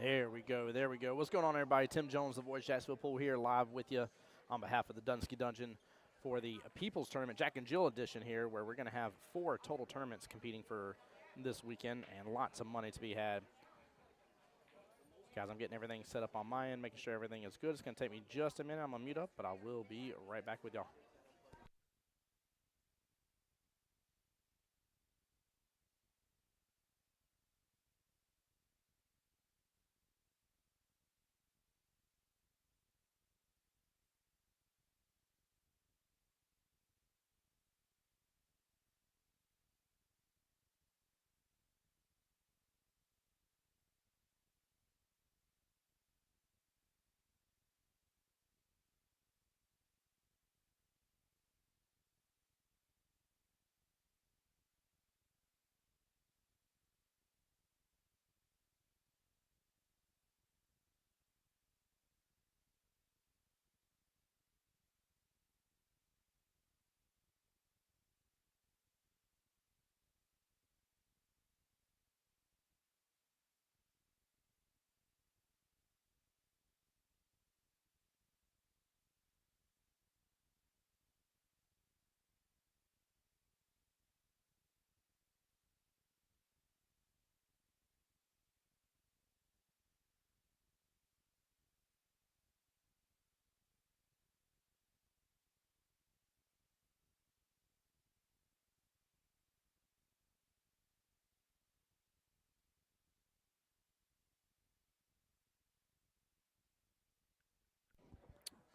There we go. There we go. What's going on, everybody? Tim Jones, the voice, Jacksonville Pool here, live with you on behalf of the Dunsky Dungeon for the People's Tournament, Jack and Jill edition here, where we're going to have 4 total tournaments competing for this weekend and lots of money to be had. Guys, I'm getting everything set up on my end, making sure everything is good. It's going to take me just a minute. I'm going to mute up, but I will be right back with y'all.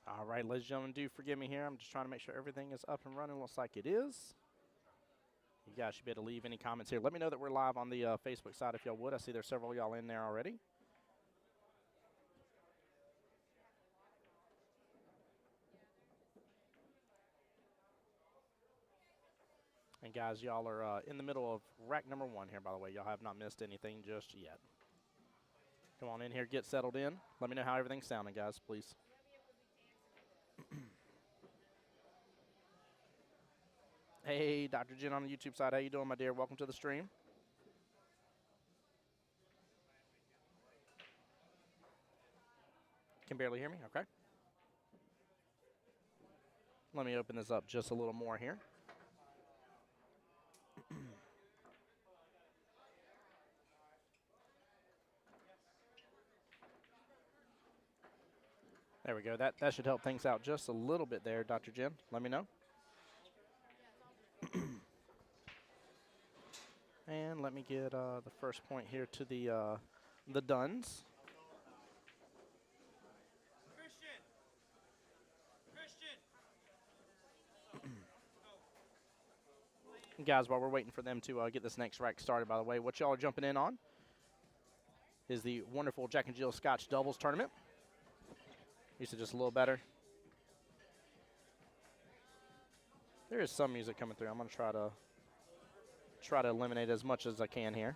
All right, ladies and gentlemen, do forgive me here. I'm just trying to make sure everything is up and running. Looks like it is. You guys should be able to leave any comments here. Let me know that we're live on the Facebook side if y'all would. I see there's several of y'all in there already. And guys, y'all are in the middle of rack number 1 here, by the way. Y'all have not missed anything just yet. Come on in here, get settled in. Let me know how everything's sounding, guys, please. Hey, Dr. Jen on the YouTube side. How you doing, my dear? Welcome to the stream. Can barely hear me? Okay. Let me open this up just a little more here. There we go. That should help things out just a little bit there, Dr. Jen. Let me know. And let me get the first point here to the Duns. Guys, while we're waiting for them to get this next rack started, by the way, what y'all are jumping in on is the wonderful Jack and Jill Scotch Doubles Tournament. Used to just a little better. There is some music coming through. I'm going to try to eliminate as much as I can here.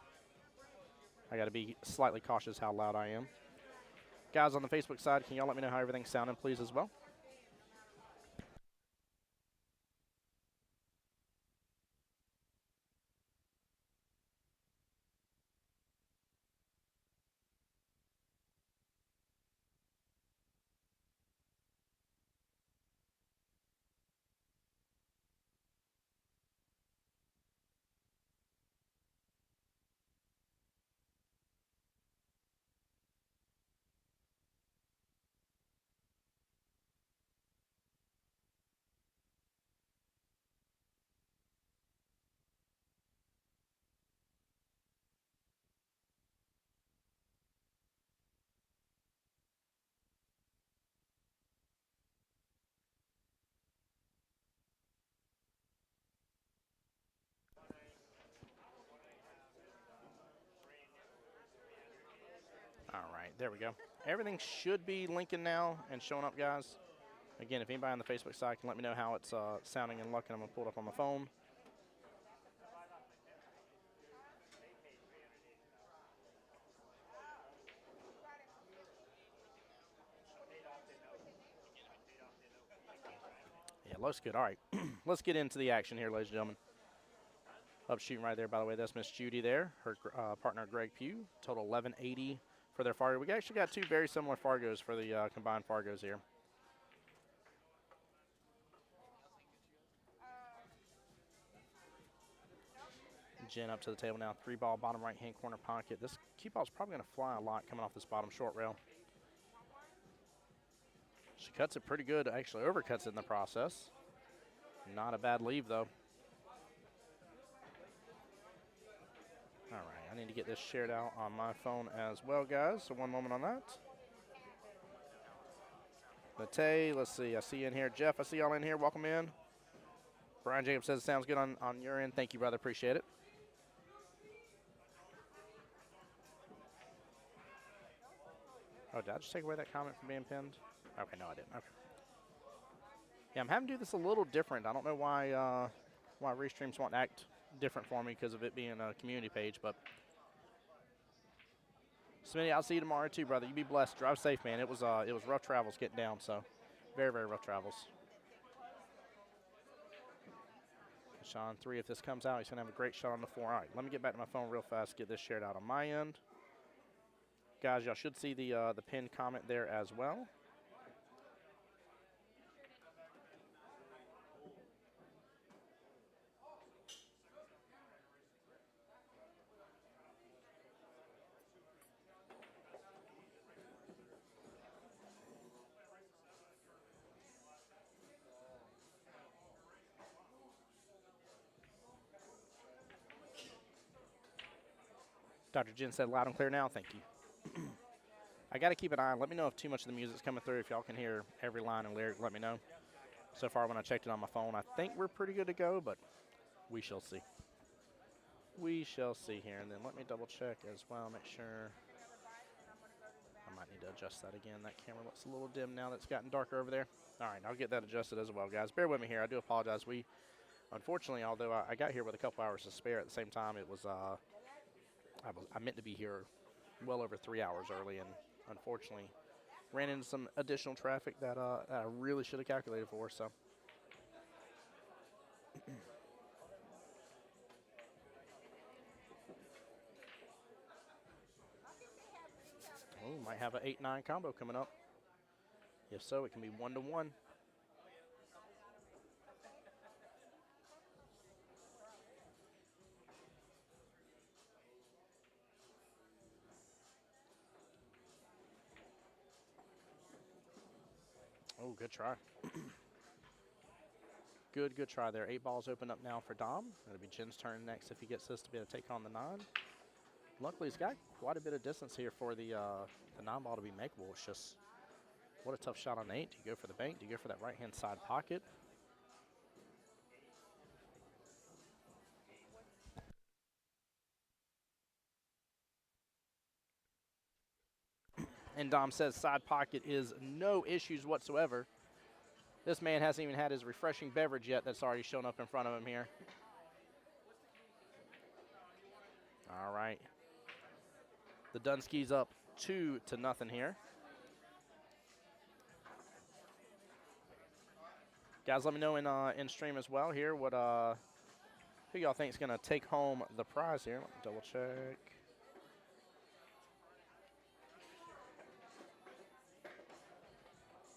I got to be slightly cautious how loud I am. Guys on the Facebook side, can y'all let me know how everything's sounding, please, as well? All right, there we go. Everything should be linking now and showing up, guys. Again, if anybody on the Facebook side can let me know how it's sounding and looking, I'm going to pull it up on my phone. Yeah, looks good. All right, let's get into the action here, ladies and gentlemen. Up shooting right there, by the way, that's Miss Judy there. Her partner, Greg Pugh. Total 1180 for their Fargo. We actually got two very similar Fargos for the combined Fargos here. Jen up to the table now. 3-ball, bottom right-hand corner pocket. This cue ball is probably going to fly a lot coming off this bottom short rail. She cuts it pretty good. Actually overcuts it in the process. Not a bad leave, though. All right, I need to get this shared out on my phone as well, guys. So one moment on that. Nate, let's see. I see you in here. Jeff, I see y'all in here. Welcome in. Brian Jacobs says it sounds good on your end. Thank you, brother. Appreciate it. Oh, did I just take away that comment from being pinned? Okay, no, I didn't. Okay. Yeah, I'm having to do this a little different. I don't know why Restreams won't act different for me because of it being a community page, but Smitty, I'll see you tomorrow too, brother. You be blessed. Drive safe, man. It was rough travels getting down, so very, very rough travels. Sean 3, if this comes out, he's gonna have a great shot on the 4. All right, let me get back to my phone real fast, get this shared out on my end. Guys, y'all should see the pinned comment there as well. Dr. Jen said loud and clear now. Thank you. I got to keep an eye on. Let me know if too much of the music's coming through. If y'all can hear every line and lyric, let me know. So far, when I checked it on my phone, I think we're pretty good to go, but we shall see. We shall see here. And then let me double check as well, make sure. I might need to adjust that again. That camera looks a little dim now that's gotten darker over there. All right, I'll get that adjusted as well, guys. Bear with me here. I do apologize. We, unfortunately, although I got here with a couple hours to spare, at the same time, it was I meant to be here well over 3 hours early, and unfortunately ran into some additional traffic that I really should have calculated for. So. Oh, might have an 8-9 combo coming up. If so, it can be 1-1. Oh, good try. Good try there. 8 balls open up now for Dom. It'll be Jen's turn next if he gets this to be able to take on the 9. Luckily, he's got quite a bit of distance here for the 9 ball to be makeable. It's just, what a tough shot on the 8. Do you go for the bank? Do you go for that right-hand side pocket? And Dom says side pocket is no issues whatsoever. This man hasn't even had his refreshing beverage yet that's already shown up in front of him here. All right. The Dunskies up 2-0 here. Guys, let me know in stream as well here what who y'all think is going to take home the prize here. Let me double check.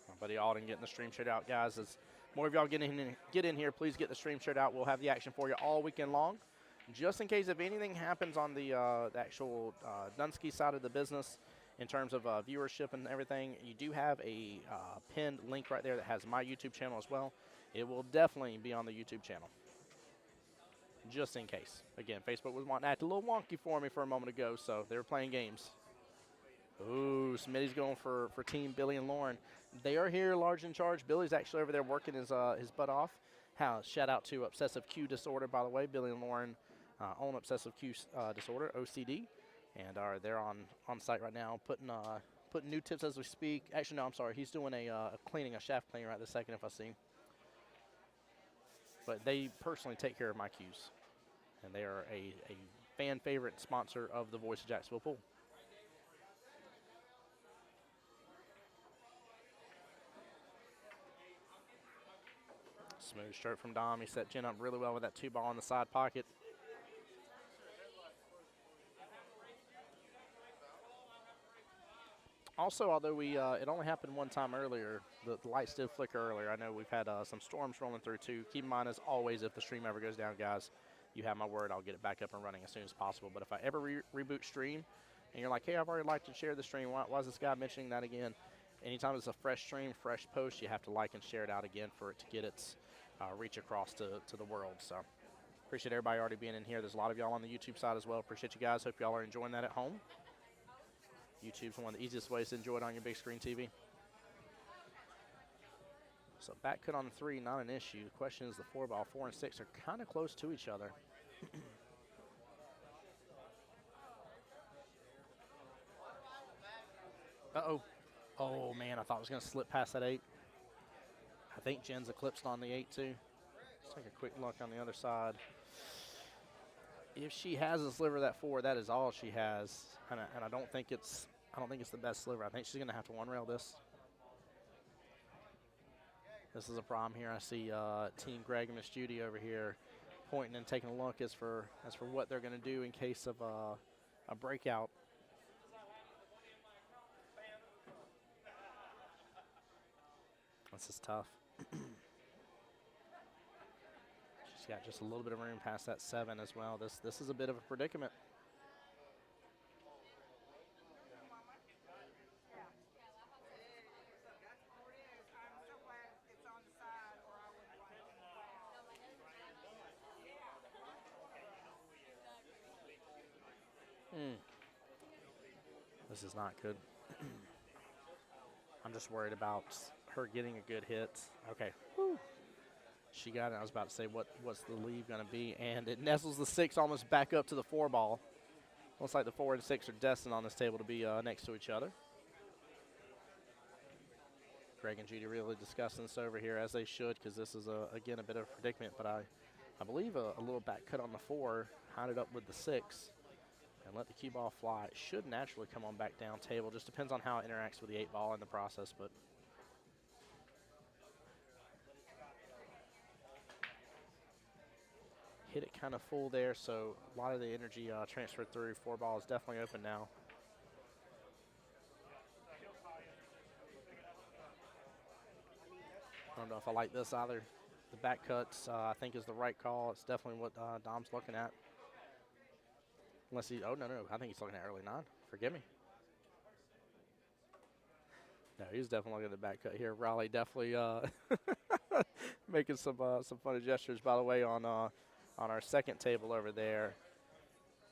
My buddy Alden getting the stream shared out, guys. As more of y'all get in here, please get the stream shared out. We'll have the action for you all weekend long. Just in case if anything happens on the actual Dunsky side of the business in terms of viewership and everything, you do have a pinned link right there that has my YouTube channel as well. It will definitely be on the YouTube channel. Just in case. Again, Facebook was wanting to act a little wonky for me for a moment ago, so they were playing games. Ooh, Smitty's going for Team Billy and Lauren. They are here large in charge. Billy's actually over there working his butt off. Shout out to Obsessive Q Disorder, by the way. Billy and Lauren own Obsessive Q Disorder, OCD. And they're on site right now putting new tips as we speak. Actually, no, I'm sorry. He's doing a shaft cleaning right this second if I see him. But they personally take care of my cues. And they are a fan favorite sponsor of the Voice of Jacksonville Pool. Smooth stroke from Dom. He set Jen up really well with that 2 ball in the side pocket. Also, although it only happened one time earlier, the lights did flicker earlier. I know we've had some storms rolling through too. Keep in mind, as always, if the stream ever goes down, guys, you have my word. I'll get it back up and running as soon as possible. But if I ever reboot stream, and you're like, hey, I've already liked and shared the stream, why is this guy mentioning that again? Anytime it's a fresh stream, fresh post, you have to like and share it out again for it to get its reach across to the world. So appreciate everybody already being in here. There's a lot of y'all on the YouTube side as well. Appreciate you guys. Hope y'all are enjoying that at home. YouTube's one of the easiest ways to enjoy it on your big screen TV. So back cut on the 3, not an issue. The question is the 4 ball, 4 and 6 are kind of close to each other. Uh-oh. Oh, man, I thought I was going to slip past that 8. I think Jen's eclipsed on the 8, too. Let's take a quick look on the other side. If she has a sliver of that 4, that is all she has. And I don't think it's the best sliver. I think she's going to have to one-rail this. This is a problem here. I see Team Greg and Miss Judy over here pointing and taking a look as for what they're going to do in case of a breakout. This is tough. She's got just a little bit of room past that 7 as well. This is a bit of a predicament. This is not good. I'm just worried about her getting a good hit. Okay. Woo. She got it. I was about to say, what's the leave going to be? And it nestles the 6 almost back up to the 4 ball. Looks like the 4 and 6 are destined on this table to be next to each other. Greg and Judy really discussing this over here, as they should, because this is, again, a bit of a predicament. But I believe a little back cut on the 4, hide it up with the 6, and let the cue ball fly. It should naturally come on back down table. Just depends on how it interacts with the 8 ball in the process. But hit it kind of full there, so a lot of the energy transferred through. 4 ball is definitely open now. I don't know if I like this either. The back cuts, I think, is the right call. It's definitely what Dom's looking at. Unless he, oh, no, I think he's looking at early 9. Forgive me. No, he's definitely looking at the back cut here. Raleigh definitely making some funny gestures, by the way, on our second table over there.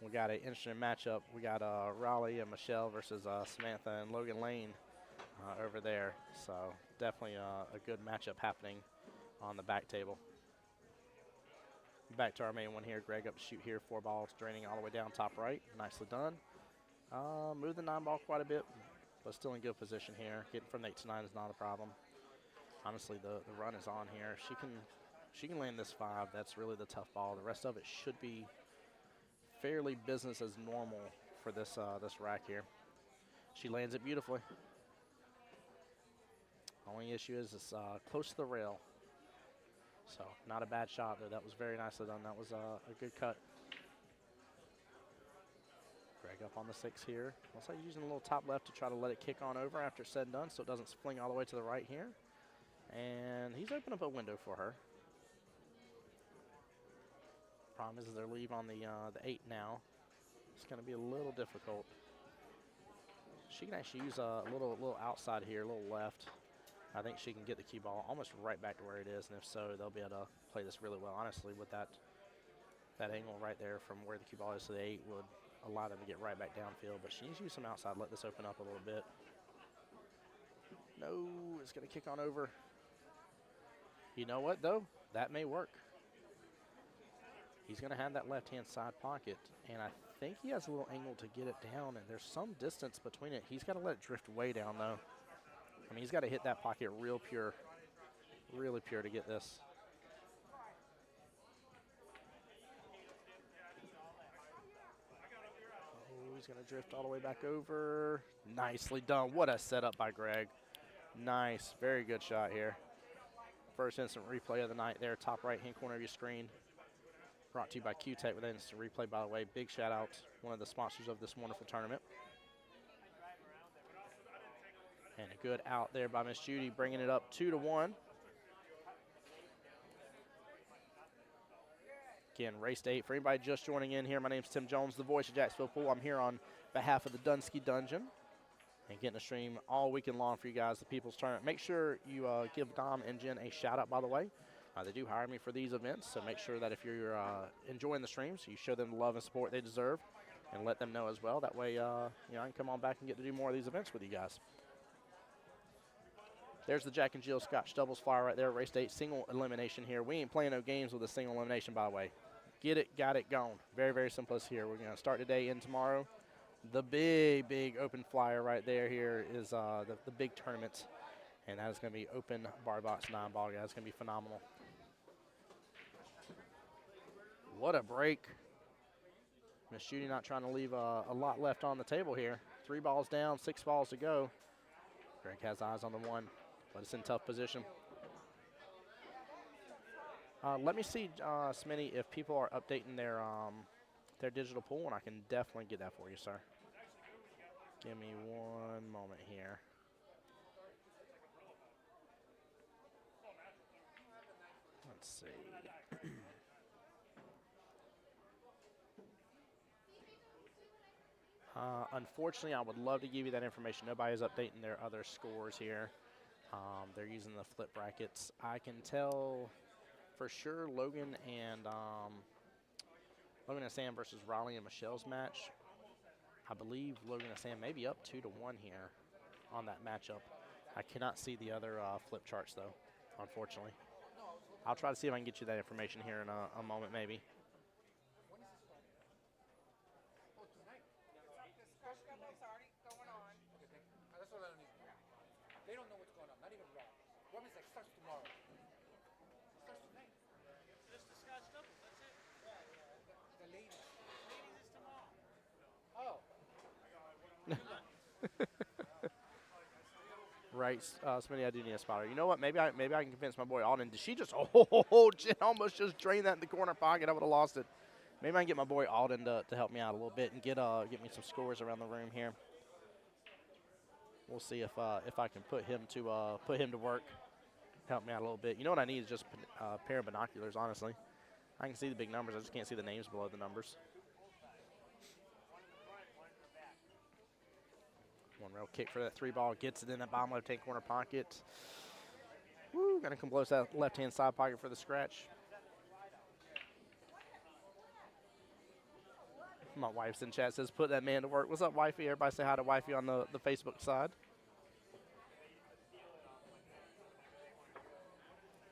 We got an interesting matchup. We got Raleigh and Michelle versus Samantha and Logan Lane over there. So definitely a good matchup happening on the back table. Back to our main one here. Greg up to shoot here. 4 balls draining all the way down top right. Nicely done. Move the 9 ball quite a bit, but still in good position here. Getting from 8 to 9 is not a problem. Honestly, the run is on here. She can land this 5. That's really the tough ball. The rest of it should be fairly business as normal for this this rack here. She lands it beautifully. Only issue is it's close to the rail. So not a bad shot though. That was very nicely done. That was a good cut. Greg up on the 6 here. Looks like using a little top left to try to let it kick on over after it's said and done, so it doesn't fling all the way to the right here. And he's opened up a window for her. Problem is their leave on the 8 now. It's going to be a little difficult. She can actually use a little outside here, a little left. I think she can get the cue ball almost right back to where it is, and if so, they'll be able to play this really well. Honestly, with that angle right there from where the cue ball is to the 8 would allow them to get right back downfield, but she needs to use some outside, let this open up a little bit. No, it's going to kick on over. You know what, though? That may work. He's going to have that left-hand side pocket, and I think he has a little angle to get it down, and there's some distance between it. He's got to let it drift way down, though. I mean, he's got to hit that pocket real pure, really pure to get this. Oh, he's going to drift all the way back over. Nicely done. What a setup by Greg. Nice. Very good shot here. First instant replay of the night there, top right-hand corner of your screen. Brought to you by Q-Tech with instant replay, by the way. Big shout out, one of the sponsors of this wonderful tournament. Good out there by Miss Judy, bringing it up 2-1. Again, race to 8. For anybody just joining in here, my name's Tim Jones, the voice of Jacksonville Pool. I'm here on behalf of the Dunsky Dungeon and getting a stream all weekend long for you guys, the People's Tournament. Make sure you give Dom and Jen a shout-out, by the way. They do hire me for these events, so make sure that if you're enjoying the streams, you show them the love and support they deserve and let them know as well. That way, I can come on back and get to do more of these events with you guys. There's the Jack and Jill Scotch doubles flyer right there, race to 8, single elimination here. We ain't playing no games with a single elimination, by the way. Get it, got it, gone. Very, very simplistic here. We're going to start today and tomorrow. The big, big open flyer right there here is the big tournament, and that is going to be open bar box 9-ball, guys. It's going to be phenomenal. What a break. Miss Judy not trying to leave a lot left on the table here. 3 balls down, 6 balls to go. Greg has eyes on the 1, but it's in tough position. Let me see, Smitty, if people are updating their digital pool, and I can definitely get that for you, sir. Give me one moment here. Let's see. Unfortunately, I would love to give you that information. Nobody's updating their other scores here. They're using the flip brackets. I can tell for sure Logan and Sam versus Raleigh and Michelle's match. I believe Logan and Sam may be up 2-1 here on that matchup. I cannot see the other flip charts, though, unfortunately. I'll try to see if I can get you that information here in a moment, maybe. They don't know what's going on, not even Rob. Rob is like, starts tomorrow. Starts tonight. Just the Scotch doubles, that's it. The ladies. Ladies is tomorrow. Oh. Right, Smitty, I do need a spotter. You know what? Maybe I can convince my boy Alden. Did she just? Jen almost just drained that in the corner pocket. I would have lost it. Maybe I can get my boy Alden to help me out a little bit and get me some scores around the room here. We'll see if I can put him to work, help me out a little bit. You know what I need is just a pair of binoculars. Honestly, I can see the big numbers. I just can't see the names below the numbers. One real kick for that 3-ball, gets it in that bottom left-hand corner pocket. Woo, gonna come close that left-hand side pocket for the scratch. My wife's in chat, says, put that man to work. What's up, wifey? Everybody say hi to wifey on the Facebook side.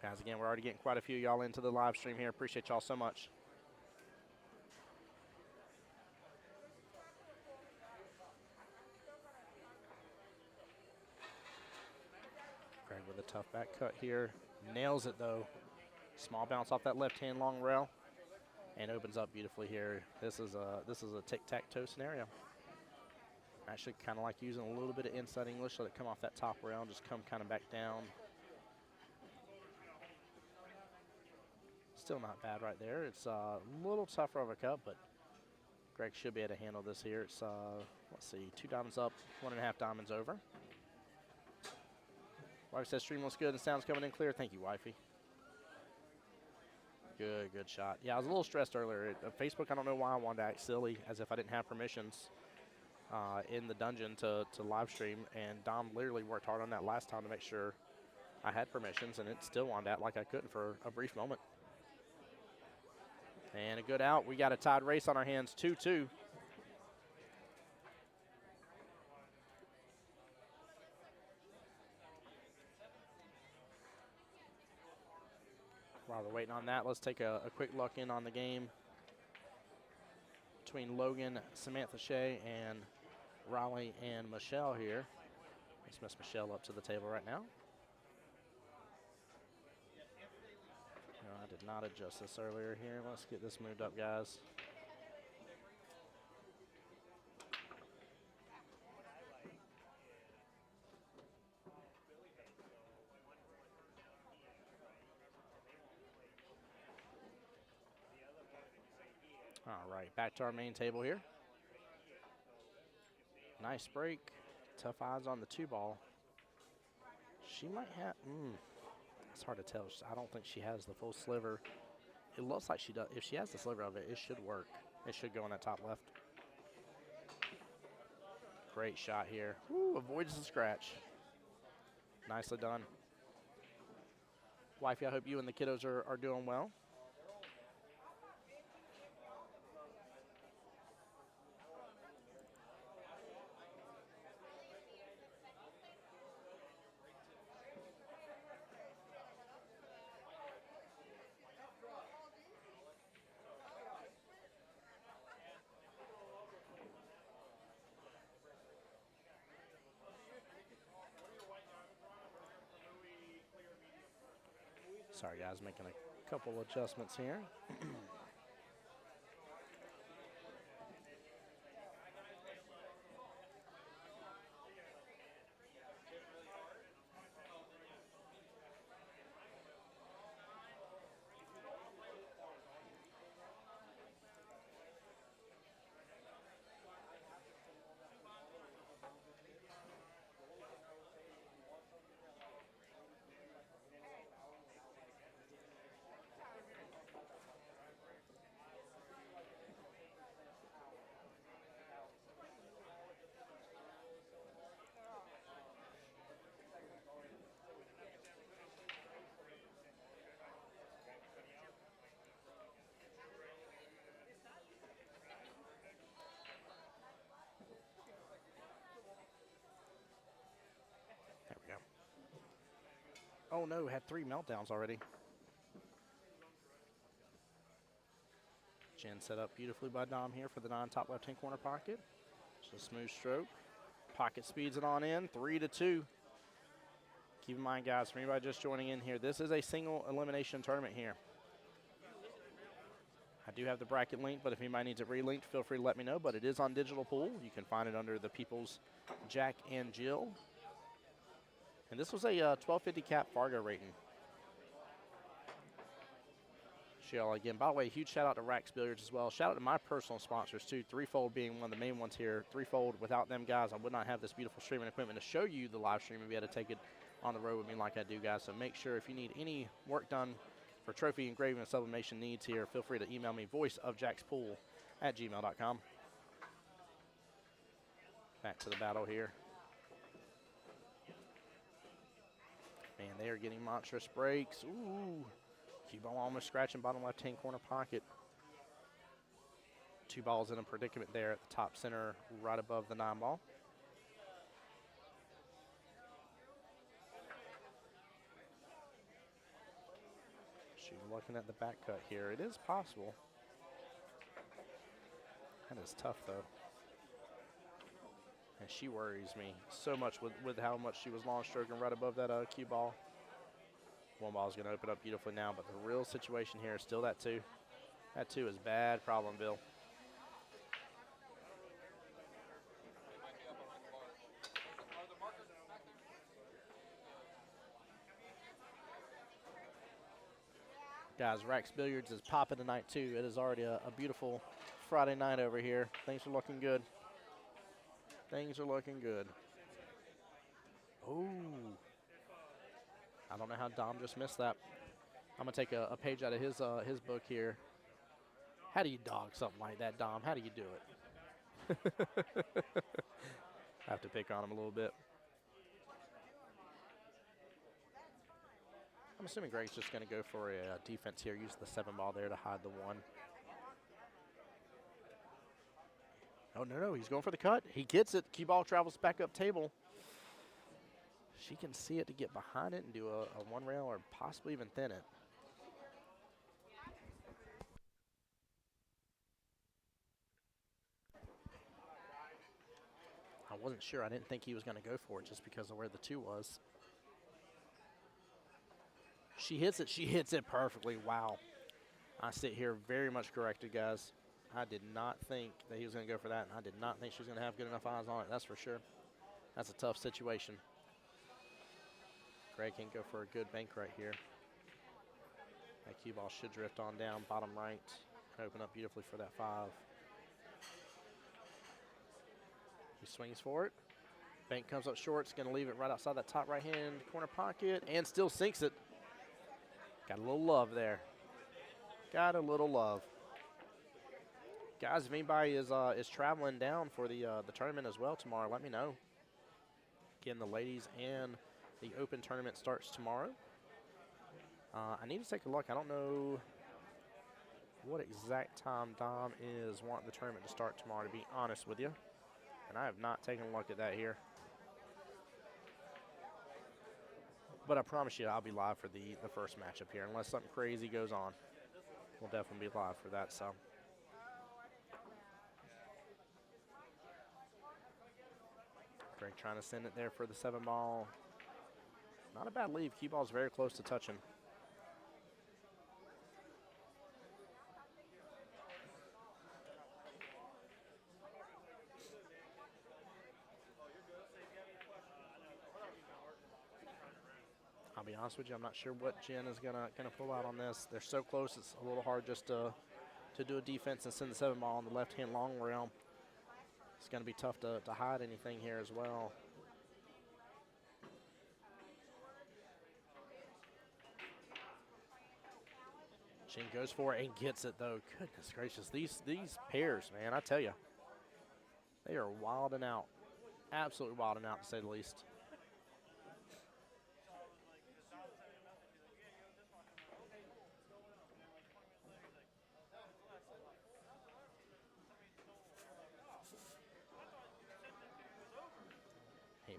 Guys, again, we're already getting quite a few of y'all into the live stream here. Appreciate y'all so much. Greg with a tough back cut here. Nails it, though. Small bounce off that left-hand long rail. And opens up beautifully here. This is a tic-tac-toe scenario. Actually, kind of like using a little bit of inside English, let it come off that top rail, just come kind of back down. Still not bad right there. It's a little tougher of a cut, but Greg should be able to handle this here. It's let's see, 2 diamonds up, 1.5 diamonds over. Wife says stream looks good and sound's coming in clear. Thank you, wifey. Good shot. Yeah, I was a little stressed earlier. Facebook, I don't know why I wanted to act silly, as if I didn't have permissions in the dungeon to live stream. And Dom literally worked hard on that last time to make sure I had permissions, and it still wanted to act like I couldn't for a brief moment. And a good out. We got a tied race on our hands, 2-2. While we're waiting on that, let's take a quick look in on the game between Logan, Samantha Shea, and Raleigh and Michelle here. Let's mess Michelle up to the table right now. No, I did not adjust this earlier here. Let's get this moved up, guys. All right, back to our main table here. Nice break. Tough eyes on the 2-ball. She might have. It's hard to tell. I don't think she has the full sliver. It looks like she does. If she has the sliver of it, it should work. It should go in that top left. Great shot here. Woo, avoids the scratch. Nicely done. Wifey, I hope you and the kiddos are doing well. Sorry, guys, making a couple adjustments here. There we go. Oh no, had 3 meltdowns already. Jen set up beautifully by Dom here for the 9 top left-hand corner pocket. Just a smooth stroke. Pocket speeds it on in, 3-2. Keep in mind, guys, for anybody just joining in here, this is a single elimination tournament here. I do have the bracket link, but if anybody needs it relinked, feel free to let me know. But it is on Digital Pool. You can find it under the People's Jack and Jill. And this was a 1250 cap Fargo rating. Shell again. By the way, huge shout out to Rax Billiards as well. Shout out to my personal sponsors too. Threefold being one of the main ones here. Threefold, without them guys, I would not have this beautiful streaming equipment to show you the live stream and be able to take it on the road with me like I do, guys. So make sure if you need any work done for trophy engraving and sublimation needs here, feel free to email me voiceofjackspool@gmail.com. Back to the battle here. Man, they are getting monstrous breaks. Ooh. Cue ball almost scratching bottom left-hand corner pocket. 2 balls in a predicament there at the top center, right above the 9 ball. She's looking at the back cut here. It is possible. That is tough, though. And she worries me so much with how much she was long stroking right above that cue ball. 1 ball is going to open up beautifully now, but the real situation here is still that 2. That 2 is bad problem, Bill. Guys, Rax Billiards is popping tonight, too. It is already a beautiful Friday night over here. Things are looking good. Things are looking good. Ooh. I don't know how Dom just missed that. I'm going to take a page out of his book here. How do you dog something like that, Dom? How do you do it? I have to pick on him a little bit. I'm assuming Greg's just going to go for a defense here. Use the 7 ball there to hide the 1. Oh, no, he's going for the cut. He gets it. Cue ball travels back up table. She can see it to get behind it and do a 1 rail or possibly even thin it. I wasn't sure. I didn't think he was going to go for it just because of where the 2 was. She hits it. She hits it perfectly. Wow. I sit here very much corrected, guys. I did not think that he was going to go for that, and I did not think she was going to have good enough eyes on it. That's for sure. That's a tough situation. Greg can go for a good bank right here. That cue ball should drift on down, bottom right. Open up beautifully for that 5. He swings for it. Bank comes up short. It's going to leave it right outside that top right-hand corner pocket and still sinks it. Got a little love there. Got a little love. Guys, if anybody is traveling down for the tournament as well tomorrow, let me know. Again, the ladies and the open tournament starts tomorrow. I need to take a look. I don't know what exact time Dom is wanting the tournament to start tomorrow, to be honest with you. And I have not taken a look at that here. But I promise you I'll be live for the first matchup here. Unless something crazy goes on, we'll definitely be live for that. So. Greg trying to send it there for the 7-ball. Not a bad leave. Cue ball's very close to touching. I'll be honest with you, I'm not sure what Jen is gonna pull out on this. They're so close, it's a little hard just to do a defense and send the 7-ball on the left-hand long rail. It's going to be tough to hide anything here as well. Jen goes for it and gets it, though. Goodness gracious. These pairs, man, I tell you, they are wilding out. Absolutely wilding out, to say the least.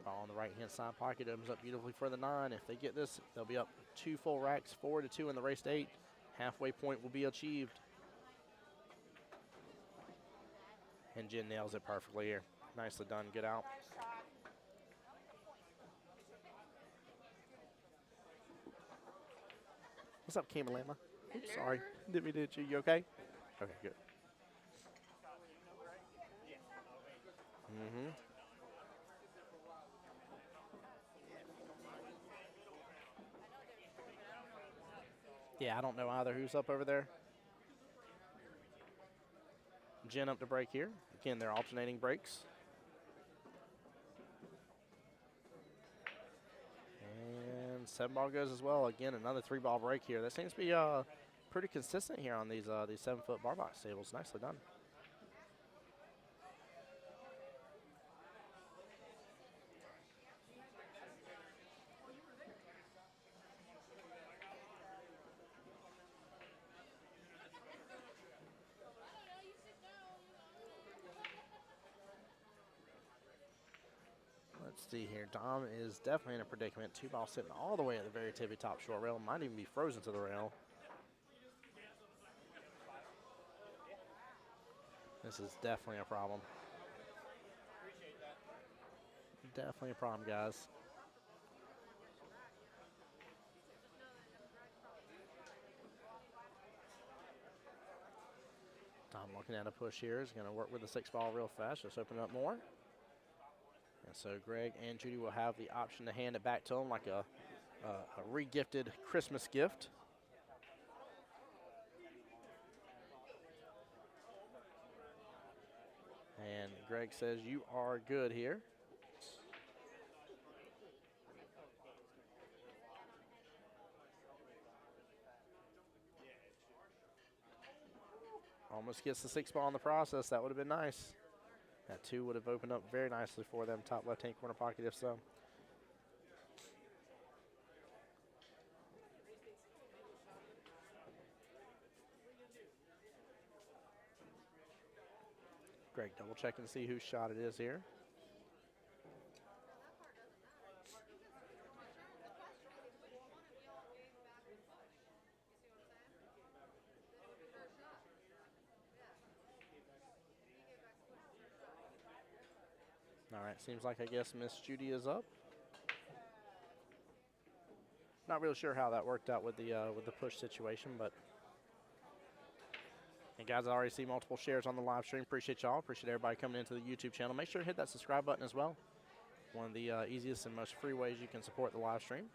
Ball on the right-hand side pocket opens up beautifully for the 9. If they get this, they'll be up 2 full racks, 4-2 in the race to 8. Halfway point will be achieved. And Jen nails it perfectly here. Nicely done. Good out. What's up, Camelama? Oops, sorry. Didn't mean to hit you. You okay? Okay, good. Mm-hmm. Yeah, I don't know either who's up over there. Jen up to break here. Again, they're alternating breaks. And 7-ball goes as well. Again, another 3-ball break here. That seems to be pretty consistent here on these 7-foot bar box tables. Nicely done. Let's see here. Dom is definitely in a predicament. 2-ball sitting all the way at the very tippy top short rail. Might even be frozen to the rail. This is definitely a problem. Definitely a problem, guys. Dom looking at a push here. Is going to work with the 6-ball real fast. Just open up more. And so Greg and Judy will have the option to hand it back to them like a re-gifted Christmas gift. And Greg says, you are good here. Almost gets the 6-ball in the process. That would have been nice. That 2 would have opened up very nicely for them. Top left-hand corner pocket, if so. Greg double checking to see whose shot it is here. All right, seems like I guess Miss Judy is up. Not real sure how that worked out with the push situation, but and guys, I already see multiple shares on the live stream. Appreciate y'all. Appreciate everybody coming into the YouTube channel. Make sure to hit that subscribe button as well. One of the easiest and most free ways you can support the live stream.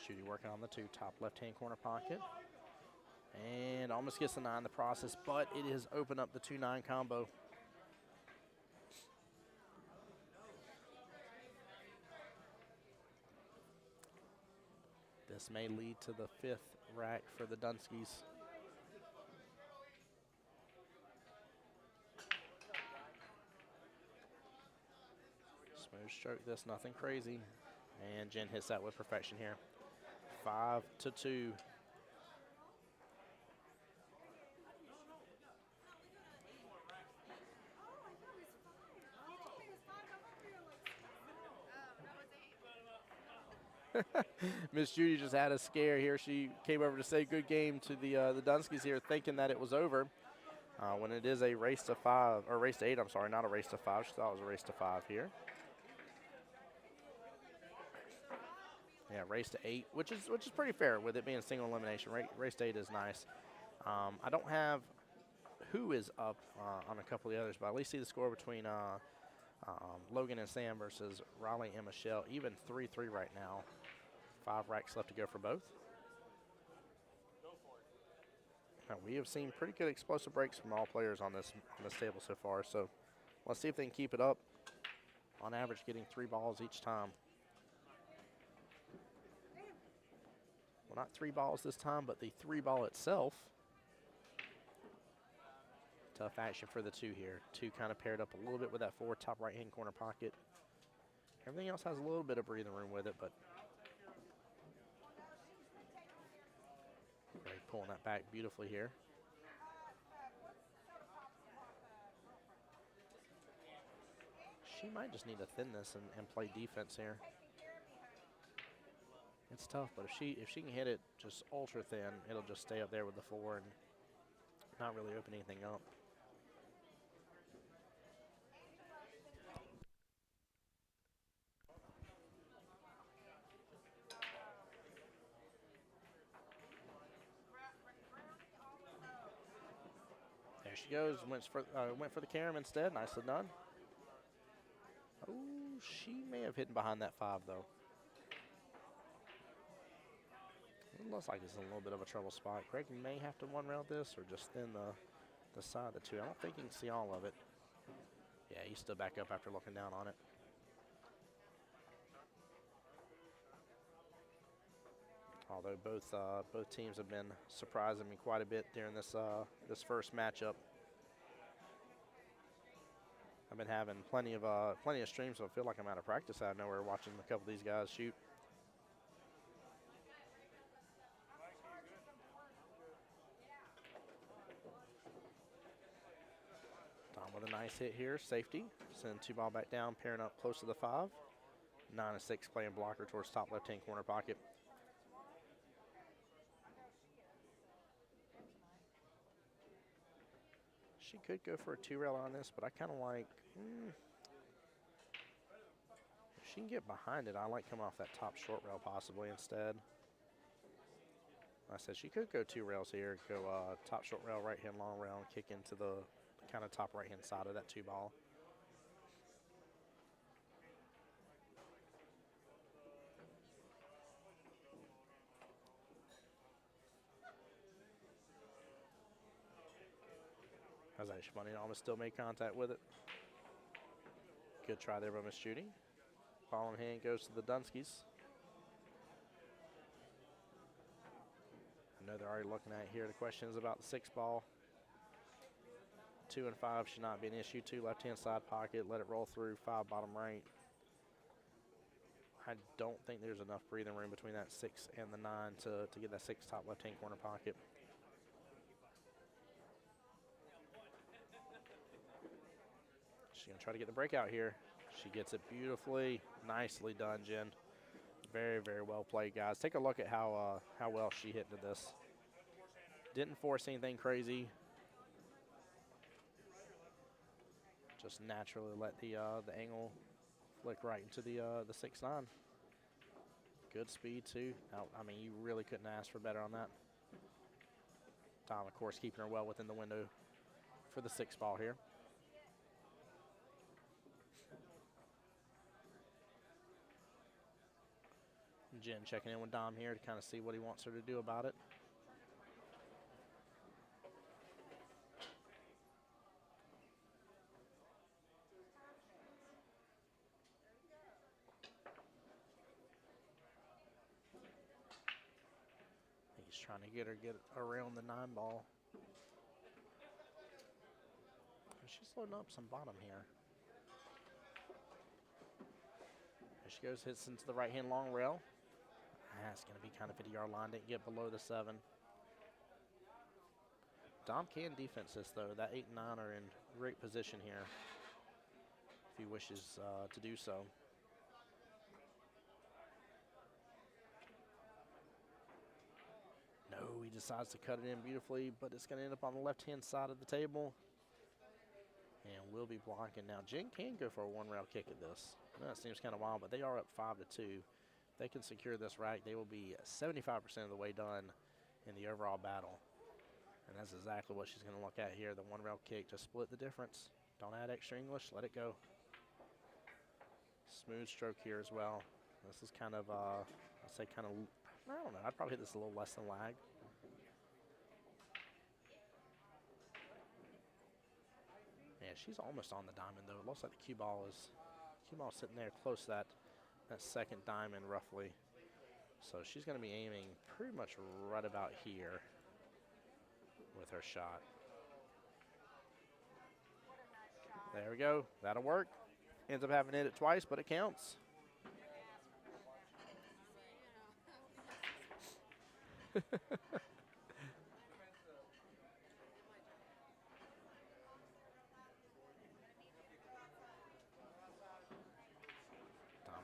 Judy working on the 2, top left-hand corner pocket. And almost gets the 9 in the process, but it has opened up the 2-9 combo. This may lead to the 5th rack for the Dunskies. Smooth stroke this, nothing crazy. And Jen hits that with perfection here. 5-2. Miss Judy just had a scare here. She came over to say good game to the Dunskies here, thinking that it was over. When it is a race to 5, or race to 8, I'm sorry, not a race to 5. She thought it was a race to 5 here. Yeah, race to 8, which is pretty fair with it being a single elimination. Race to 8 is nice. I don't have who is up on a couple of the others, but I at least see the score between Logan and Sam versus Raleigh and Michelle. Even 3-3 right now. 5 racks left to go for both. Now, we have seen pretty good explosive breaks from all players on this table so far. So let's see if they can keep it up. On average, getting 3 balls each time. Well, not 3 balls this time, but the 3 ball itself. Tough action for the 2 here. 2 kind of paired up a little bit with that 4 top right-hand corner pocket. Everything else has a little bit of breathing room with it, but Greg pulling that back beautifully here. She might just need to thin this and play defense here. It's tough, but if she can hit it just ultra thin, it'll just stay up there with the 4 and not really open anything up. There she goes. Went for the carom instead. Nicely done. Oh, she may have hidden behind that 5 though. It looks like it's in a little bit of a trouble spot. Greg may have to 1-rail this or just thin the side of the 2. I don't think you can see all of it. Yeah, he's still back up after looking down on it. Although both teams have been surprising me quite a bit during this first matchup. I've been having plenty of streams, so I feel like I'm out of practice out of nowhere watching a couple of these guys shoot. Don with a nice hit here, safety. Send 2 ball back down, pairing up close to the 5. 9-6 playing blocker towards top left-hand corner pocket. She could go for a 2-rail on this, but I kind of like, if she can get behind it, I like coming off that top short rail possibly instead. Like I said, she could go 2 rails here, go top short rail, right hand long rail, and kick into the kind of top right hand side of that 2 ball. How's that? Shimani almost still made contact with it. Good try there by Miss Judy. Ball in hand goes to the Dunskies. I know they're already looking at here. The question is about the 6 ball. 2 and 5 should not be an issue. 2 left-hand side pocket. Let it roll through. 5 bottom right. I don't think there's enough breathing room between that 6 and the 9 to get that 6 top left-hand corner pocket. She's going to try to get the breakout here. She gets it beautifully. Nicely done, Jen. Very, very well played, guys. Take a look at how well she hit into this. Didn't force anything crazy. Just naturally let the angle flick right into the 6-9. Good speed, too. I mean, you really couldn't ask for better on that. Tom, of course, keeping her well within the window for the 6 ball here. Jen checking in with Dom here to kind of see what he wants her to do about it. He's trying to get around the 9-ball. She's loading up some bottom here. There she goes, hits into the right-hand long rail. That's going to be kind of 50-yard line, didn't get below the 7. Dom can defense this, though. That 8 and 9 are in great position here if he wishes to do so. No, he decides to cut it in beautifully, but it's going to end up on the left-hand side of the table. And we'll be blocking now. Jen can go for a 1-rail kick at this. That seems kind of wild, but they are up 5-2. If they can secure this rack, they will be 75% of the way done in the overall battle. And that's exactly what she's going to look at here. The 1-rail kick, just split the difference. Don't add extra English, let it go. Smooth stroke here as well. This is kind of, I'd say kind of, I don't know, I'd probably hit this a little less than lag. Yeah, she's almost on the diamond though. It looks like the cue ball is sitting there close to that second diamond roughly. So she's going to be aiming pretty much right about here with her shot. There we go. That'll work. Ends up having to hit it twice, but it counts.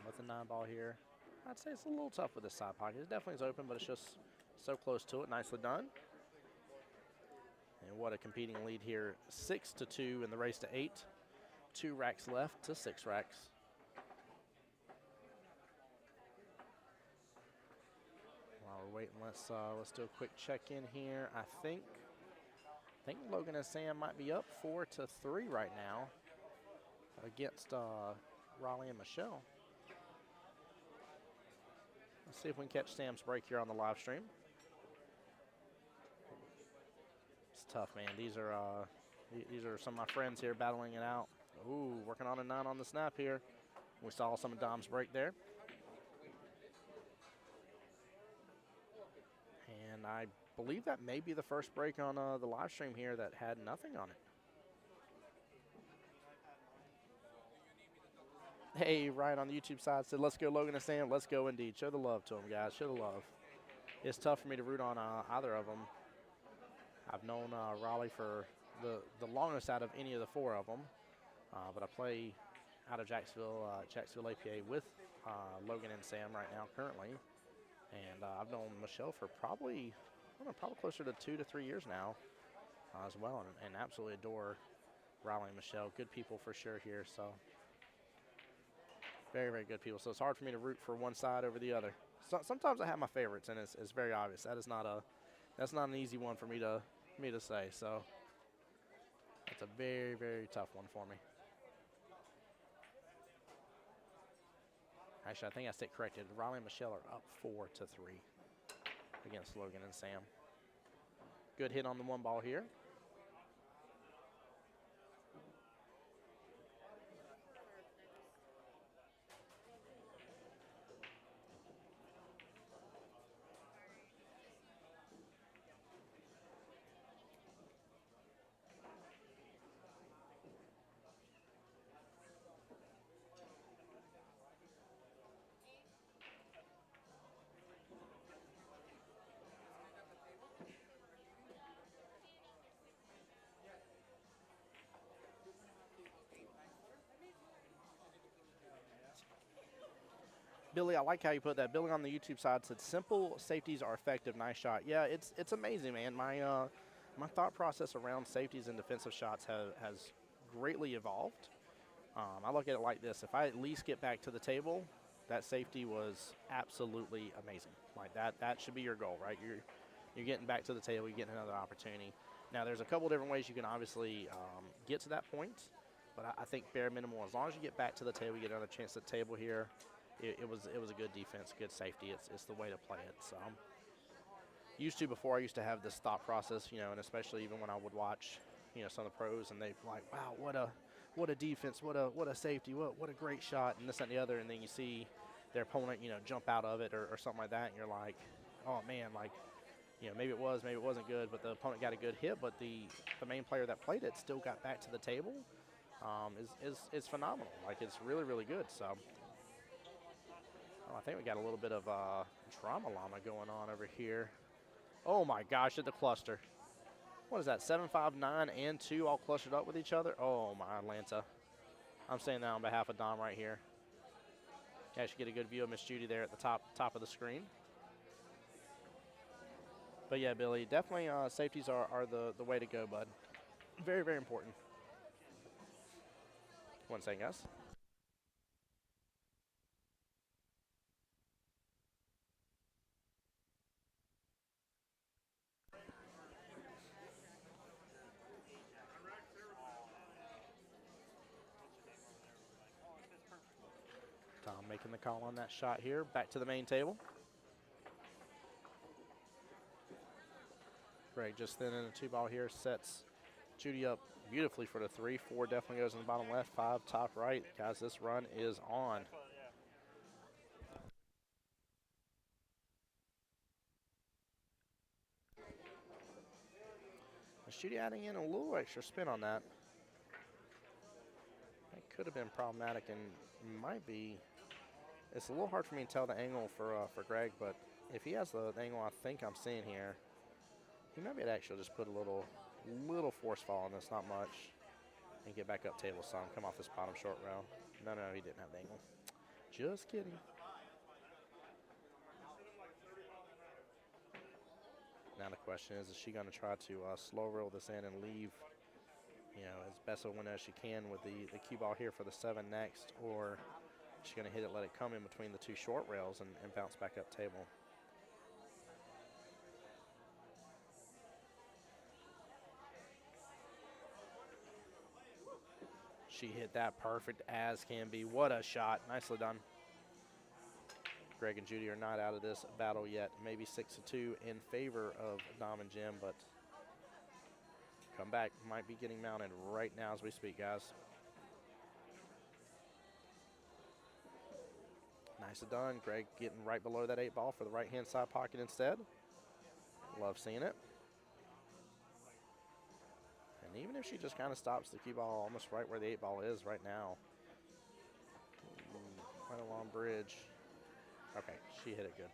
With the 9-ball here. I'd say it's a little tough with this side pocket. It definitely is open, but it's just so close to it. Nicely done. And what a competing lead here. 6-2 in the race to 8. 2 racks left to 6 racks. While we're waiting, let's do a quick check-in here. I think Logan and Sam might be up 4-3 right now against Raleigh and Michelle. Let's see if we can catch Sam's break here on the live stream. It's tough, man. These are some of my friends here battling it out. Ooh, working on a 9 on the snap here. We saw some of Dom's break there. And I believe that may be the first break on the live stream here that had nothing on it. Hey, Ryan on the YouTube side said, let's go Logan and Sam. Let's go indeed. Show the love to them, guys. Show the love. It's tough for me to root on either of them. I've known Raleigh for the longest out of any of the 4 of them. But I play out of Jacksonville APA with Logan and Sam right now currently. And I've known Michelle for probably closer to 2 to 3 years now as well. And absolutely adore Raleigh and Michelle. Good people for sure here. So. Very, very good people. So it's hard for me to root for one side over the other. So, sometimes I have my favorites, and it's very obvious. That's not an easy one for me to say. So it's a very, very tough one for me. Actually, I think I stayed corrected. Raleigh and Michelle are up 4-3 against Logan and Sam. Good hit on the 1-ball here. Billy, I like how you put that. Billy on the YouTube side said, simple safeties are effective. Nice shot. Yeah, it's amazing, man. My thought process around safeties and defensive shots has greatly evolved. I look at it like this. If I at least get back to the table, that safety was absolutely amazing. Like that should be your goal, right? You're getting back to the table, you're getting another opportunity. Now, there's a couple different ways you can obviously get to that point, but I think bare minimal, as long as you get back to the table, you get another chance at the table here. it was a good defense, good safety. It's the way to play it. So used to before I used to have this thought process, and especially even when I would watch, some of the pros and they'd be like, wow, what a defense, what a safety, what a great shot, and this and the other, and then you see their opponent, jump out of it or something like that, and you're like, oh man, like, maybe it was, maybe it wasn't good, but the opponent got a good hit, but the main player that played it still got back to the table. Is phenomenal. Like, it's really, really good. So I think we got a little bit of drama llama going on over here. Oh my gosh, at the cluster. What is that, 7, 5, 9, and 2 all clustered up with each other? Oh my Atlanta. I'm saying that on behalf of Dom right here. You actually get a good view of Miss Judy there at the top of the screen. But yeah, Billy, definitely safeties are the way to go, bud. Very, very important. One second, guys. Tom making the call on that shot here. Back to the main table. Greg just thinning a 2-ball here. Sets Judy up beautifully for the 3. 4 definitely goes in the bottom left. 5 top right. Guys, this run is on. Judy adding in a little extra spin on that. That could have been problematic and might be. It's a little hard for me to tell the angle for Greg, but if he has the angle I think I'm seeing here, he might be able to actually just put a little force fall on this, not much, and get back up table some. Come off this bottom short rail. No, he didn't have the angle. Just kidding. Now the question is she going to try to slow roll this in and leave, as best of a window as she can with the cue ball here for the 7 next, or she's going to hit it, let it come in between the 2 short rails and bounce back up table. She hit that perfect as can be. What a shot. Nicely done. Greg and Judy are not out of this battle yet. Maybe 6-2 in favor of Dom and Jim, but comeback might be getting mounted right now as we speak, guys. Nicely done. Greg getting right below that 8-ball for the right-hand side pocket instead. Love seeing it. And even if she just kind of stops the cue ball almost right where the 8-ball is right now. Right along bridge. Okay, she hit it good.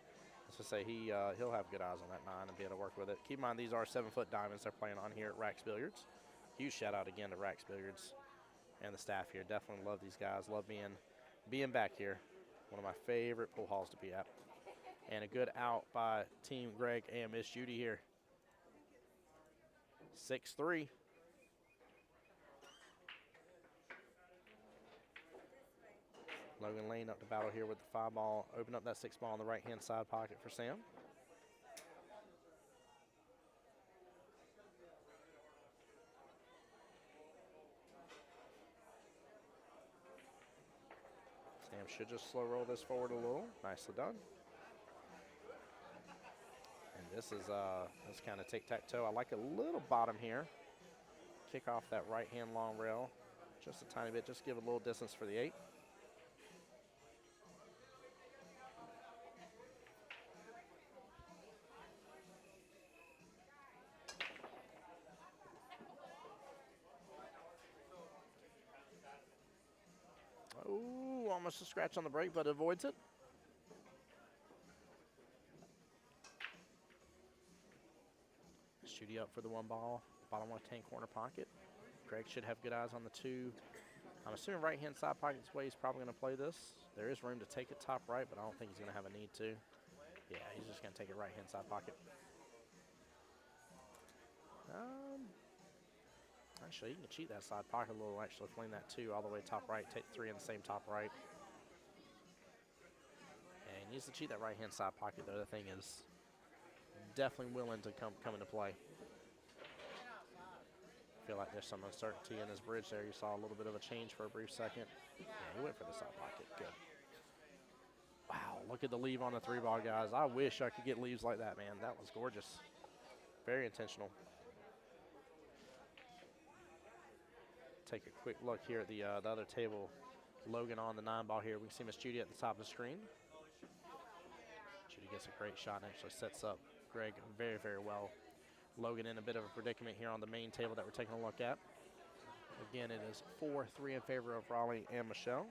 Let's just say he'll have good eyes on that 9 and be able to work with it. Keep in mind, these are 7-foot diamonds they're playing on here at Rax Billiards. Huge shout out again to Rax Billiards and the staff here. Definitely love these guys. Love being back here. One of my favorite pool halls to be at. And a good out by Team Greg and Miss Judy here. 6-3. Logan Lane up to battle here with the 5-ball. Open up that 6-ball on the right-hand side pocket for Sam. Sam should just slow roll this forward a little. Nicely done. And this is kind of tic-tac-toe. I like a little bottom here. Kick off that right-hand long rail just a tiny bit. Just give a little distance for the 8. Oh, almost a scratch on the break, but avoids it. Judy up for the 1-ball, bottom left-hand corner pocket. Greg should have good eyes on the 2. I'm assuming right-hand side pocket's way he's probably going to play this. There is room to take it top right, but I don't think he's going to have a need to. Yeah, he's just going to take it right-hand side pocket. Actually, you can cheat that side pocket a little, actually fling that 2 all the way top right, take 3 in the same top right. And he needs to cheat that right-hand side pocket, though. The thing is definitely willing to come into play. Feel like there's some uncertainty in his bridge there. You saw a little bit of a change for a brief second. Yeah, he went for the side pocket. Good. Look at the leave on the 3-ball, guys. I wish I could get leaves like that, man. That was gorgeous. Very intentional. Take a quick look here at the other table. Logan on the 9-ball here. We can see Miss Judy at the top of the screen. Judy gets a great shot and actually sets up Greg very, very well. Logan in a bit of a predicament here on the main table that we're taking a look at. Again, it is 4-3 in favor of Raleigh and Michelle.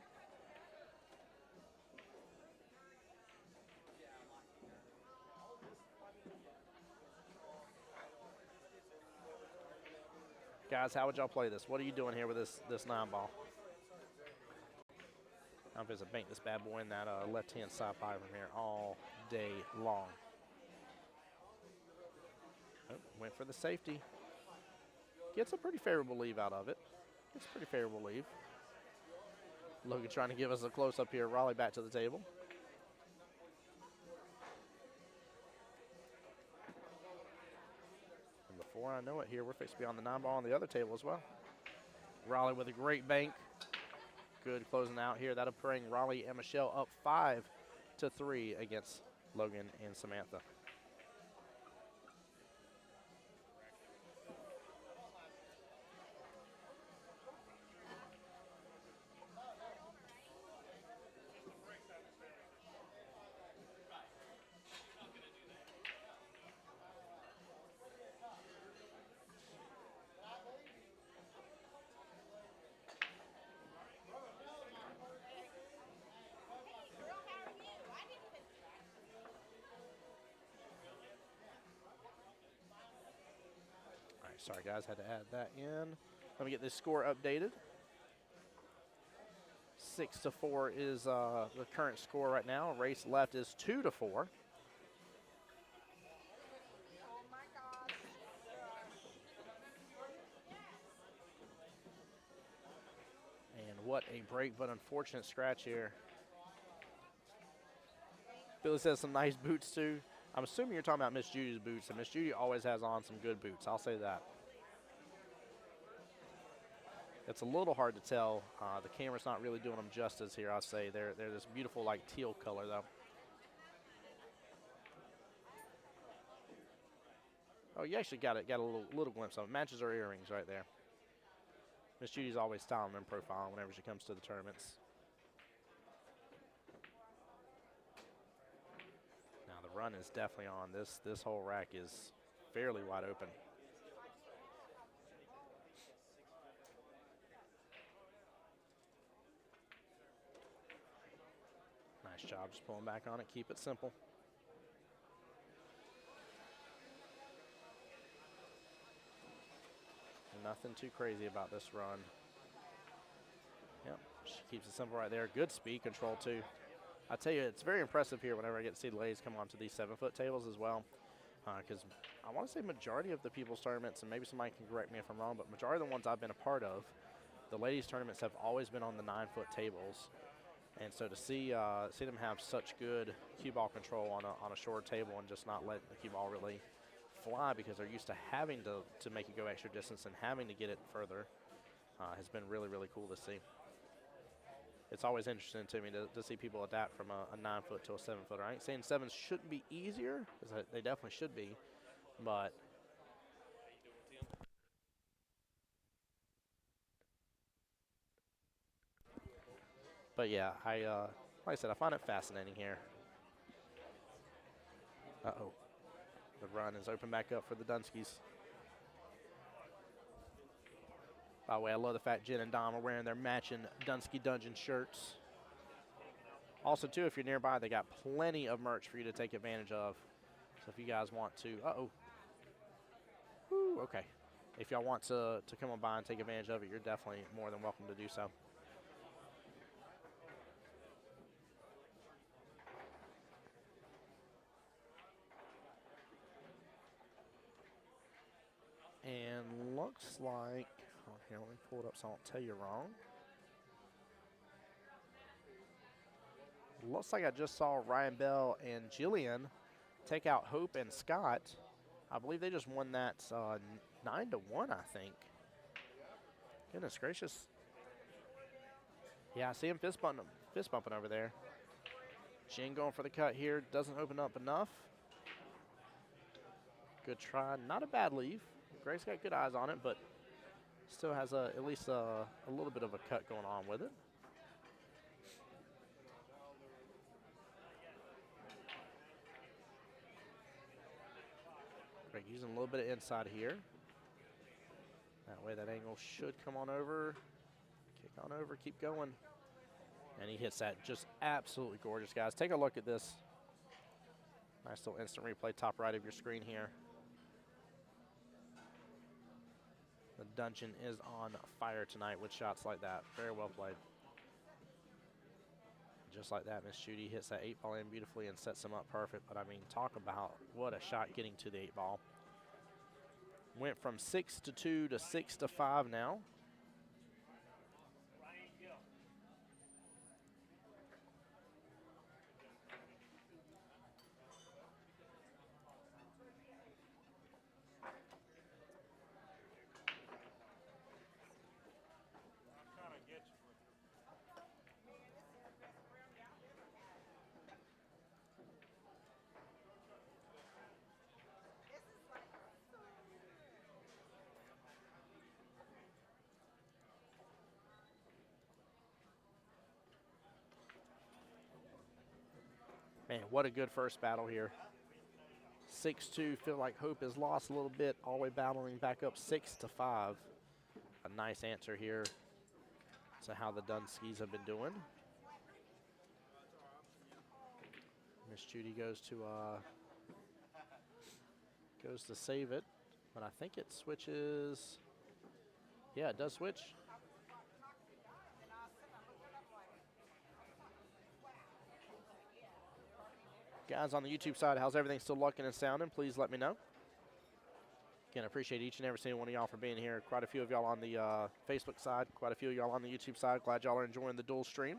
Guys, how would y'all play this? What are you doing here with this 9-ball? I'm just bank this bad boy in that left-hand side pie from here all day long. Oh, went for the safety. Gets a pretty favorable leave out of it. Gets a pretty favorable leave. Logan trying to give us a close-up here. Raleigh back to the table. And before I know it here, we're fixed to be on the 9-ball on the other table as well. Raleigh with a great bank. Good closing out here. That'll bring Raleigh and Michelle up 5-3 against Logan and Samantha. Sorry, guys, had to add that in. Let me get this score updated. 6-4 is the current score right now. Race left is 2-4. And what a break, but unfortunate scratch here. Billy says some nice boots, too. I'm assuming you're talking about Miss Judy's boots, and Miss Judy always has on some good boots. I'll say that. It's a little hard to tell. The camera's not really doing them justice here, I'll say. They're this beautiful, like, teal color, though. Oh, you actually got a little glimpse of it. Matches her earrings right there. Miss Judy's always styling and profiling whenever she comes to the tournaments. Now, the run is definitely on. This whole rack is fairly wide open. Nice job just pulling back on it. Keep it simple. Nothing too crazy about this run. Yep, she keeps it simple right there. Good speed control, too. I tell you, it's very impressive here whenever I get to see the ladies come onto these 7-foot tables as well. Because I want to say majority of the people's tournaments, and maybe somebody can correct me if I'm wrong, but majority of the ones I've been a part of, the ladies' tournaments have always been on the 9-foot tables. And so to see them have such good cue ball control on a short table and just not let the cue ball really fly because they're used to having to make it go extra distance and having to get it further has been really, really cool to see. It's always interesting to me to see people adapt from a 9-foot to a 7-footer. I ain't saying 7s shouldn't be easier, because they definitely should be, but yeah, like I said, I find it fascinating here. Uh-oh. The run is open back up for the Dunskies. By the way, I love the fact Jen and Dom are wearing their matching Dunsky Dungeon shirts. Also, too, if you're nearby, they got plenty of merch for you to take advantage of. So if you guys want to, Woo, okay. If y'all want to come on by and take advantage of it, you're definitely more than welcome to do so. And looks like, here, let me pull it up so I don't tell you wrong. Looks like I just saw Ryan Bell and Jillian take out Hope and Scott. I believe they just won that 9-1, I think. Goodness gracious. Yeah, I see him fist bumping over there. Jin going for the cut here. Doesn't open up enough. Good try. Not a bad leave. Greg's got good eyes on it, but still has at least a little bit of a cut going on with it. Greg using a little bit of inside here. That way that angle should come on over. Kick on over, keep going. And he hits that just absolutely gorgeous, guys. Take a look at this. Nice little instant replay top right of your screen here. The dungeon is on fire tonight with shots like that. Very well played. Just like that, Miss Judy hits that 8 ball in beautifully and sets him up perfect. But I mean, talk about what a shot getting to the 8 ball. Went from 6-2 to 6-5 now. Man, what a good first battle here. 6-2, feel like hope is lost a little bit, all the way battling back up 6-5. A nice answer here to how the Dunskies have been doing. Miss Judy goes to save it, but I think it switches. Yeah, it does switch. Guys on the YouTube side, how's everything still looking and sounding? Please let me know. Again, I appreciate each and every single one of y'all for being here. Quite a few of y'all on the Facebook side, quite a few of y'all on the YouTube side. Glad y'all are enjoying the dual stream.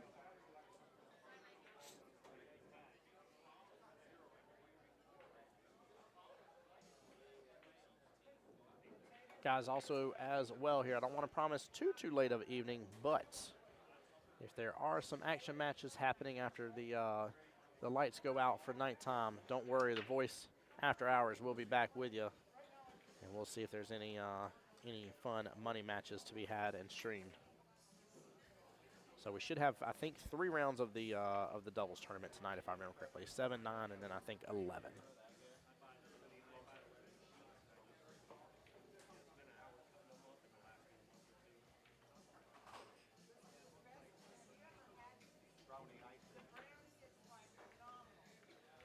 Guys, also as well here, I don't want to promise too late of an evening, but if there are some action matches happening after the lights go out for nighttime, don't worry, the voice after hours will be back with you, and we'll see if there's any fun money matches to be had and streamed. So we should have, I think, 3 rounds of the doubles tournament tonight, if I remember correctly. 7, 9, and then I think 11.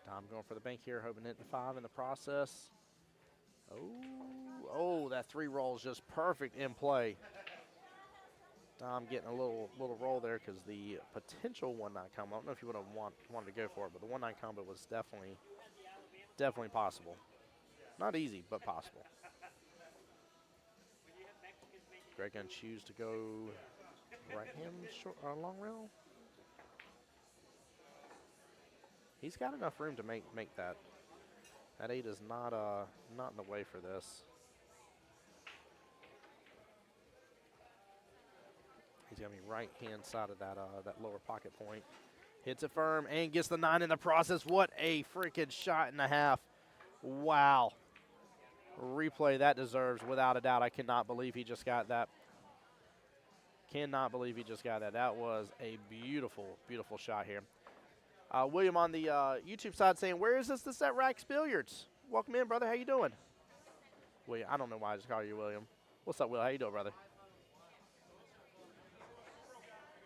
Dom going for the bank here, hoping to hit the 5 in the process. Oh, that 3 roll is just perfect in play. Dom getting a little roll there because the potential 1-9 combo, I don't know if you would have wanted to go for it, but the 1-9 combo was definitely possible. Not easy, but possible. Greg gonna choose to go right hand short, long rail. He's got enough room to make that. That 8 is not in the way for this. He's gonna be right hand side of that lower pocket point. Hits it firm and gets the 9 in the process. What a freaking shot and a half! Wow. Replay that deserves without a doubt. I cannot believe he just got that. Cannot believe he just got that. That was a beautiful shot here. William on the YouTube side saying, where is this? This is at Rax Billiards. Welcome in, brother. How you doing? William, I don't know why I just called you William. What's up, Will? How you doing, brother?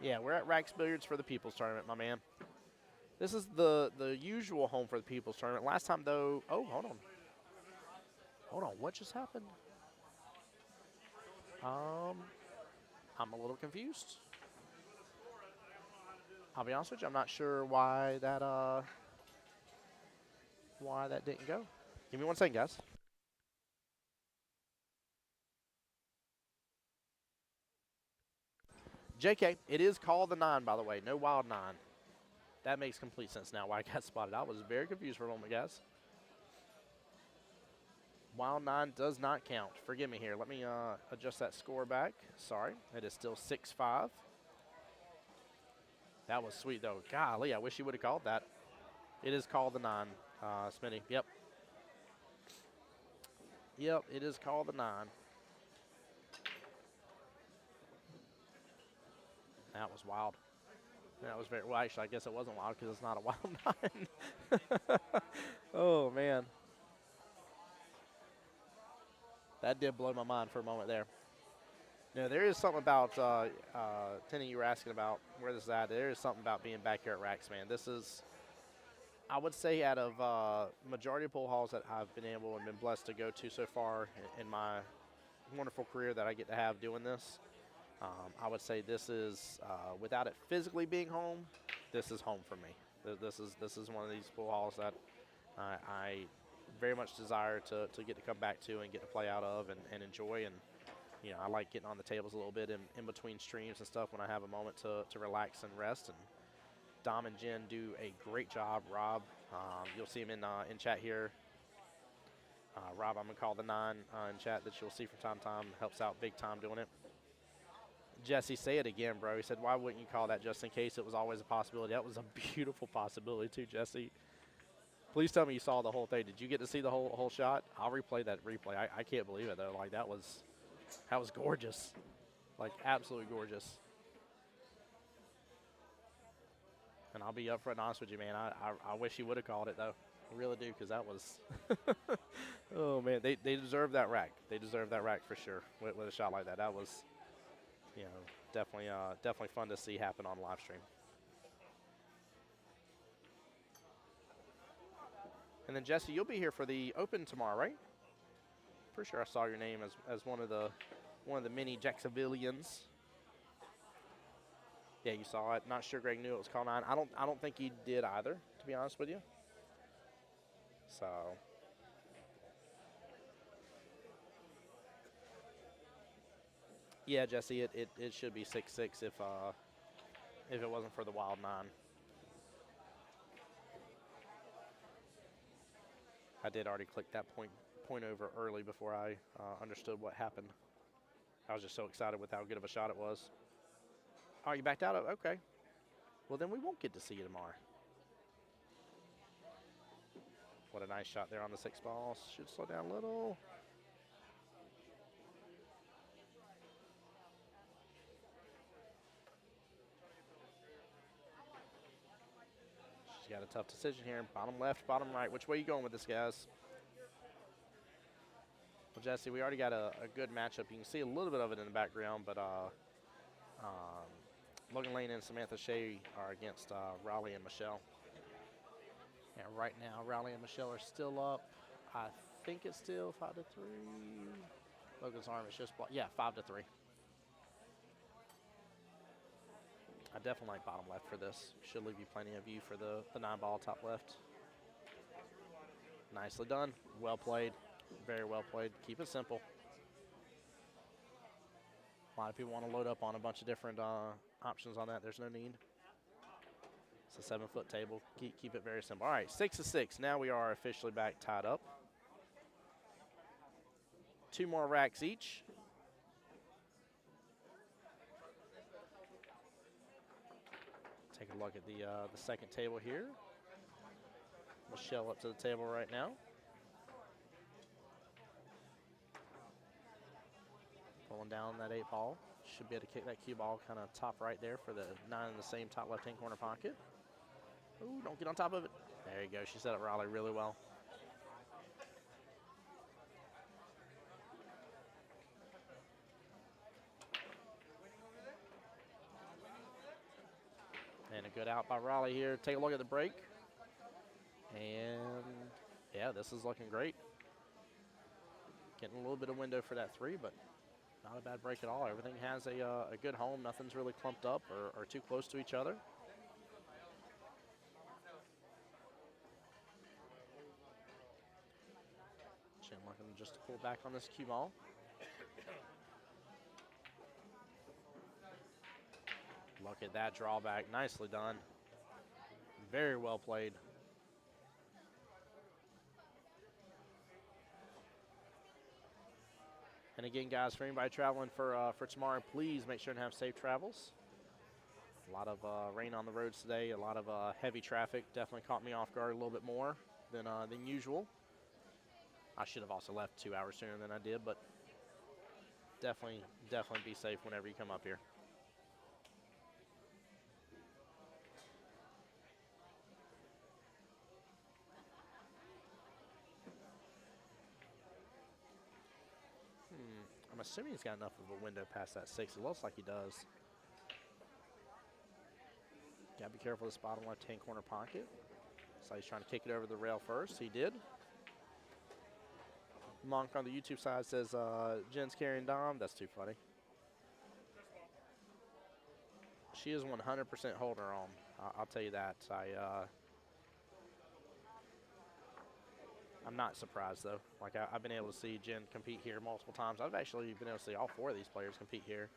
Yeah, we're at Rax Billiards for the People's Tournament, my man. This is the usual home for the People's Tournament. Last time, though, oh, hold on. Hold on, what just happened? I'm a little confused. I'll be honest with you, I'm not sure why that didn't go. Give me 1 second, guys. JK, it is called the 9, by the way. No wild 9. That makes complete sense now why I got spotted. I was very confused for a moment, guys. Wild 9 does not count. Forgive me here. Let me adjust that score back. Sorry. It is still 6-5. That was sweet, though. Golly, I wish he would have called that. It is called the 9, Smitty. Yep. Yep, it is called the 9. That was wild. That was very well. Actually, I guess it wasn't wild because it's not a wild 9. Oh man, that did blow my mind for a moment there. No, there is something about Tenny. You were asking about where this is at. There is something about being back here at Racks, man. This is, I would say, out of majority of pool halls that I've been able and been blessed to go to so far in my wonderful career that I get to have doing this. I would say this is, without it physically being home, this is home for me. This is one of these pool halls that I very much desire to get to come back to and get to play out of and enjoy. And you know, I like getting on the tables a little bit in between streams and stuff when I have a moment to relax and rest. And Dom and Jen do a great job. Rob, you'll see him in chat here. Rob, I'm gonna call the 9 in chat that you'll see from time to time. Helps out big time doing it. Jesse, say it again, bro. He said, why wouldn't you call that just in case it was always a possibility? That was a beautiful possibility too, Jesse. Please tell me you saw the whole thing. Did you get to see the whole shot? I'll replay that replay. I can't believe it, though. Like, that was gorgeous. Like, absolutely gorgeous. And I'll be upfront and honest with you, man. I wish he would have called it, though. I really do, because that was – oh, man. They deserve that rack. They deserve that rack for sure with a shot like that. That was – you know, definitely fun to see happen on live stream. And then Jesse, you'll be here for the Open tomorrow, right? Pretty sure I saw your name as one of the many Jacksonvillians. Yeah, you saw it. Not sure Greg knew it was called 9. I don't think he did either, to be honest with you. So. Yeah, Jesse, it should be 6-6 if it wasn't for the wild 9. I did already click that point over early before I understood what happened. I was just so excited with how good of a shot it was. Oh, you backed out? Okay. Well, then we won't get to see you tomorrow. What a nice shot there on the 6 ball. Should slow down a little. She's got a tough decision here. Bottom left, bottom right. Which way are you going with this, guys? Well, Jesse, we already got a good matchup. You can see a little bit of it in the background, but Logan Lane and Samantha Shea are against Raleigh and Michelle. And right now, Raleigh and Michelle are still up. I think it's still 5-3. Logan's arm is just, yeah, 5-3. I definitely like bottom left for this. Should leave you plenty of view for the 9 ball top left. Nicely done. Well played. Very well played. Keep it simple. A lot of people want to load up on a bunch of different options on that. There's no need. It's a 7-foot table. Keep it very simple. All right, 6-6. Now we are officially back tied up. 2 more racks each. Take a look at the second table here. Michelle up to the table right now. Pulling down that 8 ball. Should be able to kick that cue ball kind of top right there for the 9 in the same top left-hand corner pocket. Ooh, don't get on top of it. There you go. She set up Raleigh really well. And a good out by Raleigh here. Take a look at the break. And, yeah, this is looking great. Getting a little bit of window for that 3, but not a bad break at all. Everything has a good home. Nothing's really clumped up or too close to each other. Jen looking just to pull back on this cue ball. Look at that drawback. Nicely done. Very well played. And again, guys, for anybody traveling for tomorrow, please make sure to have safe travels. A lot of rain on the roads today, a lot of heavy traffic. Definitely caught me off guard a little bit more than usual. I should have also left 2 hours sooner than I did, but definitely be safe whenever you come up here. I'm assuming he's got enough of a window past that 6. It looks like he does. Got to be careful of this bottom left-hand corner pocket. So he's trying to kick it over the rail first. He did. Monk on the YouTube side says, Jen's carrying Dom. That's too funny. She is 100% holding her own. I'll tell you that. I'm not surprised, though. Like, I've been able to see Jen compete here multiple times. I've actually been able to see all 4 of these players compete here.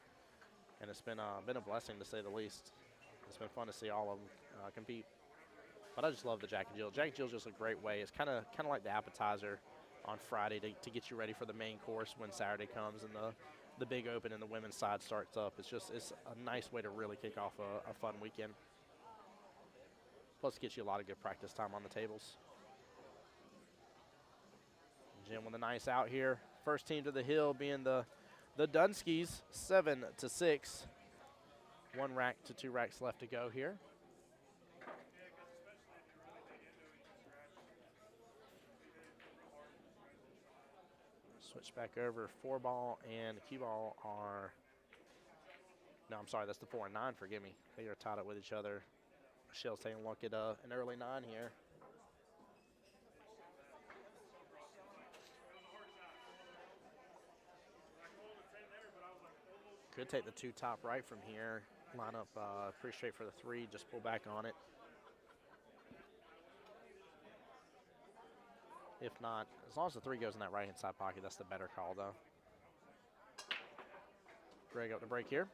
And it's been a blessing, to say the least. It's been fun to see all of them compete. But I just love the Jack and Jill. Jack and Jill is just a great way. It's kind of like the appetizer on Friday to get you ready for the main course when Saturday comes and the big open and the women's side starts up. It's a nice way to really kick off a fun weekend. Plus it gets you a lot of good practice time on the tables. Jen with a nice out here. First team to the hill being the Dunskies, 7-6. 1 rack to 2 racks left to go here. Switch back over. 4-ball and cue ball are, no, I'm sorry, that's the 4 and 9, forgive me. They are tied up with each other. Michelle's taking a look at an early 9 here. Could take the 2 top right from here. Line up pretty straight for the 3, just pull back on it. If not, as long as the 3 goes in that right-hand side pocket, that's the better call, though. Greg up to break here.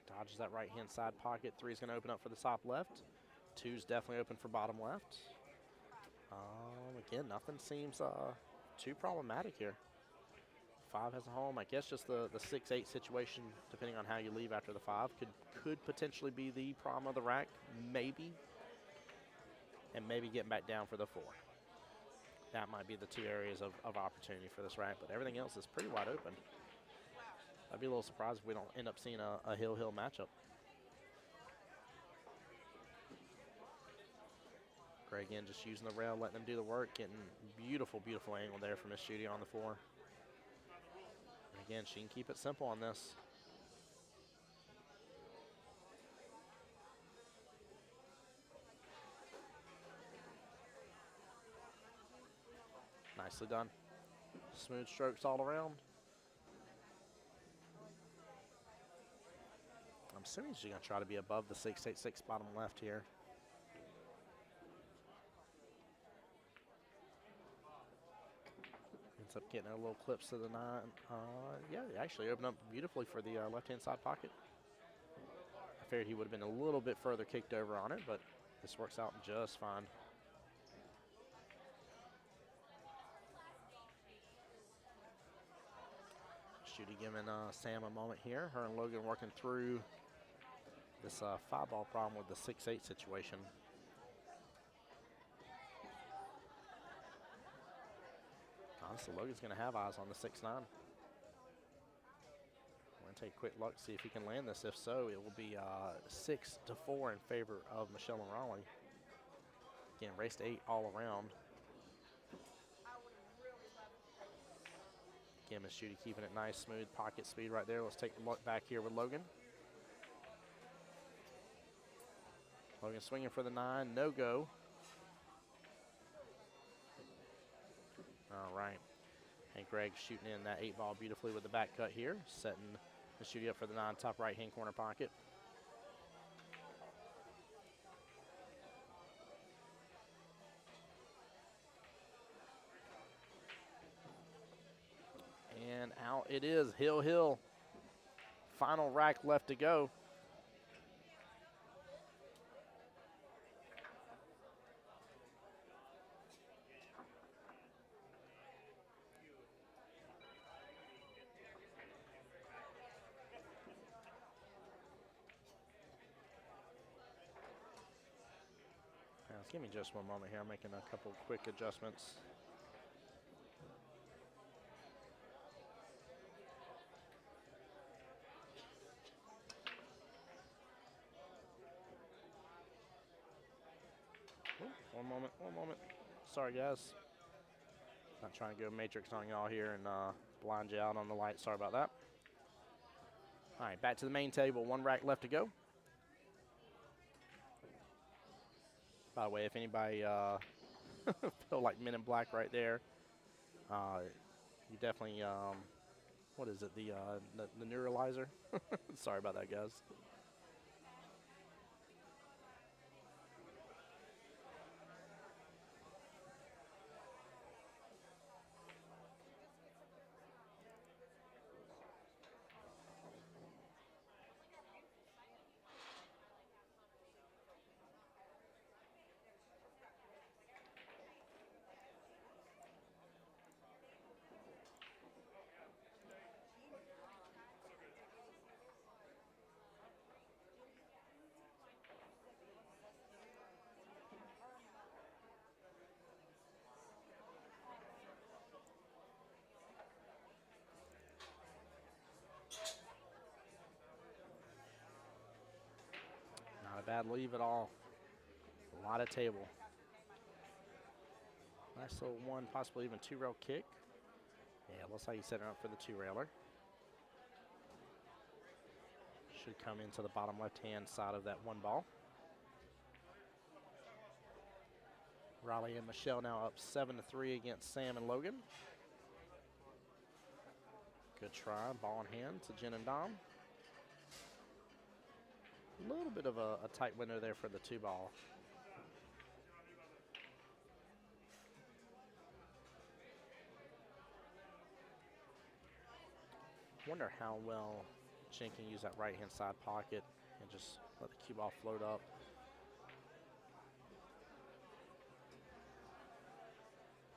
Dodges that right-hand side pocket. 3's going to open up for the top left. 2's definitely open for bottom left. Again, nothing seems too problematic here. 5 has a home. I guess just the 6-8 situation, depending on how you leave after the 5, could potentially be the problem of the rack, maybe. And maybe getting back down for the 4. That might be the 2 areas of opportunity for this rack, but everything else is pretty wide open. I'd be a little surprised if we don't end up seeing a hill-hill matchup. Greg again just using the rail, letting them do the work, getting beautiful, beautiful angle there from Miss Judy on the 4. And again, she can keep it simple on this. Nicely done. Smooth strokes all around. I'm assuming she's going to try to be above the 686 bottom left here. Ends up getting a little clips to the 9. Yeah, they actually opened up beautifully for the left-hand side pocket. I figured he would have been a little bit further kicked over on it, but this works out just fine. Judy giving Sam a moment here. Her and Logan working through this 5-ball problem with the 6-8 situation. Honestly, Logan's going to have eyes on the 6-9. I'm going to take a quick look, see if he can land this. If so, it will be 6-4 in favor of Michelle and Raleigh. Again, race to 8 all around. Again, Miss Judy keeping it nice, smooth, pocket speed right there. Let's take a look back here with Logan. Logan swinging for the 9, no go. All right. And Greg shooting in that 8-ball beautifully with the back cut here, setting Miss Judy up for the 9, top right-hand corner pocket. And out it is, hill, hill. Final rack left to go. Just give me just one moment here. I'm making a couple quick adjustments. Ooh, one moment. Sorry, guys. Not trying to go matrix on y'all here and blind you out on the light. Sorry about that. All right, back to the main table. One rack left to go. By the way, if anybody feel like Men in Black right there, you definitely, what is it, the neuralizer? Sorry about that, guys. Not a bad leave at all. A lot of table. Nice little one, possibly even two-rail kick. Yeah, looks like he's setting up for the two-railer. Should come into the bottom left-hand side of that one ball. Raleigh and Michelle now up 7-3 against Sam and Logan. Good try, ball in hand to Jen and Dom. A little bit of a tight window there for the two ball. Wonder how well Jen can use that right-hand side pocket and just let the cue ball float up.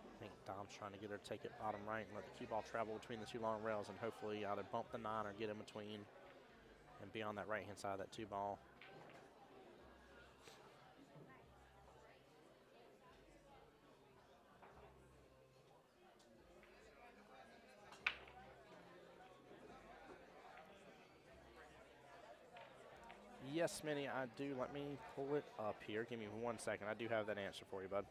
I think Dom's trying to get her to take it bottom right and let the cue ball travel between the two long rails and hopefully either bump the 9 or get in between and be on that right-hand side of that two ball. Yes, Minnie, I do. Let me pull it up here. Give me 1 second. I do have that answer for you, bud.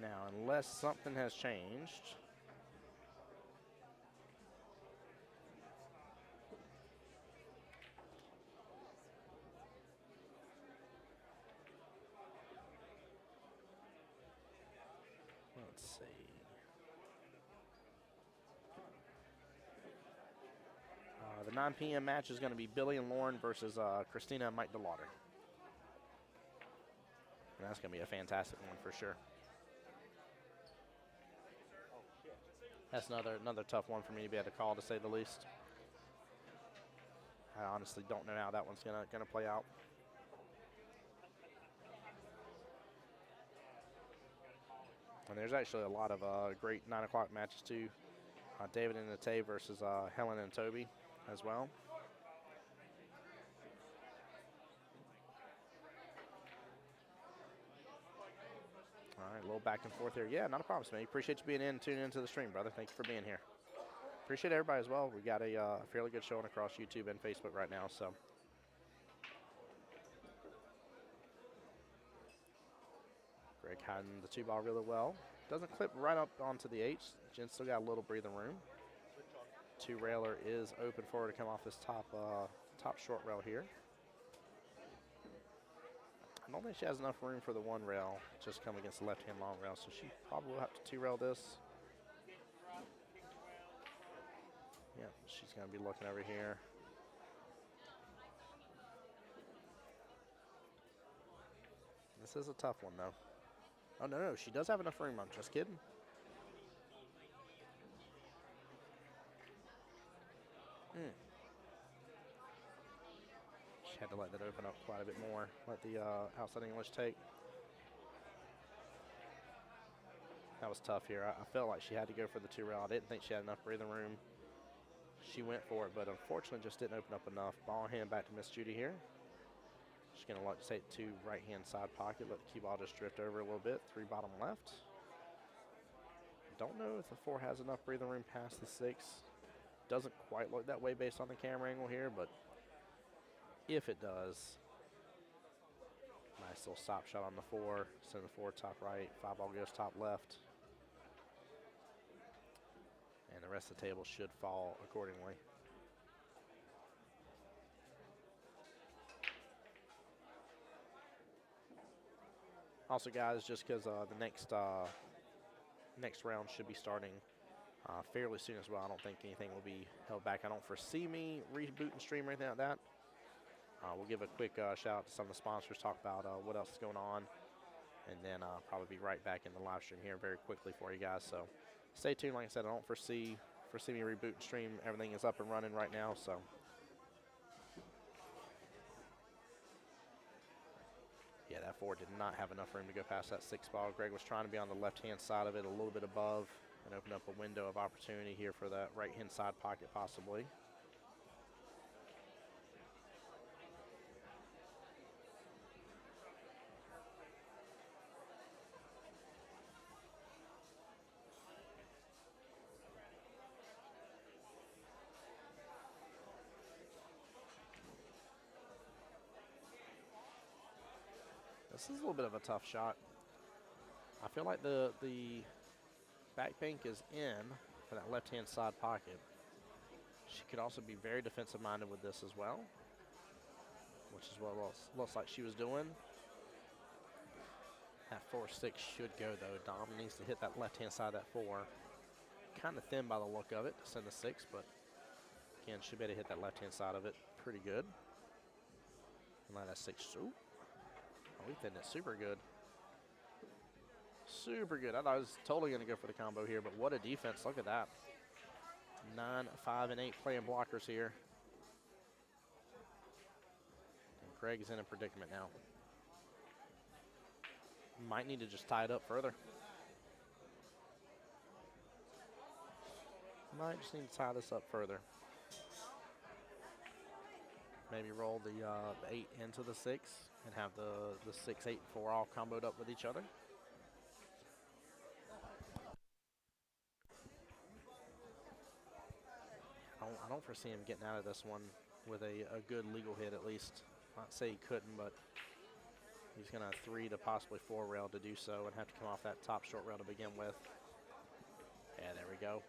Now, unless something has changed. Let's see. The 9 p.m. match is going to be Billy and Lauren versus Christina and Mike DeLauder. And that's going to be a fantastic one for sure. That's another tough one for me to be able to call, to say the least. I honestly don't know how that one's gonna play out. And there's actually a lot of great 9 o'clock matches too. David and Nate versus Helen and Toby as well. All right, a little back and forth here. Yeah, not a problem, man. Appreciate you being in and tuning into the stream, brother. Thank you for being here. Appreciate everybody as well. We got a fairly good showing across YouTube and Facebook right now, so. Greg hiding the two ball really well. Doesn't clip right up onto the H. Jen still got a little breathing room. Two railer is open for her to come off this top short rail here. I don't think she has enough room for the one rail, just come against the left-hand long rail, so she probably will have to two-rail this. Yeah, she's going to be looking over here. This is a tough one, though. Oh, no, she does have enough room. I'm just kidding. She had to let that open up quite a bit more. Let the outside English take. That was tough here. I felt like she had to go for the two rail. I didn't think she had enough breathing room. She went for it, but unfortunately just didn't open up enough. Ball in hand back to Miss Judy here. She's going to take it to right-hand side pocket, let the cue ball just drift over a little bit. 3 bottom left. Don't know if the 4 has enough breathing room past the 6. Doesn't quite look that way based on the camera angle here, but if it does, nice little stop shot on the 4. Send the 4 top right. 5 ball goes top left. And the rest of the table should fall accordingly. Also, guys, just because the next round should be starting fairly soon as well. I don't think anything will be held back. I don't foresee me rebooting stream or anything like that. We'll give a quick shout out to some of the sponsors, talk about what else is going on, and then probably be right back in the live stream here very quickly for you guys. So stay tuned. Like I said, I don't foresee me rebooting stream. Everything is up and running right now. So. Yeah, that 4 did not have enough room to go past that 6 ball. Greg was trying to be on the left-hand side of it, a little bit above, and open up a window of opportunity here for that right-hand side pocket possibly. This is a little bit of a tough shot. I feel like the back bank is in for that left-hand side pocket. She could also be very defensive-minded with this as well, which is what it looks like she was doing. That 4-6 should go, though. Dom needs to hit that left-hand side of that 4. Kind of thin by the look of it to send the 6, but again, should be able to hit that left-hand side of it pretty good. And let that 6 shoot. Oh, we thinned it super good. Super good. I thought I was totally going to go for the combo here, but what a defense. Look at that. 9, 5, and 8 playing blockers here. And Greg is in a predicament now. Might need to just tie it up further. Might just need to tie this up further. Maybe roll the 8 into the 6 and have the 6, 8, 4 all comboed up with each other. I don't foresee him getting out of this one with a good legal hit at least. Not say he couldn't, but he's going to 3 to possibly 4 rail to do so and have to come off that top short rail to begin with. Yeah, there we go.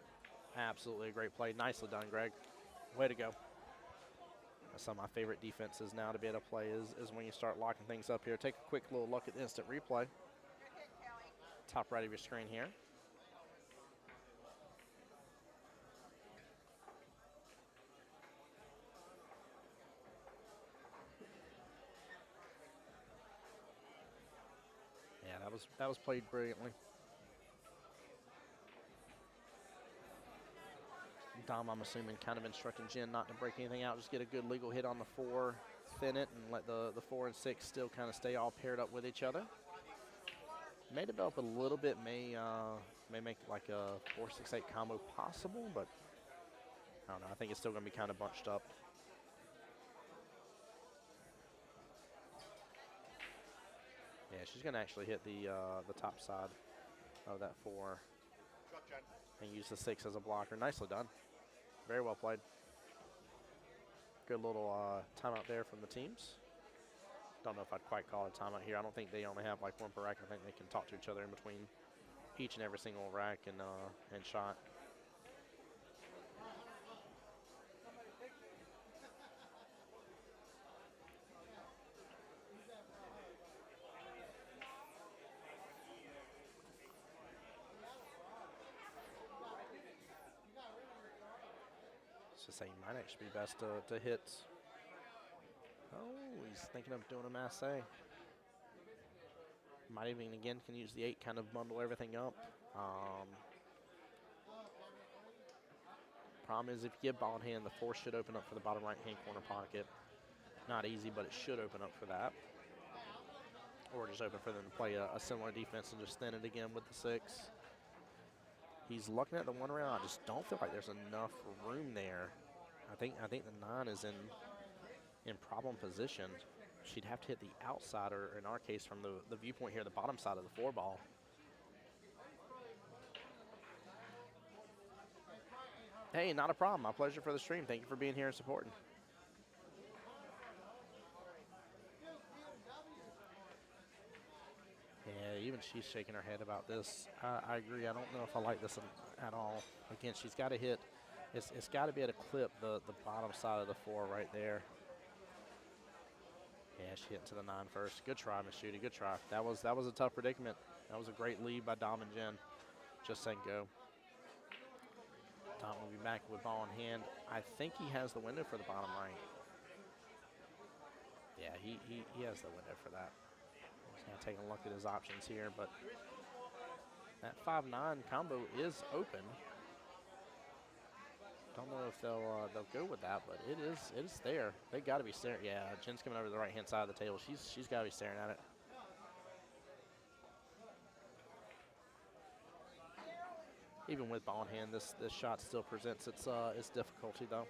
Absolutely a great play. Nicely done, Greg. Way to go. That's some of my favorite defenses now to be able to play is when you start locking things up here. Take a quick little look at the instant replay. Top right of your screen here. Yeah, that was played brilliantly. Dom, I'm assuming, kind of instructing Jen not to break anything out. Just get a good legal hit on the 4, thin it, and let the 4 and 6 still kind of stay all paired up with each other. May develop a little bit, may make like a 4-6-8 combo possible, but I don't know. I think it's still going to be kind of bunched up. Yeah, she's going to actually hit the top side of that 4 and use the 6 as a blocker. Nicely done. Very well played. Good little timeout there from the teams. Don't know if I'd quite call it a timeout here. I don't think they only have like one per rack. I think they can talk to each other in between each and every single rack and shot. Say might actually be best to hit. Oh, he's thinking of doing a masse. Might even again can use the 8, kind of bundle everything up. Problem is if you get ball in hand, the 4 should open up for the bottom right hand corner pocket. Not easy, but it should open up for that. Or just open for them to play a similar defense and just thin it again with the 6. He's looking at the one around. I just don't feel like there's enough room there. I think the 9 is in problem position. She'd have to hit the outside, or in our case, from the viewpoint here, the bottom side of the 4 ball. Hey, not a problem. My pleasure for the stream. Thank you for being here and supporting. Yeah, even she's shaking her head about this. I agree. I don't know if I like this at all. Again, she's got to hit. It's got to be able to clip the bottom side of the 4 right there. Yeah, she hit into the 9 first. Good try, Miss Judy. Good try. That was a tough predicament. That was a great lead by Dom and Jen. Just saying go. Dom will be back with ball in hand. I think he has the window for the bottom right. Yeah, he has the window for that. Just gonna take a look at his options here, but that 5-9 combo is open. Don't know if they'll go with that, but it is there. They got to be staring. Yeah, Jen's coming over to the right hand side of the table. She's got to be staring at it. Even with ball in hand, this shot still presents its difficulty though.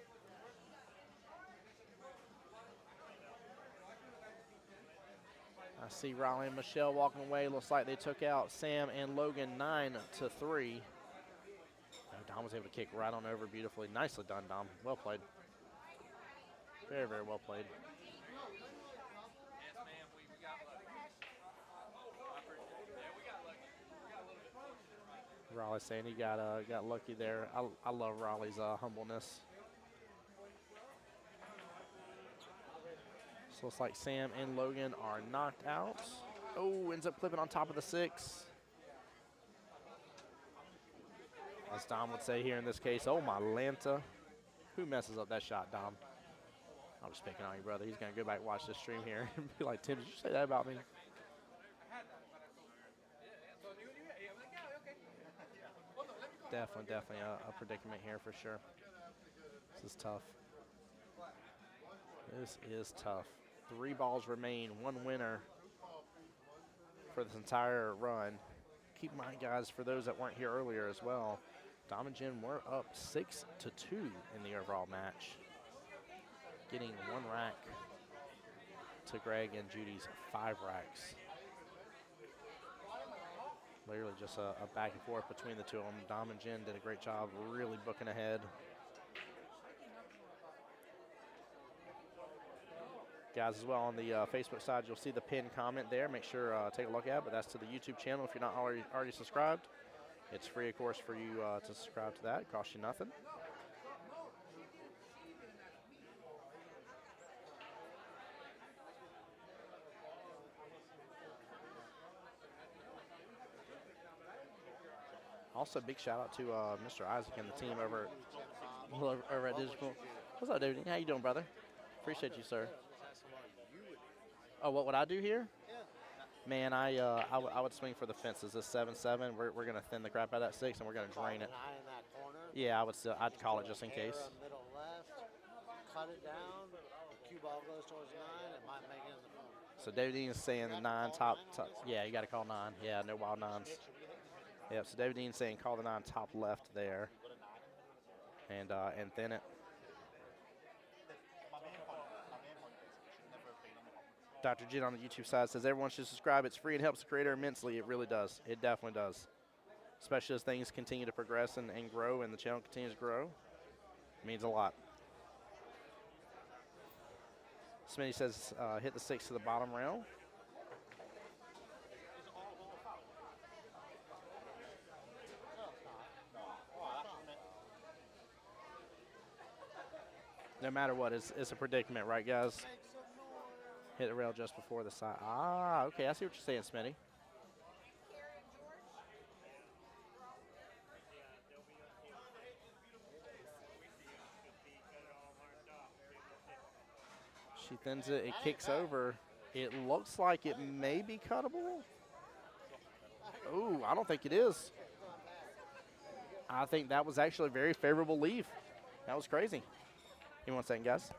I see Riley and Michelle walking away. Looks like they took out Sam and Logan 9-3. Dom was able to kick right on over beautifully. Nicely done, Dom. Well played. Very, very well played. Yes, ma'am. We got lucky. Yeah, we got lucky. We got a little bit closer. Raleigh saying he got lucky there. I love Raleigh's humbleness. So looks like Sam and Logan are knocked out. Oh, ends up clipping on top of the 6. As Dom would say here in this case, oh my Lanta. Who messes up that shot, Dom? I'm just picking on you, brother. He's going to go back and watch this stream here and be like, Tim, did you say that about me? Definitely a predicament here for sure. This is tough. This is tough. 3 balls remain, 1 winner for this entire run. Keep in mind, guys, for those that weren't here earlier as well, Dom and Jen were up 6-2 in the overall match, getting 1 rack to Greg and Judy's 5 racks. Literally just a back and forth between the two of them. Dom and Jen did a great job really booking ahead. Guys, as well on the Facebook side, you'll see the pinned comment there. Make sure take a look at it, but that's to the YouTube channel if you're not already subscribed. It's free, of course, for you to subscribe to that. It costs you nothing. Also, big shout out to Mr. Isaac and the team over at Digital. What's up, David? How you doing, brother? Appreciate you, sir. Oh, what would I do here? Man, I would swing for the fences. This 7-7, we're gonna thin the crap out of that 6, and we're gonna drain it. Yeah, I'd call it just in case. Middle left, cut it down. The cue ball goes towards 9. It might make it in the corner. So David Dean is saying the 9 top. Yeah, you got to call 9. Yeah, no wild 9s. Yep. So David Dean saying call the 9 top left there, and thin it. Dr. Jen on the YouTube side says everyone should subscribe. It's free and helps the creator immensely. It really does. It definitely does. Especially as things continue to progress and grow and the channel continues to grow. It means a lot. Smitty says hit the 6 to the bottom rail. No matter what, it's a predicament, right, guys? Hit the rail just before the side. Ah, okay, I see what you're saying, Smitty. She thins it, it kicks over. It looks like it may be cuttable. Ooh, I don't think it is. I think that was actually a very favorable leave. That was crazy. Give me 1 second, guys.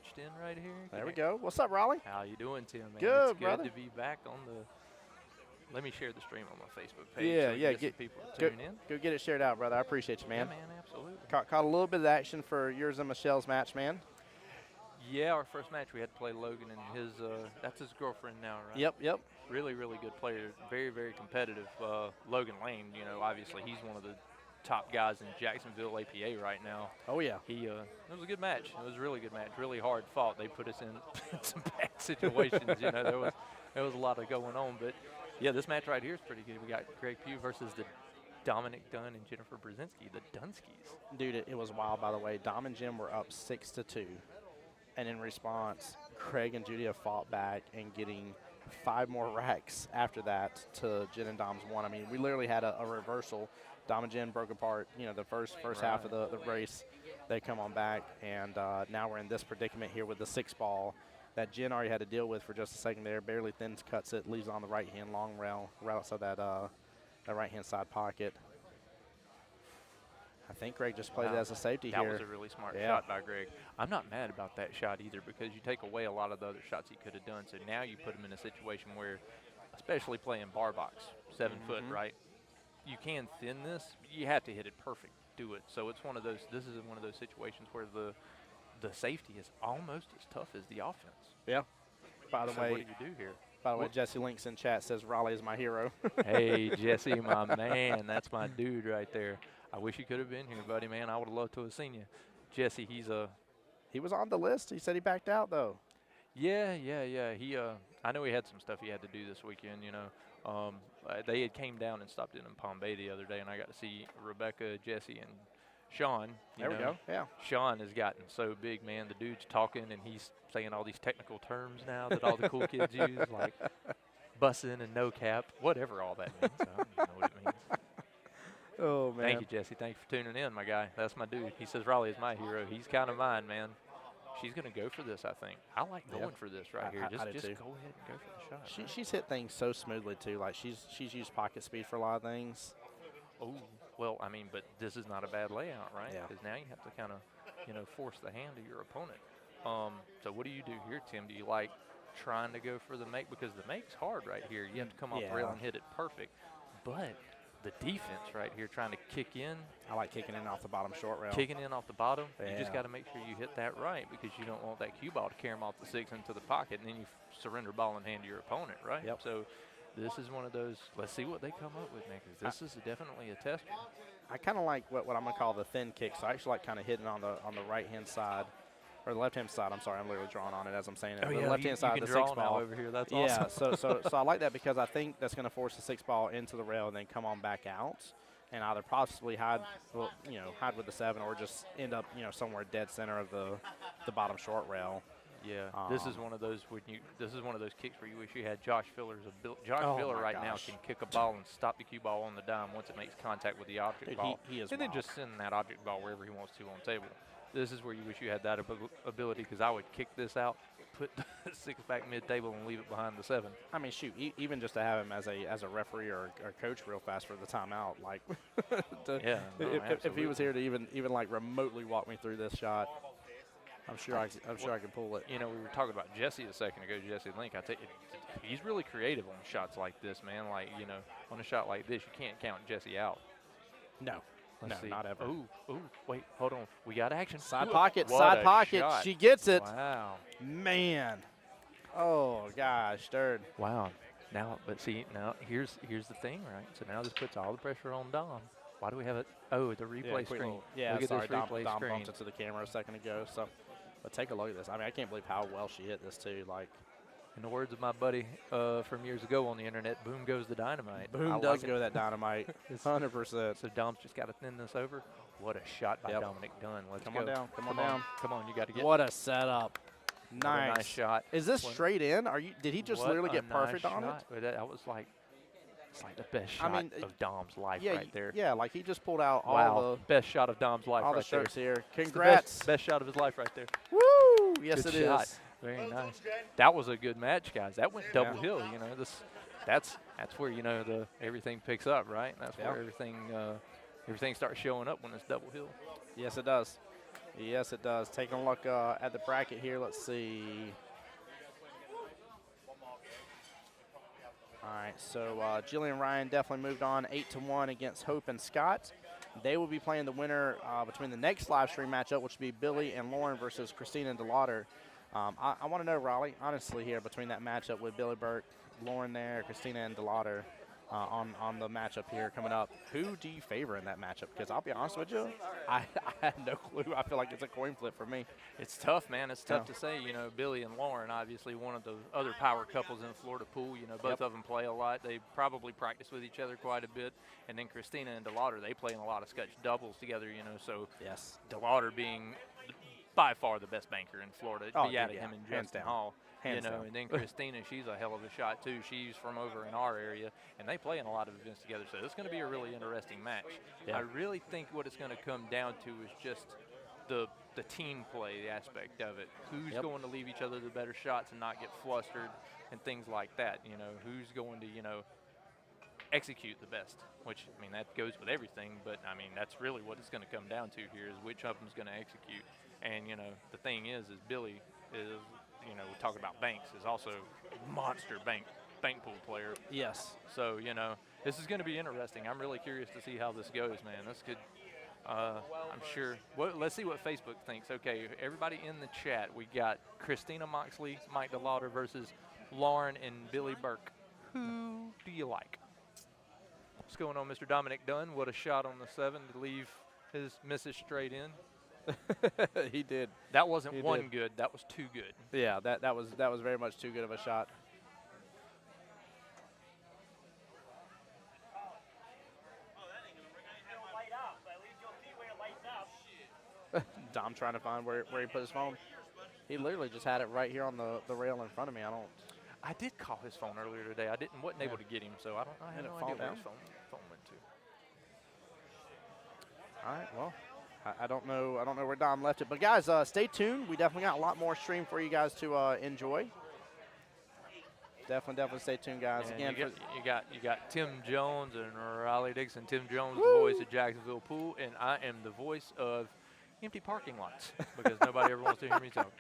marched in right here. There we go. What's up, Raleigh? How you doing, Tim? Man? Good, it's brother. good to be back on the. Let me share the stream on my Facebook page. Yeah, so we yeah, get some get- people to Go, tune in. go get it shared out, brother. I appreciate you, man. Yeah, man, absolutely. Caught a little bit of action for yours and Michelle's match, man. Yeah, our first match we had to play Logan and his. That's his girlfriend now, right? Yep. Really, really good player. Very, very competitive. Logan Lane, you know, obviously he's one of the top guys in Jacksonville APA right now. Oh, yeah. It was a good match. It was a really good match. Really hard fought. They put us in some bad situations. You know, there was a lot of going on. But yeah, this match right here is pretty good. We got Greg Pugh versus the Dominic Dunn and Jennifer Brzezinski, the Dunskies. Dude, it was wild, by the way. Dom and Jim were up 6-2. And in response, Craig and Judy have fought back and getting 5 more racks after that to Jen and Dom's 1. I mean, we literally had a reversal. Dom and Jen broke apart, you know, the first half of the race. They come on back, and now we're in this predicament here with the 6 ball that Jen already had to deal with for just a second there. Barely thins cuts it, leaves on the right-hand long rail right outside that right-hand side pocket. I think Greg just played it as a safety that here. That was a really smart Yeah. shot by Greg. I'm not mad about that shot either because you take away a lot of the other shots he could have done. So now you put him in a situation where, especially playing bar box, 7 foot, right? You can thin this. You have to hit it perfect. Do it. So it's one of those. This is one of those situations where the safety is almost as tough as the offense. Yeah. By the So way, what do you do here? Jesse Links in chat says Raleigh is my hero. Hey, Jesse, my man. That's my dude right there. I wish you could have been here, buddy, man. I would have loved to have seen you. Jesse, He was on the list. He said he backed out, though. Yeah. He, I know he had some stuff he had to do this weekend, you know. They had came down and stopped in Palm Bay the other day, and I got to see Rebecca, Jesse, and Sean. There we go. Yeah. Sean has gotten so big, man. The dude's talking, and he's saying all these technical terms now that all the cool kids use, like bussin' and no cap, whatever all that means. I don't even know what it means. Oh, man. Thank you, Jesse. Thank you for tuning in, my guy. That's my dude. He says Raleigh is my hero. He's kind of mine, man. She's going to go for this, I think. I like going for this right here. I do Just too. go ahead and go for the shot. She's hit things so smoothly, too. Like, she's used pocket speed for a lot of things. Oh, well, I mean, but this is not a bad layout, right? Yeah. Because now you have to kind of, you know, force the hand of your opponent. So what do you do here, Tim? Do you like trying to go for the make? Because the make's hard right here. You have to come off the rail and hit it perfect. But the defense right here trying to kick in. I like kicking in off the bottom short rail. Kicking in off the bottom. You just Yeah. got to make sure you hit that right because you don't want that cue ball to carry him off the 6 into the pocket, and then you surrender ball in hand to your opponent, right? Yep. So this is one of those, let's see what they come up with, man, because this is definitely a tester. I kind of like what I'm going to call the thin kick. So I actually like kind of hitting on the right-hand side. Or the left-hand side. I'm sorry, I'm literally drawing on it as I'm saying it. Oh, The yeah, left-hand side you of can the draw 6 now ball. over here. That's Yeah, awesome. so I like that because I think that's going to force the 6 ball into the rail and then come on back out and either possibly hide with the 7 or just end up, somewhere dead center of the bottom short rail. Yeah, this is one of those this is one of those kicks where you wish you had Josh Filler's ability. Josh Oh, Filler my right now gosh. can kick a ball and stop the cue ball on the dime once it makes contact with the object Dude, ball, he is and then wild. just send that object ball wherever he wants to on the table. This is where you wish you had that ability because I would kick this out, put the 6 back mid-table, and leave it behind the 7. I mean, shoot, even just to have him as a referee or coach real fast for the timeout, like, Yeah, no, if he was absolutely. here to even like remotely walk me through this shot, I'm sure I could pull it. You know, we were talking about Jesse a second ago, Jesse Link. I tell you, he's really creative on shots like this, man. Like, on a shot like this, you can't count Jesse out. No, Let's see. not ever. Ooh, wait, hold on. We got action. Side Ooh, pocket, what side a pocket. shot. She gets it. Wow. Man. Oh gosh, third. Wow. Now, but see, now here's the thing, right? So now this puts all the pressure on Dom. Why do we have it? Oh, the replay screen. Yeah, Look sorry, at this replay Dom screen. bumped it to the camera a second ago. So, but take a look at this. I mean, I can't believe how well she hit this too. Like, In the words of my buddy from years ago on the internet, boom goes the dynamite. boom I does like go it. that dynamite, 100%. So Dom's just got to thin this over. What a shot by Yep. Dominic Dunn. Let's Come go. on down, come on down. Come on, you got to get What a setup! another nice shot. Is this What- straight in? Did he just What literally a get perfect nice on shot. it? That was like, it's like the best I shot mean, of Dom's life Yeah, right there. yeah. Like he just pulled out Wow, all best shot of Dom's life the right there. shirts here. It's the Congrats! best shot of his life right there. Woo! Yes, Good it is. shot. Very nice. That was a good match, guys. That went double Yeah. hill. That's where everything picks up, right? That's Yeah. where everything starts showing up when it's double hill. Yes, it does. Yes, it does. Taking a look at the bracket here. Let's see. All right, so Jillian Ryan definitely moved on 8-1 against Hope and Scott. They will be playing the winner between the next live stream matchup, which will be Billy and Lauren versus Christina and DeLauder. I want to know, Raleigh, honestly, here between that matchup with Billy Burke, Lauren there, Christina and DeLauder on the matchup here coming up, who do you favor in that matchup? Because I'll be honest with you, I have no clue. I feel like it's a coin flip for me. It's tough, man. It's tough Yeah. to say. You know, Billy and Lauren, obviously one of the other power couples in the Florida pool. You know, both of them play a lot. They probably practice with each other quite a bit. And then Christina and DeLauder, they play in a lot of Scotch doubles together, you know. So Yes. DeLauder being by far the best banker in Florida. Oh, Be out dude, of him yeah. and Hands Justin down. Hall. Hands you know, down. and then Christina, she's a hell of a shot too. She's from over in our area, and they play in a lot of events together. So it's going to be a really interesting match. Yeah. I really think what it's going to come down to is just the team play aspect of it. Who's Yep. going to leave each other the better shots and not get flustered and things like that. You know, who's going to, you know, execute the best, which, I mean, that goes with everything, but, I mean, that's really what it's going to come down to here is which of them's going to execute. And, you know, the thing is Billy is, you know, we're talking about Banks, is also a monster bank pool player. Yes. So, you know, this is going to be interesting. I'm really curious to see how this goes, man. This could, I'm sure. Let's see what Facebook thinks. Okay, everybody in the chat, we got Christina Moxley, Mike DeLauder versus Lauren and Billy Burke. Who do you like? What's going on, Mr. Dominic Dunn? What a shot on the 7 to leave his misses straight in. He did. That wasn't He one did. good. That was two good. Yeah, that was very much too good of a shot. Dom trying to find where he put his phone. He literally just had it right here on the rail in front of me. I did call his phone earlier today. I wasn't able to get him, so I had Did it no fall idea where down? his phone went to. All right, well, I don't know where Dom left it, but guys, stay tuned. We definitely got a lot more stream for you guys to enjoy. Definitely stay tuned, guys. And Again, you got Tim Jones and Riley Dixon. Tim Jones, the voice of Jacksonville Pool, and I am the voice of empty parking lots because nobody ever wants to hear me talk.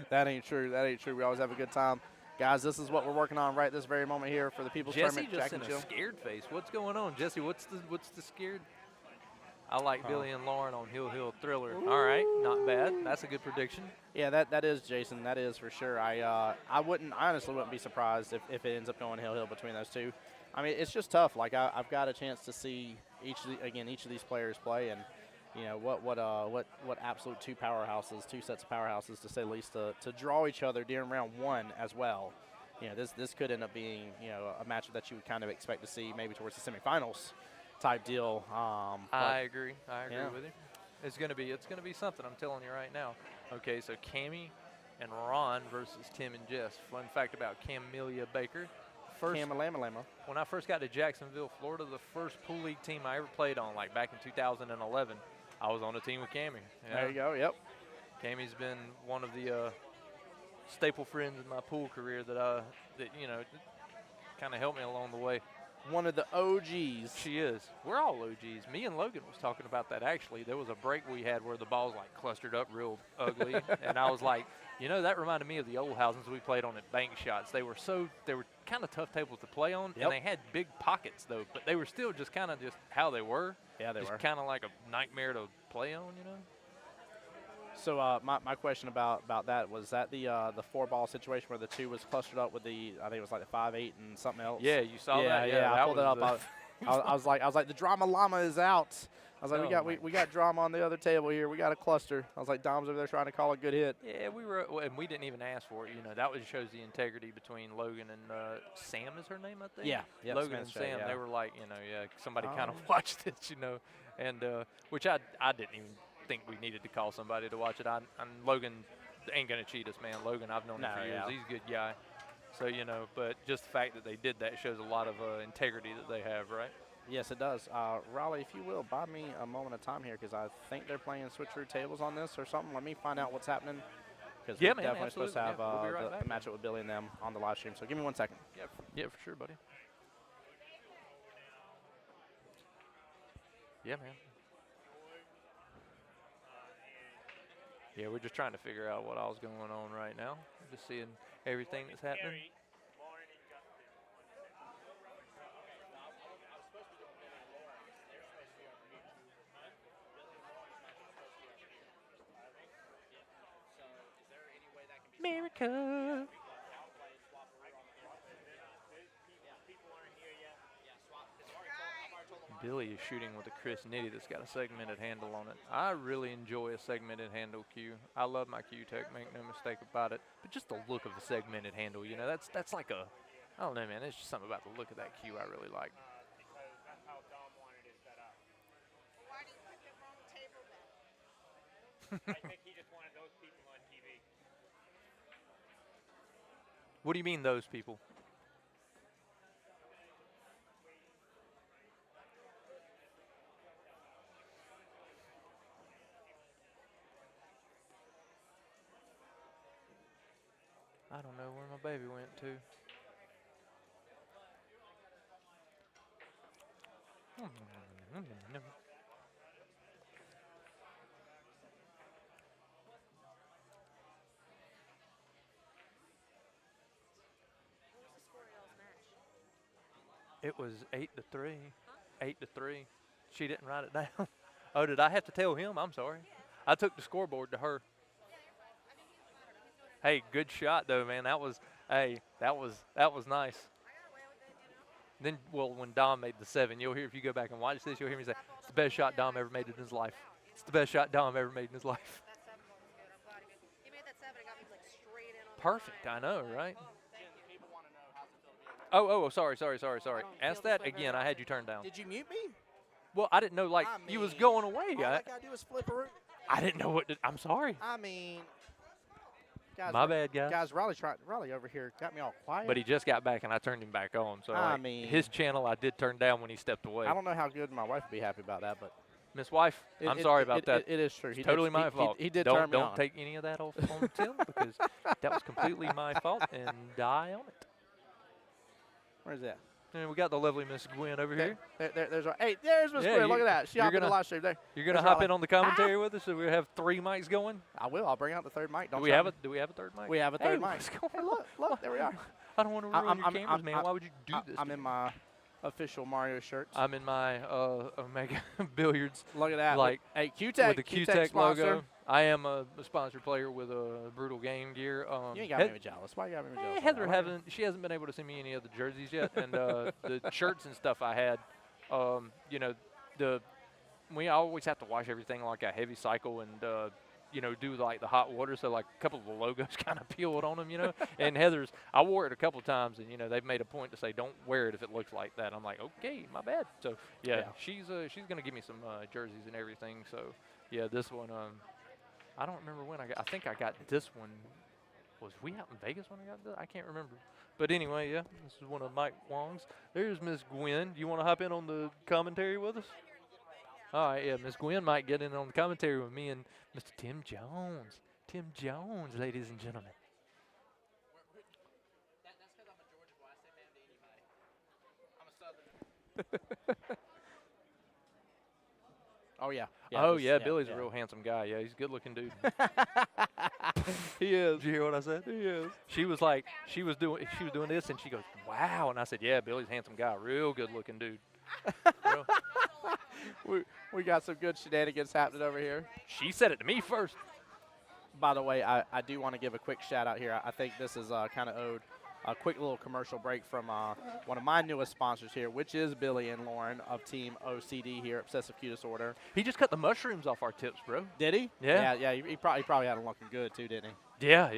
that ain't true. That ain't true. We always have a good time. Guys, this is what we're working on right this very moment here for the People's Jesse Tournament. just Jack in and a Jill. scared face. What's going on, Jesse? What's the scared? I like Billy and Lauren on Hill Hill Thriller. All right, not bad. That's a good prediction. Yeah, that is Jason. That is for sure. I honestly wouldn't be surprised if it ends up going hill between those two. I mean, it's just tough. Like I've got a chance to see each of these players play, and you know what absolute two sets of powerhouses to say the least to draw each other during round one as well. You know, this could end up being, you know, a matchup that you would kind of expect to see maybe towards the semifinals type deal. I agree. I agree yeah. with you. It's gonna be something. I'm telling you right now. Okay, so Cammie and Ron versus Tim and Jess. Fun fact about Camelia Baker. Lama. When I first got to Jacksonville, Florida, the first pool league team I ever played on, like back in 2011, I was on a team with Cammie. Yeah. There you go. Yep. Cammie's been one of the staple friends in my pool career that you know kind of helped me along the way. One of the OGs. She is. We're all OGs. Me and Logan was talking about that actually. There was a break we had where the balls like clustered up real ugly, and I was like, you know, that reminded me of the old houses we played on at bank shots. They were kind of tough tables to play on, Yep. and they had big pockets though, but they were still just kind of just how they were. Yeah, they just were. kind of like a nightmare to play on, you know. So my question about that was that the 4-ball situation where the 2 was clustered up with I think it was like the 5-8 and something else. Yeah, you saw that. Yeah. I that pulled it up. was I was like the drama llama is out. I was like, Oh my we got drama on the other table here. We got a cluster. I was like, Dom's over there trying to call a good hit. Yeah, and we didn't even ask for it. You know, that shows the integrity between Logan and Sam is her name, I think. Yeah, yep, Logan Sam's and straight, Sam, yeah. they were like, you know, somebody kind of Oh. watched it, you know, and which I didn't even think we needed to call somebody to watch it. And Logan ain't gonna cheat us, man. Logan, I've known him No, for years. yeah. He's a good guy. So you know, but just the fact that they did that shows a lot of integrity that they have, right? Yes, it does. Raleigh, if you will, buy me a moment of time here because I think they're playing switcheroo tables on this or something. Let me find out what's happening. Because Yeah, we're man, definitely supposed to have absolutely. Yeah, we'll be right the back. matchup with Billy and them on the live stream. So give me 1 second. Yeah, for sure, buddy. Yeah, man. Yeah, we're just trying to figure out what all's going on right now. Just seeing everything that's happening. America. Billy is shooting with a Chris Nitty that's got a segmented handle on it. I really enjoy a segmented handle cue. I love my cue tech, make no mistake about it. But just the look of a segmented handle, you know, that's like a, I don't know, man. It's just something about the look of that cue I really like. Because that's how Dom wanted it set up. Why do you pick the wrong table then? I think he just wanted those people on TV. What do you mean, those people? I don't know where my baby went to. What was the score of y'all's match? It was 8-3. 8-3. She didn't write it down. Oh, did I have to tell him? I'm sorry. I took the scoreboard to her. Hey, good shot though, man. That was nice. I got away with it, Then, well, when Dom made the 7, you'll hear, if you go back and watch this, you'll hear me say, it's the best shot Dom ever made in his life. It's the best shot Dom ever made in his life. That 7 ball was good. I'm glad he made that 7. It got me like straight in on the Perfect, line. I know, right? Thank you. People want to know how's it feel to be Oh, sorry. don't Ask feel that this way again. very I had you turned down. Did you mute me? Well, I didn't know, like, I you was mean, going away. All I gotta do is flip a root. I didn't know what to, I'm sorry. I mean, guys, My bad, guys. Guys, Raleigh over here got me all quiet. But he just got back, and I turned him back on. So, I like, mean- his channel I did turn down when he stepped away. I don't know how good my wife would be happy about that, but Miss Wife, I'm sorry about that. It is true. He It's totally did, my fault. He did don't turn me don't on. take any of that off on Tim because that was completely my fault, and I own it. Where's that? And we got the lovely Miss Gwen over here. There's there's Miss Yeah, Gwen. Look you- at that. She you're hopped in the gonna- live stream there. You're gonna There's hop Raleigh. in on the commentary with us, so we have 3 mics going. I will. I'll bring out the third mic. Don't Do we try have me. Do we have a third mic? We have a Hey, third mic. what's going Hey, on? look, there we are. I don't want to ruin your cameras, man. Why would you do this? I'm to in me? my official Mario shirts. I'm in my Omega Billiards Look at that. like, hey, Q-Tech. with the Q-Tech Q-Tech logo. sponsor. I am a sponsored player with a Brutal Game Gear. You ain't got me jealous. Why you got me jealous? Heather she hasn't been able to send me any of the jerseys yet, and the shirts and stuff I had. You know, we always have to wash everything like a heavy cycle and you know, do like the hot water, so like a couple of the logos kind of peeled on them, you know. And Heather's, I wore it a couple times, and you know they've made a point to say don't wear it if it looks like that. I'm like, okay, my bad. So yeah. she's gonna give me some jerseys and everything. So yeah, this one I don't remember when I think I got this one. Was we out in Vegas when I got this? I can't remember. But anyway, yeah, this is one of Mike Wong's. There's Miss Gwen. You want to hop in on the commentary with us? All right, yeah, Miss Gwen might get in on the commentary with me and Mr. Tim Jones. Tim Jones, ladies and gentlemen. That's because I'm a Georgia boy. I say ma'am to anybody. I'm a Southern. Oh, yeah. Billy's a real handsome guy. Yeah, he's a good-looking dude. He is. Did you hear what I said? He is. She was doing this, and she goes, "Wow!" And I said, "Yeah, Billy's a handsome guy, real good-looking dude." We got some good shenanigans happening over here. She said it to me first. By the way, I do want to give a quick shout out here. I think this is kind of owed a quick little commercial break from one of my newest sponsors here, which is Billy and Lauren of Team OCD here, Obsessive Cue Disorder. He just cut the mushrooms off our tips, bro. Did he? Yeah. Yeah. He probably had them looking good too, didn't he? Yeah.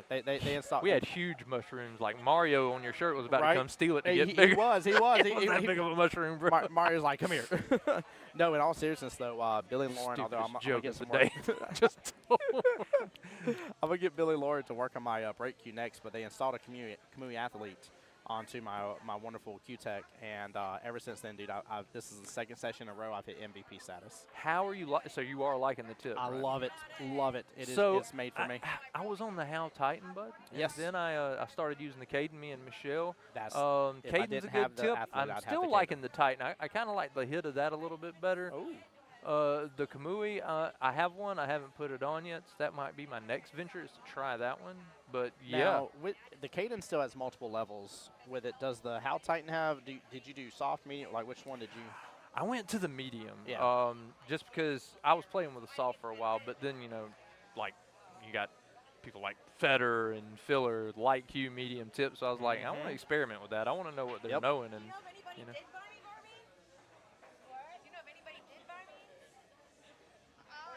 They installed. We had huge mushrooms. Like Mario on your shirt was about Right. to come steal it to He get bigger. was. It wasn't that big of a mushroom, bro. Mario's like, come here. No, in all seriousness though, Billy and Lauren, although I'm Stupidest gonna joke get of some the day. work. Just I'm gonna get Billy and Lauren to work on my break cue next, but they installed a Kamui athlete onto my wonderful Q-Tech, and ever since then, dude, this is the second session in a row I've hit MVP status. how are you? So you are liking the tip? I right? love it. It is. So It's made for me. I was on the Hal Titan, bud. and Yes. Then I started using the Caden. Me and Michelle. That's if I Caden's didn't a have good the tip. athlete, I'm I'd have still the Caden. liking the Titan. I kind of like the hit of that a little bit better. Oh, The Kamui, I have one. I haven't put it on yet. So that might be my next venture is to try that one. But yeah, Now, with, the Cadence still has multiple levels with it. Does the How Titan have? Did you do soft, medium? Like which one did you? I went to the medium. Yeah. Just because I was playing with the soft for a while, but then like you got people like Feder and Filler, light Q, medium tip. So I was like, I want to experiment with that. I want to know what they're knowing, and Do you know if anybody you know. did buy me, Barbie? What? Do you know if anybody did buy me?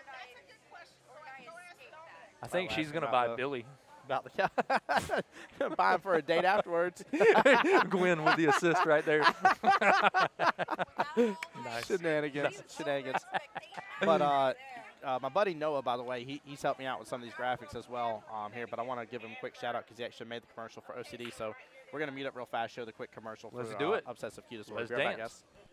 That's a good question. Or did I escape that? I think I'll she's ask gonna about buy the- Billy. About the buy him for a date afterwards. Gwen with the assist right there. Nice. Shenanigans. Shenanigans. But my buddy Noah, by the way, he's helped me out with some of these graphics as well here. But I want to give him a quick shout out because he actually made the commercial for OCD. So we're gonna mute up real fast, show the quick commercial Let's for do it. Obsessive Cutest. Let's Be right back, dance. guys.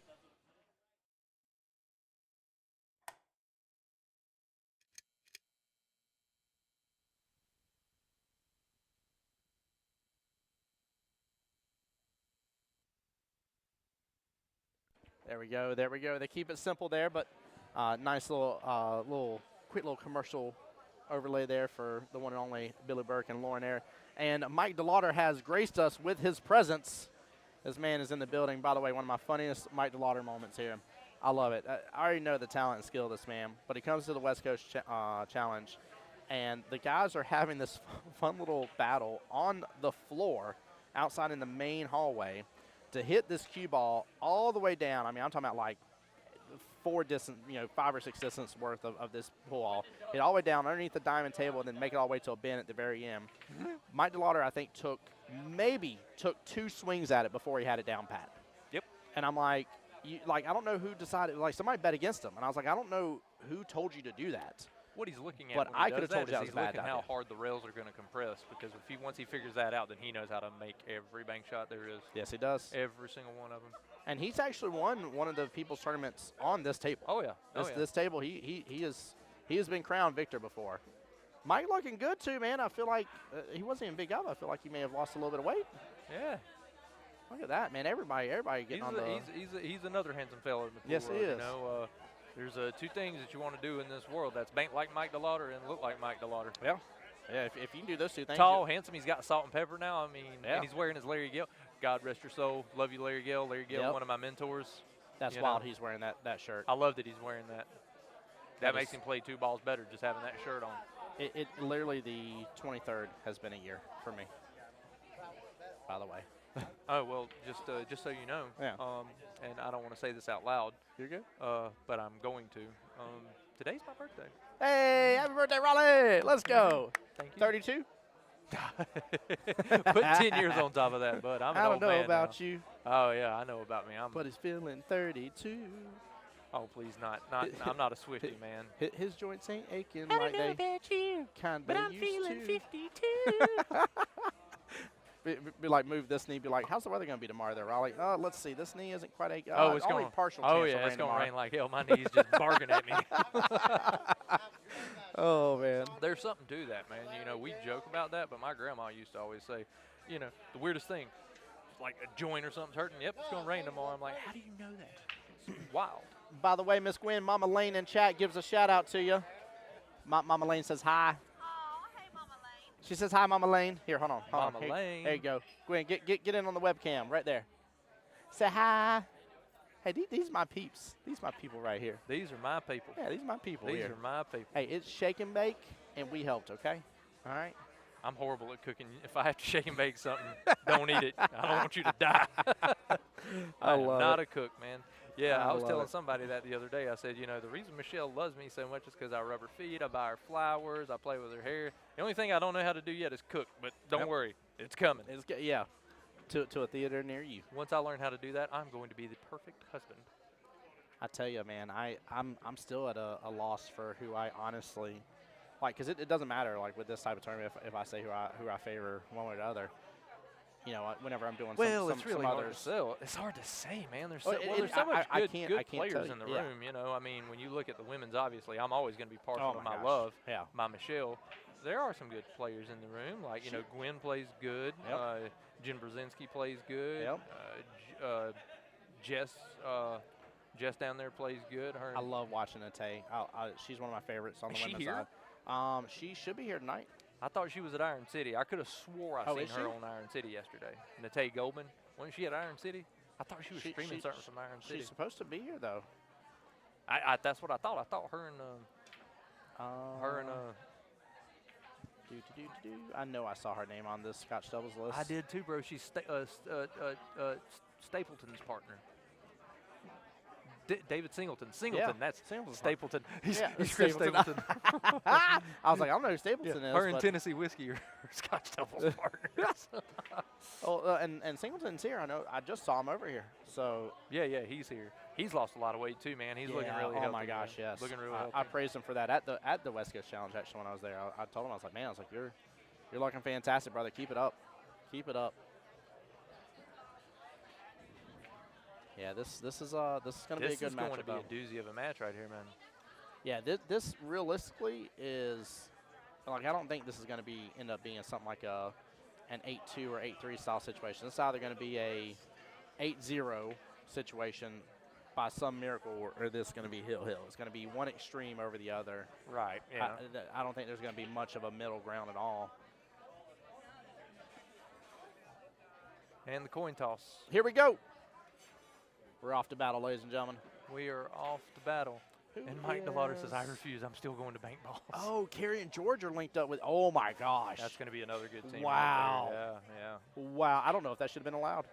There we go. There we go. They keep it simple there, but nice little quick little commercial overlay there for the one and only Billy Burke and Lauren Air. And Mike DeLauder has graced us with his presence. This man is in the building. By the way, one of my funniest Mike DeLauder moments here. I love it. I already know the talent and skill of this man, but he comes to the West Coast Challenge, and the guys are having this fun little battle on the floor outside in the main hallway to hit this cue ball all the way down. I mean, I'm talking about like 5 or 6 distance worth of this pull ball. Hit all the way down underneath the diamond table and then make it all the way to a bin at the very end. Mike DeLauder, I think, took 2 swings at it before he had it down pat. Yep. And I'm like, I don't know who decided. Like, somebody bet against him. And I was like, I don't know who told you to do that. What he's looking at, But when he I could've does told you that is was he's a bad looking how idea. hard the rails are going to compress. Because once he figures that out, then he knows how to make every bank shot there is. Yes, he does. Every single one of them. And he's actually won one of the people's tournaments on this table. Oh yeah. This table, he has been crowned victor before. Mike looking good too, man. I feel like he wasn't even big up. I feel like he may have lost a little bit of weight. Yeah. Look at that, man. Everybody getting on the. He's another handsome fellow in the pool Yes, he world, is. You know, there's 2 things that you want to do in this world. That's bank like Mike DeLauder and look like Mike DeLauder. Yeah. Yeah, if you can do those 2 things. Tall, handsome. He's got salt and pepper now. I mean, Yeah. and he's wearing his Larry Gill. God rest your soul. Love you, Larry Gill. Larry Gill, Yep. one of my mentors. That's you wild. know. He's wearing that shirt. I love that he's wearing that. That That makes is- him play 2 balls better just having that shirt on. It literally the 23rd has been a year for me. By the way. Oh well, just so you know. Yeah. And I don't want to say this out loud. You're good. But I'm going to. Today's my birthday. Hey, happy birthday, Raleigh! Let's go. Thank you. 32. Put 10 years on top of that, bud. I'm an I don't old know man about now. you, Oh yeah, I know about me. but he's feeling 32. Oh please, not. I'm not a Swifty man. His joints ain't aching like they kind of used to. 52. Be like, move this knee. Be like, how's the weather going to be tomorrow there, Raleigh? Let's see. This knee isn't quite aching. Oh, it's only going. partial Oh chance yeah, of it's rain going to tomorrow. rain like hell. My knee's just barking at me. Oh, man. There's something to that, man. You know, we joke about that, but my grandma used to always say, you know, the weirdest thing, like a joint or something's hurting. Yep, it's going to rain tomorrow. I'm like, how do you know that? It's wild. By the way, Miss Gwen, Mama Lane in chat gives a shout out to you. Mama Lane says hi. Oh, hey, Mama Lane. She says hi, Mama Lane. Here, hold on. Mama Here- Lane. There you go. Gwen, get in on the webcam right there. Say hi. Hey, these my peeps. These my people right here. These are my people. Yeah, these my people These here. are my people. Hey, it's shake and bake, and we helped, okay? All right? I'm horrible at cooking. If I have to shake and bake something, don't eat it. I don't want you to die. I am love not it. a cook, man. Yeah, I I was love telling it. somebody that the other day. I said, you know, the reason Michelle loves me so much is because I rub her feet, I buy her flowers, I play with her hair. The only thing I don't know how to do yet is cook, but don't Yep. worry, it's coming. Yeah, to a theater near you. Once I learn how to do that, I'm going to be the perfect husband. I tell you, man, I'm still at a loss for who I honestly like, because it doesn't matter, like, with this type of tournament, if I say who I favor one way or the other. You know, whenever I'm doing some others. It's hard to say, man. There's Well, so, it- there's so much I good, can't- good I can't tell players you, in the yeah. room. You know, I mean, when you look at the women's, obviously, I'm always going to be partial to Oh, my gosh. love, Yeah. my Michelle. There are some good players in the room. Like, you know, Gwen plays good. Yep. Jen Brzezinski plays good. Yep. Jess Jess down there plays good. Her I love watching Nate. She's one of my favorites on Is the she women's here? side. She should be here tonight. I thought she was at Iron City. I could have swore I Oh, seen is her she? on Iron City yesterday. Nate Goldman. Wasn't she at Iron City? I thought she was streaming something from Iron City. She's supposed to be here though. That's what I thought. I thought her and I know I saw her name on this Scotch Doubles list. I did too, bro. She's Stapleton's partner. David Singleton. Yeah, That's Singleton's Stapleton. He's Yeah, Chris Stapleton. Stapleton. I was like, I don't know who Stapleton is. Her and but- Tennessee Whiskey are Scotch Doubles partners. Oh, and Singleton's here. I know. I just saw him over here. So yeah, he's here. He's lost a lot of weight too, man. He's looking yeah, really healthy. oh my gosh, man. yes. Looking really I healthy. praised him for that at the West Coast Challenge actually when I was there. I told him, I was like, man, I was like, you're looking fantastic, brother. Keep it up. Keep it up. Yeah, this is gonna be a This good is match. going to be a doozy of a match right here, man. Yeah, this realistically is like, I don't think this is going to end up being something like an 8-2 or 8-3 style situation. It's either going to be a 8-0 situation by some miracle, or this is going to be hill. It's going to be one extreme over the other. Right. Yeah. I don't think there's going to be much of a middle ground at all. And the coin toss. Here we go. We're off to battle, ladies and gentlemen. We are off to battle. And Mike DeLauder says, I refuse. I'm still going to bank balls. Oh, Carrie and George are linked up with. Oh my gosh. That's going to be another good team. Wow. Right there. Yeah. Wow. I don't know if that should have been allowed.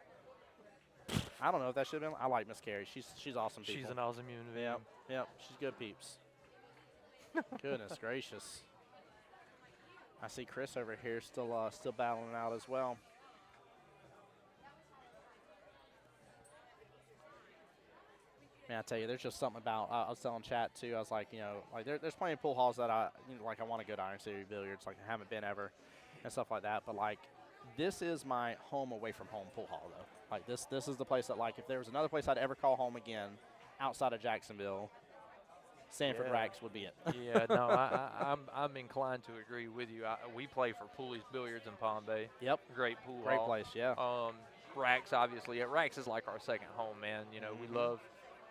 I don't know if that should have been. I like Miss Carrie. She's awesome. People. She's an awesome human being. Yep. She's good peeps. Goodness gracious. I see Chris over here still battling out as well. Man, I tell you, there's just something about. I was telling chat too. I was like, like there's plenty of pool halls that I want to go to Iron City Billiards. Like I haven't been ever, and stuff like that. But like, this is my home away from home pool hall though. Like this is the place that, like, if there was another place I'd ever call home again, outside of Jacksonville, Sanford Racks would be it. Yeah, no, I'm inclined to agree with you. We play for Pooley's Billiards in Palm Bay. Yep. Great pool Great hall. place, yeah. Racks, obviously. Racks is like our second home, man. We love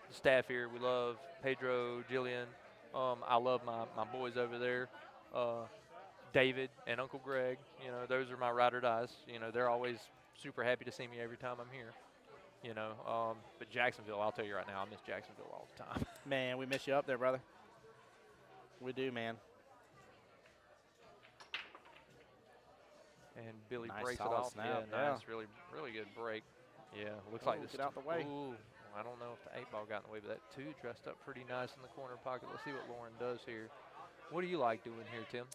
the staff here. We love Pedro, Jillian. I love my boys over there. David and Uncle Greg, those are my ride or dies. They're always super happy to see me every time I'm here. But Jacksonville, I'll tell you right now, I miss Jacksonville all the time. Man, we miss you up there, brother. We do, man. And Billy Nice breaks it solid off. snap, Yeah, yeah. nice, really, really good break. Yeah, looks like Ooh, this. get out the way. Ooh, I don't know if the 8-ball got in the way, but that 2 dressed up pretty nice in the corner pocket. Let's see what Lauren does here. What do you like doing here, Tim?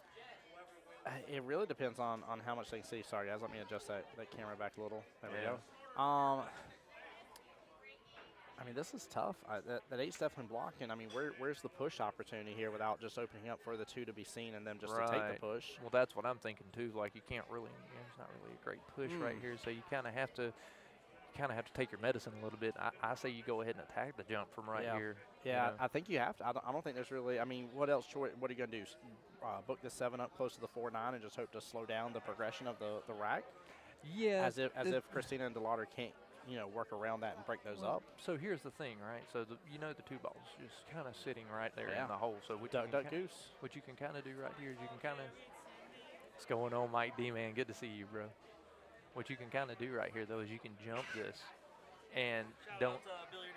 It really depends on how much they can see. Sorry, guys. Let me adjust that camera back a little. There we Yeah. go. I mean, this is tough. That 8's definitely blocking. I mean, where's the push opportunity here without just opening up for the 2 to be seen and them just to take the push? Well, that's what I'm thinking too. Like, you can't really, there's not really a great push right here, so you kind of have to take your medicine a little bit. I say you go ahead and attack the jump from right here. Yeah, I think you have to. I don't think there's really. I mean, what else? What are you gonna do? Book the 7 up close to the 4-9 and just hope to slow down the progression of the rack? Yeah. As if Christina and DeLauder can't work around that and break those up. So here's the thing, right? So the 2 balls just kind of sitting right there Yeah. in the hole. So what Duck, you duck, can goose. what you can kind of do right here is you can kind of. What's going on, Mike D, man? Good to see you, bro. What you can kind of do right here though is you can jump this, and don't. Billiard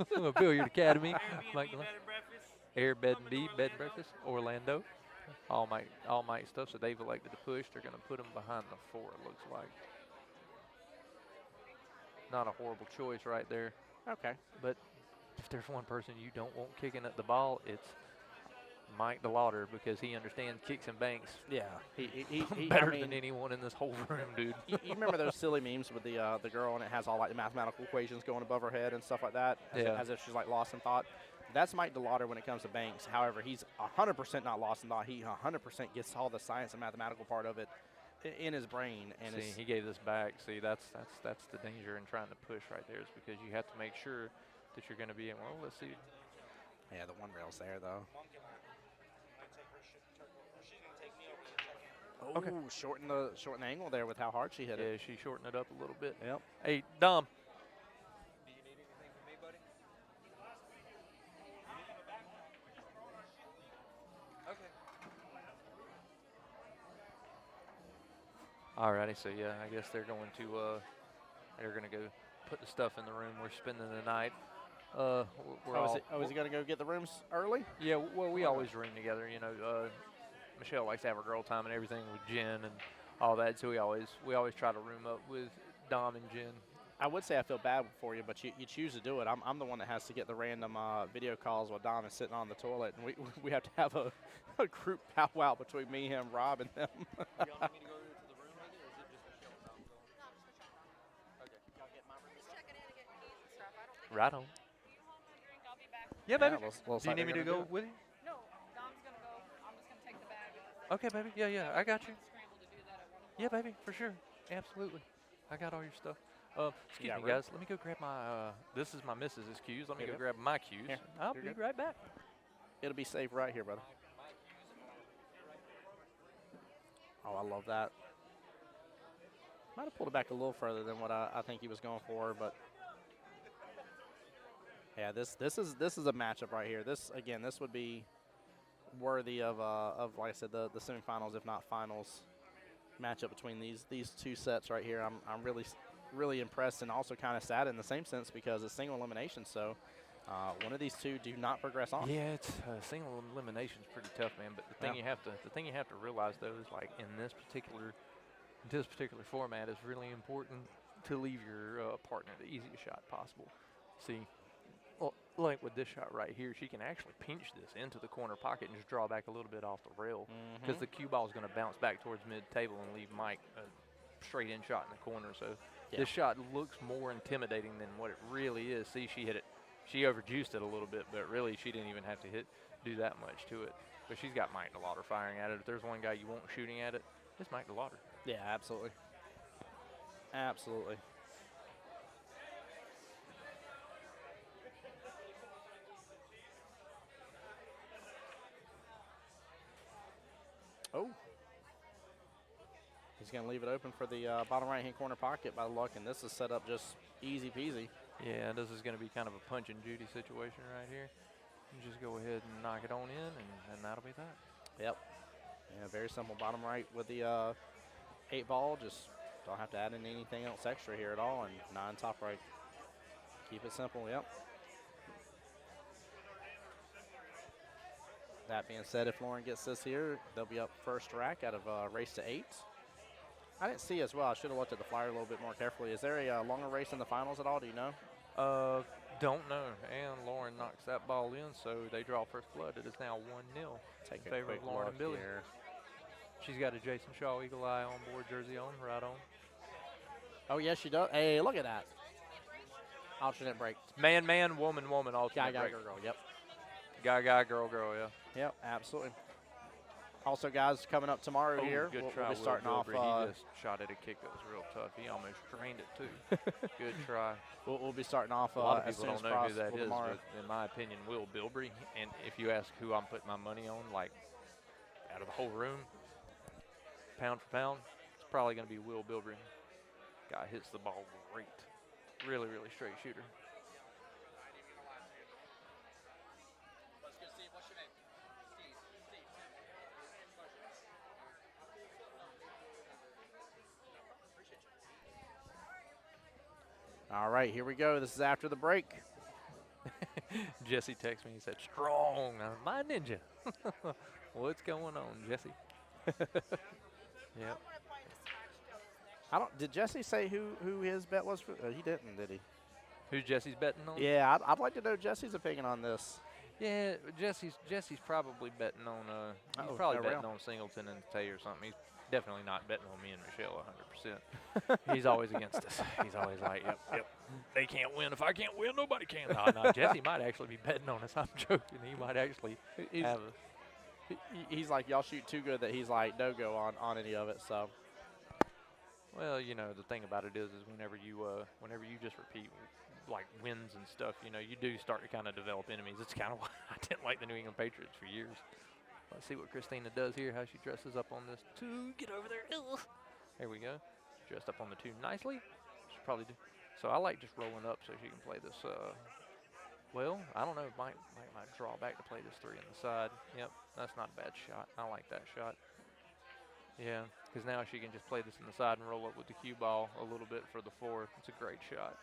Academy. Billiard Academy. Airbnb Mike bed DeLauder. and breakfast. Air Bed Come and and Deep go Bed over and there, Breakfast, Orlando. All Might stuff. So they've elected to push. They're going to put them behind the 4. It looks like. Not a horrible choice right there. Okay. But if there's one person you don't want kicking at the ball, it's Mike DeLauder, because he understands kicks and banks Yeah. He better I mean, than anyone in this whole room, dude. you remember those silly memes with the girl and it has all like the mathematical equations going above her head and stuff like that, as if she's like lost in thought. That's Mike DeLauder when it comes to banks. However, he's 100% not lost in thought. He 100% gets all the science and mathematical part of it in his brain. And See, he gave this back. See, that's the danger in trying to push right there, is because you have to make sure that you're going to be in. Well, let's see. yeah, the one rail's there though. Oh, Okay. shorten the angle there with how hard she hit Yeah, it. she shortened it up a little bit. Yep. Hey, Dom. Do you need anything from me, buddy? Alrighty, so yeah, I guess they're going to go put the stuff in the room. We're spending the night. We're all. Is he going to go get the rooms early? Yeah, well, we always room together. You know, Michelle likes to have her girl time and everything with Jen and all that. So we always try to room up with Dom and Jen. I would say I feel bad for you, but you choose to do it. I'm the one that has to get the random video calls while Dom is sitting on the toilet, and we have to have a group powwow between me, him, Rob, and them. Y'all need me to go to the room with you, or is it just Michelle and Dom going? No, just Michelle. Okay. Just checking in and getting keys and stuff. I don't think. Right on. You hold my drink, I'll be back. Yeah, baby. Well, Do you need me to go with you? No, Dom's gonna go. I'm just gonna take the bag. And Okay, baby. Yeah, I got you. scramble to do that at 1 o'clock. Yeah, baby, for sure. Absolutely. I got all your stuff. Excuse got me, room? guys. Let me go grab my. This is my missus's cues. Let me Here go you grab my cues. Here, I'll you're be good. right back. It'll be safe right here, brother. Oh, I love that. Might have pulled it back a little further than what I think he was going for, but yeah, this is a matchup right here. This would be worthy of like I said, the semifinals, if not finals, matchup between these two sets right here. I'm really impressed and also kind of sad in the same sense because it's single elimination. So one of these two do not progress on. Yeah, it's single elimination is pretty tough, man. But the thing you have to realize though is like in this particular format is really important to leave your partner the easiest shot possible. See, well, like with this shot right here, she can actually pinch this into the corner pocket and just draw back a little bit off the rail because the cue ball is going to bounce back towards mid-table and leave Mike a straight-in shot in the corner. So this shot looks more intimidating than what it really is. See, she hit it. She overjuiced it a little bit, but really she didn't even have to do that much to it. But she's got Mike DeLauder firing at it. If there's one guy you want shooting at it, it's Mike DeLauder. Yeah, absolutely. Absolutely. Oh. He's going to leave it open for the bottom right-hand corner pocket by luck, and this is set up just easy peasy. Yeah, this is going to be kind of a Punch and Judy situation right here. You just go ahead and knock it on in, and that'll be that. Yep. Yeah, very simple. Bottom right with the 8 ball. Just don't have to add in anything else extra here at all, and 9 top right. Keep it simple, yep. That being said, if Lauren gets this here, they'll be up first rack out of race to 8. I didn't see as well. I should have looked at the flyer a little bit more carefully. Is there a longer race in the finals at all? Do you know? Don't know. And Lauren knocks that ball in, so they draw first blood. It is now 1-0 Take in a favor quick of Lauren look and Billy. here. She's got a Jason Shaw Eagle Eye on board jersey on, right on. Oh, yes, she does. Hey, look at that. Alternate break. Man, woman, alternate Guy, break. girl, yep. Guy, girl, yeah. Yep, absolutely. Also, guys, coming up tomorrow Oh, here, good we'll try, be starting off. He just shot at a kick that was real tough. He almost drained it too. Good try. We'll be starting off A lot of as people soon as don't know who possible that is, tomorrow. but in my opinion, Will Bilbrey. And if you ask who I'm putting my money on, like out of the whole room, pound for pound, it's probably going to be Will Bilbrey. Guy hits the ball great. Really straight shooter. All right, here we go. This is after the break. Jesse texted me. He said, "Strong, my ninja." What's going on, Jesse? Yep. Did Jesse say who his bet was for? He didn't, did he? Who's Jesse's betting on? Yeah, I'd like to know Jesse's opinion on this. Yeah, Jesse's probably betting on he's Oh, probably no betting real. on Singleton and Tay or something. He's definitely not betting on me and Michelle 100%. He's always against us. He's always like, yep. They can't win. If I can't win, nobody can. No, Jesse might actually be betting on us. I'm joking. He might actually have us. He's like, y'all shoot too good that he's like, no go on any of it. So Well, you know, the thing about it is whenever you just repeat like wins and stuff, you know, you do start to kind of develop enemies. It's kind of why I didn't like the New England Patriots for years. Let's see what Christina does here, how she dresses up on this 2. Get over there. Ugh. There we go. Dressed up on the 2 nicely. She probably do. So I like just rolling up so she can play this. Well, I don't know. Might draw back to play this 3 on the side. Yep, that's not a bad shot. I like that shot. Yeah, because now she can just play this in the side and roll up with the cue ball a little bit for the 4. It's a great shot.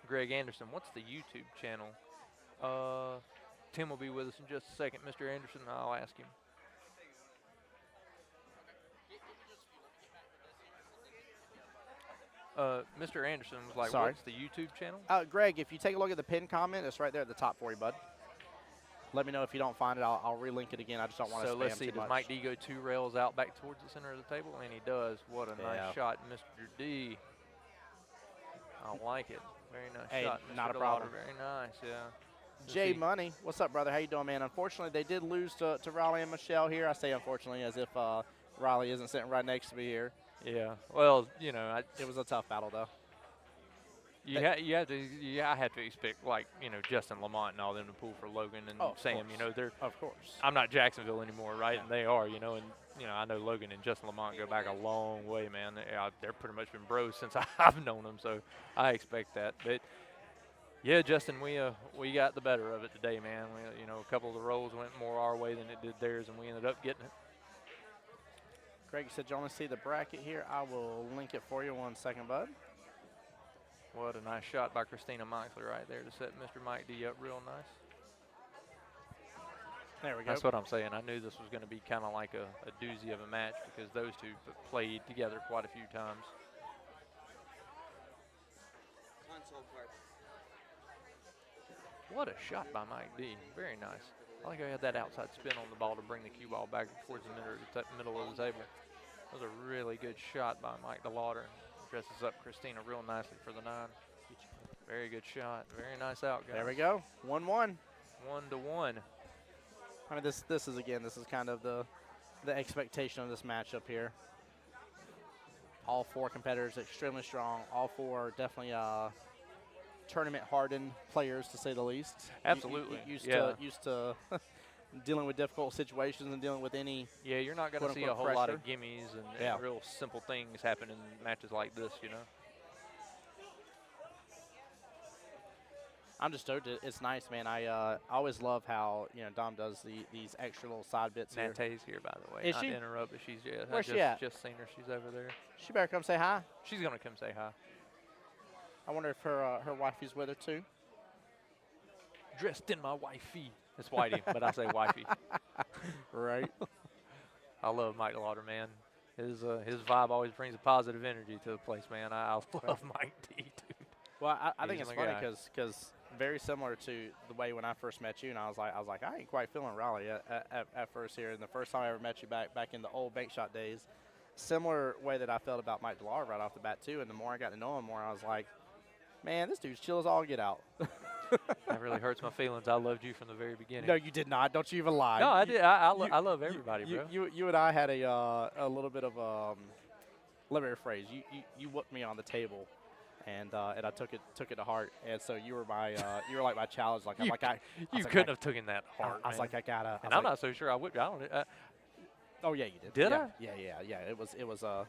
Greg Anderson, what's the YouTube channel? Tim will be with us in just a second. Mr. Anderson, I'll ask him. Mr. Anderson was like, Sorry. what's the YouTube channel? Greg, if you take a look at the pinned comment, it's right there at the top for you, bud. Let me know if you don't find it. I'll relink it again. I just don't want to So spam let's see, too does much. Mike D go 2 rails out back towards the center of the table? And he does. What a Yeah. nice shot, Mr. D. I like it. Very nice Hey, shot, Mr. not a DeLauder. problem. Very nice, yeah. Jay see. Money, what's up, brother? How you doing, man? Unfortunately, they did lose to Riley and Michelle here. I say unfortunately as if Riley isn't sitting right next to me here. Yeah. Well, you know, It was a tough battle, though. you have to. Yeah, I have to expect, like, you know, Justin Lamont and all them to pull for Logan and Oh, of Sam. course. You know, they're. Of course. I'm not Jacksonville anymore, right? And they are, you know, and you know, I know Logan and Justin Lamont go back a long way, man. They're pretty much been bros since I've known them, so I expect that. But yeah, Justin, we got the better of it today, man. We, you know, a couple of the rolls went more our way than it did theirs, and we ended up getting it. Greg said you only see the bracket here. I will link it for you 1 second, bud. What a nice shot by Christina Meixler right there to set Mr. Mike D up real nice. There we go. That's what I'm saying. I knew this was going to be kind of like a doozy of a match because those two played together quite a few times. What a shot by Mike D. Very nice. I like how he had that outside spin on the ball to bring the cue ball back towards the middle of the table. That was a really good shot by Mike DeLauder. Dresses up Christina real nicely for the 9. Very good shot. Very nice out, guys. There we go. 1-1. 1-1. I mean, this is kind of the expectation of this matchup here. All 4 competitors extremely strong. All 4 definitely tournament hardened players, to say the least. Absolutely. Used Yeah. to dealing with difficult situations and dealing with any. Yeah, you're not going to see a quote-unquote whole lot of pressure. gimmies and Yeah. real simple things happen in matches like this, you know. I'm just stoked. It's nice, man. I always love how Dom does these extra little side bits here. Nate's here, by the way. Is Not she? to interrupt, but she's Where's she at? just seen her. She's over there. She better come say hi. She's going to come say hi. I wonder if her wifey's with her too. Dressed in my wifey. It's Whitey, but I say wifey. Right. I love Mike DeLauder, man. His vibe always brings a positive energy to the place, man. I love Mike D, dude. Well, I think He's it's my funny guy. because very similar to the way when I first met you, and I was like, I ain't quite feeling Raleigh at first here. And the first time I ever met you back in the old bank shot days, similar way that I felt about Mike DeLauder right off the bat too. And the more I got to know him, more I was like, man, this dude's chill as all get out. That really hurts my feelings. I loved you from the very beginning. No, you did not. Don't you even lie. No, I You- did. I love everybody, bro. You and I had a little bit of let me rephrase. You whooped me on the table, and I took it to heart. And so you were like my challenge. Like You I was couldn't like, have taken that hard, I was man. like, I gotta. And I'm not so sure I would. I don't. Oh yeah, you did. Did yeah, I? Yeah. It was a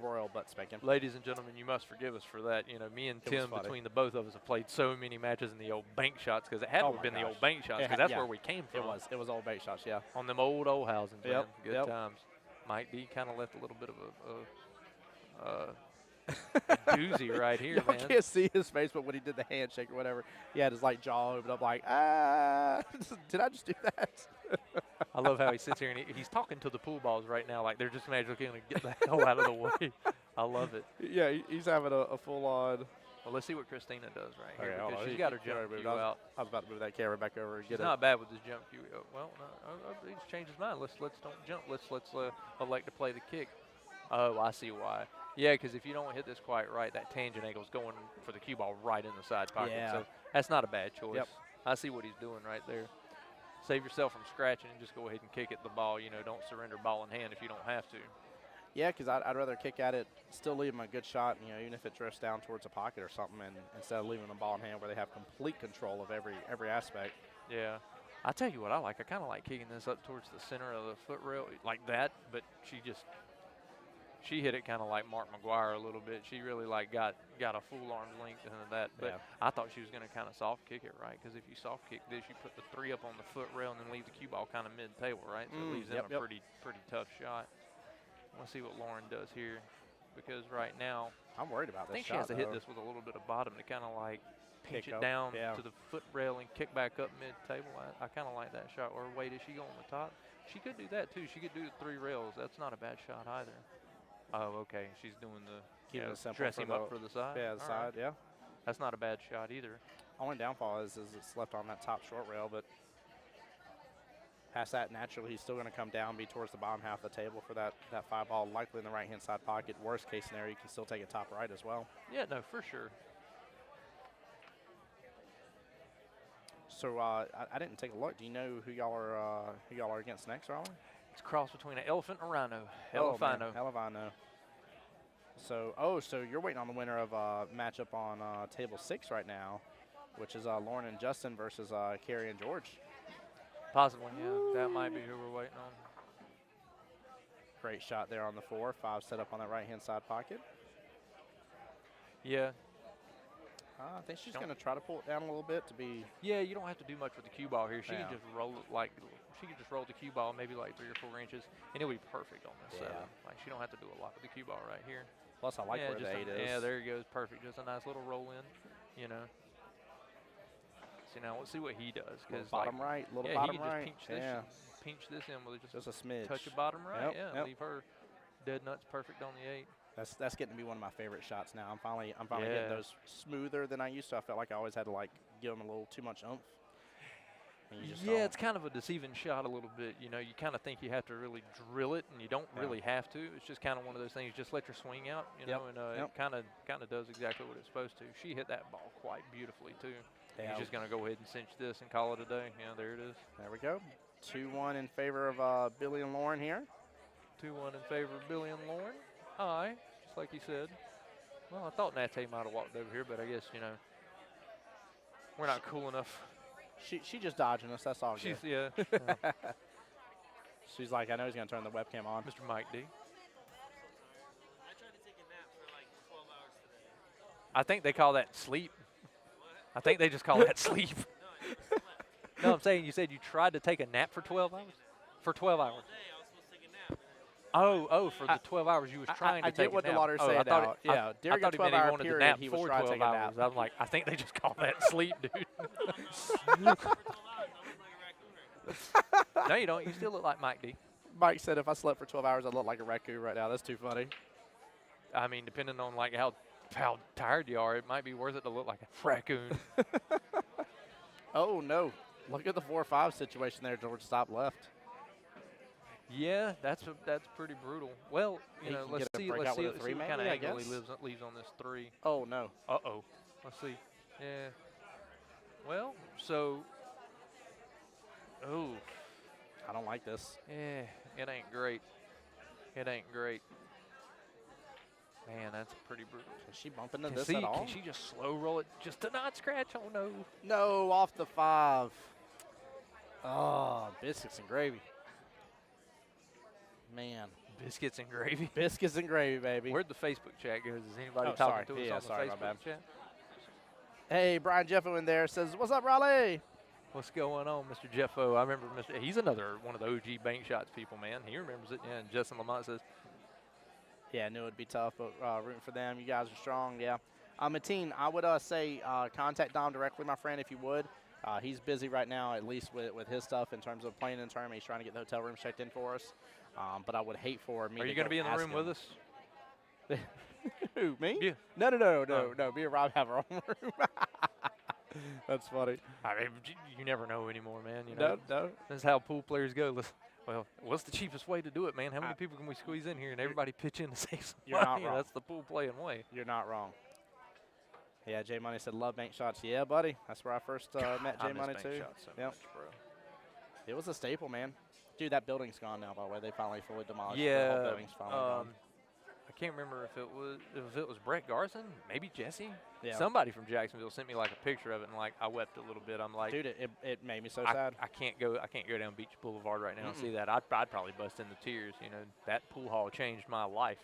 royal butt spanking. Ladies and gentlemen, you must forgive us for that. You know, me and It was Tim, funny. between the both of us, have played so many matches in the old bank shots because it had to Oh have my been the gosh. old bank shots It because had- that's yeah. where we came from. It was old bait shots. Yeah. On them old housings, man. Yep, Good yep. times. Mike D kind of left a little bit of a doozy right here, Y'all man. can't see his face, but when he did the handshake or whatever, he had his like jaw open up, like, ah, did I just do that? I love how he sits here and he's talking to the pool balls right now, like they're just magically going to get the hell out of the way. I love it. Yeah, he's having a full on. Well, let's see what Christina does right here Okay, hold because on. she's got her You already jump moved. cue out. I was about to move that camera back over and She's get not bad with this jump cue. Well, no, he's changed his mind. Let's don't jump. Let's elect to play the kick. Oh, I see why. Yeah, because if you don't hit this quite right, that tangent ankle's going for the cue ball right in the side pocket. Yeah. So that's not a bad choice. Yep. I see what he's doing right there. Save yourself from scratching and just go ahead and kick at the ball. You know, don't surrender ball in hand if you don't have to. Yeah, because I'd rather kick at it, still leave them a good shot, even if it drifts down towards a pocket or something, and instead of leaving the ball in hand where they have complete control of every aspect. Yeah. I tell you what I like. I kind of like kicking this up towards the center of the foot rail like that, but she hit it kind of like Mark McGuire a little bit. She really got a full arm's length into that. But Yeah. I thought she was going to kind of soft kick it, right? Because if you soft kick this, you put the 3 up on the foot rail and then leave the cue ball kind of mid-table, right? So it leaves them yep. a pretty tough shot. Let's see what Lauren does here, because right now I'm worried about I this think she shot, has to hit though. this with a little bit of bottom to kind of like pinch Kick it up, down yeah. to the foot rail and kick back up mid-table. I kind of like that shot. Or wait, is she going on the top? She could do that too. She could do the 3 rails. That's not a bad shot either. Oh, okay. She's doing the Keeping it simple dress for him up the- for the side. Yeah, the All side, right. yeah. That's not a bad shot either. Only downfall is it's left on that top short rail, but past that, naturally, he's still going to come down, be towards the bottom half of the table for that 5 ball, likely in the right-hand side pocket. Worst case scenario, you can still take it top right as well. Yeah, no, for sure. So I didn't take a look. Do you know who y'all are against next, Raleigh? It's a cross between an elephant and a rhino. Oh, man, Elefino. hell if I know. So you're waiting on the winner of matchup on table 6 right now, which is Lauren and Justin versus Carrie and George. Possibly, yeah. That might be who we're waiting on. Great shot there on the 4. 5 set up on that right-hand side pocket. Yeah. I think she's going to try to pull it down a little bit to be. Yeah, you don't have to do much with the cue ball here. She Yeah. can just roll it like she can just roll the cue ball maybe like 3 or 4 inches, and it'll be perfect on this Yeah. 7. Like she don't have to do a lot with the cue ball right here. Plus, I like yeah, where just the 8 is. Yeah, there he goes, perfect. Just a nice little roll in, you know. See now, let's see what he does. Little Because bottom like, right, little yeah, bottom he can right. just pinch this, Yeah, pinch this in with just a smidge. touch of bottom right. Yep, Yeah, yep. leave her dead nuts perfect on the 8. That's getting to be one of my favorite shots now. I'm finally getting Yeah. those smoother than I used to. I felt like I always had to like give them a little too much oomph. And you just Yeah, don't. it's kind of a deceiving shot a little bit. You know, you kind of think you have to really drill it, and you don't Yeah. really have to. It's just kind of one of those things. Just let your swing out, you Yep, know, and yep. it kind of does exactly what it's supposed to. She hit that ball quite beautifully too. Yeah. He's just gonna go ahead and cinch this and call it a day. Yeah, there it is. There we go. 2-1 in favor of Billy and Lauren here. 2-1 in favor of Billy and Lauren. Aye, just like you said. Well, I thought Nate might have walked over here, but I guess, you know, we're not cool enough. She just dodging us. That's all good. She's, yeah. She's like, I know he's gonna turn the webcam on. Mr. Mike D. I think they call that sleep. I think they just call that sleep. No, I'm saying you said you tried to take a nap for 12 hours? For 12 hours. Oh, for the 12 hours you was trying to I take get what a nap. the Lauder's I saying thought now. it- Yeah, during a I thought he meant 12-hour wanted to period, nap he was for trying to 12 take a nap. hours. I'm like, I think they just call that sleep, dude. No, you don't. You still look like Mike D. Mike said if I slept for 12 hours, I'd look like a raccoon right now. That's too funny. I mean, depending on like how tired you are, it might be worth it to look like a raccoon. Oh no! Look at the 4-5 situation there. George stopped left. Yeah, that's pretty brutal. Well, He you know, can let's get a see breakout with a let's 3 see what kind of maybe, I angle he guess. leaves on this 3. Oh no! Uh-oh. Let's see. Yeah. Well, so. Oh. I don't like this. Yeah, it ain't great. It ain't great. Man, that's pretty brutal. Is she bumping into Can, this at all? can she just slow roll it just to not scratch? Oh, no. No, off the 5. Oh, biscuits and gravy. Man, Biscuits and gravy. biscuits and gravy, baby. Where'd the Facebook chat go? Is anybody Oh, talking sorry. to us Yeah, on sorry, the my Facebook bad. chat? Hey, Brian Jeffo in there says, "What's up, Raleigh?" What's going on, Mr. Jeffo? I remember he's another one of the OG bank shots people, man. He remembers it. Yeah, and Justin Lamont says, Yeah, I knew it'd be tough, but rooting for them. You guys are strong. Yeah. Mateen, I would say contact Dom directly, my friend, if you would. He's busy right now, at least with his stuff in terms of playing in the tournament. He's trying to get the hotel room checked in for us. But I would hate for me are to you going to go be in the ask room with him. us? Who, me? Yeah. No. Oh. No. Me and Rob have our own room. That's funny. I mean, you never know anymore, man. You know, No. this is how pool players go. Well, what's the cheapest way to do it, man? How many people can we squeeze in here and everybody pitch in to save some You're not money? wrong. That's the pool playing way. You're not wrong. Yeah, J Money said love bank shots. Yeah, buddy. That's where I first met I J miss Money bank too. shots so Yep. much, bro. It was a staple, man. Dude, that building's gone now, by the way. They finally fully demolished the Yeah, whole building's finally gone. I can't remember if it was Brett Garson, maybe Jesse. Yeah. Somebody from Jacksonville sent me like a picture of it, and like I wept a little bit. I'm like, Dude, it made me so I sad. can't go down Beach Boulevard right now and see that. I'd probably bust into tears. You know, that pool hall changed my life.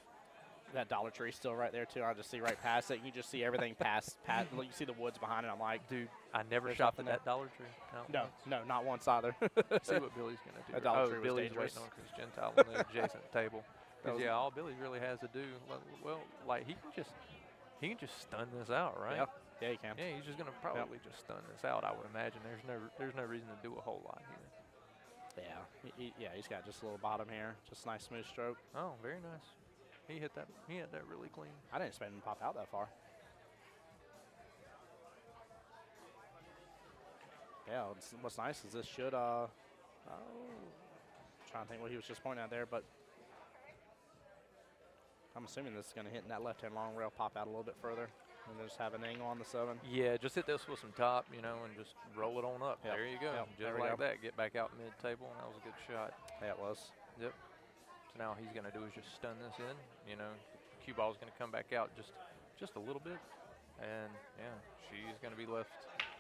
That Dollar Tree's still right there, too. I just see right past it. You just see everything past. You see the woods behind it. I'm like, Dude, I never There's shopped at nothing that Dollar Tree. no, not once either. See what Billy's gonna do. That Dollar Oh, Tree was Billy's dangerous. waiting on Chris Gentile on the adjacent table. Because yeah, all Billy really has to do, well, like he can just stun this out, right? Yeah. Yeah, you can. Yeah, he's just gonna probably just stun this out. I would imagine. There's no reason to do a whole lot here. Yeah, he's got just a little bottom here. Just a nice smooth stroke. Oh, very nice. He hit that really clean. I didn't expect him to pop out that far. Yeah, what's nice is this should, trying to think what he was just pointing at there, but I'm assuming this is going to hit in that left-hand long rail, pop out a little bit further, and just have an angle on the 7. Yeah, just hit this with some top, and just roll it on up. Yep. There you go. Yep, there Just we like go. that. Get back out mid-table, and that was a good shot. Yeah, it was. Yep. So now all he's going to do is just stun this in. Cue ball's going to come back out just a little bit, and yeah, she's going to be left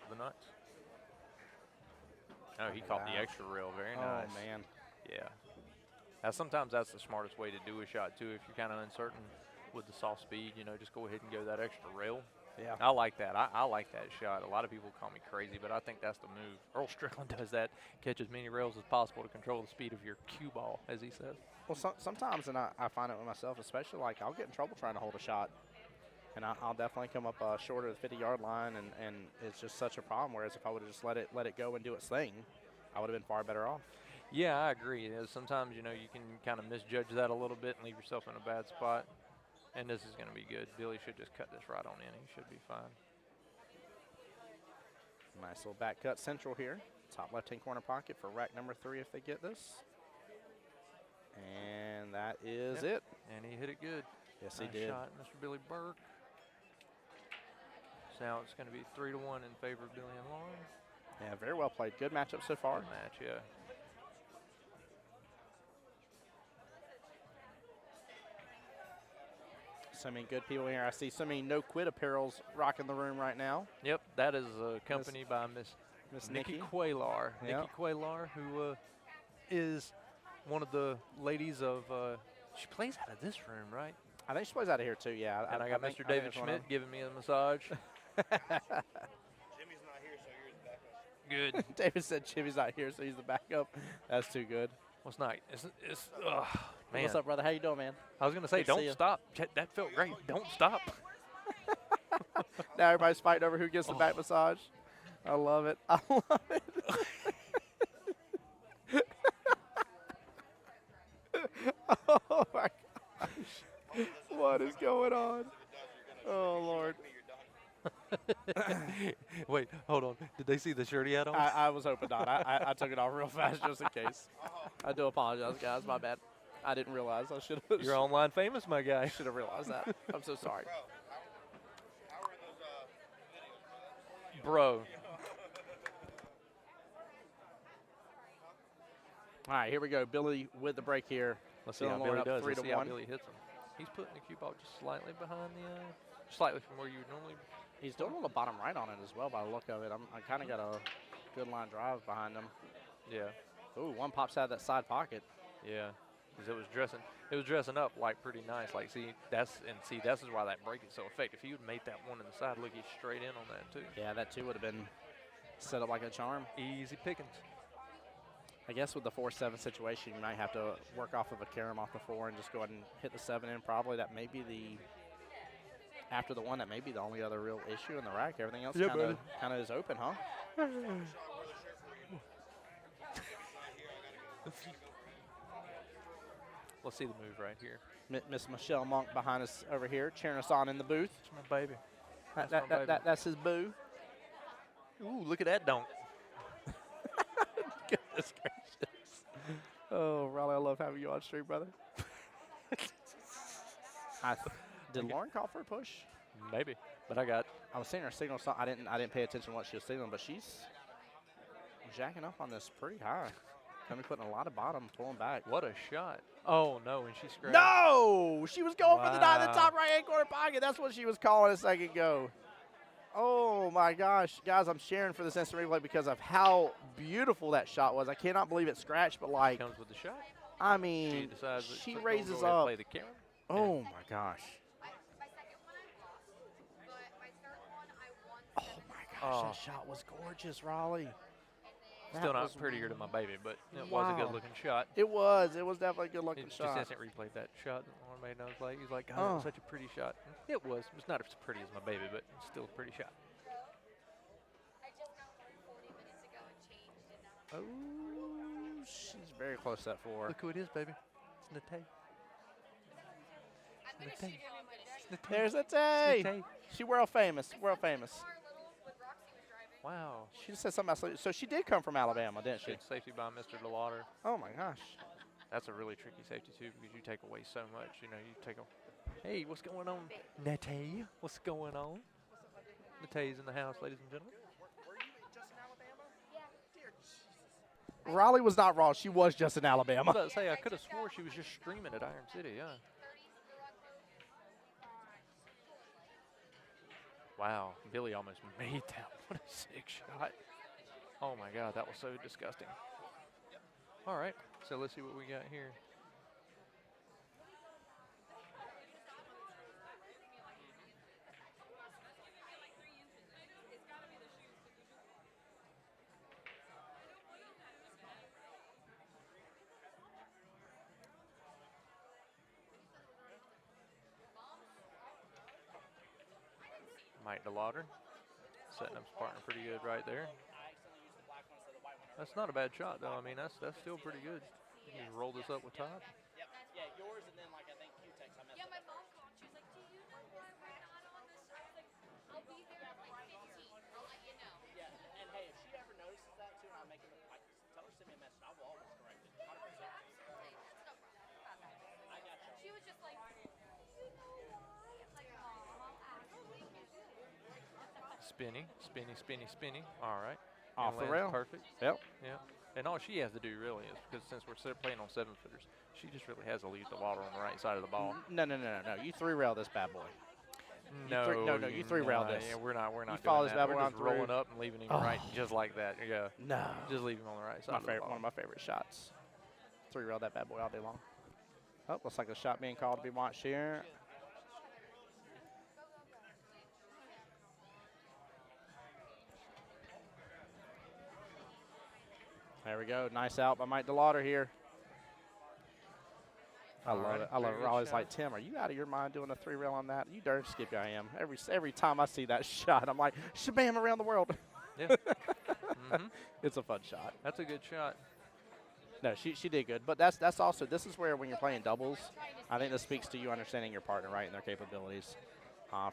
with the nuts. Oh, he caught the extra rail. Very nice. Oh, man. Yeah. Sometimes that's the smartest way to do a shot, too. If you're kind of uncertain with the soft speed, just go ahead and go that extra rail. Yeah. I like that. I like that shot. A lot of people call me crazy, but I think that's the move. Earl Strickland does that. Catch as many rails as possible to control the speed of your cue ball, as he says. Well, sometimes, and I find it with myself, especially, like, I'll get in trouble trying to hold a shot. And I'll definitely come up short of the 50-yard line, and it's just such a problem. Whereas if I would have just let it go and do its thing, I would have been far better off. Yeah, I agree. Sometimes, you can kind of misjudge that a little bit and leave yourself in a bad spot. And this is going to be good. Billy should just cut this right on in. He should be fine. Nice little back cut central here. Top left-hand corner pocket for rack number 3 if they get this. And that is it. And he hit it good. Yes, Nice he did. shot, Mr. Billy Burke. So now it's going to be 3-1 in favor of Billy and Lauren. Yeah, very well played. Good matchup so far. Good match, yeah. So many good people here. I see so many No Quit apparels rocking the room right now. Yep, that is accompanied by Miss Nikki Nikki. Quaylar. Yep. Nikki Quaylar, who is one of the ladies of, she plays out of this room, right? I think she plays out of here too, yeah. And I got think- Mr. I think David it's one of Schmidt giving me a massage. Jimmy's not here, so you're his backup. Good. David said Jimmy's not here, so he's the backup. That's too good. What's not? It's man. What's up, brother? How you doing, man? I was going to say, Good to see don't ya. stop. That felt great. Don't stop. Now everybody's fighting over who gets the back massage. I love it. I love it. Oh my gosh. What is going on? Oh Lord. Wait, hold on. Did they see the shirt he had on? I was hoping not. I took it off real fast just in case. I do apologize, guys. My bad. I didn't realize. I should have. You're online famous, my guy. Should have realized that. I'm so sorry. How are those videos? Bro. All right, here we go. Billy with the break here. Let's see Dylan how Lauren Billy up does. 3 Let's to see how 1. Billy hits him. He's putting the cue ball just slightly behind slightly from where you would normally. He's doing a little bottom right on it as well by the look of it. I kind of got a good line drive behind him. Yeah. Ooh, one pops out of that side pocket. Yeah. Because it was dressing up like pretty nice. Like, this is why that break is so effective. If he would have made that one in the side, look, he's straight in on that too. Yeah, that too would have been set up like a charm. Easy pickings. I guess with the 4-7 situation, you might have to work off of a carom off the 4 and just go ahead and hit the 7 in. Probably that may be after the 1, that may be the only other real issue in the rack. Everything else kind of is open, huh? Let's see the move right here. Miss Michelle Monk behind us over here, cheering us on in the booth. That's my baby. That's his boo. Ooh, look at that dunk. Goodness gracious. Oh, Raleigh, I love having you on stream, brother. Did Lauren call for a push? Maybe, but I was seeing her signal. So I didn't pay attention to what she was signaling, but she's jacking up on this pretty high. Gonna be putting a lot of bottom, pulling back. what a shot. Oh no, and she scratched. No! She was going for the 9 in the Wow. top right-hand corner pocket. That's what she was calling a second ago. Oh my gosh, guys! I'm sharing for this instant replay because of how beautiful that shot was. I cannot believe it scratched, but like, Comes with the shot. I She mean, decides that she she'll raises go ahead and up. play the Karen. Oh my gosh. My second one I lost, but my third one I won. Oh my gosh, Oh. that shot was gorgeous, Raleigh. Still not was prettier than my baby, but it was a wow. good-looking shot. It was definitely a good looking Just shot. instant replayed that shot that Lauren made, and I was like, he's like, God, that Oh. was such a pretty shot. And it was. It was not as pretty as my baby, but it's still a pretty shot. I just got home 40 minutes ago and changed, and now I'm Oh, she's very close to that four. Look who it is, baby. It's Nate. I'm gonna Natay. shoot you on my deck. There's a Tay. Nate. She world famous. World famous. Car little when Roxy was driving. Wow. She just said something about sleep. So she did come from Alabama, didn't she? Good safety by Mr. DeLauder. Oh my gosh. That's a really tricky safety too because you take away so much. You know, you take a. Hey, what's going on, Natay? What's going on? Natay's in the house, ladies and gentlemen. Raleigh was not wrong. She was just in I Alabama. was about to say I could have swore she was just streaming at Iron City. Yeah. Wow, Billy almost made that. What a sick shot. Oh my God, that was so disgusting. All right, so let's see what we got here. Mike DeLauder setting up his partner pretty good right there. That's not a bad shot though. I mean, that's still pretty good. You can roll this up with top. Yeah, yours and then like I think Q-Tex. I Yeah, my mom called. She was like, "Do you know why we're not on this?" I was like, "I'll be there at like 15. I'll let you know." Yeah, and hey, if she ever notices that too, and I'm making it like, tell her to send me a message. I will always correct it. 100%. Absolutely, that's no problem. I got you. She was just like, "You know why?" I'm like, "Mom, I'll ask." Thank you. Spinny, spinny, spinny, spinny. All right. Off the And lands rail. Perfect. Yep. Yeah. And all she has to do really is because since we're playing on 7-footers, she just really has to leave the water on the right side of the ball. No. You three-rail this bad boy. No, You three-rail this. Yeah, we're not doing follow this that. bad boy We're on just rolling through. up and leaving him Oh. right just like that. Yeah. No. Just leave him on the right side My of the favorite, ball. one of my favorite shots. Three-rail that bad boy all day long. Oh, looks like a shot being called to be watched here. There we go. Nice out by Mike DeLauder here. I All love right, it. I love very it. good Always shot. like, Tim, are you out of your mind doing a three-rail on that? You darn skippy I am. Every time I see that shot, I'm like, shabam around the world. Yeah. hmm It's a fun shot. That's a good shot. No, she did good. But that's also, this is where when you're playing doubles, I think this speaks to you understanding your partner, right, and their capabilities.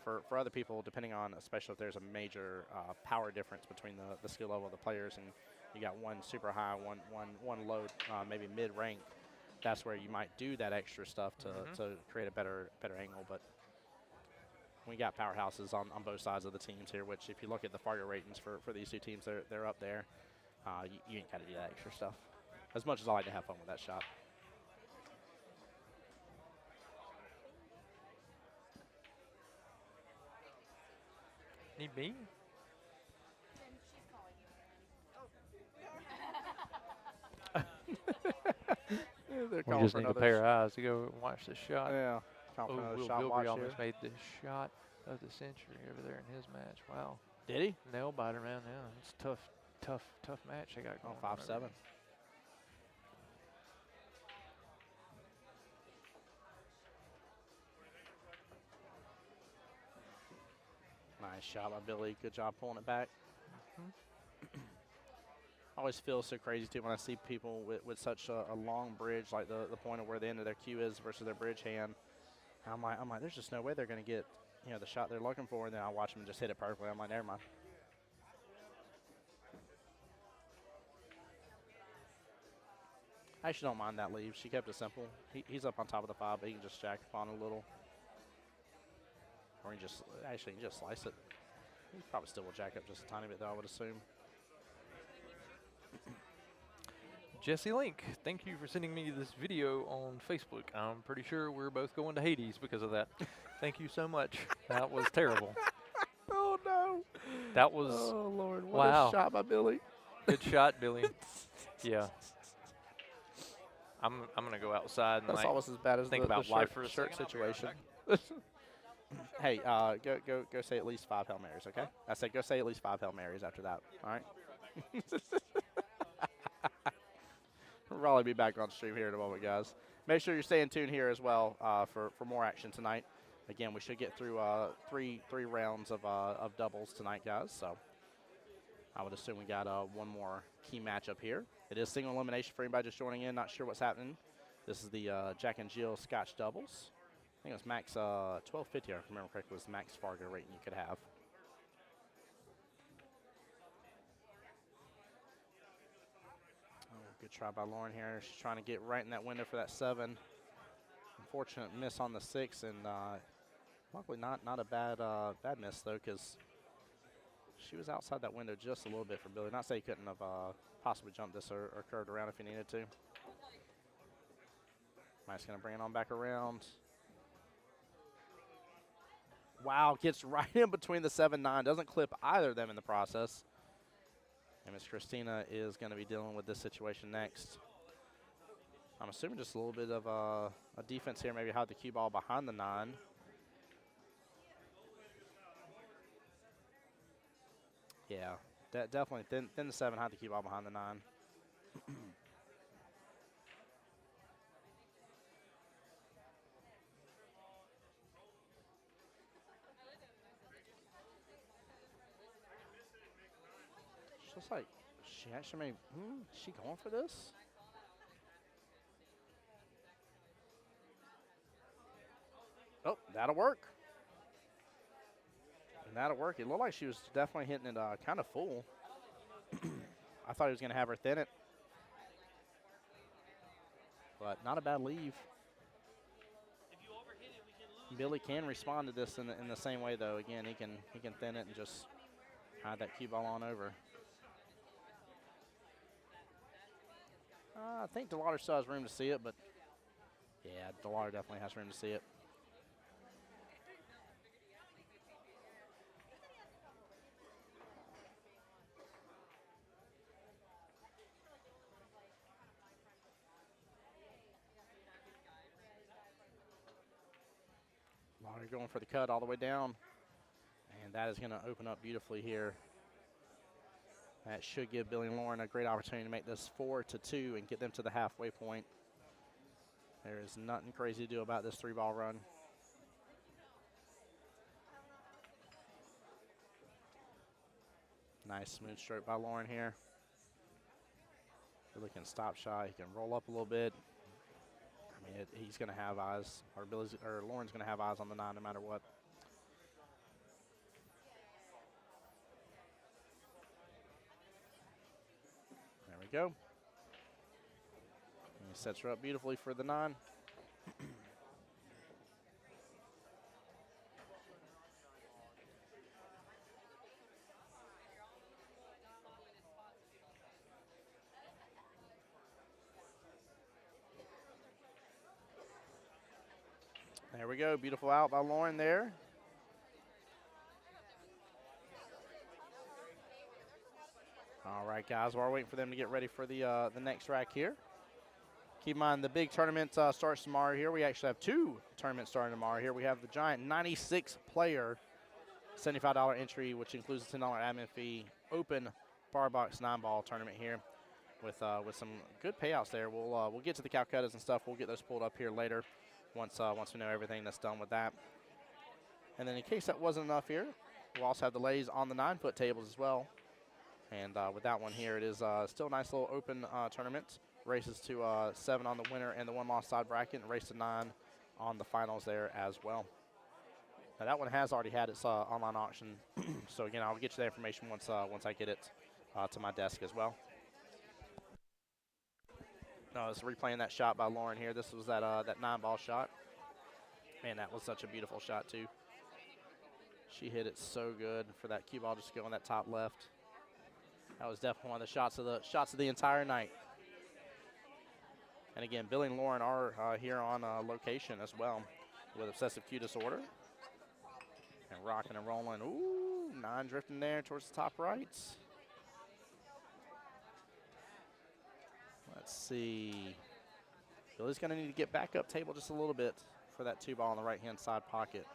For other people, depending on, especially if there's a major power difference between the skill level of the players, and you got one super high, one low, maybe mid-rank, that's where you might do that extra stuff to create a better angle. But we got powerhouses on both sides of the teams here, which if you look at the Fargo ratings for these two teams, they're up there. You ain't got to do that extra stuff. As much as I like to have fun with that shot. Need me? They're We calling just for need a another pair of eyes to go and watch this shot. Yeah. Oh, Calling for another Will shot Bilbrey watch almost here. made the shot of the century over there in his match. Wow. Did he? Nail biter, man. Yeah, it's a tough match they got Oh, going on over 5-7. there. Nice shot by Billy. Good job pulling it back. I always feel so crazy too when I see people with such a long bridge, like the point of where the end of their cue is versus their bridge hand. I'm like, there's just no way they're going to get, the shot they're looking for, and then I watch them just hit it perfectly. I'm like, never mind. I actually don't mind that leave. She kept it simple. He's up on top of the 5, but he can just jack up on a little. Or he just slice it. He probably still will jack up just a tiny bit, though, I would assume. Jesse Link, thank you for sending me this video on Facebook. I'm pretty sure we're both going to Hades because of that. Thank you so much. That was terrible. Oh, no. That was Oh, Lord. What wow. a shot by Billy. Good shot, Billy. Yeah. I'm gonna go outside and That's like almost as bad as think the about shirt, life for a shirt second. situation. Hey, go say at least 5 Hail Marys, okay? I said go say at least 5 Hail Marys after that, all right? We'll probably be back on stream here in a moment, guys. Make sure you're staying tuned here as well for more action tonight. Again, we should get through three rounds of doubles tonight, guys. So I would assume we got one more key matchup here. It is single elimination for anybody just joining in, not sure what's happening. This is the Jack and Jill Scotch doubles. I think it was max 1250, if I remember correctly, was the max Fargo rating you could have. Oh, good try by Lauren here. She's trying to get right in that window for that 7. Unfortunate miss on the 6, and luckily not a bad miss though, because she was outside that window just a little bit for Billy. Not say he couldn't have possibly jumped this or curved around if he needed to. Mike's going to bring it on back around. Wow, gets right in between the 7-9. Doesn't clip either of them in the process. And Miss Christina is going to be dealing with this situation next. I'm assuming just a little bit of a defense here, maybe hide the cue ball behind the 9. Yeah, definitely thin the 7, hide the cue ball behind the 9. Looks like she actually made, is she going for this? Oh, that'll work. And that'll work. It looked like she was definitely hitting it kind of full. I thought he was going to have her thin it. But not a bad leave. Billy can respond to this in the same way, though. Again, he can thin it and just hide that cue ball on over. I think DeLauder still has room to see it, but yeah, DeLauder definitely has room to see it. DeLauder going for the cut all the way down, and that is going to open up beautifully here. That should give Billy and Lauren a great opportunity to make this 4-2 and get them to the halfway point. There is nothing crazy to do about this 3-ball run. Nice smooth stroke by Lauren here. Billy can stop shot. He can roll up a little bit. I mean, he's going to have eyes, or Lauren's going to have eyes on the 9 no matter what. Go. And he sets her up beautifully for the 9. There we go. Beautiful out by Lauren there. All right, guys, we're waiting for them to get ready for the next rack here. Keep in mind, the big tournament starts tomorrow here. We actually have 2 tournaments starting tomorrow here. We have the giant 96-player $75 entry, which includes a $10 admin fee, open bar box 9-ball tournament here with some good payouts there. We'll get to the Calcuttas and stuff. We'll get those pulled up here later once we know everything that's done with that. And then in case that wasn't enough here, we'll also have the ladies on the 9-foot tables as well. And with that one here, it is still a nice little open tournament. Races to 7 on the winner and the 1-loss side bracket, and race to 9 on the finals there as well. Now that one has already had its online auction. So again, I'll get you the information once I get it to my desk as well. No, it's replaying that shot by Lauren here. This was that 9-ball shot. Man, that was such a beautiful shot too. She hit it so good for that cue ball just to go on that top left. That was definitely one of the shots of the entire night. And again, Billy and Lauren are here on location as well with obsessive cue disorder. And rocking and rolling. Ooh, 9 drifting there towards the top right. Let's see. Billy's going to need to get back up table just a little bit for that 2-ball in the right-hand side pocket.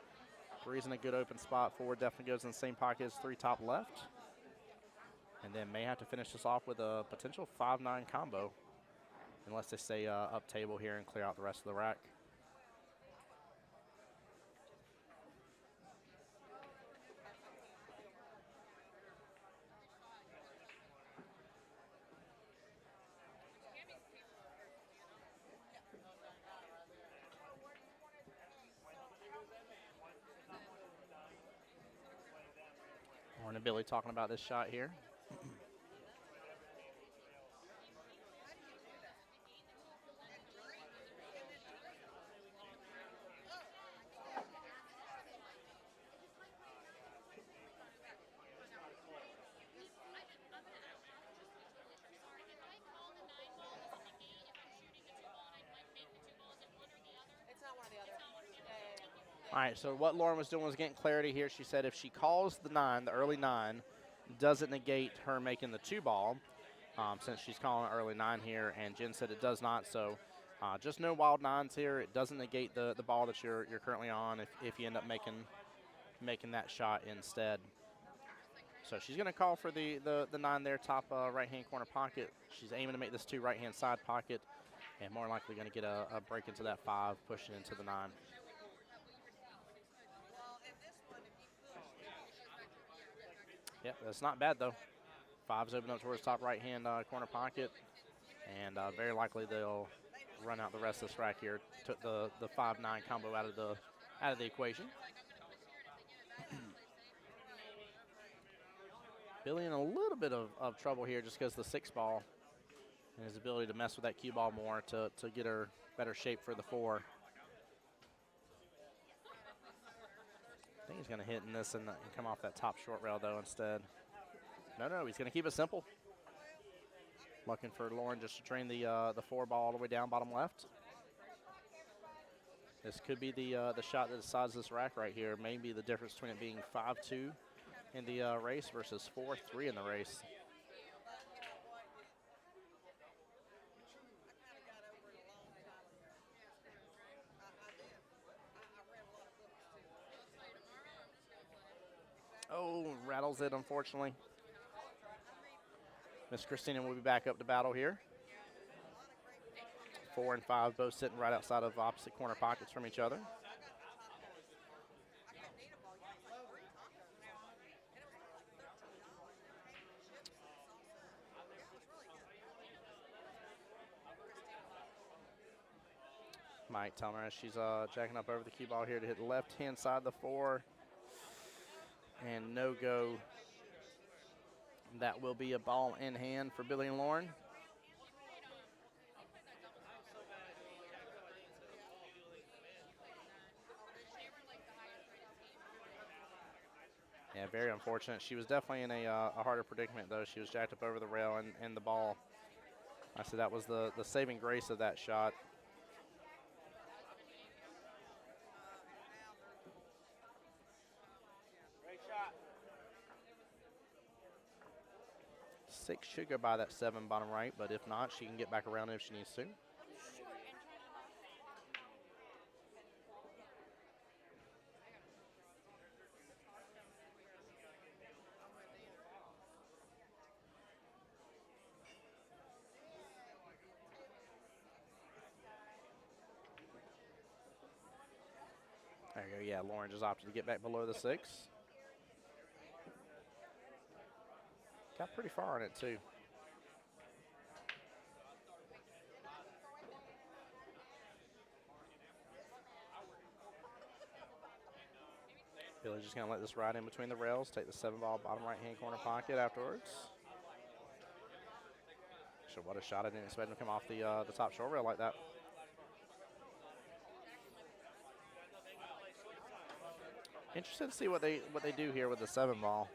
3's in a good open spot. 4 definitely goes in the same pocket as 3 top left. And then may have to finish this off with a potential 5-9 combo. unless they stay up table here and clear out the rest of the rack. Lauren and Billy talking about this shot here. It's not one or the other. All right, so what Lauren was doing was getting clarity here. She said if she calls the 9, the early 9, doesn't negate her making the 2 ball, since she's calling early 9 here, and Jen said it does not. So just no wild 9s here. It doesn't negate the ball that you're currently on if you end up making that shot instead. So she's going to call for the 9 there, top right-hand corner pocket. She's aiming to make this 2 right-hand side pocket, and more likely going to get a break into that 5, pushing into the 9. Yeah, that's not bad, though. 5's open up towards top right-hand corner pocket, and very likely they'll run out the rest of this rack here. Took the 5-9 combo out of the equation. Billy in a little bit of trouble here just because the 6 ball and his ability to mess with that cue ball more to get her better shape for the 4. I think he's going to hit in this and come off that top short rail, though, instead. No, he's going to keep it simple. Looking for Lauren just to train the 4 ball all the way down bottom left. This could be the shot that decides this rack right here. Maybe the difference between it being 5-2 in the race versus 4-3 in the race. Oh, rattles it, unfortunately. Miss Christina will be back up to battle here. 4 and 5 both sitting right outside of opposite corner pockets from each other. Mike telling her as she's jacking up over the cue ball here to hit the left-hand side of the 4. And no go. That will be a ball in hand for Billy and Lauren. Yeah, very unfortunate. She was definitely in a harder predicament, though. She was jacked up over the rail and the ball. I said that was the saving grace of that shot. Great shot. 6 should go by that 7 bottom right, but if not, she can get back around it if she needs to. There you go. Yeah, Lauren just opted to get back below the 6. Got pretty far on it, too. Billy's just going to let this ride in between the rails, take the 7 ball bottom right-hand corner pocket afterwards. So what a shot. I didn't expect him to come off the top short rail like that. Interested to see what they do here with the 7 ball.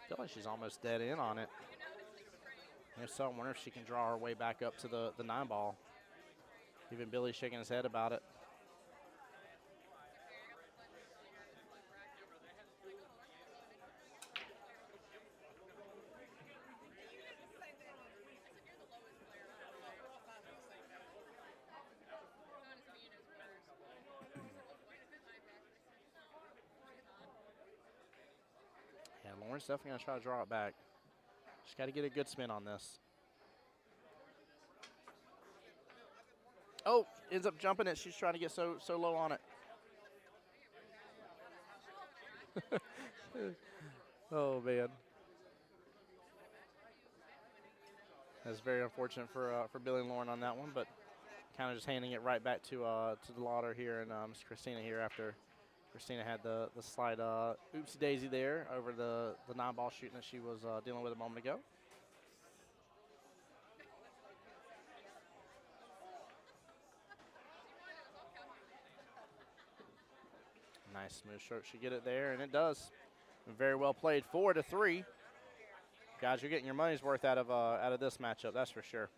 I feel like she's almost dead in on it. If so, I wonder if she can draw her way back up to the 9 ball. Even Billy's shaking his head about it. Lauren's definitely going to try to draw it back. She's got to get a good spin on this. ends up jumping it. She's trying to get so low on it. Oh, man. That's very unfortunate for Billy and Lauren on that one, but kind of just handing it right back to the Lauder here and Miss Christina here after Christina had the slight oopsie daisy there over the 9-ball shooting that she was dealing with a moment ago. Nice smooth stroke. She get it there, and it does. Very well played. 4-3. Guys, you're getting your money's worth out of this matchup, that's for sure.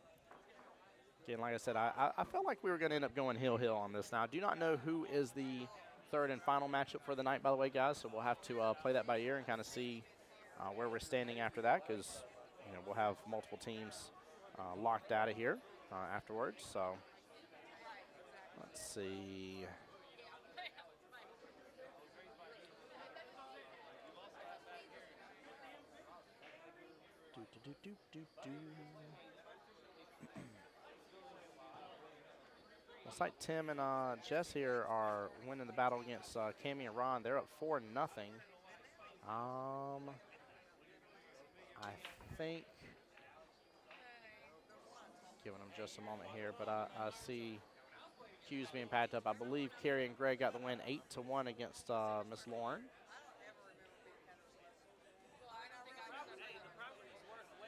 Again, like I said, I felt like we were going to end up going hill on this. Now, I do not know who is the third and final matchup for the night, by the way, guys. So we'll have to play that by ear and kind of see where we're standing after that, because we'll have multiple teams locked out of here afterwards. So let's see. Looks like Tim and Jess here are winning the battle against Cammie and Ron. They're up 4-0. I think, giving them just a moment here, but I see cues being packed up. I believe Carrie and Greg got the win 8-1 against Miss Lauren.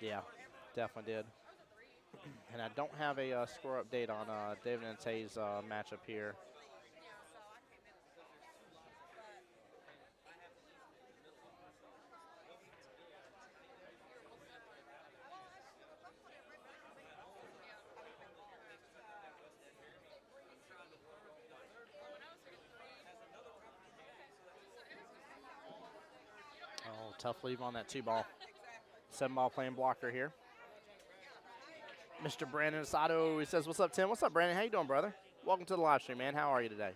Yeah, definitely did. And I don't have a score update on David and Tay's matchup here. Oh, tough leave on that 2-ball. 7-ball playing blocker here. Mr. Brandon Asado, he says, what's up, Tim? What's up, Brandon? How you doing, brother? Welcome to the live stream, man. How are you today?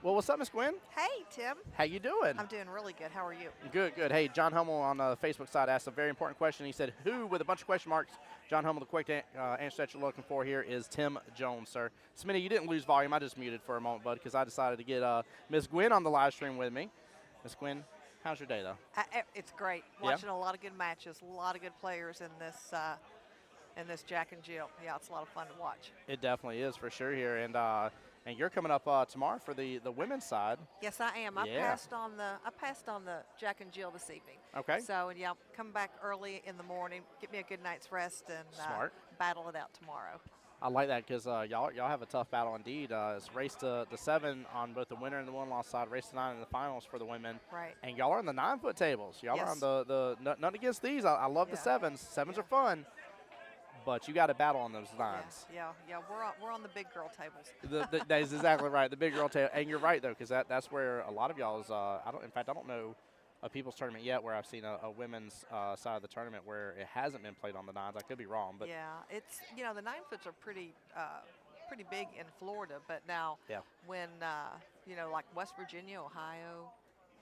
Well, what's up, Miss Gwen? Hey, Tim. How you doing? I'm doing really good. How are you? Good, good. Hey, John Hummel on the Facebook side asked a very important question. He said, who, with a bunch of question marks, John Hummel, the quick answer that you're looking for here is Tim Jones, sir. Smitty, you didn't lose volume. I just muted for a moment, bud, because I decided to get Miss Gwen on the live stream with me. Miss Gwen, how's your day, though? It's great. Watching a lot of good matches, a lot of good players in this Jack and Jill. Yeah, it's a lot of fun to watch. It definitely is, for sure, here. And you're coming up tomorrow for the women's side. Yes, I am. Yeah. I passed on the Jack and Jill this evening. Okay. So yeah, come back early in the morning, get me a good night's rest, and Smart. Battle it out tomorrow. I like that because y'all have a tough battle indeed. It's race to 7 on both the winner and the one-loss side, race to 9 in the finals for the women. Right. And y'all are on the 9-foot tables. Y'all are Yes. on none against these. I love the 7s. 7s are fun. But you got to battle on those 9s. Yeah. We're on the big girl tables. That is exactly right. The big girl table, and you're right though, because that's where a lot of y'all's. I don't know a people's tournament yet where I've seen a women's side of the tournament where it hasn't been played on the 9s. I could be wrong, but yeah, it's the 9-foots are pretty big in Florida, but now when like West Virginia, Ohio,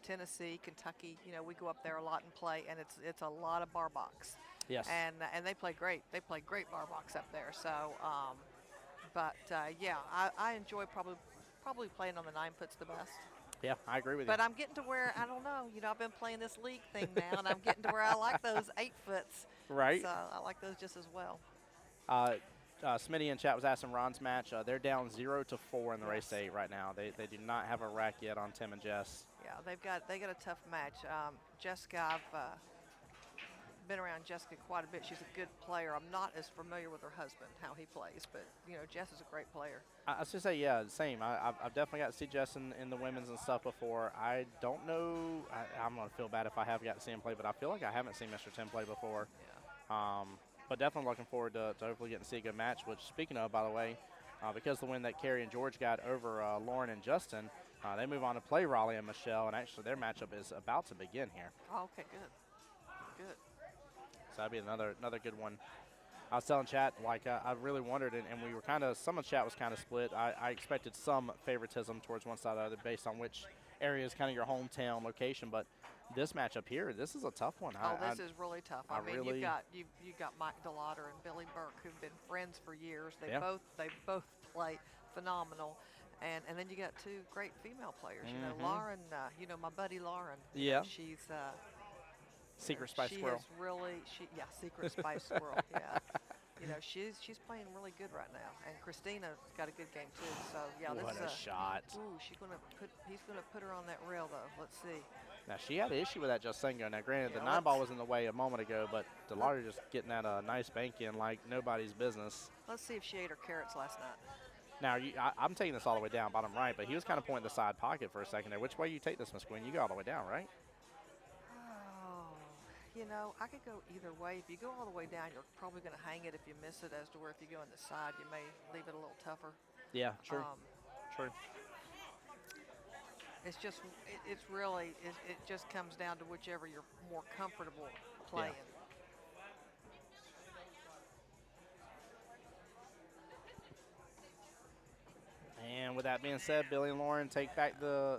Tennessee, Kentucky, we go up there a lot and play, and it's a lot of bar box. Yes. And they play great. They play great bar box up there. So, I enjoy probably playing on the 9-foots the best. Yeah, I agree with you. But I'm getting to where I don't know. I've been playing this league thing now, and I'm getting to where I like those 8-foots. Right. So I like those just as well. Smitty in chat was asking Ron's match. They're down 0-4 in the race Yes. 8 right now. They do not have a rack yet on Tim and Jess. Yeah, they got a tough match. Jessica, I've been around Jessica quite a bit. She's a good player. I'm not as familiar with her husband, how he plays, but Jess is a great player. I was just say, yeah, same. I've definitely got to see Jess in the women's and stuff before. I don't know. I'm going to feel bad if I have got to see him play, but I feel like I haven't seen Mr. Tim play before. Yeah. But definitely looking forward to hopefully getting to see a good match, which, speaking of, by the way, because the win that Carrie and George got over Lauren and Justin, they move on to play Raleigh and Michelle, and actually their matchup is about to begin here. Oh, okay, good. Good. So that'd be another good one. I was telling chat, like, I really wondered, and we were kind of, some of the chat was kind of split. I expected some favoritism towards one side or the other based on which area is kind of your hometown location, but this matchup here, this is a tough one. This is really tough. I mean, really- you've got Mike DeLauder and Billy Burke, who've been friends for years. They Yeah. both play phenomenal, and then you got two great female players. Mhm. Lauren, my buddy Lauren. Yeah. She's Secret Spice she Squirrel. has really, Secret Spice Squirrel. Yeah. She's playing really good right now, and Christina's got a good game too. So yeah, What this a is shot. Ooh, he's gonna put her on that rail though. Let's see. Now, she had an issue with that Justingo. Now, granted, the Yeah, 9 ball was in the way a moment ago, but DeLauder just getting that nice bank in like nobody's business. Let's see if she ate her carrots last night. Now, I'm taking this all the way down, bottom right, but he was kind of pointing the side pocket for a second there. Which way you take this, Miss Quinn? You go all the way down, right? Oh, I could go either way. If you go all the way down, you're probably going to hang it if you miss it, as to where if you go on the side, you may leave it a little tougher. Yeah, true. True. It's just, it's really, it just comes down to whichever you're more comfortable playing. And with that being said, Billy and Lauren take back the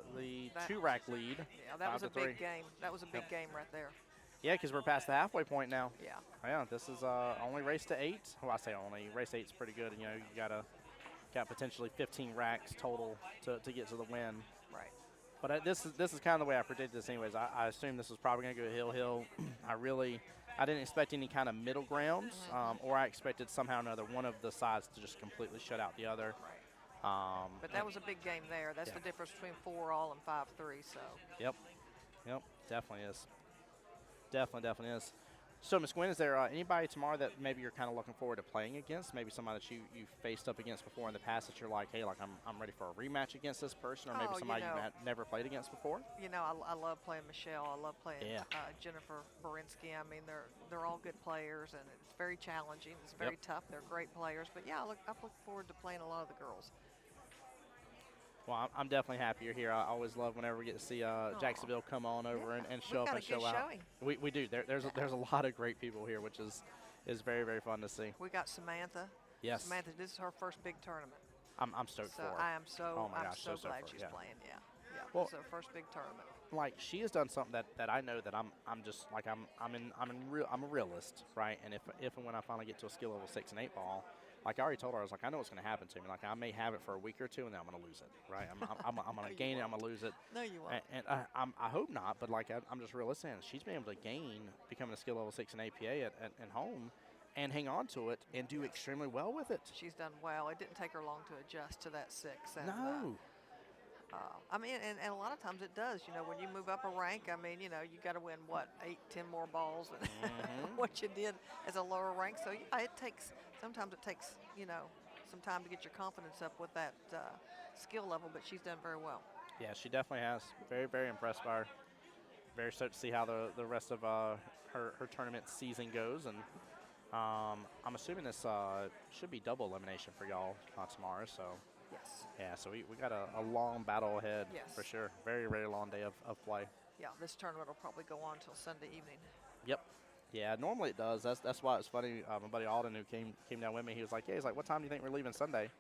two-rack lead. Yeah, that was a 5-3. big game. That was a big game right there. Yeah, because we're past the halfway point now. Yeah. Yeah, this is only race to 8. Well, I say only. Race 8 is pretty good. You got potentially 15 racks total to get to the win. Right. But this is kind of the way I predicted this anyways. I assumed this was probably going to go hill. I didn't expect any kind of middle grounds, or I expected somehow or another one of the sides to just completely shut out the other. Right. But that was a big game there. That's the difference between 4-all and 5-3. So. Yep, definitely is. Definitely is. So, Ms. Gwen, is there anybody tomorrow that maybe you're kind of looking forward to playing against? Maybe somebody that you faced up against before in the past that you're like, hey, like I'm ready for a rematch against this person, or maybe somebody you've never played against before? I love playing Michelle. I love playing Yeah. Jennifer Borinsky. I mean, they're all good players, and it's very challenging. It's very tough. They're great players. But yeah, I look forward to playing a lot of the girls. Well, I'm definitely happy you're here. I always love whenever we get to see Jacksonville come on over and show up and show out. We do. There's a lot of great people here, which is very, very fun to see. We got Samantha. Yes. Samantha, this is her first big tournament. I'm stoked for her. I am so Oh my I'm gosh, so so glad for her, she's yeah. playing. Yeah. Well, it's her first big tournament. Like, she has done something that I know that I'm just like I'm a realist, right? And if and when I finally get to a skill level 6 and 8 ball, like I already told her, I was like, I know what's going to happen to me. Like, I may have it for a week or two, and then I'm going to lose it, right? I'm going to gain it, I'm going to lose it. No, you won't. And I hope not, but like I'm just realistic. She's been able to gain becoming a skill level 6 in APA at home, and hang on to it and do extremely well with it. She's done well. It didn't take her long to adjust to that 6. And, No. I mean, and a lot of times it does. When you move up a rank, I mean, you got to win, 8, 10 more balls than what you did as a lower rank. So yeah, sometimes it takes, some time to get your confidence up with that skill level, but she's done very well. Yeah, she definitely has. Very, very impressed by her. Very stoked to see how the rest of her tournament season goes. And I'm assuming this should be double elimination for y'all tomorrow. So. Yes. Yeah, so we got a long battle ahead for Yes. sure. Very, very long day of play. Yeah, this tournament will probably go on until Sunday evening. Yep. Yeah, normally it does. That's why it's funny. My buddy Alden, who came down with me, he was like, "Yeah, he's like, what time do you think we're leaving Sunday?"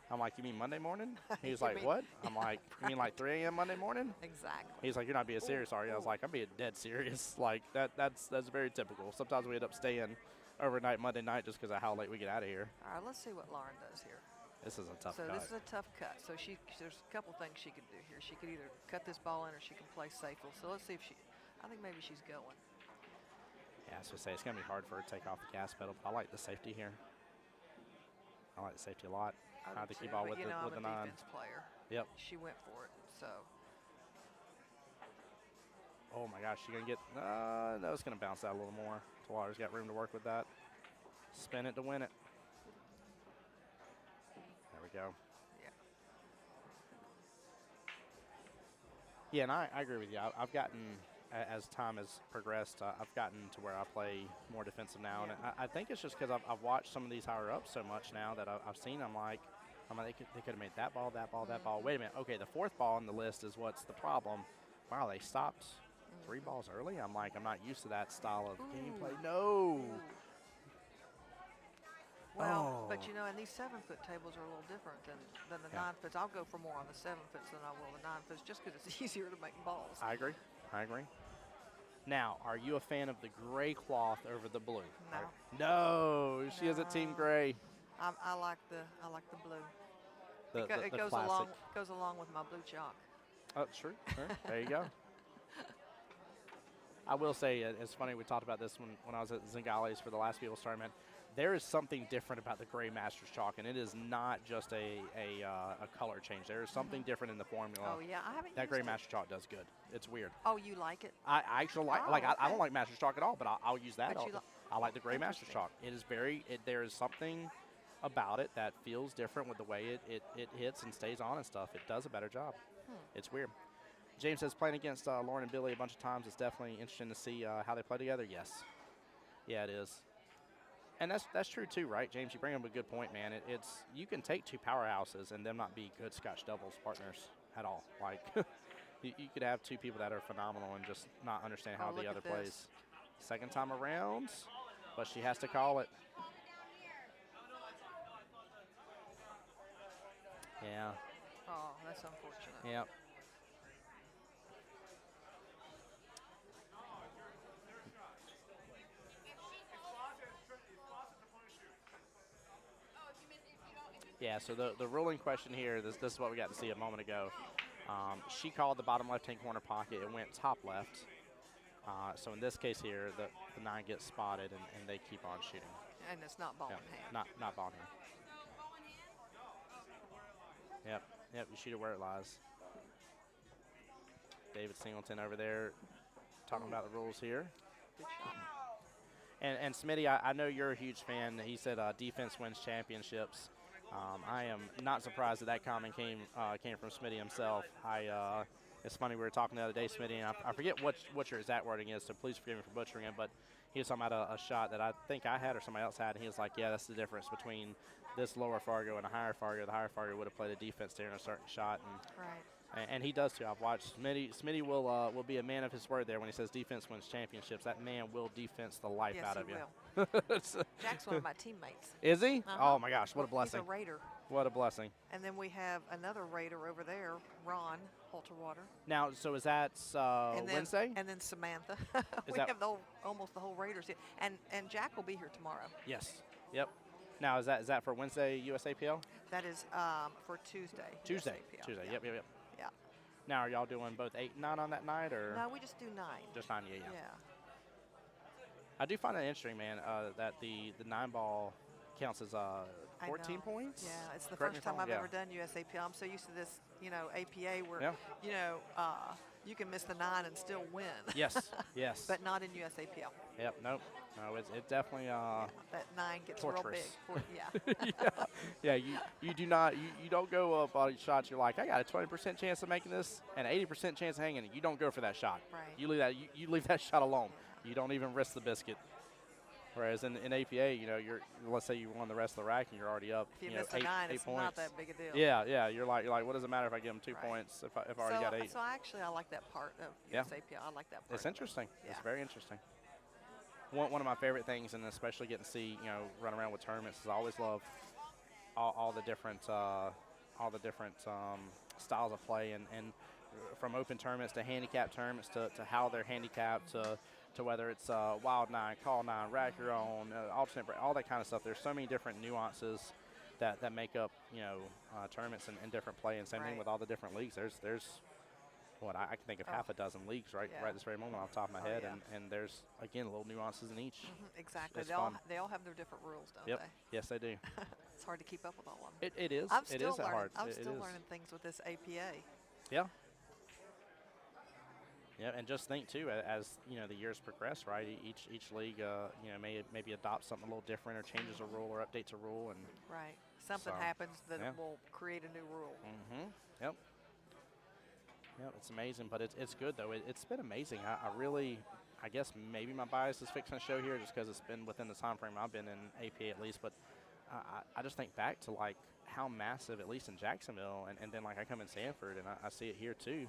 I'm like, "You mean Monday morning?" He was like, "What?" I'm like, "You mean like 3 a.m. Monday morning?" Exactly. He's like, "You're not being serious, are you?" I was like, "I'm being dead serious." Like that's very typical. Sometimes we end up staying overnight Monday night just because of how late we get out of here. All right, let's see what Lauren does here. This is a tough So cut. this is a tough cut. So there's a couple things she could do here. She could either cut this ball in or she can play safely. So let's see if I think maybe she's going. Yeah, I was going to say, it's going to be hard for her to take off the gas pedal, but I like the safety here. I like the safety a lot. I High do the cue too, ball but, with you the know, with I'm the a 9. defense player. Yep. She went for it, so. Oh my gosh, she gonna get? No, it's gonna bounce out a little more. Tawater's got room to work with that. Spin it to win it. There we go. Yeah. Yeah, and I agree with you. I've gotten, as time has progressed, I've gotten to where I play more defensive now, and I think it's just because I've watched some of these higher ups so much now that I've seen. I'm like, they could have made that ball, that ball, that ball. Wait a minute. Okay, the 4th ball on the list is what's the problem. Wow, they stopped 3 balls early. I'm like, I'm not used to that style of gameplay. No. Well, but Oh. you know, and these 7-foot tables are a little different than the Yeah. 9-foots. I'll go for more on the 7-foots than I will the 9-foots, just because it's easier to make balls. I agree. Now, are you a fan of the gray cloth over the blue? No. No, she is a team No. gray. I like the blue. The, It the goes classic. along with my blue chalk. Oh, sure. There you go. I will say, it's funny, we talked about this when I was at Zingales for the last People's Tournament. There is something different about the Gray Masters chalk, and it is not just a color change. There is something different in the formula. Oh, yeah, I haven't That used Gray it. Master chalk does good. It's weird. Oh, you like it? I actually like, Oh, I okay. don't like Masters chalk at all, but I'll use that. But you I like the Gray Masters Interesting. chalk. It is there is something about it that feels different with the way it hits and stays on and stuff. It does a better job. It's weird. James says playing against Lauren and Billy a bunch of times is definitely interesting to see how they play together. Yes. Yeah, it is. And that's true too, right, James? You bring up a good point, man. It's you can take 2 powerhouses and them not be good Scotch doubles partners at all. Like you could have 2 people that are phenomenal and just not understand how Oh, look the at other this. plays. Second time around, but she has to call it. Yeah. Oh, that's unfortunate. Yeah. Yeah, so the ruling question here, this is what we got to see a moment ago. She called the bottom left-hand corner pocket. It went top left. So in this case here, the 9 gets spotted, and they keep on shooting. And it's not ball Yeah, in hand. not ball in hand. Yep, you shoot it where it lies. David Singleton over there talking about the rules here. Good shot. And Smitty, I know you're a huge fan. He said defense wins championships. I am not surprised that comment came from Smitty himself. It's funny, we were talking the other day, Smitty, and I forget what your exact wording is, so please forgive me for butchering it, but he was talking about a shot that I think I had or somebody else had, and he was like, yeah, that's the difference between this lower Fargo and a higher Fargo. The higher Fargo would have played a defense there in a certain shot, and he does too. I've watched Smitty will be a man of his word there when he says defense wins championships. That man will defense the life Yes, out he of you. will. Jack's one of my teammates. Is he? Uh-huh. Oh my gosh, what a blessing. He's a Raider. What a blessing. And then we have another Raider over there, Ron Halterwater. Now, so is that And then, Wednesday? And then Samantha. Is We that- have almost the whole Raiders here. And Jack will be here tomorrow. Yes. Yep. Now, is that for Wednesday USAPL? That is for Tuesday. Tuesday. USAPL. Tuesday. Yeah. Yep. Yeah. Now, are y'all doing both 8 and 9 on that night, or No, we just do 9. just 9? Yeah. Yeah. I do find it interesting, man, that the 9 ball counts as 14 know. points. Yeah, it's the Correct me first if I'm time I've wrong. ever done USAPL. I'm so used to this, APA where, Yeah. you can miss the 9 and still win. Yes. Yes. But not in USAPL. Yep. Nope. No, it definitely. That 9 gets torturous. real big. Yeah. You do not. You don't go up on shots. You're like, I got a 20% chance of making this and an 80% chance of hanging it. You don't go for that shot. Right. You leave that. You leave that shot alone. You don't even risk the biscuit. Whereas in APA, let's say you won the rest of the rack and you're already up. If you know, miss the 8 9, it's points. not that big a deal. Yeah. You're like, what does it matter if I give them 2 Right. points if I already got 8? So I like that part of Yeah. USAPL. I like that part. It's interesting. It's Yeah. very interesting. One of my favorite things, and especially getting to see run around with tournaments, is I always love all the different styles of play, and from open tournaments to handicap tournaments to how they're handicapped to whether it's wild 9, call 9, rack your own, alternate break, all that kind of stuff. There's so many different nuances that make up tournaments and different play, and same thing Right. with all the different leagues. There's I can think of Oh. half a dozen leagues right Yeah. right this very moment off the top of my Oh, head, yeah. and there's again little nuances in each. Exactly. It's They all fun. they all have their different rules, don't Yep. they? Yes, they do. It's hard to keep up with all of them. It is. I'm It still is that learning. hard. I'm It still is. learning things with this APA. Yeah. Yeah, and just think too, as you know, the years progress, right? Each league, you know, maybe adopts something a little different, or changes a rule, or updates a rule, and Right. Something So, happens that yeah. will create a new rule. Yep. Yep, it's amazing, but it's good though. It's been amazing. I really, I guess maybe my bias is fixing to show here, just because it's been within the time frame I've been in APA at least. But I just think back to like how massive, at least in Jacksonville, and then like I come in Sanford and I see it here too.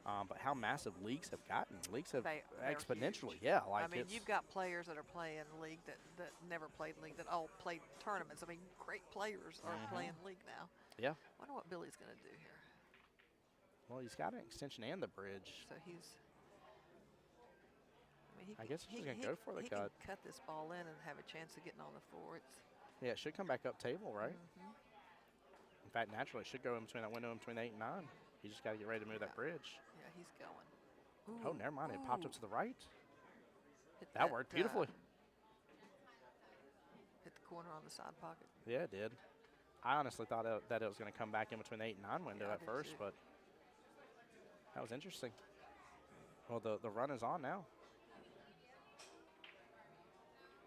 But how massive leagues have gotten. Leagues have They're exponentially. huge. Yeah, like I mean, it's, you've got players that are playing league that never played league, that all played tournaments. I mean, great players are playing league now. yeah. Wonder what Billy's going to do here. Well, he's got an extension and the bridge. So he's. I mean, I guess he's just gonna go for the he cut. can cut this ball in and have a chance of getting on the floor. It's Yeah, it should come back up table, right? In fact, naturally, it should go in between that window in between 8 and 9. You just got to get ready to move that bridge. yeah, he's going. Oh, never mind. It popped up Ooh. to the right. Hit That worked beautifully. Hit the corner on the side pocket. Yeah, it did. I honestly thought that it was going to come back in between the 8 and 9 window Yeah, I at did first, too. but that was interesting. Well, the run is on now.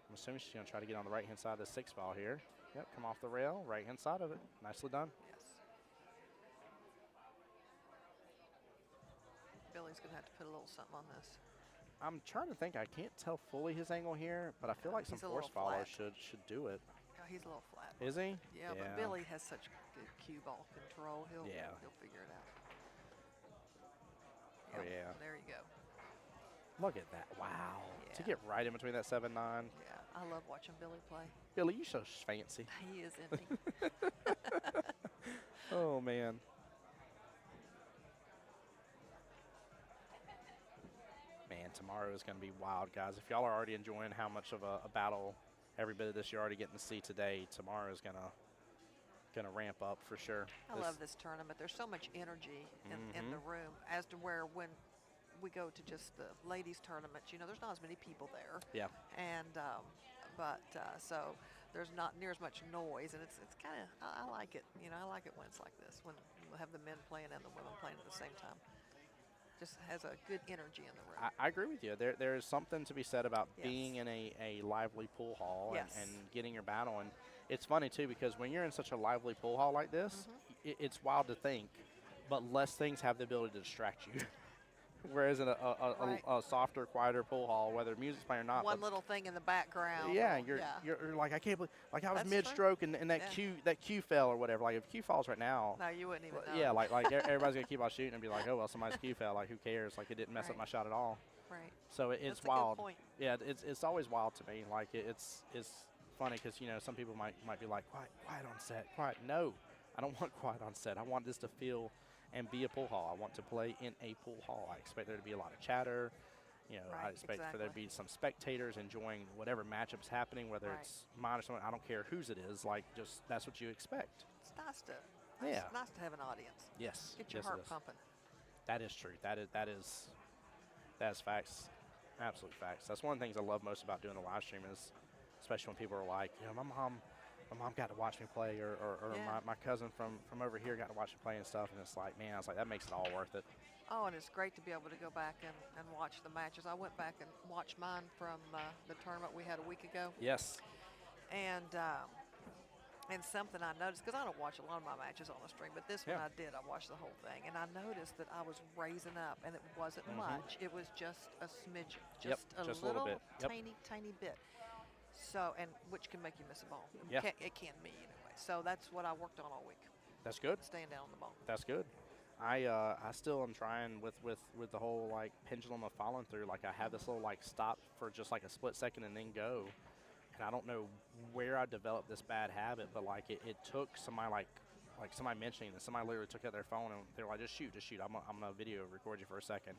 I'm assuming she's going to try to get on the right-hand side of the 6 ball here. Yep, come off the rail, right-hand side of it. Nicely done. Yes. Billy's going to have to put a little something on this. I'm trying to think. I can't tell fully his angle here, but I feel like some He's a force little followers flat. should do it. Yeah, he's a little flat. Is he? Yeah, but Billy has such good cue ball control. He'll figure it out. Oh, Yep, yeah. There you go. Look at that. Wow. To Yeah. get right in between that 7-9. Yeah, I love watching Billy play. Billy, you so fancy. He is, isn't he? Oh, man. Man, tomorrow is going to be wild, guys. If y'all are already enjoying how much of a battle every bit of this you're already getting to see today, tomorrow is gonna ramp up for sure. I love this tournament. There's so much energy in the room, as to where when we go to just the ladies tournaments, you know, there's not as many people there. Yeah. And so there's not near as much noise, and it's kind of, I like it. You know, I like it when it's like this, when we have the men playing and the women playing at the same time. Just has a good energy in the room. I agree with you. There is something to be said about Yes. being in a lively pool hall Yes. and getting your battle. And it's funny, too, because when you're in such a lively pool hall like this, it's wild to think, but less things have the ability to distract you. Whereas in Right. a softer, quieter pool hall, whether music's playing or not, One but little thing in the background. yeah, or- you're like, I can't believe, like I was That's true. mid-stroke and that Yeah. cue fell or whatever. Like if cue falls right now, No, you wouldn't even know. yeah, like everybody's gonna keep on shooting and be like, oh well, somebody's cue fell. Like who cares? Like it didn't mess up Right. my shot at all. Right. So it's That's a good wild. point. Yeah, it's always wild to me. Like it's funny because you know some people might be like quiet on set. Quiet. No, I don't want quiet on set. I want this to feel and be a pool hall. I want to play in a pool hall. I expect there to be a lot of chatter. You know, I Right, expect for there to exactly. be some spectators enjoying whatever matchup's happening, whether Right. it's mine or someone. I don't care whose it is. Like just that's what you expect. It's nice to. Yeah. It's nice to have an audience. Yes. Get your yes, it heart is. pumping. That is true. That is facts. Absolute facts. That's one of the things I love most about doing the live stream is, especially when people are like, you know, my mom got to watch me play, or Yeah. my cousin from over here got to watch me play and stuff, and it's like, man, I was like, that makes it all worth it. Oh, and it's great to be able to go back and watch the matches. I went back and watched mine from the tournament we had a week ago. Yes. And something I noticed, because I don't watch a lot of my matches on the stream, but this one Yeah. I did. I watched the whole thing, and I noticed that I was raising up, and it wasn't much. It was just a smidgen, just a just a little bit. Yep. tiny bit. So, and which can make you miss a ball. Yeah. It can me anyway. So that's what I worked on all week, That's good. staying down on the ball. That's good. I still am trying with the whole like pendulum of following through. Like I have this little like stop for just like a split second and then go. And I don't know where I developed this bad habit, but like it took somebody like somebody mentioning this. Somebody literally took out their phone and they're like, just shoot. I'm gonna video record you for a second.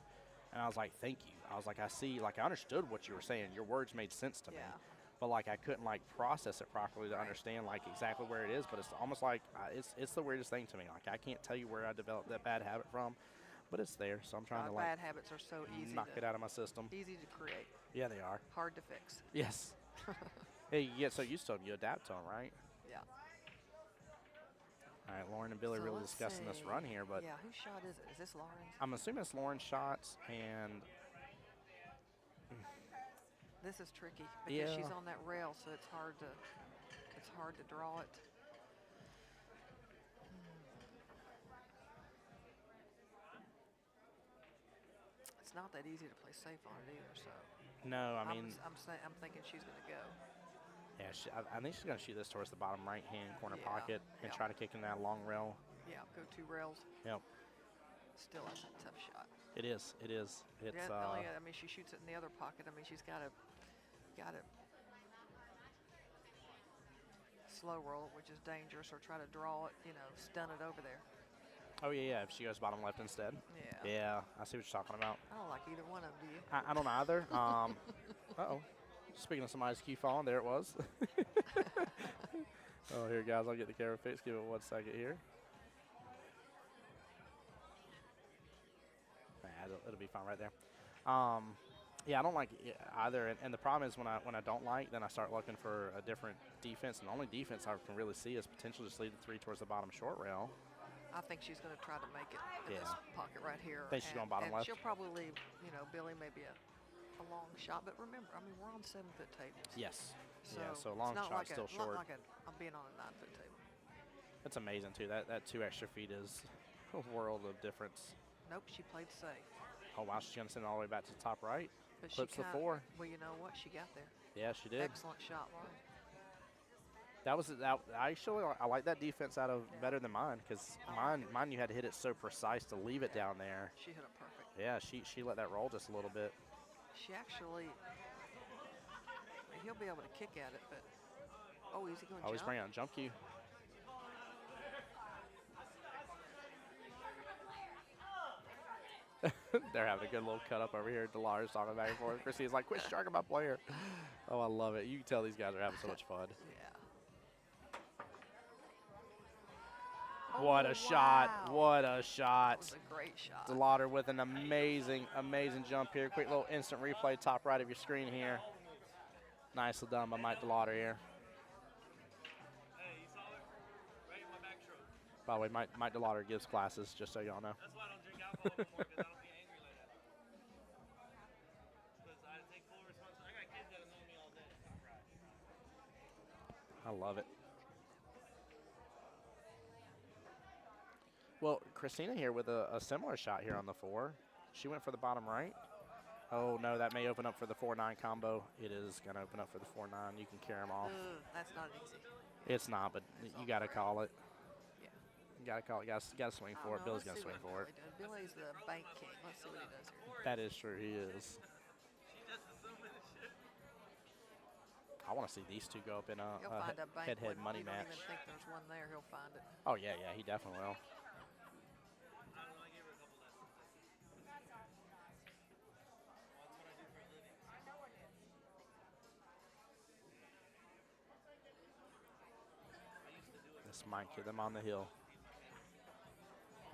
And I was like, thank you. I was like, I understood what you were saying. Your words made sense to me. Yeah. But like I couldn't like process it properly to understand like exactly where it is. But it's almost like it's the weirdest thing to me. Like I can't tell you where I developed that bad habit from. but it's there. So I'm trying to like bad habits are so easy knock to, it out of my system. easy to create, Yeah, they are. hard to fix. Yes. Hey, you get so used to them, you adapt to them, right? Yeah. All right, Lauren and Billy So really let's discussing this see. run here, but Yeah, whose shot is it? Is this Lauren's? I'm assuming it's Lauren's shots, and This is tricky because she's Yeah. on that rail, so it's hard to draw it. It's not that easy to play safe on it either. So no, I mean, I'm thinking she's gonna go. yeah, I think she's going to shoot this towards the bottom right-hand corner Yeah, pocket and yeah. try to kick in that long rail. Yeah, go 2 rails. Yep, Still a tough shot. it is. It is. It's Yeah, I mean, she shoots it in the other pocket. I mean, she's got to slow roll it, which is dangerous, or try to draw it, stun it over there. oh yeah, if she goes bottom left instead. Yeah. Yeah, I see what you're talking about. I don't like either one of them, do you? I don't either. Uh-oh. Speaking of somebody's key falling, there it was. Oh, here, guys, I'll get the camera fixed. Give it 1 second here. Nah, it'll be fine right there. Yeah, I don't like it either. And the problem is when I don't like, then I start looking for a different defense. And the only defense I can really see is potentially just lead the 3 towards the bottom short rail. I think she's going to try to make it in this Yeah. pocket right here. Think she's going bottom and left? she'll probably leave, Billy maybe a long shot. But remember, I mean, we're on 7-foot tables. Yes. So yeah, so it's long not shot like still not short. like I'm being on a 9-foot table. It's amazing, too. That 2 extra feet is a world of difference. Nope, she played safe. Oh, wow, she's going to send it all the way back to the top right. But Clips she the 4. Well, you know what? She got there. Yeah, she did. Excellent shot, Lauren. I like that defense out of better than mine because mine you had to hit it so precise to leave it down there. She hit it perfect. Yeah, she let that roll just a little bit. She actually, he'll be able to kick at it, but is he going to Always jump? bring on jump cue. They're having a good little cut up over here. Delar's talking back and forth. Christina's like, quit sharking my player. Oh, I love it. You can tell these guys are having so much fun. Yeah. What a shot. Wow. What a shot. That was a great shot. DeLauder with an amazing, amazing jump here. Quick little instant replay, top right of your screen here. Nicely done by Mike DeLauder here. By the way, Mike DeLauder gives classes, just so y'all know. That's why I don't drink alcohol anymore, because I don't get angry like that. Because I take full responsibility. I got kids that have known me all day. I love it. Well, Christina here with a similar shot here on the 4. She went for the bottom right. Oh, no, that may open up for the 4-9 combo. It is going to open up for the 4-9. You can carry them off. That's not easy. It's not, but you got to call it. Yeah. You got to call it. You got to swing for it. Billy's going to swing for it. Billy's the bank king. Let's see what he does here. That is true. He is. I want to see these two go up in He'll a find a bank head-to-head when money you don't match. even think there's one there. He'll find it. Oh, yeah, he definitely will. This might get them on the hill.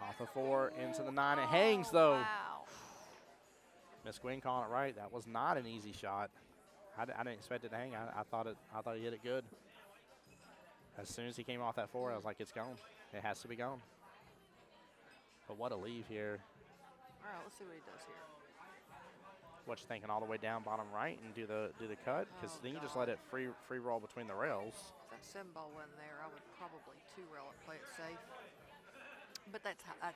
Off the 4, into the 9. It hangs, though. Wow. Miss Gwynn calling it right. That was not an easy shot. I didn't expect it to hang. I thought he hit it good. As soon as he came off that 4, I was like, it's gone. It has to be gone. But what a leave here. All right, let's see what he does here. What you thinking, all the way down bottom right and do the cut? Because Oh, then you just God. let it free roll between the rails. If that 7-ball went there, I would probably 2-rail it, play it safe. But that's how I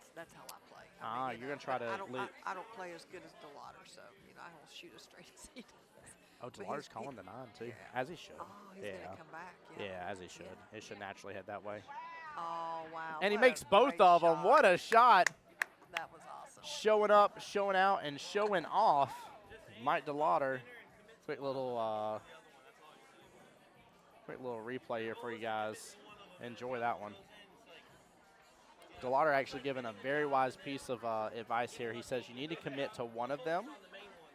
play. I mean, You're gonna try to I don't, lead- I don't play as good as DeLauder, so I don't shoot as straight as he does. Oh, But DeLauder's he's- calling the 9 too, yeah. as he should. Oh, he's yeah, gonna come back. yeah, as he should. It should naturally head that way. Oh wow. And he what a makes both great of them. shot. What a shot! That was awesome. Showing up, showing out, and showing off. Mike DeLauder. Quick little replay here for you guys. Enjoy that one. DeLauder actually given a very wise piece of advice here. He says you need to commit to one of them.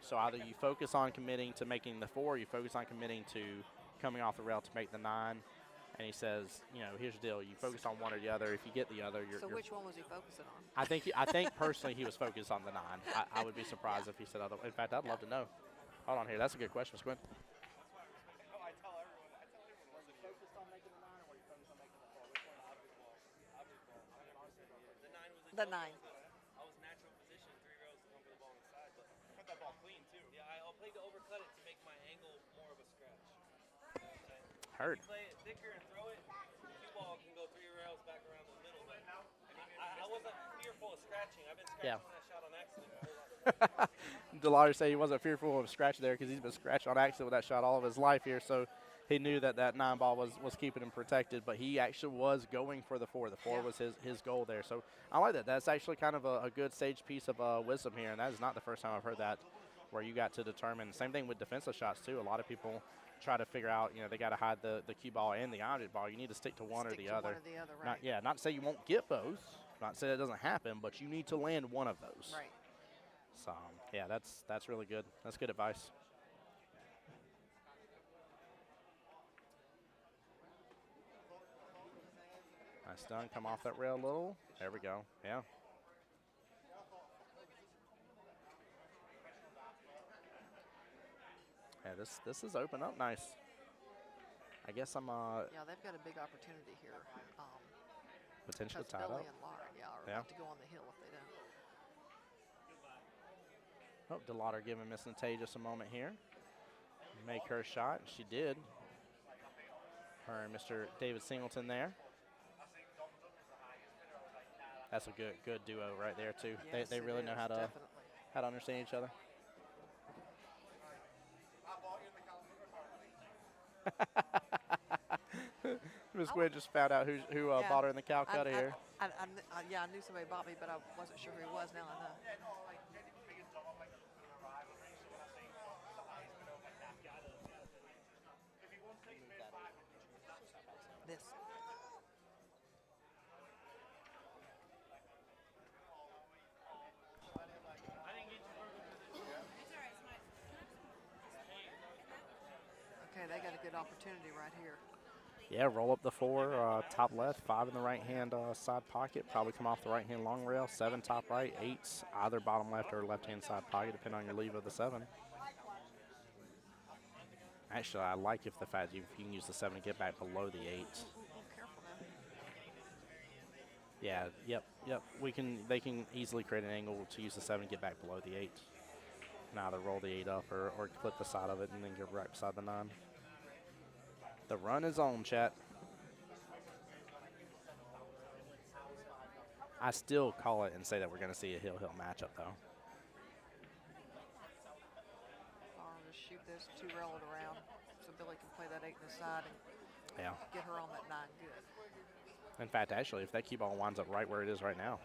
So either you focus on committing to making the 4, or you focus on committing to coming off the rail to make the 9. And he says, you know, here's the deal: you focus on one or the other. If you get the other, So which one was he focusing on? I think personally he was focused on the 9. I would be surprised if he said other. In fact, I'd love to know. Hold on here. That's a good question, Squint. The 9. I was natural position, 3 rails to come for the ball inside, but cut that ball clean too. Yeah, I'll play to overcut it to make my angle more of a scratch. Heard. If you play it thicker and throw it, cue ball can go 3 rails back around the middle. But I wasn't fearful of scratching. I've been scratching that shot on accident. DeLauder said he wasn't fearful of scratch there because he's been scratched on accident with that shot all of his life here. So he knew that 9 ball was keeping him protected, but he actually was going for the 4. The 4 was his goal there. So I like that. That's actually kind of a good sage piece of wisdom here, and that is not the first time I've heard that, where you got to determine. Same thing with defensive shots too. A lot of people try to figure out, you know, they got to hide the cue ball and the object ball. You need to stick to one or the other. Right. Not to say you won't get both. Not to say that doesn't happen, but you need to land one of those. Right. So yeah, that's really good. That's good advice. Nice done. Come off that rail a little. There we go. Yeah. Yeah, this is open up nice. I guess I'm Yeah, they've got a big opportunity here. potentially Because tied Billy up. and Lauren, are Yeah. about to go on the hill if they don't. Oh, DeLauder giving Miss Nate just a moment here. Make her shot, and she did. Her and Mr. David Singleton there. That's a good duo right there too. Yes, they it really know is, how to definitely. understand each other. Miss Gwen just found out who Yeah. bought her in the Calcutta here. Yeah, I knew somebody bought me, but I wasn't sure who he was. Now I know. This. Okay, they got a good opportunity right here. Yeah, roll up the 4, top left, 5 in the right-hand side pocket. Probably come off the right-hand long rail. 7 top right, 8 either bottom left or left-hand side pocket, depending on your leave of the 7. Actually, I like if the fact you can use the 7 to get back below the 8. Careful now. Yeah, yep. They can easily create an angle to use the 7 to get back below the 8. Now either roll the 8 up or clip the side of it and then get right beside the 9. The run is on, chat. I still call it and say that we're going to see a hill matchup, though. I'll just shoot this 2 rail it around so Billy can play that 8 in the side and get her on that 9 good. In fact, actually, if that cue ball winds up right where it is right now.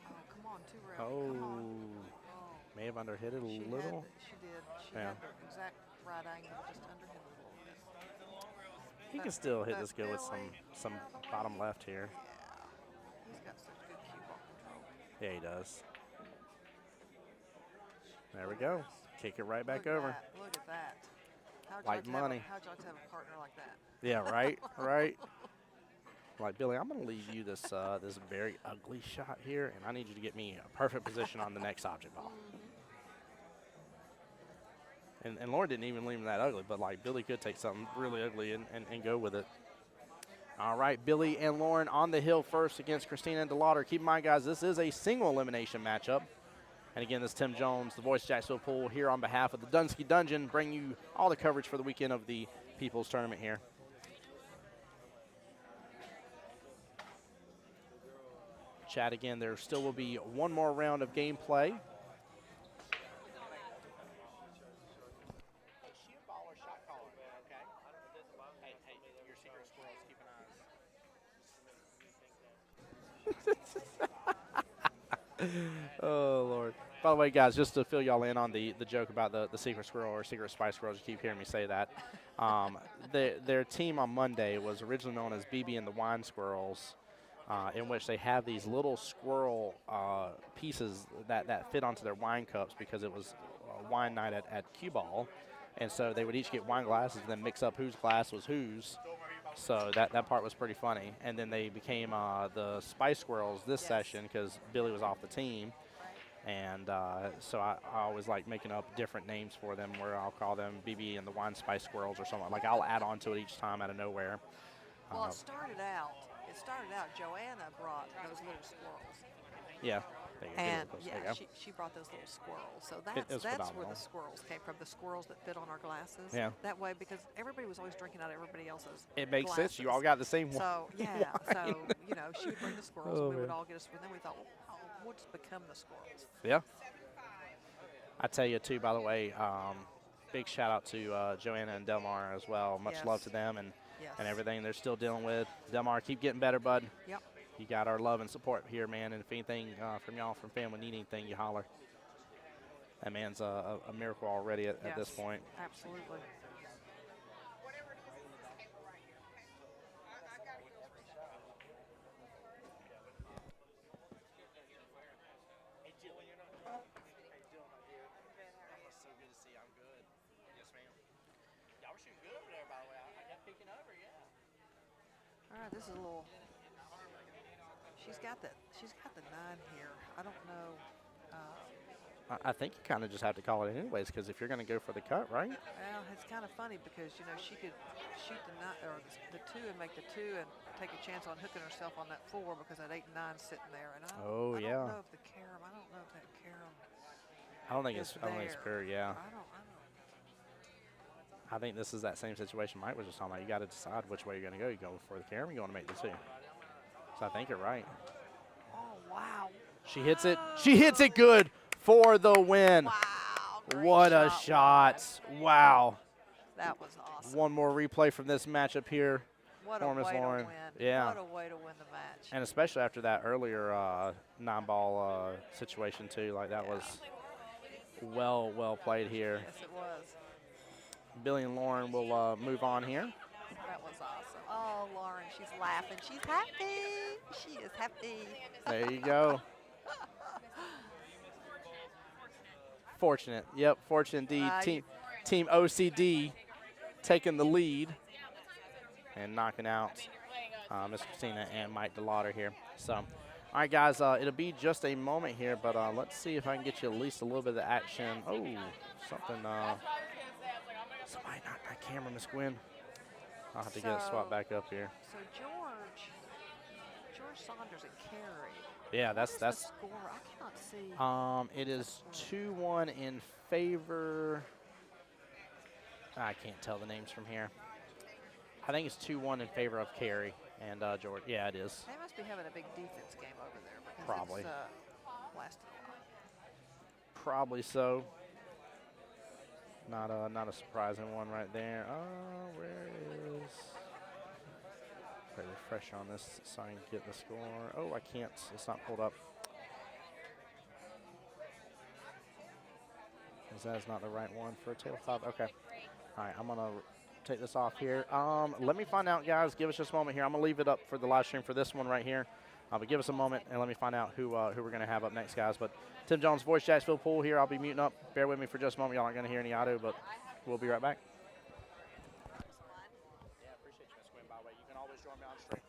Oh, come on, 2 rail. Come on. Oh. May have underhit it a She little. She did. She Yeah. had the exact right angle, just underhit it a little bit. He can still hit But this good with Billy, some bottom left here. Yeah. He's got such good cue ball control. Yeah, he does. There we go. Kick it right back Look at over. that. Look at that. How'd you Like like to have money. how'd you like to have a partner like that? Yeah, right, right. Like, Billy, I'm going to leave you this this very ugly shot here, and I need you to get me a perfect position on the next object ball. And Lauren didn't even leave him that ugly, but, like, Billy could take something really ugly and go with it. All right, Billy and Lauren on the hill first against Christina and DeLauder. Keep in mind, guys, this is a single elimination matchup. And again, this is Tim Jones, the voice of Jacksonville Pool, here on behalf of the Dunsky Dungeon, bringing you all the coverage for the weekend of the People's Tournament here. Chat again, there still will be one more round of gameplay. Oh, Lord. By the way, guys, just to fill y'all in on the joke about the secret squirrel or secret spice squirrels, you keep hearing me say that. Their team on Monday was originally known as BB and the Wine Squirrels, in which they have these little squirrel pieces that fit onto their wine cups because it was a wine night at Cue Ball. And so they would each get wine glasses and then mix up whose glass was whose. So that part was pretty funny. And then they became the Spice Squirrels this session because Billy was off the team. And so I always like making up different names for them where I'll call them BB and the Wine Spice Squirrels or something. Like I'll add on to it each time out of nowhere. Well, it started out, Joanna brought those little squirrels. Yeah. And she brought those little squirrels. So that's where the squirrels came from, the squirrels that fit on our glasses. Yeah. That way, because everybody was always drinking out of everybody else's It makes glasses. sense. You all got the same one. So, yeah. So, you know, she would bring the squirrels and we would all get us. And then we thought, well, we'll just become the squirrels. Yeah. I tell you, too, by the way, big shout out to Joanna and Delmar as well. Much love to them and everything they're still dealing with. Delmar, keep getting better, bud. Yep. You got our love and support here, man. And if anything from y'all, from family, need anything, you holler. That man's a miracle already at this point. Absolutely. All right, this is a little. She's got the 9 here. I don't know. I think you kind of just have to call it anyways, because if you're going to go for the cut, right? Well, it's kind of funny because you know she could shoot the 9 or the 2 and make the 2 and take a chance on hooking herself on that 4 because that 8 and 9 sitting there. And I don't know if the carom. I don't know if that carom. I don't think it's pure. Yeah. I don't. I think this is that same situation Mike was just talking about. You got to decide which way you're going to go. You go for the carom, you want to make the 2. So I think you're right. Oh wow! She hits it. She hits it good for the win. Wow! What a shot! Wow. That was awesome. One more replay from this matchup here. What a way Miss Lauren. to win! Yeah. What a way to win the match. And especially after that earlier 9-ball situation too. Like that was well played here. Yes, it was. Billy and Lauren will move on here. That was awesome. Oh, Lauren, she's laughing. She's happy. She is happy. There you go. Fortunate. Yep, fortunate indeed. Team OCD taking the lead and knocking out Miss Christina and Mike DeLauder here. So, all right, guys, it'll be just a moment here, but let's see if I can get you at least a little bit of action. Oh, something. Somebody knocked that camera, Miss Gwen. I'll have to get it swapped back up here. So George Saunders and Carey. Yeah, that's the score. I cannot see. It is 2-1 in favor. I can't tell the names from here. I think it's 2-1 in favor of Carey and George. Yeah, it is. They must be having a big defense game over there because Probably. it's lasted a while. Probably so. Not a surprising one right there. Where is? Refresh on this so I can get the score. Oh, I can't. It's not pulled up. That is not the right one for a table 5. Okay. All right, I'm gonna take this off here. Let me find out, guys. Give us just a moment here. I'm gonna leave it up for the live stream for this one right here. But give us a moment and let me find out who we're gonna have up next, guys. But Tim Jones, voice Jacksonville Pool here. I'll be muting up. Bear with me for just a moment. Y'all aren't gonna hear any audio, but we'll be right back. Yeah, appreciate you, Miss Gwen. By the way, you can always join me on stream.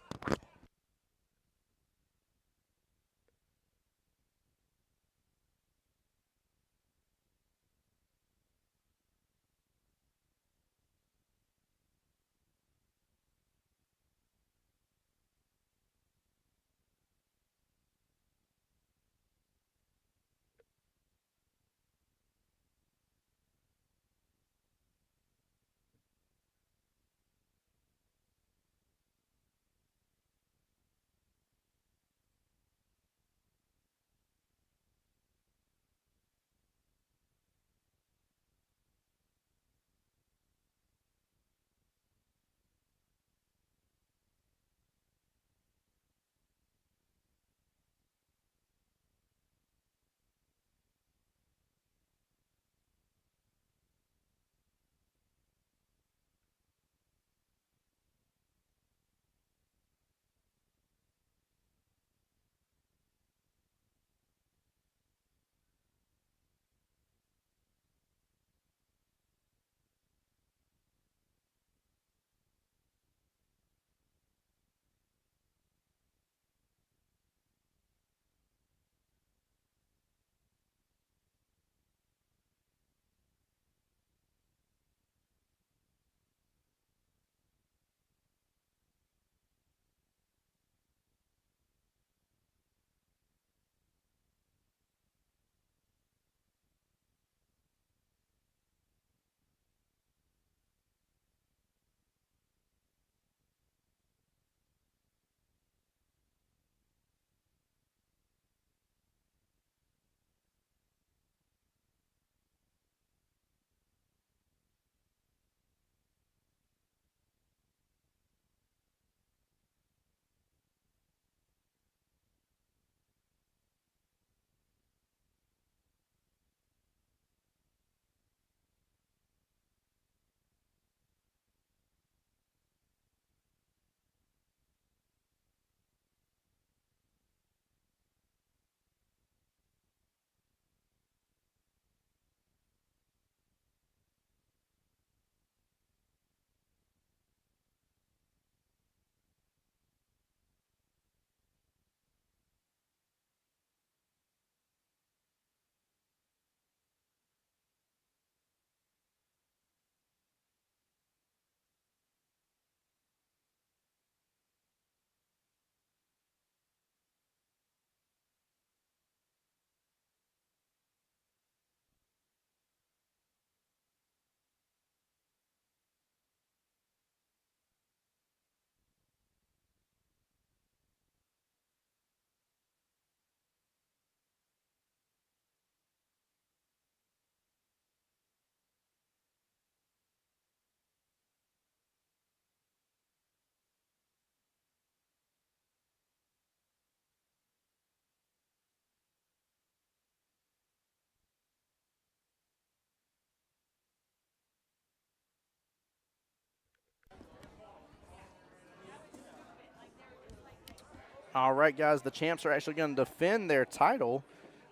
All right, guys, the champs are actually going to defend their title.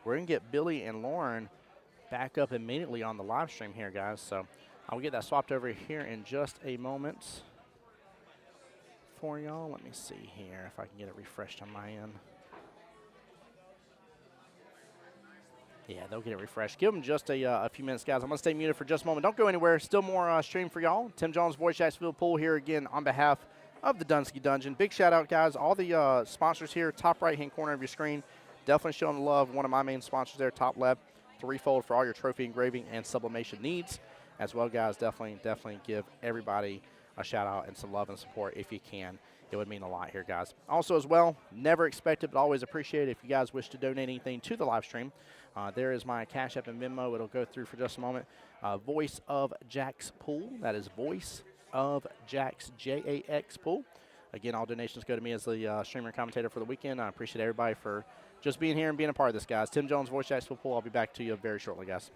We're going to get Billy and Lauren back up immediately on the live stream here, guys. So I'll get that swapped over here in just a moment for y'all. Let me see here if I can get it refreshed on my end. Yeah, they'll get it refreshed. Give them just a few minutes, guys. I'm going to stay muted for just a moment. Don't go anywhere. Still more stream for y'all. Tim Jones, Voice Jacksonville Pool here again on behalf of the Dunsky Dungeon. Big shout out, guys. All the sponsors here, top right-hand corner of your screen. Definitely showing the love. One of my main sponsors there, top left, Threefold for all your trophy engraving and sublimation needs. As well, guys, definitely give everybody a shout out and some love and support if you can. It would mean a lot here, guys. Also, as well, never expected but always appreciate if you guys wish to donate anything to the live stream. There is my Cash App and Venmo. It'll go through for just a moment. Voice of Jax Pool. That is Voice of Jax, J-A-X Pool. Again, all donations go to me as the streamer and commentator for the weekend. I appreciate everybody for just being here and being a part of this, guys. Tim Jones, Voice Jacksonville Pool. I'll be back to you very shortly, guys.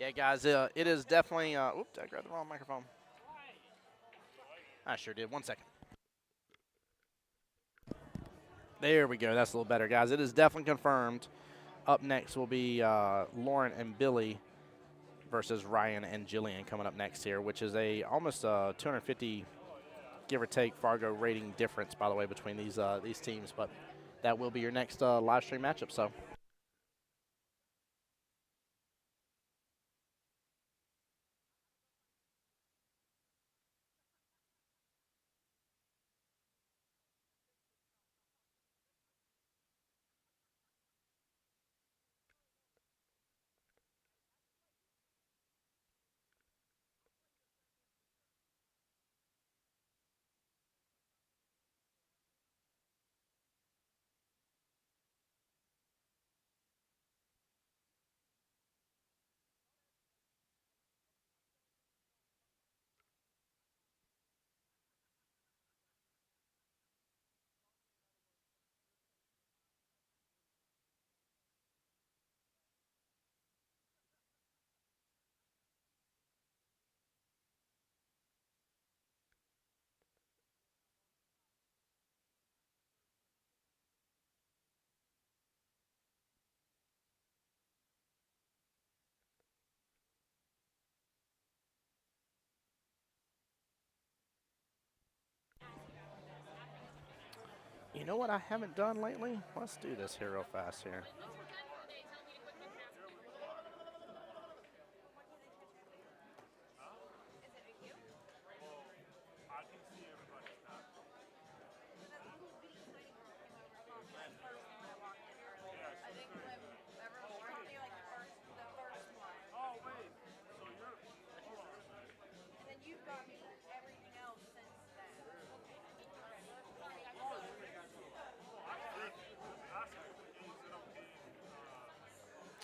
Yeah, guys, it is definitely. Oops, I grabbed the wrong microphone. I sure did. 1 second. There we go. That's a little better, guys. It is definitely confirmed. Up next will be Lauren and Billy versus Ryan and Jillian coming up next here, which is almost a 250, give or take, Fargo rating difference, by the way, between these teams. But that will be your next live stream matchup. So. You know what I haven't done lately? Let's do this here real fast here.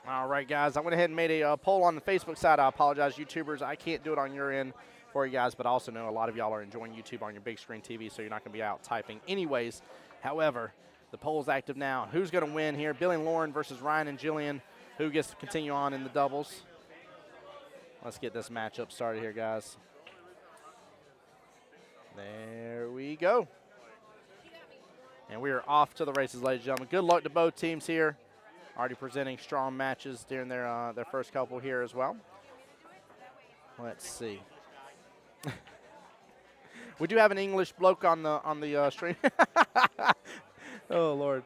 All right, guys, I went ahead and made a poll on the Facebook side. I apologize, YouTubers. I can't do it on your end for you guys, but I also know a lot of y'all are enjoying YouTube on your big screen TV, so you're not going to be out typing anyways. However, the poll's active now. Who's going to win here? Billy and Lauren versus Ryan and Jillian. Who gets to continue on in the doubles? Let's get this matchup started here, guys. There we go. And we are off to the races, ladies and gentlemen. Good luck to both teams here. Already presenting strong matches during their first couple here as well. Let's see. We do have an English bloke on the stream. Oh Lord,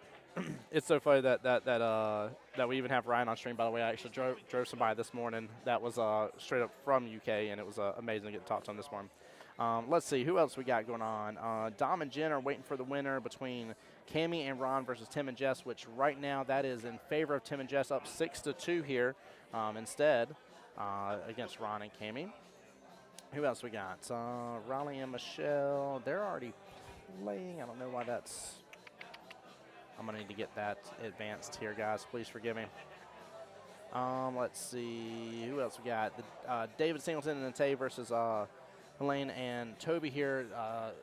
it's so funny that we even have Ryan on stream. By the way, I actually drove somebody this morning that was straight up from UK, and it was amazing to get to talk to him this morning. Let's see who else we got going on. Dom and Jen are waiting for the winner between Cammie and Ron versus Tim and Jess, which right now that is in favor of Tim and Jess, up 6-2 here instead against Ron and Cammie. Who else we got? Raleigh and Michelle, they're already playing. I don't know why that's. I'm going to need to get that advanced here, guys. Please forgive me. Let's see. Who else we got? David Singleton and Tay versus Helene and Toby here.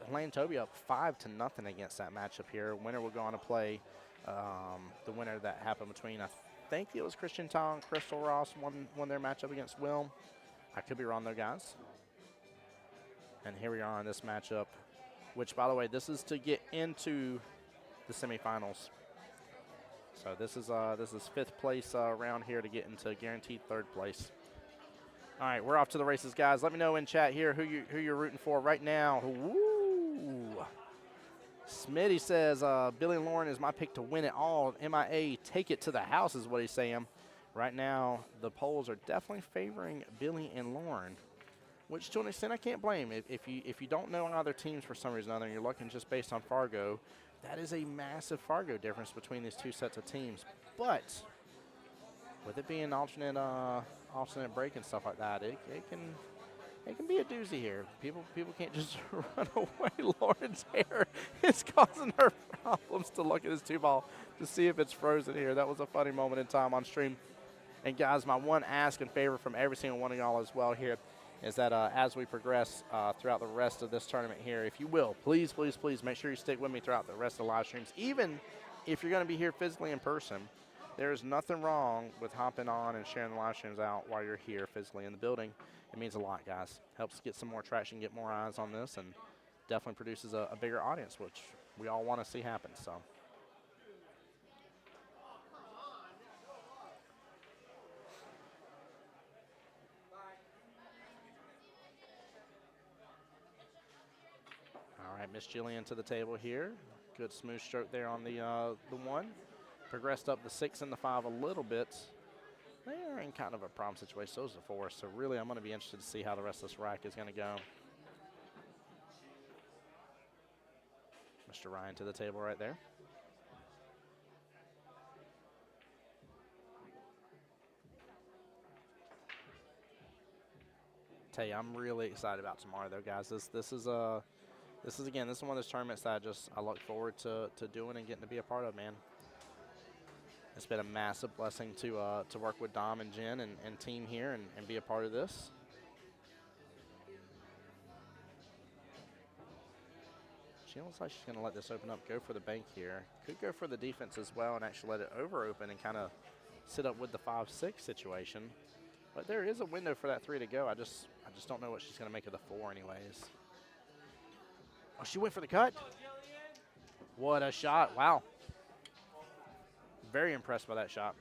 Helene and Toby up 5-0 against that matchup here. Winner will go on to play the winner that happened between, I think it was Christian Tong, Crystal Ross won their matchup against Will. I could be wrong though, guys. And here we are in this matchup, which, by the way, this is to get into the semifinals. So this is fifth place round here to get into guaranteed third place. All right, we're off to the races, guys. Let me know in chat here who you're rooting for right now. Woo! Smitty says Billy and Lauren is my pick to win it all. MIA, take it to the house is what he's saying. Right now, the polls are definitely favoring Billy and Lauren, which to an extent I can't blame. If you don't know other teams for some reason or other, and you're looking just based on Fargo, that is a massive Fargo difference between these two sets of teams. But with it being alternate break and stuff like that, it can be a doozy here. People can't just run away. Lauren's hair is causing her problems to look at his 2-ball to see if it's frozen here. That was a funny moment in time on stream. And guys, my one ask and favor from every single one of y'all as well here is that as we progress throughout the rest of this tournament here, if you will, please make sure you stick with me throughout the rest of the live streams. Even if you're going to be here physically in person, There's nothing wrong with hopping on and sharing the live streams out while you're here physically in the building. It means a lot, guys. Helps get some more traction, get more eyes on this, and definitely produces a bigger audience, which we all want to see happen. So. All right, Miss Jillian to the table here. Good smooth stroke there on the 1. Progressed up the 6 and the 5 a little bit. They're in kind of a problem situation. So is the 4. So really, I'm going to be interested to see how the rest of this rack is going to go. Mr. Ryan to the table right there. Tell you, I'm really excited about tomorrow, though, guys. This is one of those tournaments that I look forward to doing and getting to be a part of, man. It's been a massive blessing to work with Dom and Jen and team here and be a part of this. She looks like she's going to let this open up, go for the bank here. Could go for the defense as well and actually let it over open and kind of sit up with the 5-6 situation. But there is a window for that 3 to go. I just don't know what she's going to make of the 4 anyways. Oh, she went for the cut. What a shot. Wow. Very impressed by that shot.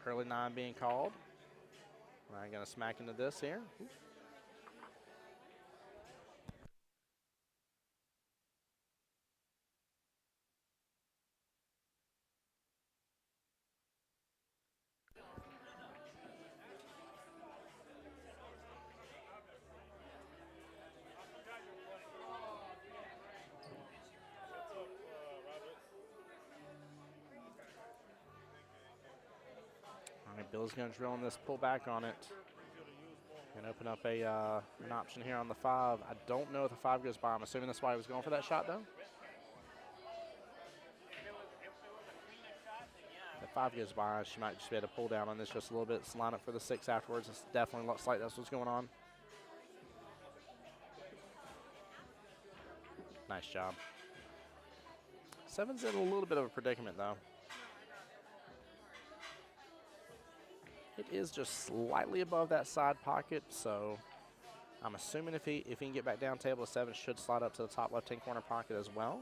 Early 9 being called. I'm going to smack into this here. Ooh. All right, Bill's going to drill on this, pull back on it, and open up an option here on the 5. I don't know if the 5 goes by. I'm assuming that's why he was going for that shot, though. If 5 goes by, she might just be able to pull down on this just a little bit, line up for the 6 afterwards. It definitely looks like that's what's going on. Nice job. 7's in a little bit of a predicament, though. It is just slightly above that side pocket, so I'm assuming if he can get back down table, 7 should slide up to the top left-hand corner pocket as well.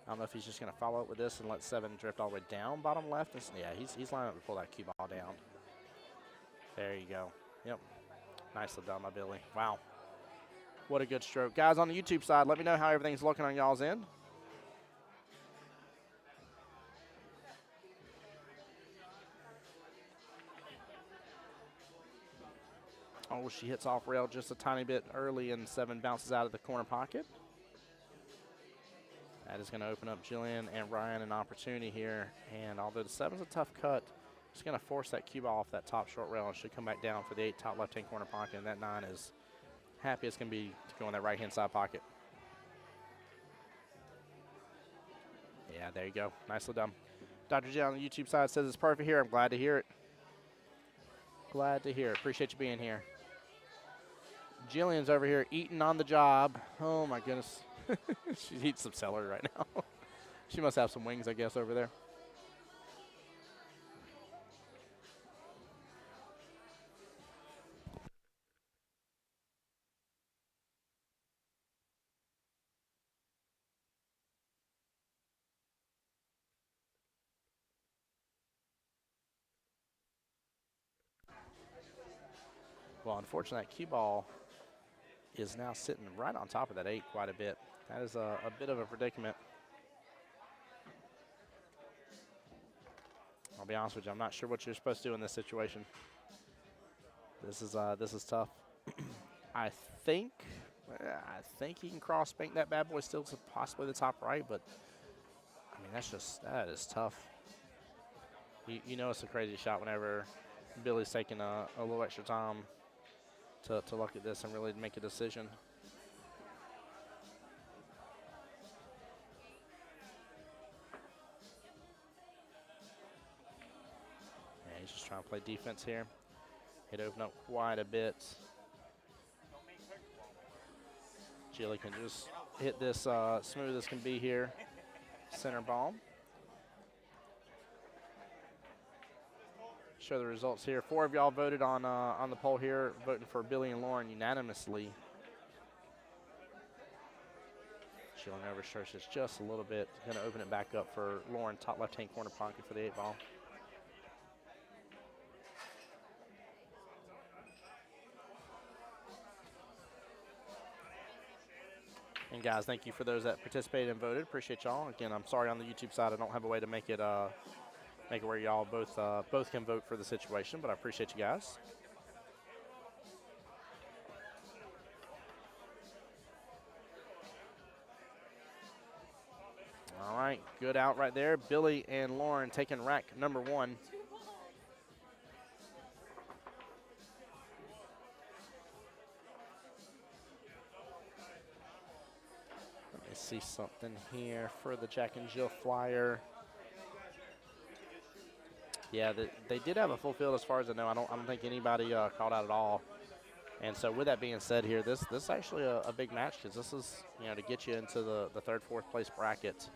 I don't know if he's just going to follow up with this and let 7 drift all the way down bottom left. Yeah, he's lining up to pull that cue ball down. There you go. Yep. Nicely done by Billy. Wow. What a good stroke. Guys, on the YouTube side, let me know how everything's looking on y'all's end. Oh, she hits off rail just a tiny bit early, and 7 bounces out of the corner pocket. That is going to open up Jillian and Ryan an opportunity here. And although the 7's a tough cut, it's going to force that cue ball off that top short rail and should come back down for the 8 top left-hand corner pocket. And that 9 is happy as can be to go in that right-hand side pocket. Yeah, there you go. Nicely done. Dr. J on the YouTube side says it's perfect here. I'm glad to hear it. Glad to hear it. Appreciate you being here. Jillian's over here eating on the job. Oh, my goodness. She eats some celery right now. She must have some wings, I guess, over there. Well, unfortunately, that cue ball is now sitting right on top of that 8 quite a bit. That is a bit of a predicament. I'll be honest with you, I'm not sure what you're supposed to do in this situation. This is tough. I think he can cross bank that bad boy still to possibly the top right, but I mean that is tough. You know it's a crazy shot whenever Billy's taking a little extra time to look at this and really make a decision. Yeah, he's just trying to play defense here. It opened up quite a bit. Jilly can just hit this smooth as can be here. Center ball. show the results here. 4 of y'all voted on the poll here, voting for Billy and Lauren unanimously. Shilling over stretches just a little bit. Going to open it back up for Lauren, top left-hand corner pocket for the 8 ball. And guys, thank you for those that participated and voted. Appreciate y'all. Again, I'm sorry on the YouTube side I don't have a way to make it where y'all both can vote for the situation, but I appreciate you guys. All right, good out right there. Billy and Lauren taking rack number 1. Let me see something here for the Jack and Jill Flyer. Yeah, they did have a full field as far as I know. I don't think anybody called out at all. And so with that being said here, this is actually a big match because this is, to get you into the 3rd, 4th place bracket.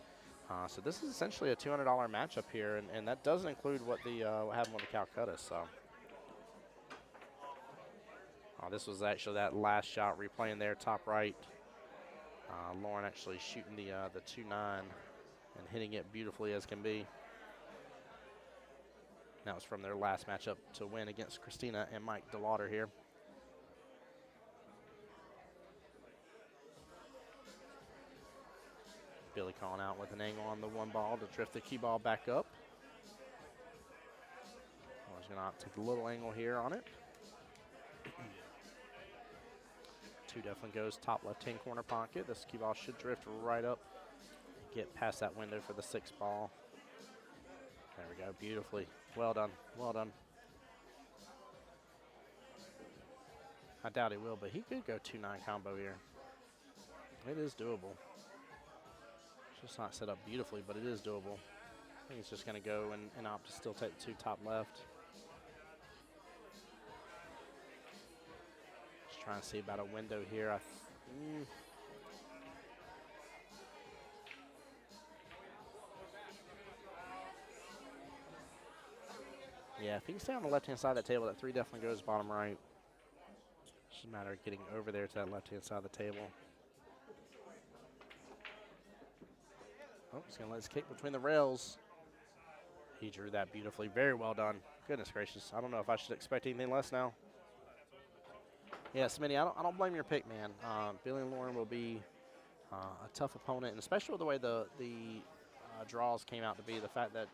So this is essentially a $200 matchup here, and that doesn't include what happened with the Calcutta. So this was actually that last shot replaying there, top right. Lauren actually shooting the 2-9 and hitting it beautifully as can be. That was from their last matchup to win against Christina and Mike DeLauder here. Billy calling out with an angle on the 1 ball to drift the cue ball back up. He's going to take a little angle here on it. 2 definitely goes top left-hand corner pocket. This cue ball should drift right up and get past that window for the 6 ball. There we go, beautifully. Well done, well done. I doubt he will, but he could go 2-9 combo here. It is doable. It's just not set up beautifully, but it is doable. I think he's just going to go and opt to still take the 2 top left. Just trying to see about a window here. Yeah, if he can stay on the left-hand side of that table, that 3 definitely goes bottom right. It's just a matter of getting over there to that left-hand side of the table. Oh, he's going to let his kick between the rails. He drew that beautifully. Very well done. Goodness gracious. I don't know if I should expect anything less now. Yeah, Smitty, I don't blame your pick, man. Billy and Lauren will be a tough opponent, and especially with the way the draws came out to be. The fact that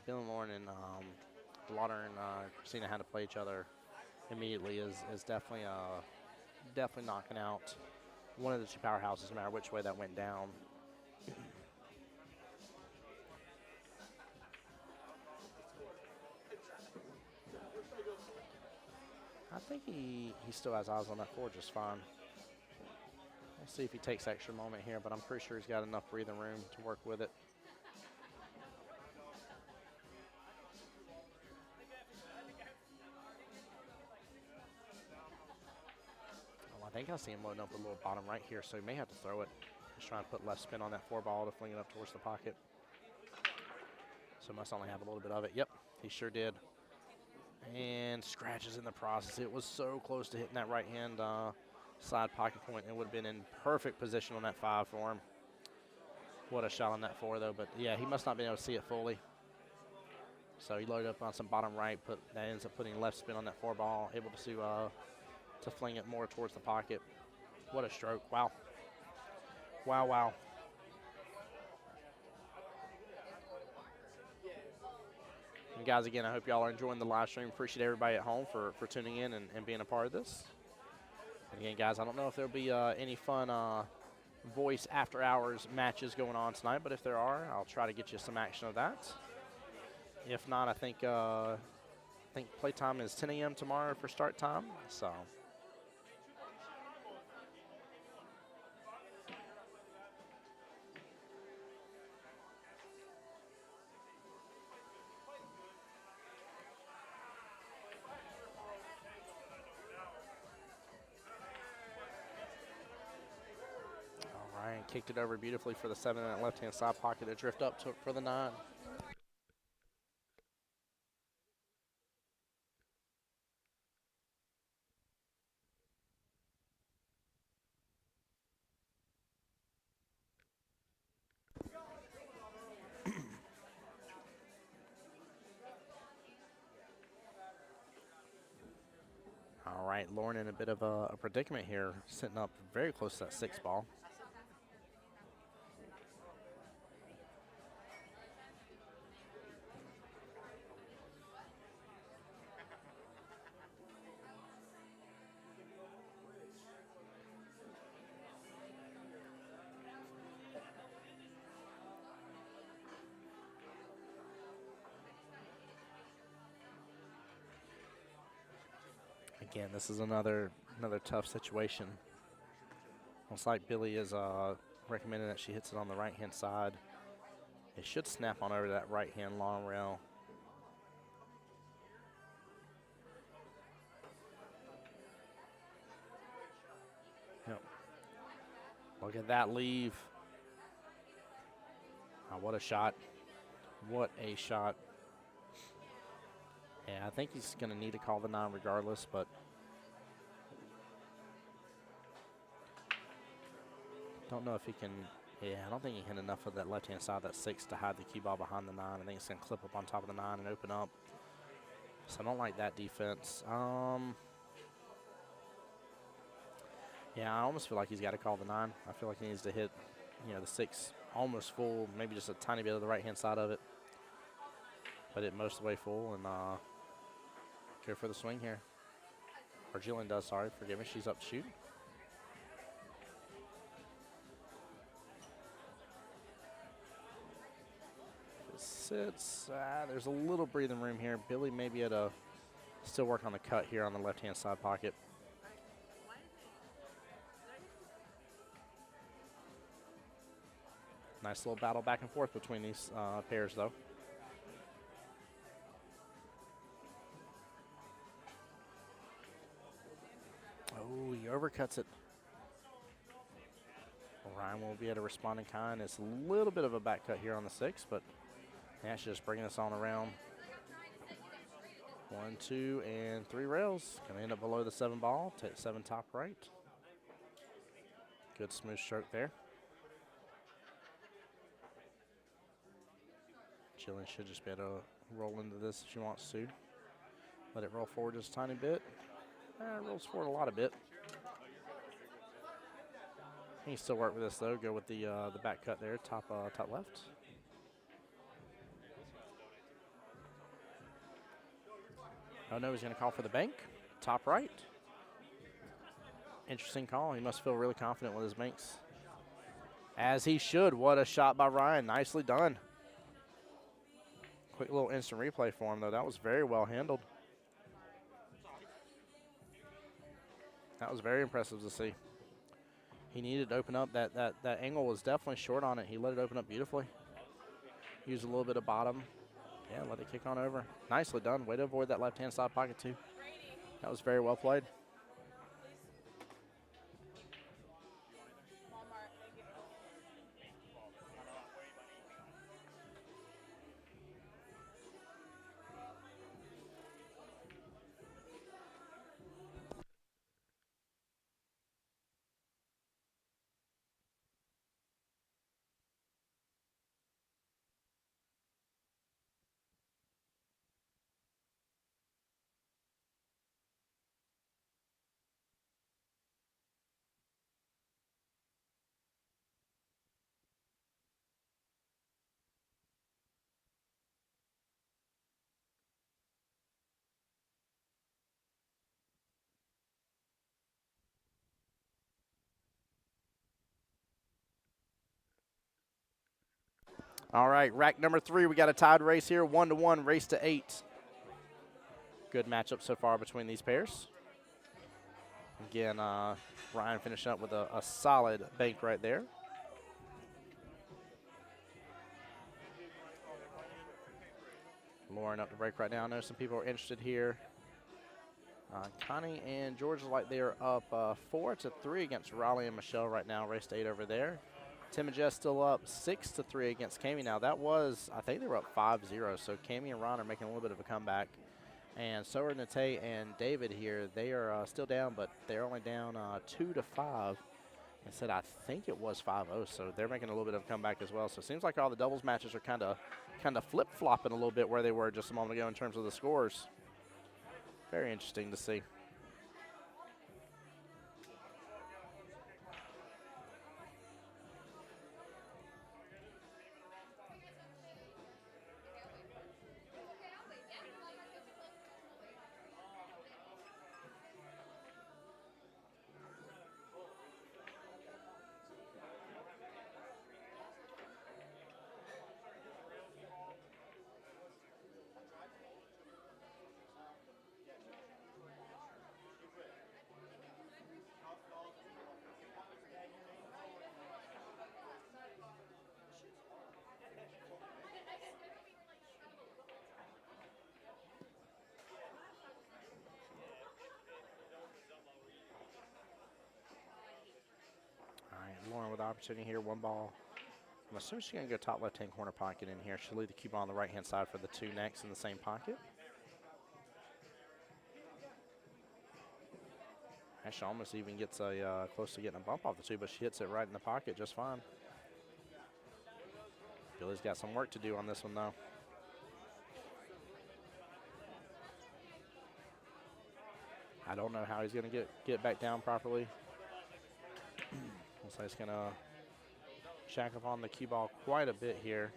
Billy and Lauren and DeLauder and Christina had to play each other immediately is definitely knocking out one of the 2 powerhouses, no matter which way that went down. I think he still has eyes on that 4 just fine. We'll see if he takes extra moment here, but I'm pretty sure he's got enough breathing room to work with it. Oh, I think I see him loading up a little bottom right here, so he may have to throw it. Just trying to put less spin on that 4 ball to fling it up towards the pocket. So must only have a little bit of it. Yep, he sure did. And scratches in the process. It was so close to hitting that right-hand side pocket point. It would have been in perfect position on that 5 for him. What a shot on that 4, though. But, yeah, he must not be able to see it fully. So he loaded up on some bottom right. That ends up putting left spin on that 4 ball. Able to fling it more towards the pocket. What a stroke. Wow. Wow, wow. And guys, again, I hope y'all are enjoying the live stream. Appreciate everybody at home for tuning in and being a part of this. And again, guys, I don't know if there'll be any fun voice after hours matches going on tonight, but if there are, I'll try to get you some action of that. If not, I think playtime is 10 a.m. tomorrow for start time. So. Kicked it over beautifully for the 7 in that left-hand side pocket to drift up for the 9. Lauren in a bit of a predicament here, sitting up very close to that 6 ball. Again, this is another tough situation. Looks like Billy is recommending that she hits it on the right-hand side. It should snap on over that right-hand long rail. Yep. Look at that leave. Oh, what a shot. What a shot. Yeah, I think he's going to need to call the 9 regardless, but don't know if he can. Yeah, I don't think he hit enough of that left-hand side, that 6, to hide the cue ball behind the 9. I think it's going to clip up on top of the 9 and open up. So I don't like that defense. Yeah, I almost feel like he's got to call the 9. I feel like he needs to hit, the 6 almost full, maybe just a tiny bit of the right-hand side of it. But it most of the way full and go for the swing here. Or Jillian does, sorry, forgive me. She's up to shoot. It sits, there's a little breathing room here. Billy may be able to still work on the cut here on the left-hand side pocket. Nice little battle back and forth between these pairs, though. Oh, he overcuts it. Ryan will be able to respond in kind. It's a little bit of a back cut here on the 6, but Nash just bringing us on around. 1, 2, and 3 rails. Going to end up below the 7 ball. Take 7 top right. Good smooth stroke there. Jillian should just be able to roll into this if she wants to. Let it roll forward just a tiny bit. It rolls forward a lot of bit. He can still work with this though. Go with the back cut there, top left. Oh no, he's going to call for the bank, top right. Interesting call. He must feel really confident with his banks. As he should. What a shot by Ryan. Nicely done. Quick little instant replay for him, though. That was very well handled. That was very impressive to see. He needed to open up. That angle was definitely short on it. He let it open up beautifully. Used a little bit of bottom. Yeah, let it kick on over. Nicely done. Way to avoid that left-hand side pocket, too. That was very well played. All right, rack number 3. We got a tied race here, 1-1, race to 8. Good matchup so far between these pairs. Again, Ryan finishing up with a solid bank right there. Lauren up to break right now. I know some people are interested here. Connie and George look like they are up 4-3 against Raleigh and Michelle right now. Race to 8 over there. Tim and Jess still up 6-3 against Cami. Now that was, I think they were up 5-0. So Cami and Ron are making a little bit of a comeback. And so are Nate and David here. They are still down, but they're only down 2-5. Instead, I think it was 5-0. So they're making a little bit of a comeback as well. So it seems like all the doubles matches are kind of flip-flopping a little bit where they were just a moment ago in terms of the scores. Very interesting to see. with the opportunity here. One ball. I'm assuming she's going to go top left-hand corner pocket in here. She'll leave the cue ball on the right-hand side for the 2 next in the same pocket. Actually, almost even gets a close to getting a bump off the 2, but she hits it right in the pocket just fine. Billy's got some work to do on this one, though. I don't know how he's going to get back down properly. Looks like he's going to shack up on the cue ball quite a bit here.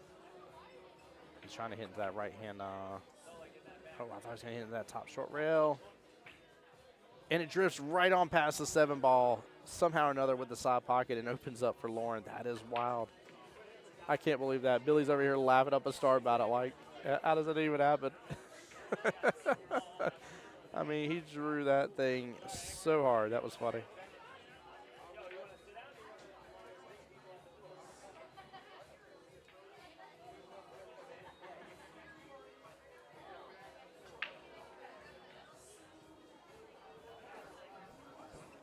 He's trying to hit into that right hand. Oh, I thought he was going to hit into that top short rail. And it drifts right on past the 7 ball, somehow or another with the side pocket, and opens up for Lauren. That is wild. I can't believe that. Billy's over here laughing up a star about it. Like, how does it even happen? I mean, he drew that thing so hard. That was funny.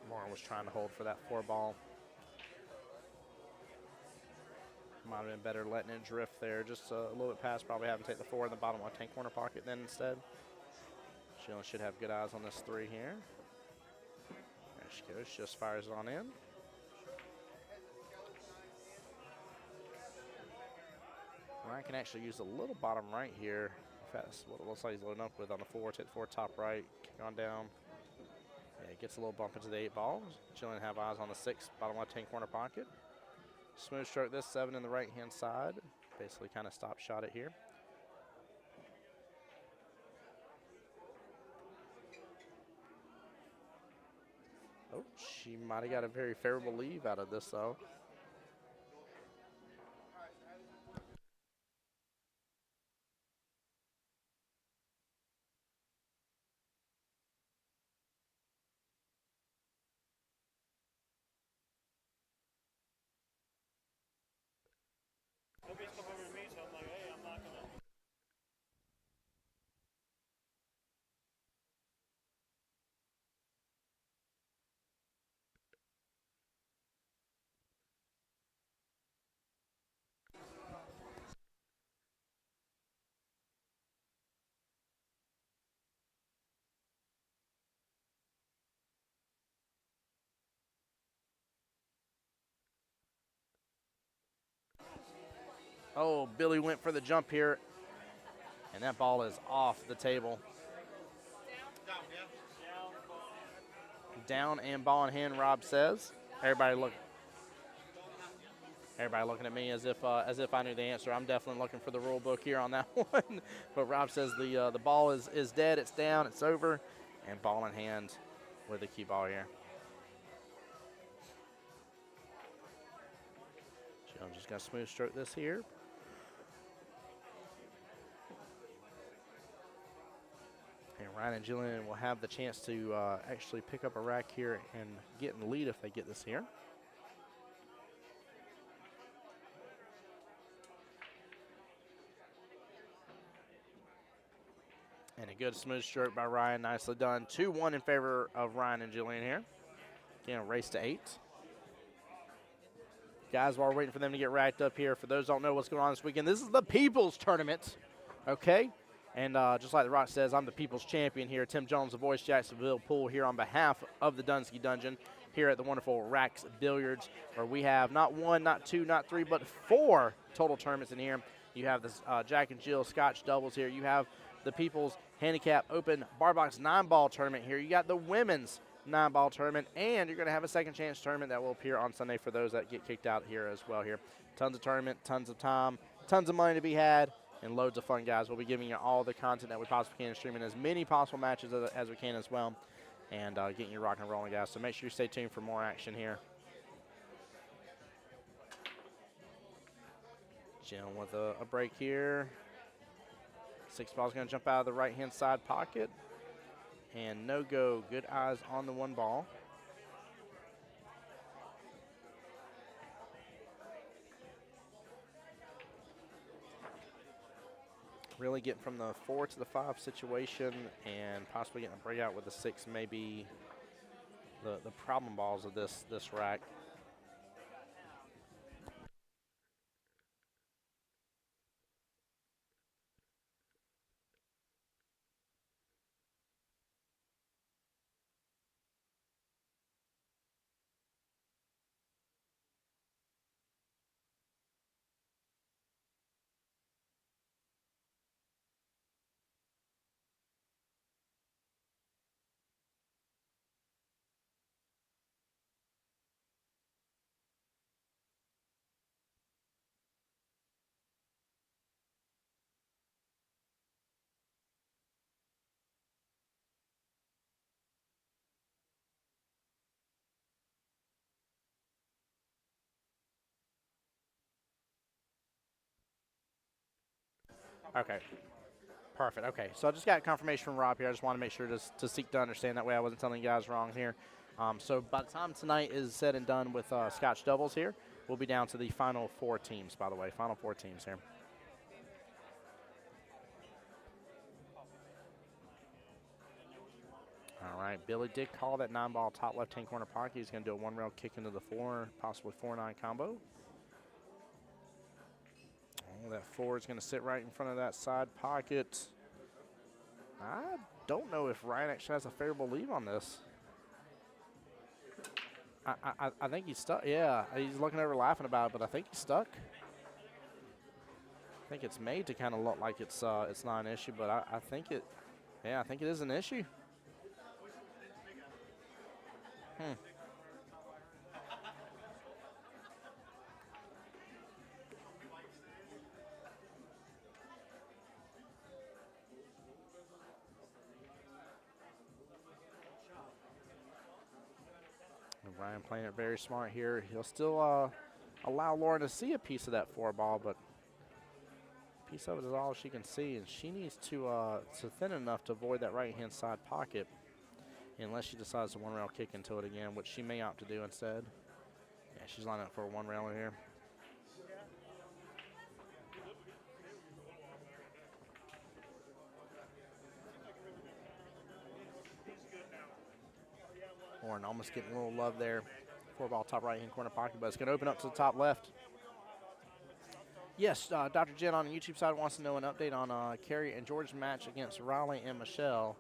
Lauren was trying to hold for that 4 ball. Might have been better letting it drift there. Just a little bit past, probably having to take the 4 in the bottom left-hand corner pocket then instead. She should have good eyes on this 3 here. There she goes, just fires it on in. Ryan can actually use a little bottom right here. In fact, that's what it looks like he's loading up with on the 4. Take the 4 top right, kick on down. Yeah, gets a little bump into the 8 ball. Jillian have eyes on the 6, bottom left-hand corner pocket. Smooth stroke this 7 in the right-hand side. Basically kind of stop shot it here. Oh, she might have got a very favorable leave out of this, though. Nobody's come over to me, so I'm like, hey, I'm not gonna. Oh, Billy went for the jump here, and that ball is off the table. Down and ball in hand, Rob says. Everybody looking at me as if I knew the answer. I'm definitely looking for the rule book here on that one. But Rob says the ball is dead, it's down, it's over, and ball in hand with the cue ball here. I'm just going to smooth stroke this here. And Ryan and Jillian will have the chance to actually pick up a rack here and get in the lead if they get this here. And a good smooth stroke by Ryan, nicely done. 2-1 in favor of Ryan and Jillian here. Again, a race to 8. Guys, while we're waiting for them to get racked up here, for those who don't know what's going on this weekend, this is the People's Tournament, okay? And just like The Rock says, I'm the People's Champion here. Tim Jones, the voice, Jacksonville Pool here on behalf of the Dunsky Dungeon here at the wonderful Racks Billiards, where we have not 1, not 2, not 3, but 4 total tournaments in here. You have this Jack and Jill Scotch doubles here. You have the People's Handicap Open Bar Box 9-ball tournament here. You got the Women's 9-ball tournament, and you're going to have a second chance tournament that will appear on Sunday for those that get kicked out here as well here. Tons of tournament, tons of time, tons of money to be had, and loads of fun, guys. We'll be giving you all the content that we possibly can and streaming as many possible matches as we can as well, and getting you rocking and rolling, guys. So make sure you stay tuned for more action here. Jill with a break here. 6 ball's going to jump out of the right-hand side pocket. And no go. Good eyes on the 1 ball. Really getting from the 4 to the 5 situation and possibly getting a breakout with the 6, maybe the problem balls of this rack. Okay. Perfect. Okay. So I just got confirmation from Rob here. I just want to make sure to seek to understand. That way I wasn't telling you guys wrong here. So by the time tonight is said and done with Scotch doubles here, we'll be down to the final 4 teams, by the way. Final 4 teams here. All right, Billy did call that 9-ball top left-hand corner pocket. He's going to do a 1-rail kick into the 4, possibly 4-9 combo. Oh, that 4 is going to sit right in front of that side pocket. I don't know if Ryan actually has a favorable lead on this. I think he's stuck. Yeah, he's looking over laughing about it, but I think he's stuck. I think it's made to kind of look like it's not an issue, but I think it is an issue. Ryan playing it very smart here. He'll still allow Lauren to see a piece of that 4-ball, but a piece of it is all she can see, and she needs to thin enough to avoid that right-hand side pocket unless she decides to 1-rail kick into it again, which she may opt to do instead. Yeah, she's lining up for a 1-railer here. Lauren almost getting a little love there. 4-ball top right-hand corner pocket, but it's going to open up to the top left. Yes, Dr. Jen on the YouTube side wants to know an update on Carrie and George's match against Riley and Michelle.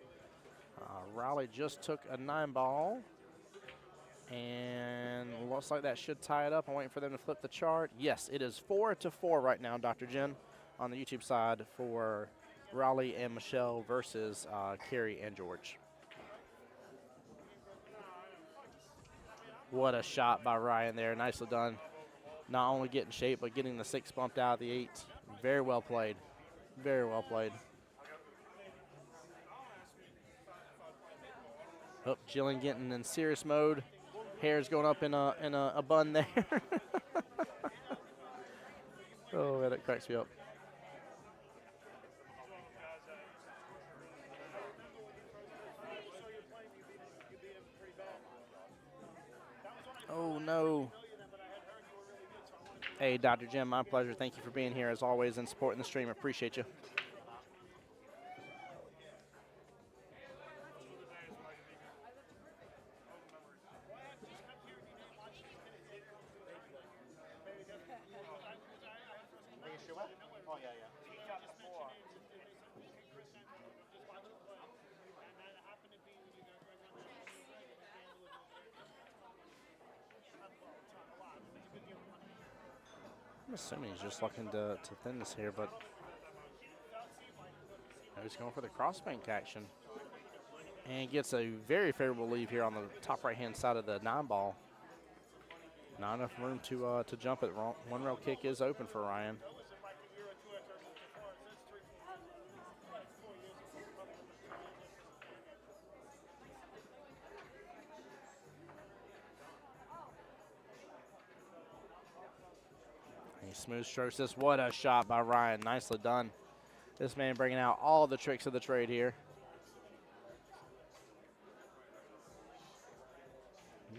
Riley just took a 9-ball, and looks like that should tie it up. I'm waiting for them to flip the chart. Yes, it is 4-4 right now, Dr. Jen, on the YouTube side for Riley and Michelle versus Carrie and George. What a shot by Ryan there. Nicely done. Not only getting shape, but getting the 6 bumped out of the 8. Very well played. Very well played. Oh, Jillian getting in serious mode. Hair's going up in a bun there. Oh, that cracks me up. Oh, no. Hey, Dr. Jim, my pleasure. Thank you for being here, as always, and supporting the stream. Appreciate you. I'm assuming he's just looking to thin this here, but he's going for the crossbank action. And gets a very favorable leave here on the top right-hand side of the 9-ball. Not enough room to jump it. 1-rail kick is open for Ryan. He smooth strokes this. What a shot by Ryan. Nicely done. This man bringing out all the tricks of the trade here.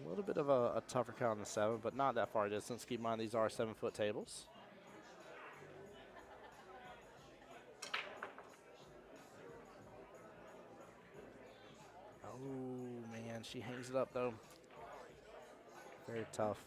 A little bit of a tougher cut on the 7, but not that far distance. Keep in mind these are 7-foot tables. Oh, man, she hangs it up, though. Very tough.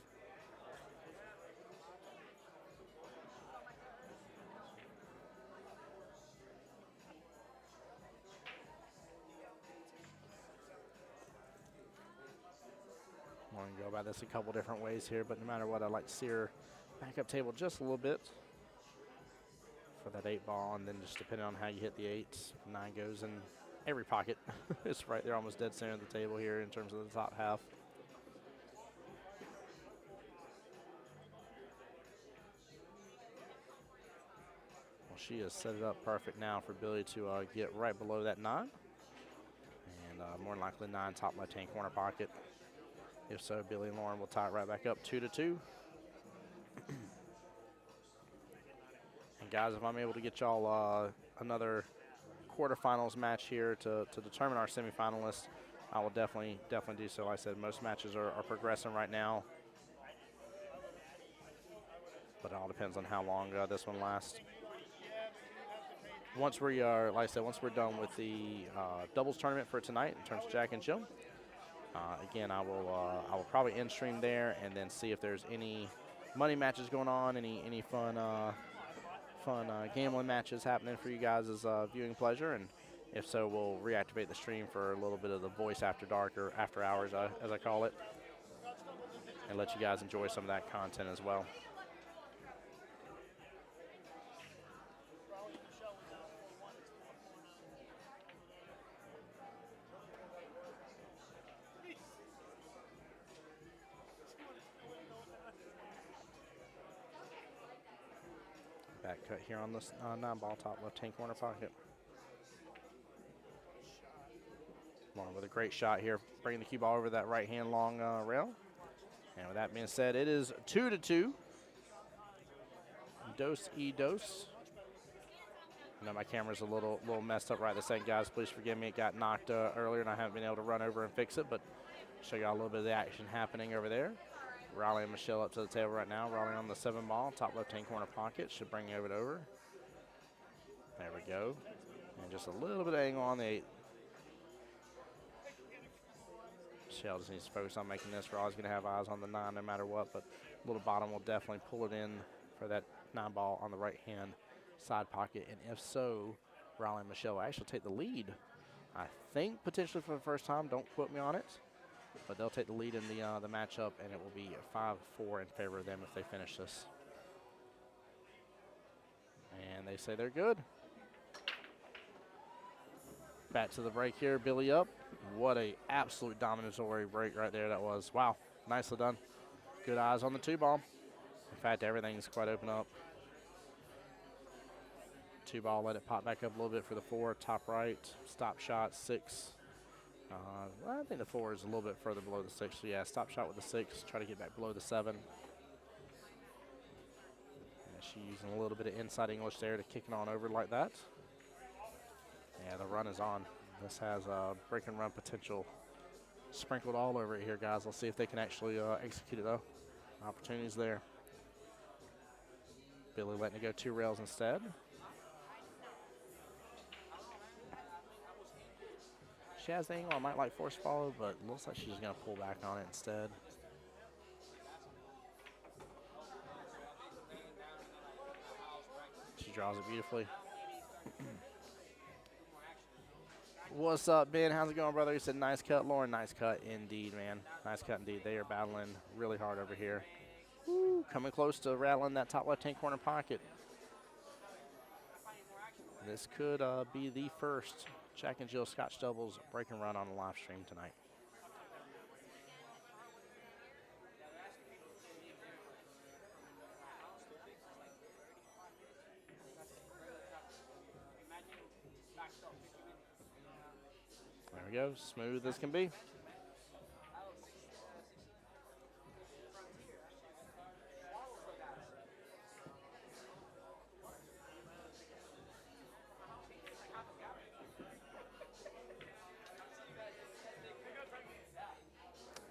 Want to go about this a couple different ways here, but no matter what, I'd like to see her back up table just a little bit for that 8-ball, and then just depending on how you hit the 8, 9 goes in every pocket. It's right there, almost dead center of the table here in terms of the top half. Well, she has set it up perfect now for Billy to get right below that 9, and more than likely 9 top left-hand corner pocket. If so, Billy and Lauren will tie it right back up 2-2. And guys, if I'm able to get y'all another quarterfinals match here to determine our semifinalists, I will definitely do so. Like I said, most matches are progressing right now, but it all depends on how long this one lasts. Once we are, like I said, once we're done with the doubles tournament for tonight in terms of Jack and Jill, again, I will probably end stream there and then see if there's any money matches going on, any fun gambling matches happening for you guys as viewing pleasure, and if so, we'll reactivate the stream for a little bit of the voice after dark or after hours, as I call it, and let you guys enjoy some of that content as well. Back cut here on this 9-ball top left-hand corner pocket. Long with a great shot here, bringing the cue ball over that right-hand long rail. And with that being said, it is 2-2. Dos y dos. I know my camera's a little messed up right this second, guys. Please forgive me. It got knocked earlier, and I haven't been able to run over and fix it, but show you all a little bit of the action happening over there. Riley and Michelle up to the table right now. Riley on the 7-ball, top left-hand corner pocket. Should bring it over. There we go. And just a little bit of angle on the 8. Michelle just needs to focus on making this. We're always going to have eyes on the 9 no matter what, but little bottom will definitely pull it in for that 9-ball on the right-hand side pocket. And if so, Riley and Michelle will actually take the lead. I think potentially for the first time. Don't quote me on it. But they'll take the lead in the matchup, and it will be 5-4 in favor of them if they finish this. And they say they're good. Back to the break here, Billy up. What a absolute dominatory break right there that was. Wow, nicely done. Good eyes on the 2-ball. In fact, everything's quite open up. 2-ball, let it pop back up a little bit for the 4, top right, stop shot, 6. I think the 4 is a little bit further below the 6. So yeah, stop shot with the 6. Try to get back below the 7. Yeah, she's using a little bit of inside English there to kick it on over like that. Yeah, the run is on. This has break and run potential sprinkled all over it here, guys. Let's see if they can actually execute it though. Opportunities there. Billy letting it go 2 rails instead. She has the angle. I might like force follow, but it looks like she's going to pull back on it instead. She draws it beautifully. What's up, Ben? How's it going, brother? He said, nice cut, Lauren. Nice cut indeed, man. Nice cut indeed. They are battling really hard over here. Woo, coming close to rattling that top left-hand corner pocket. This could be the first Jack and Jill Scotch doubles break and run on the live stream tonight. There we go, smooth as can be.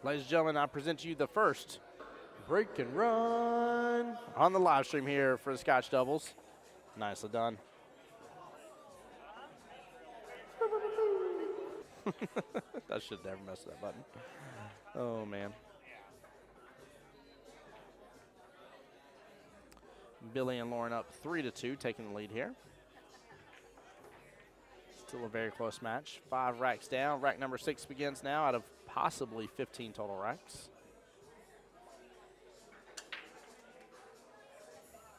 Ladies and gentlemen, I present to you the first break and run on the live stream here for the Scotch doubles. Nicely done. I should never mess with that button. Oh, man. Billy and Lauren up 3-2, taking the lead here. Still a very close match. 5 racks down. Rack number 6 begins now out of possibly 15 total racks.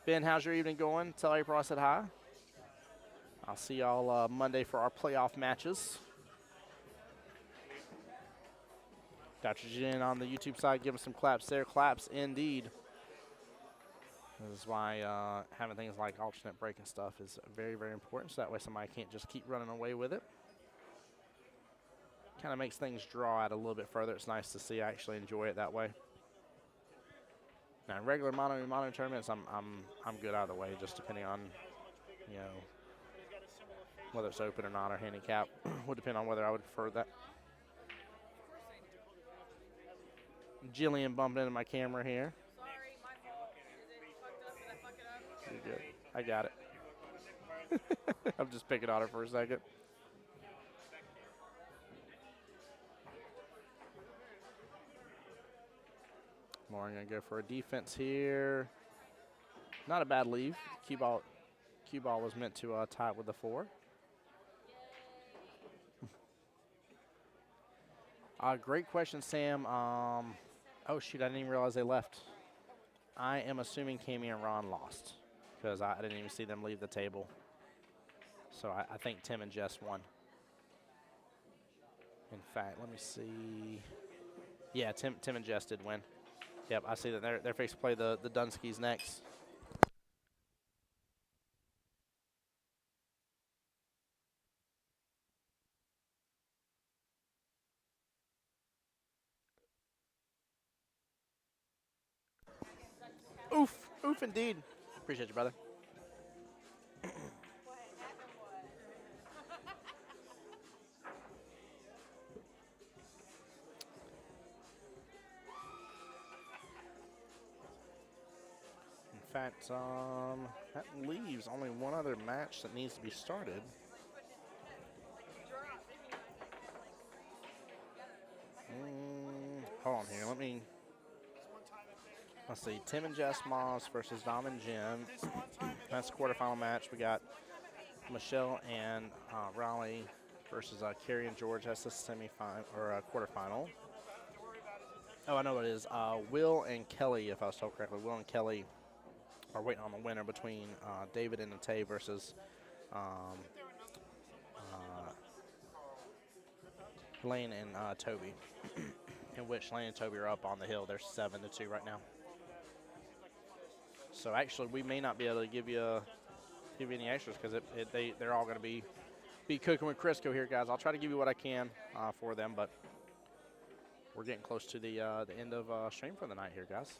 Ben, how's your evening going? Tell April I said hi. I'll see y'all Monday for our playoff matches. Dr. Jen on the YouTube side, give us some claps there. Claps indeed. This is why having things like alternate break and stuff is very, very important. So that way somebody can't just keep running away with it. Kind of makes things draw out a little bit further. It's nice to see. I actually enjoy it that way. Now, in regular mono tournaments, I'm good either way, just depending on you know, whether it's open or not or handicap. Would depend on whether I would prefer that. Jillian bumping into my camera here. Sorry, my fault. Is it fucked up? Did I fuck it up? You're good. I got it. I'm just picking on her for a second. Lauren gonna go for a defense here. Not a bad leave. Cue ball was meant to tie it with the 4. Great question, Sam. Oh shoot, I didn't even realize they left. I am assuming Cammie and Ron lost because I didn't even see them leave the table. So I think Tim and Jess won. In fact, let me see. Yeah, Tim and Jess did win. Yep, I see that they're fixed to play the Dunskies next. Oof indeed. Appreciate you, brother. In fact, that leaves only one other match that needs to be started. Hold on here. Let's see. Tim and Jess Moss versus Dom and Jim. That's the quarterfinal match. We got Michelle and Raleigh versus Carrie and George. That's the semifinal or quarterfinal. Oh, I know what it is. Will and Kelly, if I was told correctly. Will and Kelly are waiting on the winner between David and Natay versus Lane and Toby. In which Lane and Toby are up on the hill. They're 7-2 right now. So actually, we may not be able to give you any extras because they're all going to be cooking with Crisco here, guys. I'll try to give you what I can for them, but we're getting close to the end of stream for the night here, guys.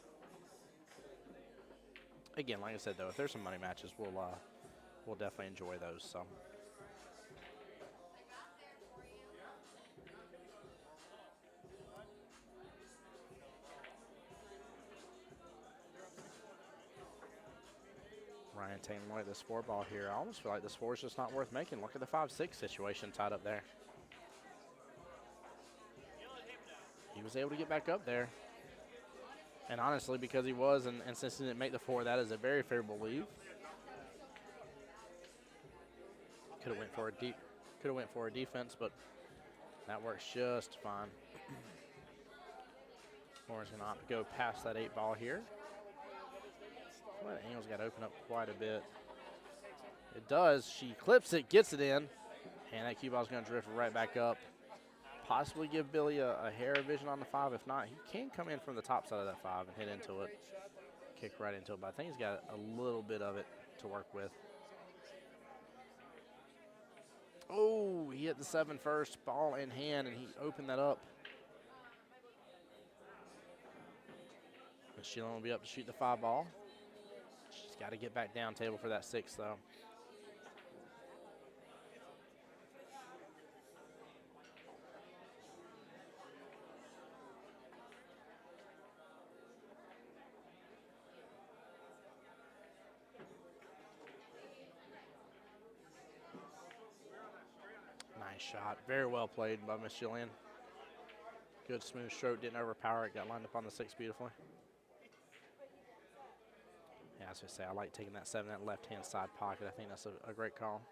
Again, like I said, though, if there's some money matches, we'll definitely enjoy those. So. Ryan taking away this 4 ball here. I almost feel like this 4 is just not worth making. Look at the 5-6 situation tied up there. He was able to get back up there. And honestly, because he was, and since he didn't make the 4, that is a very favorable leave. Could have went for a defense, but that works just fine. Lauren's gonna opt to go past that 8 ball here. That angel's got to open up quite a bit. It does. She clips it, gets it in, and that cue ball's going to drift right back up. Possibly give Billy a hair of vision on the 5. If not, he can come in from the top side of that 5 and hit into it, kick right into it. But I think he's got a little bit of it to work with. Oh, he hit the 7 first, ball in hand, and he opened that up. Sheila will be up to shoot the 5 ball. She's got to get back down table for that 6, though. Nice shot. Very well played by Miss Jillian. Good smooth stroke. Didn't overpower it. Got lined up on the 6 beautifully. Yeah, I was going to say, I like taking that 7 in that left-hand side pocket. I think that's a great call.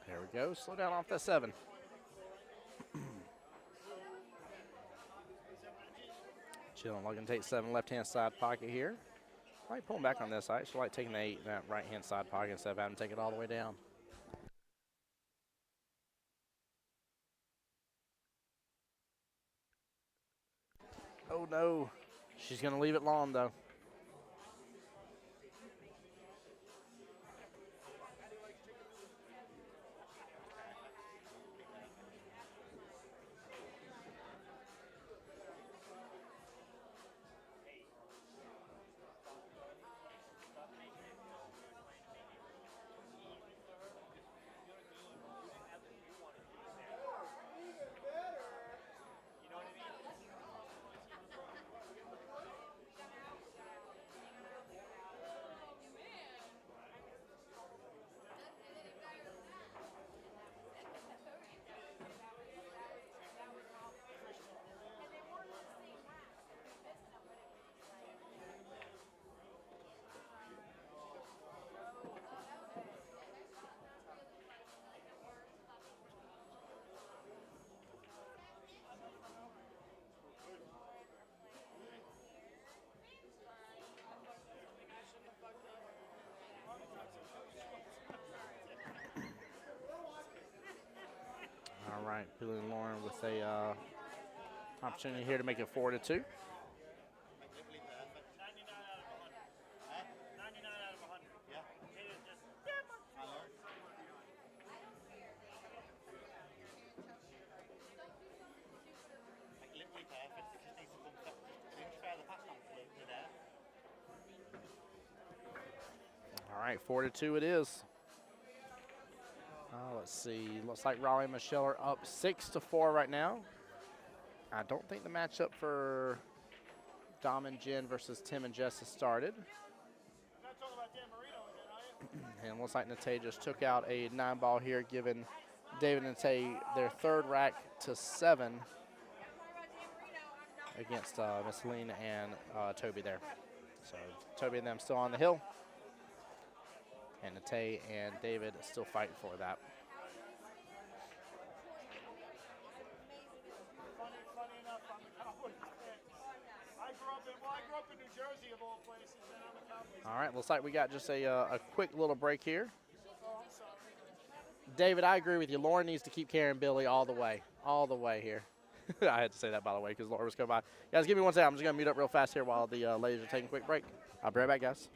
There we go. Slow down off that 7. Chilling, looking to take 7 left-hand side pocket here. I like pulling back on this. I actually like taking the 8 in that right-hand side pocket instead of having to take it all the way down. Oh, no. She's going to leave it long, though. right, Billy and Lauren with a opportunity here to make it 4-2. 99 out of 100. 99 out of 100. Yeah. It is just that much. Literally perfect. It just needs to come back. Didn't spare the pass on to there. All right, 4-2 it is. Let's see. Looks like Raleigh and Michelle are up 6-4 right now. I don't think the matchup for Dom and Jen versus Tim and Jess has started. You're not talking about Dan Marino again, are you? And looks like Nate just took out a 9-ball here, giving David and Tay their 3rd rack to 7 against Miss Lean and Toby there. So Toby and them still on the hill. And Nate and David still fighting for that. Funny enough, I'm a Cowboys fan. I grew up in New Jersey of all places, and I'm a Cowboys fan. All right, looks like we got just a quick little break here. Oh, I'm sorry. David, I agree with you. Lauren needs to keep carrying Billy all the way here. I had to say that, by the way, because Lauren was coming by. Guys, give me one second. I'm just going to mute up real fast here while the ladies are taking a quick break. I'll be right back, guys.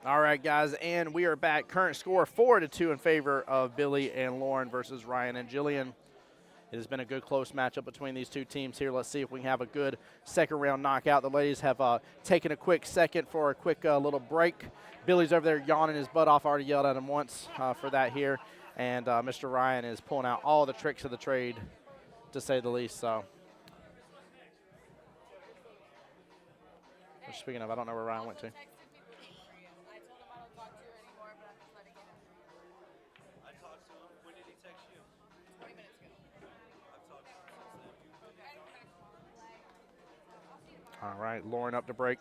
All right, guys, and we are back. Current score 4-2 in favor of Billy and Lauren versus Ryan and Jillian. It has been a good close matchup between these two teams here. Let's see if we can have a good second round knockout. The ladies have taken a quick second for a quick little break. Billy's over there yawning his butt off. Already yelled at him once for that here. And Mr. Ryan is pulling out all the tricks of the trade, to say the least. So, speaking of, I don't know where Ryan went to. I told him I don't talk to her anymore, but I'm just letting you know. I talked to him. When did he text you? 20 minutes ago. I've talked to him since then. All right, Lauren up to break.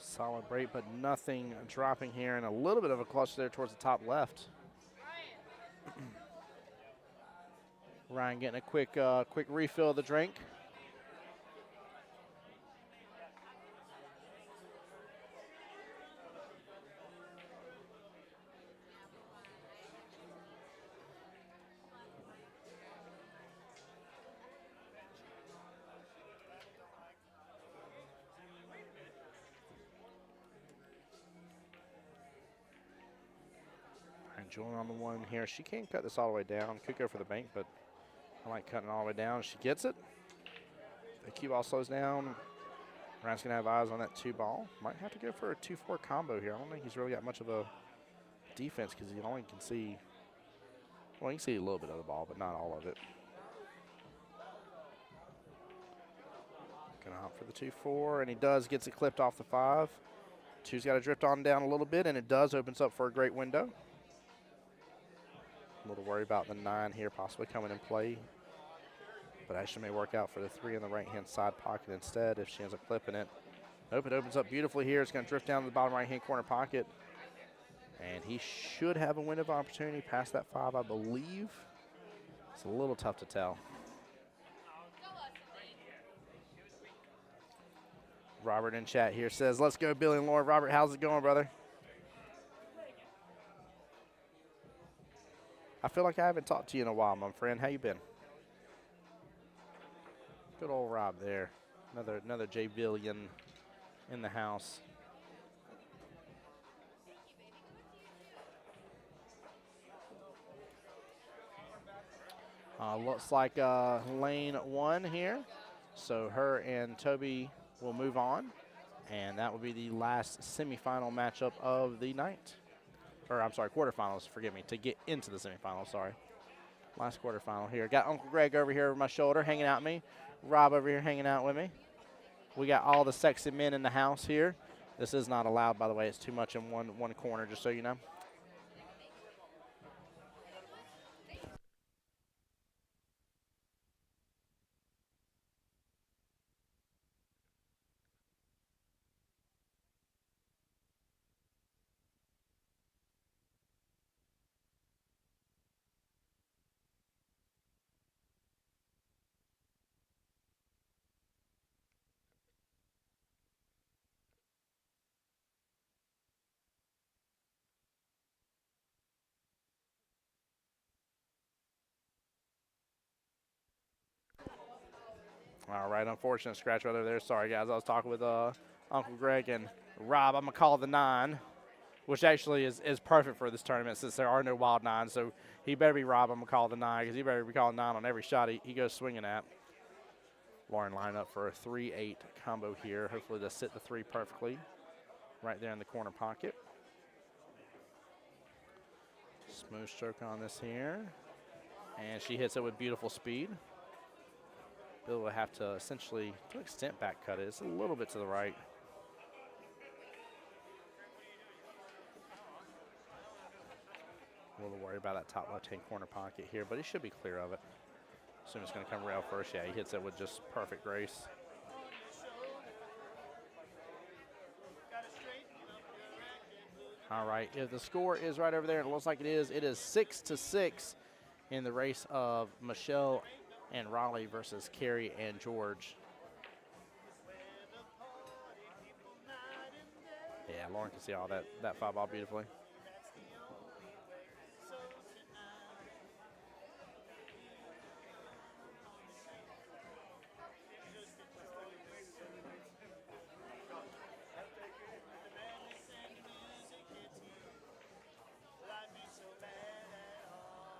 Solid break, but nothing dropping here, and a little bit of a clutch there towards the top left. Ryan getting a quick refill of the drink. Julian on the one here. She can't cut this all the way down. Could go for the bank, but I like cutting it all the way down. She gets it. The cue ball slows down. Ryan's going to have eyes on that 2 ball. Might have to go for a 2-4 combo here. I don't think he's really got much of a defense because he only can see, well, he can see a little bit of the ball, but not all of it. Going to opt for the 2-4, and he does, gets it clipped off the 5. 2's got to drift on down a little bit, and it does, opens up for a great window. A little worry about the 9 here possibly coming in play, but actually may work out for the 3 in the right-hand side pocket instead if she ends up clipping it. Nope, it opens up beautifully here. It's going to drift down to the bottom right-hand corner pocket, and he should have a window of opportunity past that 5, I believe. It's a little tough to tell. Robert in chat here says, let's go, Billy and Lauren. Robert, how's it going, brother? I feel like I haven't talked to you in a while, my friend. How you been? Good old Rob there. Another J Billion in the house. Looks like lane 1 here. So her and Toby will move on. And that will be the last semifinal matchup of the night. Or I'm sorry, quarterfinals, forgive me, to get into the semifinals, sorry. Last quarterfinal here. Got Uncle Greg over here over my shoulder, hanging out with me. Rob over here hanging out with me. We got all the sexy men in the house here. This is not allowed, by the way. It's too much in one corner, just so you know. All right, unfortunate scratch right over there. Sorry, guys. I was talking with Uncle Greg and Rob. I'm going to call the 9, which actually is perfect for this tournament since there are no wild 9s. So he better be Rob. I'm going to call the 9 because he better be calling 9 on every shot he goes swinging at. Lauren line up for a 3-8 combo here. Hopefully to sit the 3 perfectly right there in the corner pocket. Smooth stroke on this here. And she hits it with beautiful speed. Bill will have to essentially, to an extent, back cut it. It's a little bit to the right. A little worried about that top left-hand corner pocket here, but he should be clear of it. Assume it's going to come rail first. Yeah, he hits it with just perfect grace. All right, if the score is right over there, and it looks like it is 6-6 in the race of Michelle and Raleigh versus Carrie and George. Yeah, Lauren can see all that 5 ball beautifully.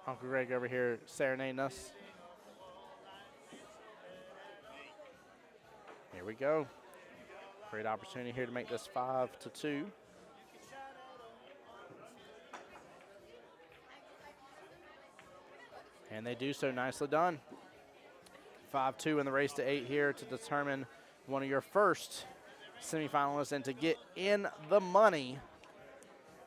Uncle Greg over here serenading us. Here we go. Great opportunity here to make this 5-2. And they do so. Nicely done. 5-2 in the race to 8 here to determine one of your first semifinalists and to get in the money.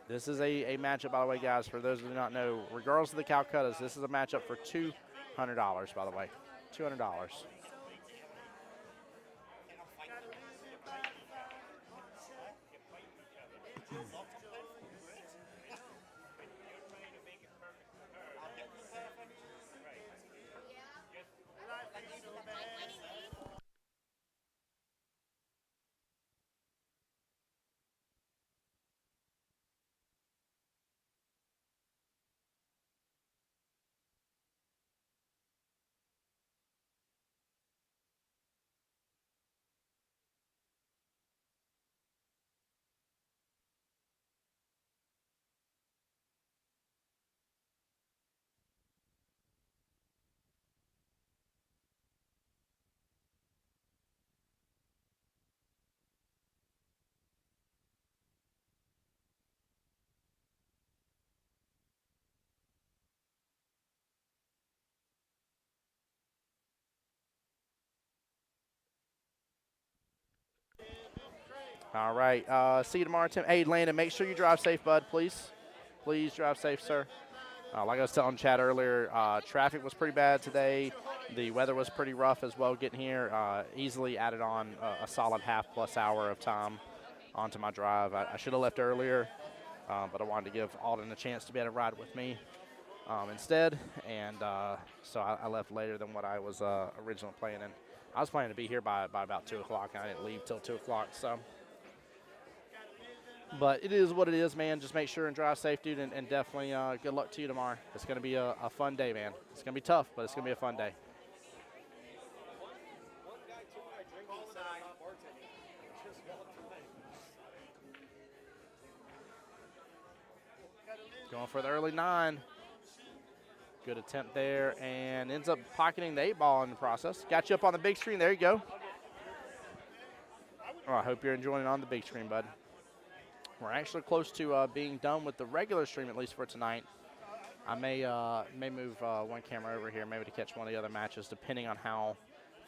This is a matchup, by the way, guys, for those who do not know, regardless of the Calcuttas, this is a matchup for $200, by the way. $200. All right. See you tomorrow, Tim. Hey, Landon, make sure you drive safe, bud, please. Please drive safe, sir. Like I was telling Chad earlier, traffic was pretty bad today. The weather was pretty rough as well getting here. Easily added on a solid half-plus hour of time onto my drive. I should have left earlier, but I wanted to give Alden a chance to be able to ride with me instead. And so I left later than what I was originally planning. I was planning to be here by about 2 o'clock, and I didn't leave till 2 o'clock. So. But it is what it is, man. Just make sure and drive safe, dude, and definitely good luck to you tomorrow. It's going to be a fun day, man. It's going to be tough, but it's going to be a fun day. One guy took my drink and said I'm not bartending. Just walked away. Going for the early 9. Good attempt there, and ends up pocketing the 8-ball in the process. Got you up on the big screen. There you go. Oh, I hope you're enjoying it on the big screen, bud. We're actually close to being done with the regular stream, at least for tonight. I may move one camera over here, maybe to catch one of the other matches, depending on how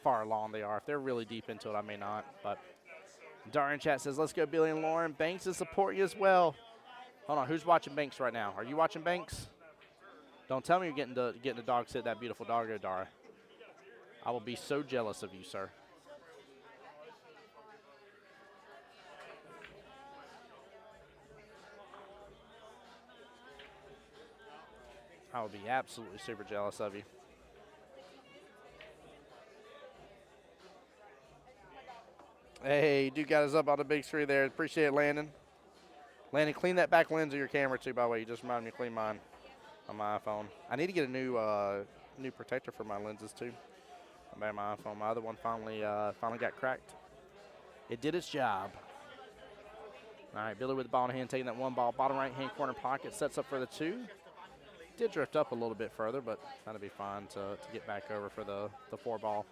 far along they are. If they're really deep into it, I may not. But Dara in chat says, let's go, Billy and Lauren. Banks is support you as well. Hold on, who's watching Banks right now? Are you watching Banks? Don't tell me you're getting the dog sit that beautiful doggo, Dara. I will be so jealous of you, sir. I would be absolutely super jealous of you. Hey, dude got us up on the big screen there. Appreciate it, Landon. Landon, clean that back lens of your camera too, by the way. You just reminded me to clean mine on my iPhone. I need to get a new protector for my lenses too. I'm back on my iPhone. My other one finally got cracked. It did its job. All right, Billy with the ball in hand, taking that 1 ball. Bottom right-hand corner pocket, sets up for the 2. Did drift up a little bit further, but that'll be fine to get back over for the 4 ball.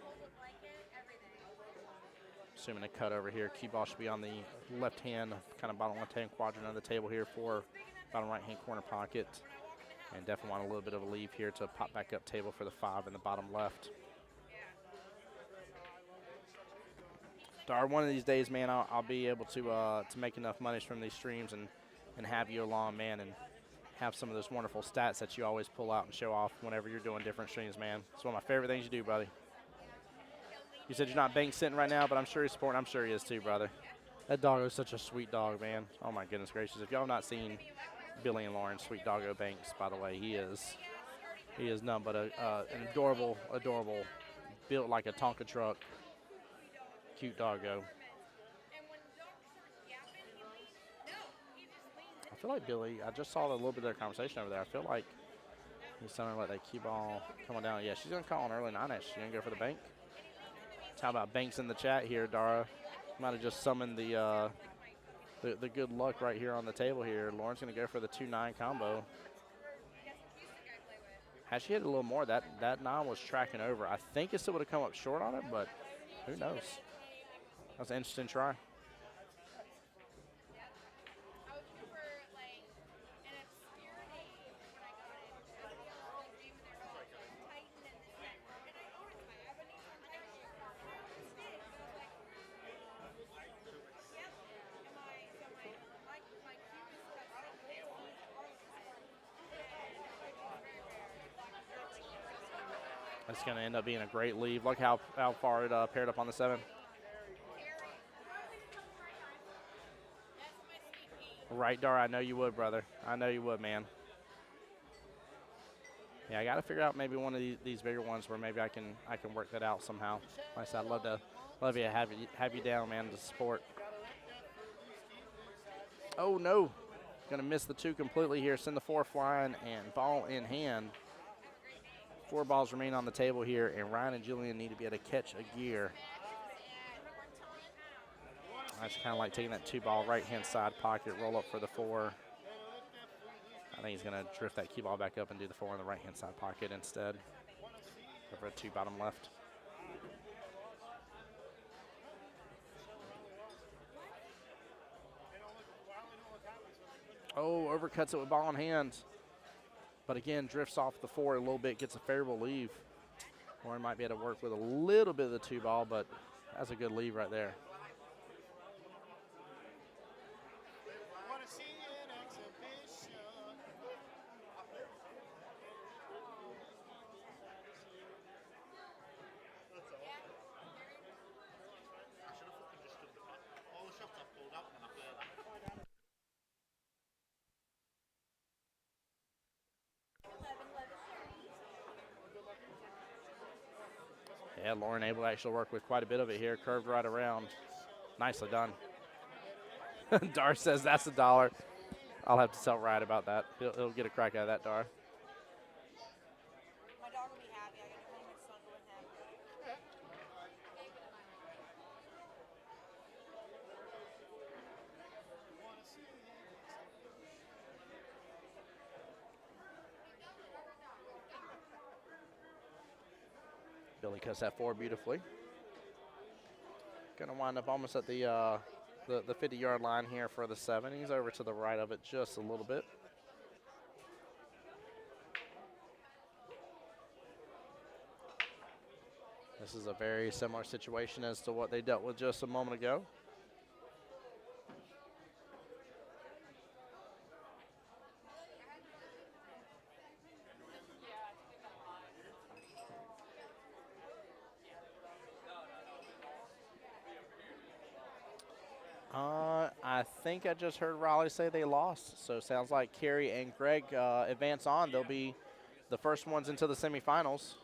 Assuming a cut over here. Cue ball should be on the left-hand, kind of bottom left-hand quadrant of the table here for bottom right-hand corner pocket. And definitely want a little bit of a leave here to pop back up table for the 5 in the bottom left. Dar, one of these days, man, I'll be able to make enough monies from these streams and have you along, man, and have some of those wonderful stats that you always pull out and show off whenever you're doing different streams, man. It's one of my favorite things you do, buddy. You said you're not bank sitting right now, but I'm sure he's supporting. I'm sure he is too, brother. That doggo is such a sweet dog, man. Oh, my goodness gracious. If y'all have not seen Billy and Lauren, sweet doggo Banks, by the way, he is none but an adorable, built like a Tonka truck, cute doggo. I feel like Billy, I just saw a little bit of their conversation over there. I feel like he's sounding like that cue ball coming down. Yeah, she's going to call an early 9-ish. She's going to go for the bank. How about Banks in the chat here, Dara? Might have just summoned the good luck right here on the table here. Lauren's going to go for the 2-9 combo. Had she hit a little more, that 9 was tracking over. I think it still would have come up short on it, but who knows? That was an interesting try. I was looking for like an obscure name when I got it. Everybody else was like naming their dogs like Titan and this and that. And I own a Titan. I have a Nissan Titan. And I always did. But I was like, yep. And my cue is that Arnold Cole. It's going to end up being a great leave. Look how far it paired up on the 7. Right, Dar. I know you would, brother. I know you would, man. Yeah, I got to figure out maybe one of these bigger ones where maybe I can work that out somehow. Like I said, I'd love to have you down, man, to support. Oh no, gonna miss the 2 completely here. Send the 4 flying and ball in hand. 4 balls remain on the table here, and Ryan and Julian need to be able to catch a gear. That's kind of like taking that 2 ball right-hand side pocket, roll up for the 4. I think he's going to drift that cue ball back up and do the 4 on the right-hand side pocket instead. Go for a 2 bottom left. Oh, overcuts it with ball in hand. But again, drifts off the 4 a little bit, gets a favorable leave. Warren might be able to work with a little bit of the 2 ball, but that's a good leave right there. Want to see an exhibition. Yeah, Lauren able to actually work with quite a bit of it here. Curved right around. Nicely done. Dar says that's $1. I'll have to tell Ryan about that. He'll get a crack out of that, Dar. My dog will be happy. I got to call my son with him. Billy cuts that 4 beautifully. Gonna wind up almost at the 50-yard line here for the 7. He's over to the right of it just a little bit. This is a very similar situation as to what they dealt with just a moment ago. I think I just heard Raleigh say they lost. So it sounds like Carrie and Greg advance on. They'll be the first ones into the semifinals.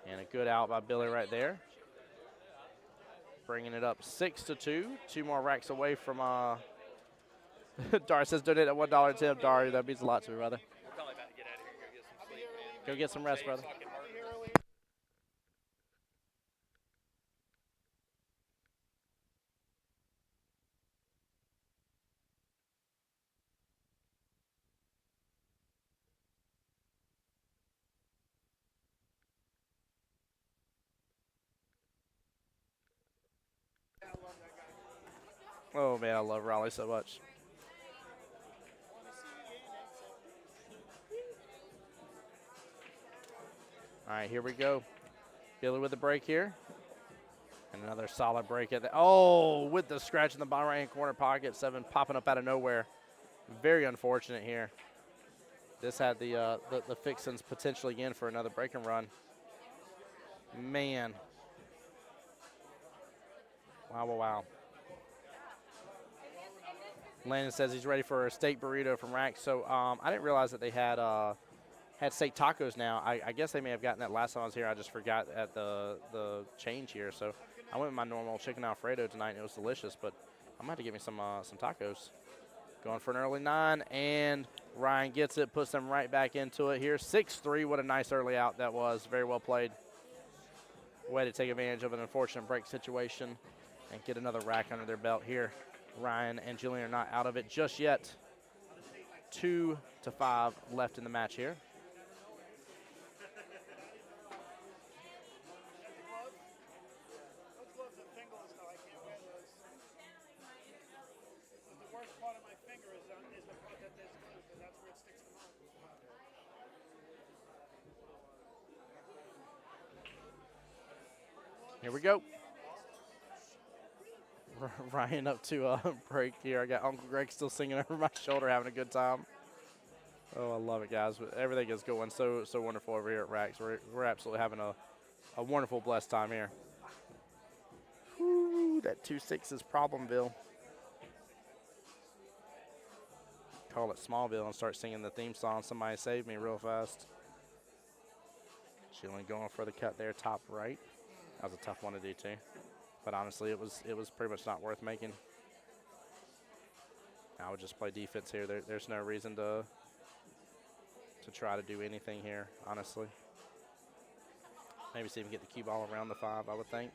And a good out by Billy right there. Bringing it up 6-2. 2 more racks away from Dar says donate at $1 tip. Dar, that means a lot to me, brother. We're probably about to get out of here and go get some sleep, man. Go get some rest, brother. Fucking hurt. Oh, man, I love Raleigh so much. All right, here we go. Billy with the break here. And another solid break at the, oh, with the scratch in the bottom right-hand corner pocket. 7 popping up out of nowhere. Very unfortunate here. This had the fixins potentially in for another break and run. Man. Wow, wow, wow. Landon says he's ready for a steak burrito from Rack. So I didn't realize that they had steak tacos now. I guess they may have gotten that last time I was here. I just forgot at the change here. So I went with my normal chicken Alfredo tonight, and it was delicious. But I'm going to have to get me some tacos. Going for an early 9, and Ryan gets it, puts them right back into it here. 6-3, what a nice early out that was. Very well played. Way to take advantage of an unfortunate break situation and get another rack under their belt here. Ryan and Julian are not out of it just yet. 2-5 left in the match here. Here we go. Ryan up to a break here. I got Uncle Greg still singing over my shoulder, having a good time. Oh, I love it, guys. Everything is going so wonderful over here at Rax. We're absolutely having a wonderful, blessed time here. Whoo, that 2-6 is Problemville. Call it Smallville and start singing the theme song, Somebody Save Me, real fast. Chilling going for the cut there, top right. That was a tough one to do, too. But honestly, it was pretty much not worth making. I would just play defense here. There's no reason to try to do anything here, honestly. Maybe see if we can get the cue ball around the 5, I would think.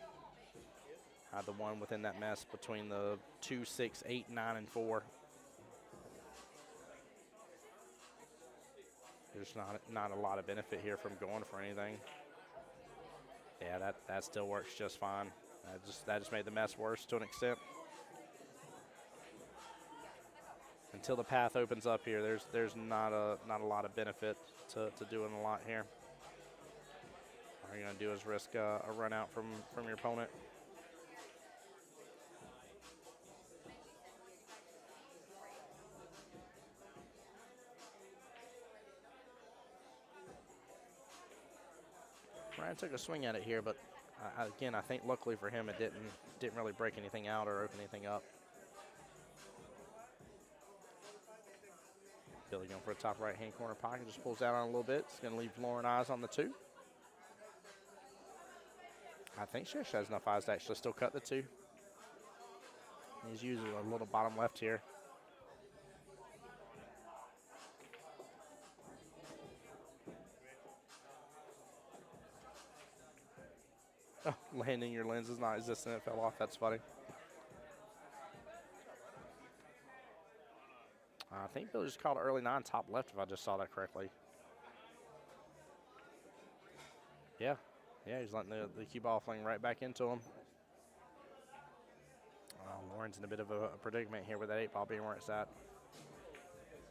The one within that mess between the 2, 6, 8, 9, and 4. There's not a lot of benefit here from going for anything. Yeah, that still works just fine. That just made the mess worse to an extent. Until the path opens up here, there's not a lot of benefit to doing a lot here. All you're gonna do is risk a run out from your opponent. Ryan took a swing at it here, but again, I think luckily for him, it didn't really break anything out or open anything up. Billy going for a top right-hand corner pocket, just pulls down on a little bit. It's going to leave Lauren eyes on the 2. I think Shesh has enough eyes to actually still cut the 2. He's using a little bottom left here. Oh, landing your lens is not existent. It fell off. That's funny. I think Bill just called early 9 top left, if I just saw that correctly. Yeah, he's letting the cue ball fling right back into him. Lauren's in a bit of a predicament here with that 8 ball being where it's at.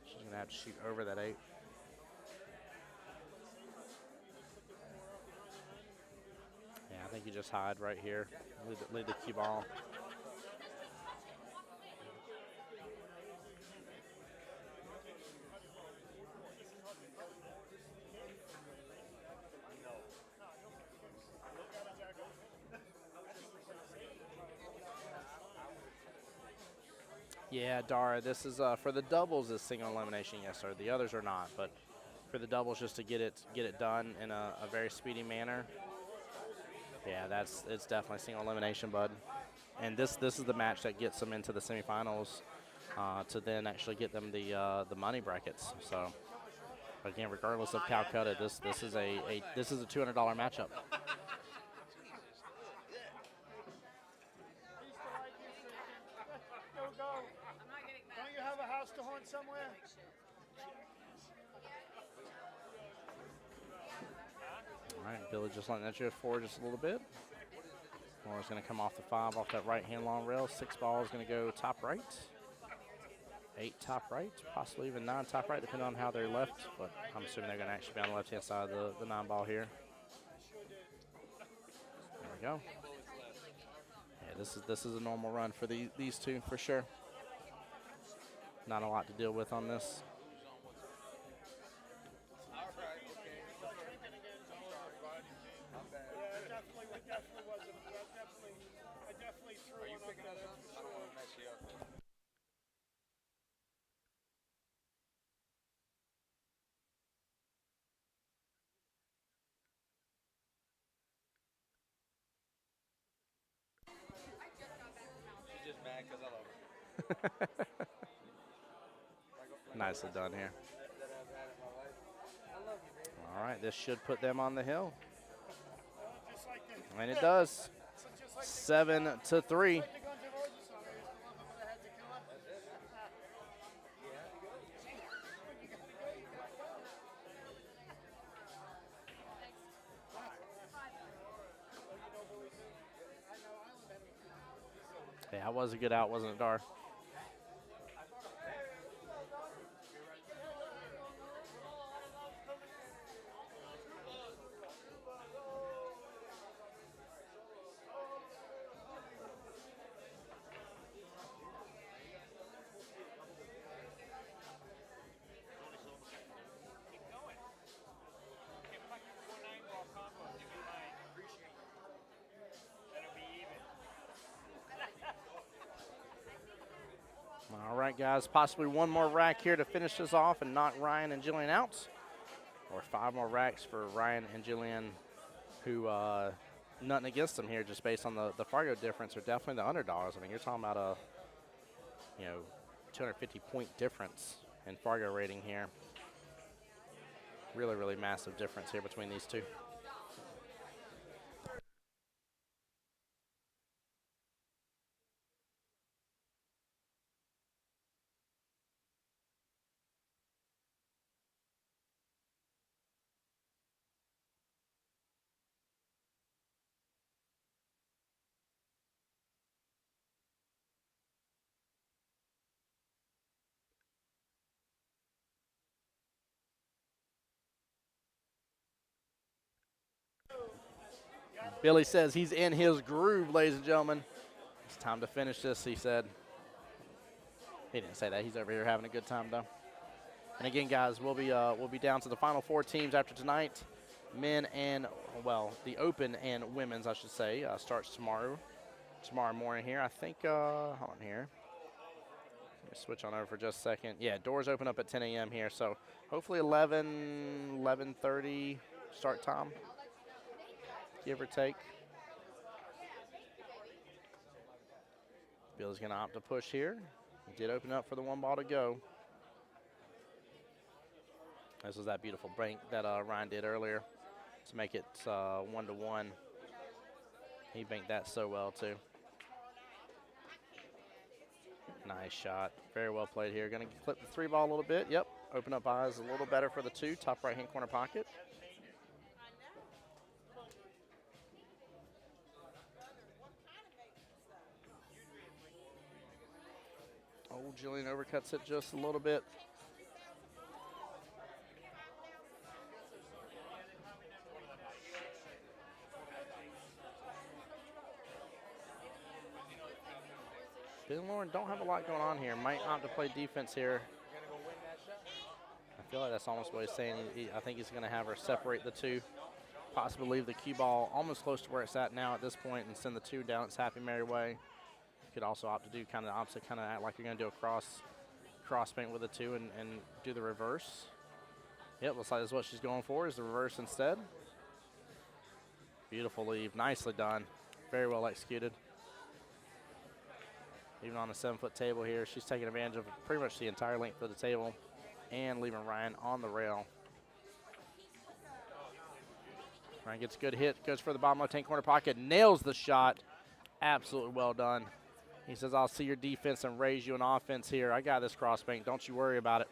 She's going to have to shoot over that 8. Yeah, I think you just hide right here, lead the cue ball. Yeah, Dara, this is for the doubles is single elimination, yes sir. The others are not, but for the doubles just to get it done in a very speedy manner. Yeah, it's definitely single elimination, bud. And this is the match that gets them into the semifinals to then actually get them the money brackets. So again, regardless of Calcutta, this is a $200 matchup. Don't you have a house to haunt somewhere? All right, Billy just letting that drift forward just a little bit. Laura's going to come off the 5 off that right-hand long rail. 6 ball is going to go top right. 8 top right, possibly even 9 top right, depending on how they're left. But I'm assuming they're going to actually be on the left-hand side of the 9 ball here. There we go. Yeah, this is a normal run for these two for sure. Not a lot to deal with on this. She's just mad because I love her. Nicely done here. All right, this should put them on the hill. And it does. 7-3. Yeah, that was a good out, wasn't it, Dar? right, guys, possibly one more rack here to finish this off and knock Ryan and Jillian out. Or 5 more racks for Ryan and Jillian, who nothing against them here, just based on the Fargo difference, are definitely the underdogs. I mean, you're talking about a 250-point difference in Fargo rating here. Really, really massive difference here between these two. Billy says he's in his groove, ladies and gentlemen. It's time to finish this, he said. He didn't say that. He's over here having a good time, though. And again, guys, we'll be down to the final 4 teams after tonight. Men and, well, the open and women's, I should say, starts tomorrow morning here. I think, hold on here. Let me switch on over for just a second. Yeah, doors open up at 10 a.m. here, so hopefully 11:30 start time, give or take. Bill's going to opt to push here. He did open up for the 1 ball to go. This was that beautiful bank that Ryan did earlier to make it 1-1. He banked that so well, too. Nice shot. Very well played here. Going to clip the 3 ball a little bit. Yep. Open up eyes a little better for the 2. Top right-hand corner pocket. Oh, Jillian overcuts it just a little bit. Bill and Lauren don't have a lot going on here. Might opt to play defense here. I feel like that's almost what he's saying. I think he's going to have her separate the 2. Possibly leave the cue ball almost close to where it's at now at this point and send the 2 down its happy merry way. Could also opt to do kind of the opposite, kind of act like you're going to do a cross bank with the 2 and do the reverse. Yep, looks like that's what she's going for, is the reverse instead. Beautiful leave, nicely done. Very well executed. Even on a 7-foot table here, she's taking advantage of pretty much the entire length of the table and leaving Ryan on the rail. Ryan gets a good hit, goes for the bottom left-hand corner pocket, nails the shot. Absolutely well done. He says, I'll see your defense and raise you an offense here. I got this cross bank. Don't you worry about it.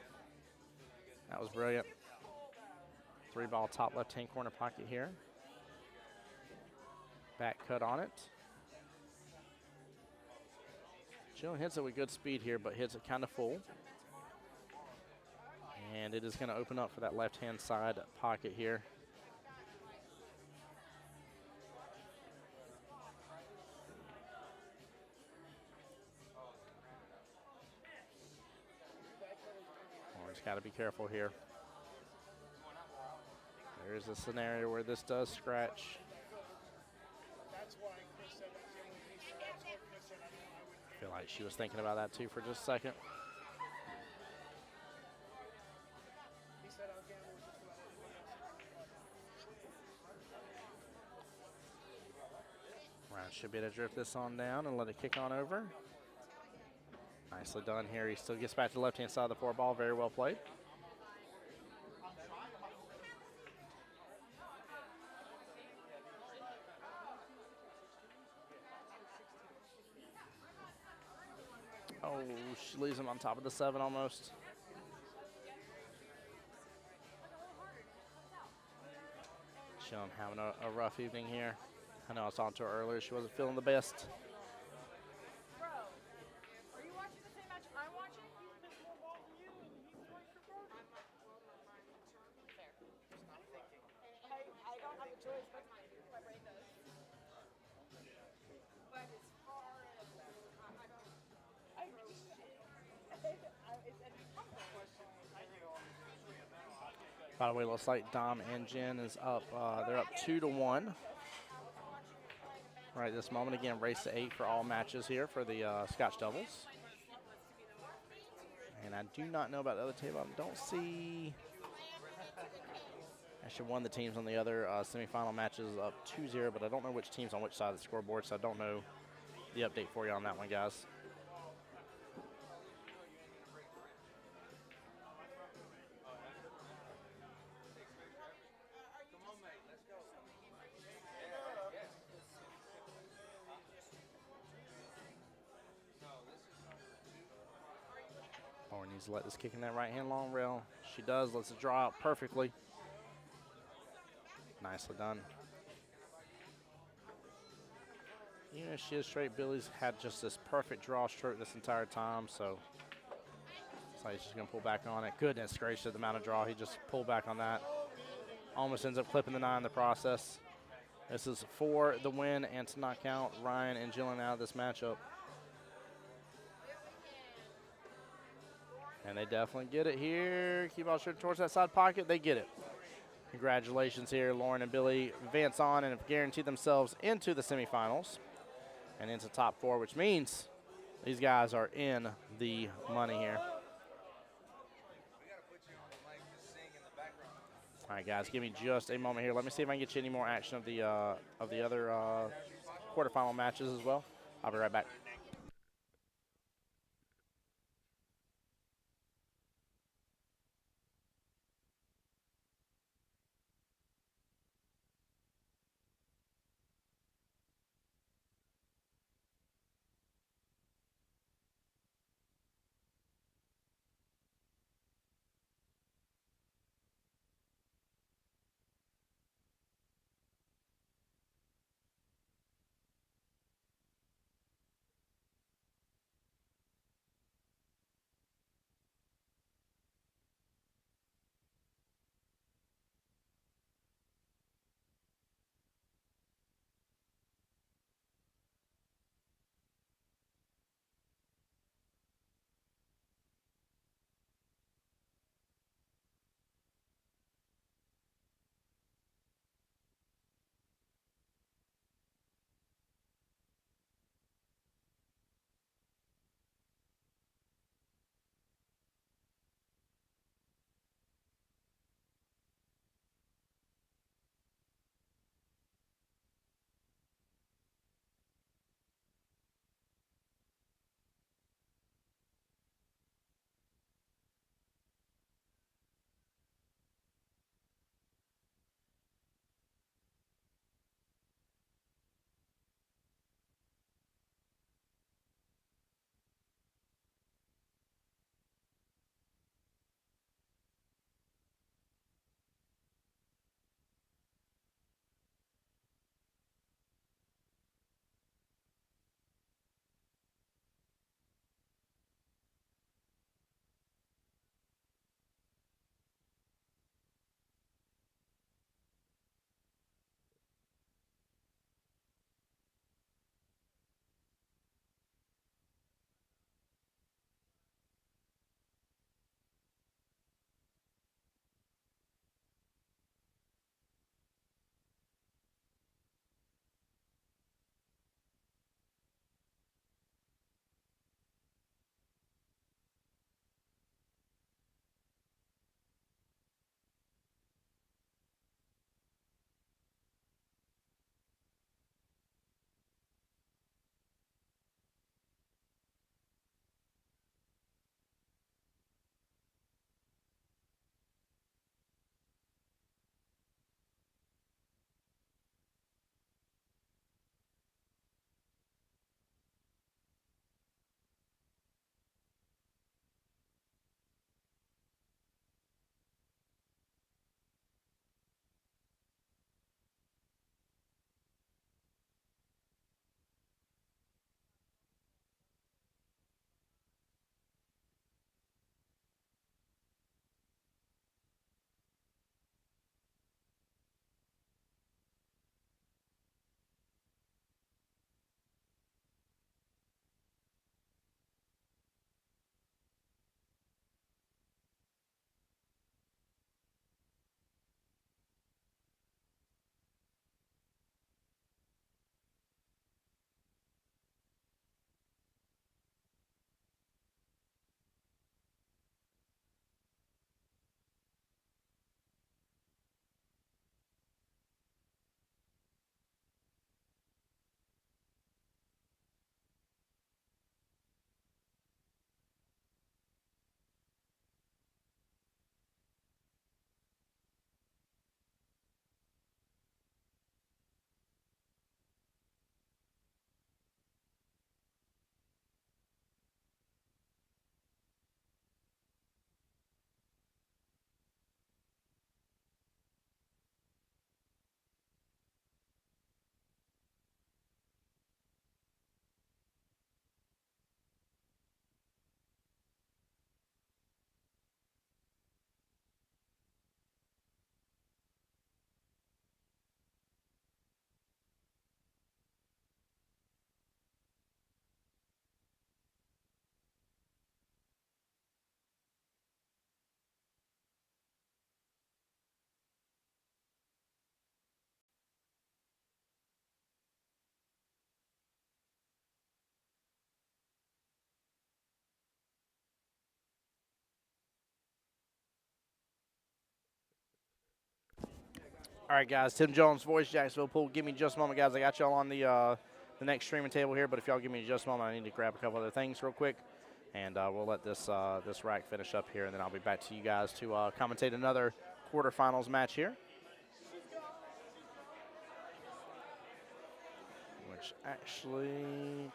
That was brilliant. 3 ball top left-hand corner pocket here. Back cut on it. Jillian hits it with good speed here, but hits it kind of full. And it is going to open up for that left-hand side pocket here. Got to be careful here. There is a scenario where this does scratch. I feel like she was thinking about that too for just a second. Ryan should be able to drift this on down and let it kick on over. Nicely done here. He still gets back to the left-hand side of the 4 ball. Very well played. Oh, she leaves him on top of the 7 almost. She'll having a rough evening here. I know I was talking to her earlier. She wasn't feeling the best. By the way, looks like Dom and Jen is up. They're up 2-1 right this moment. Again, race to 8 for all matches here for the Scotch doubles. And I do not know about the other table. I don't see. Actually, one of the teams on the other semifinal matches up 2-0, but I don't know which team's on which side of the scoreboard, so I don't know the update for you on that one, guys. Lauren needs to let this kick in that right-hand long rail. She does. Lets it draw out perfectly. Nicely done. Even if she is straight, Billy's had just this perfect draw stroke this entire time, so it's like she's going to pull back on it. Goodness gracious, the amount of draw. He just pulled back on that. Almost ends up clipping the 9 in the process. This is for the win and to knock out Ryan and Jillian out of this matchup. And they definitely get it here. Keep all straight towards that side pocket. They get it. Congratulations here. Lauren and Billy advance on and have guaranteed themselves into the semifinals and into top 4, which means these guys are in the money here. All right, guys, give me just a moment here. Let me see if I can get you any more action of the other quarterfinal matches as well. I'll be right back. All right, guys. Tim Jones, Voice Jacksonville Pool. Give me just a moment, guys. I got y'all on the next streaming table here, but if y'all give me just a moment, I need to grab a couple other things real quick, and we'll let this this rack finish up here, and then I'll be back to you guys to commentate another quarterfinals match here. Which actually.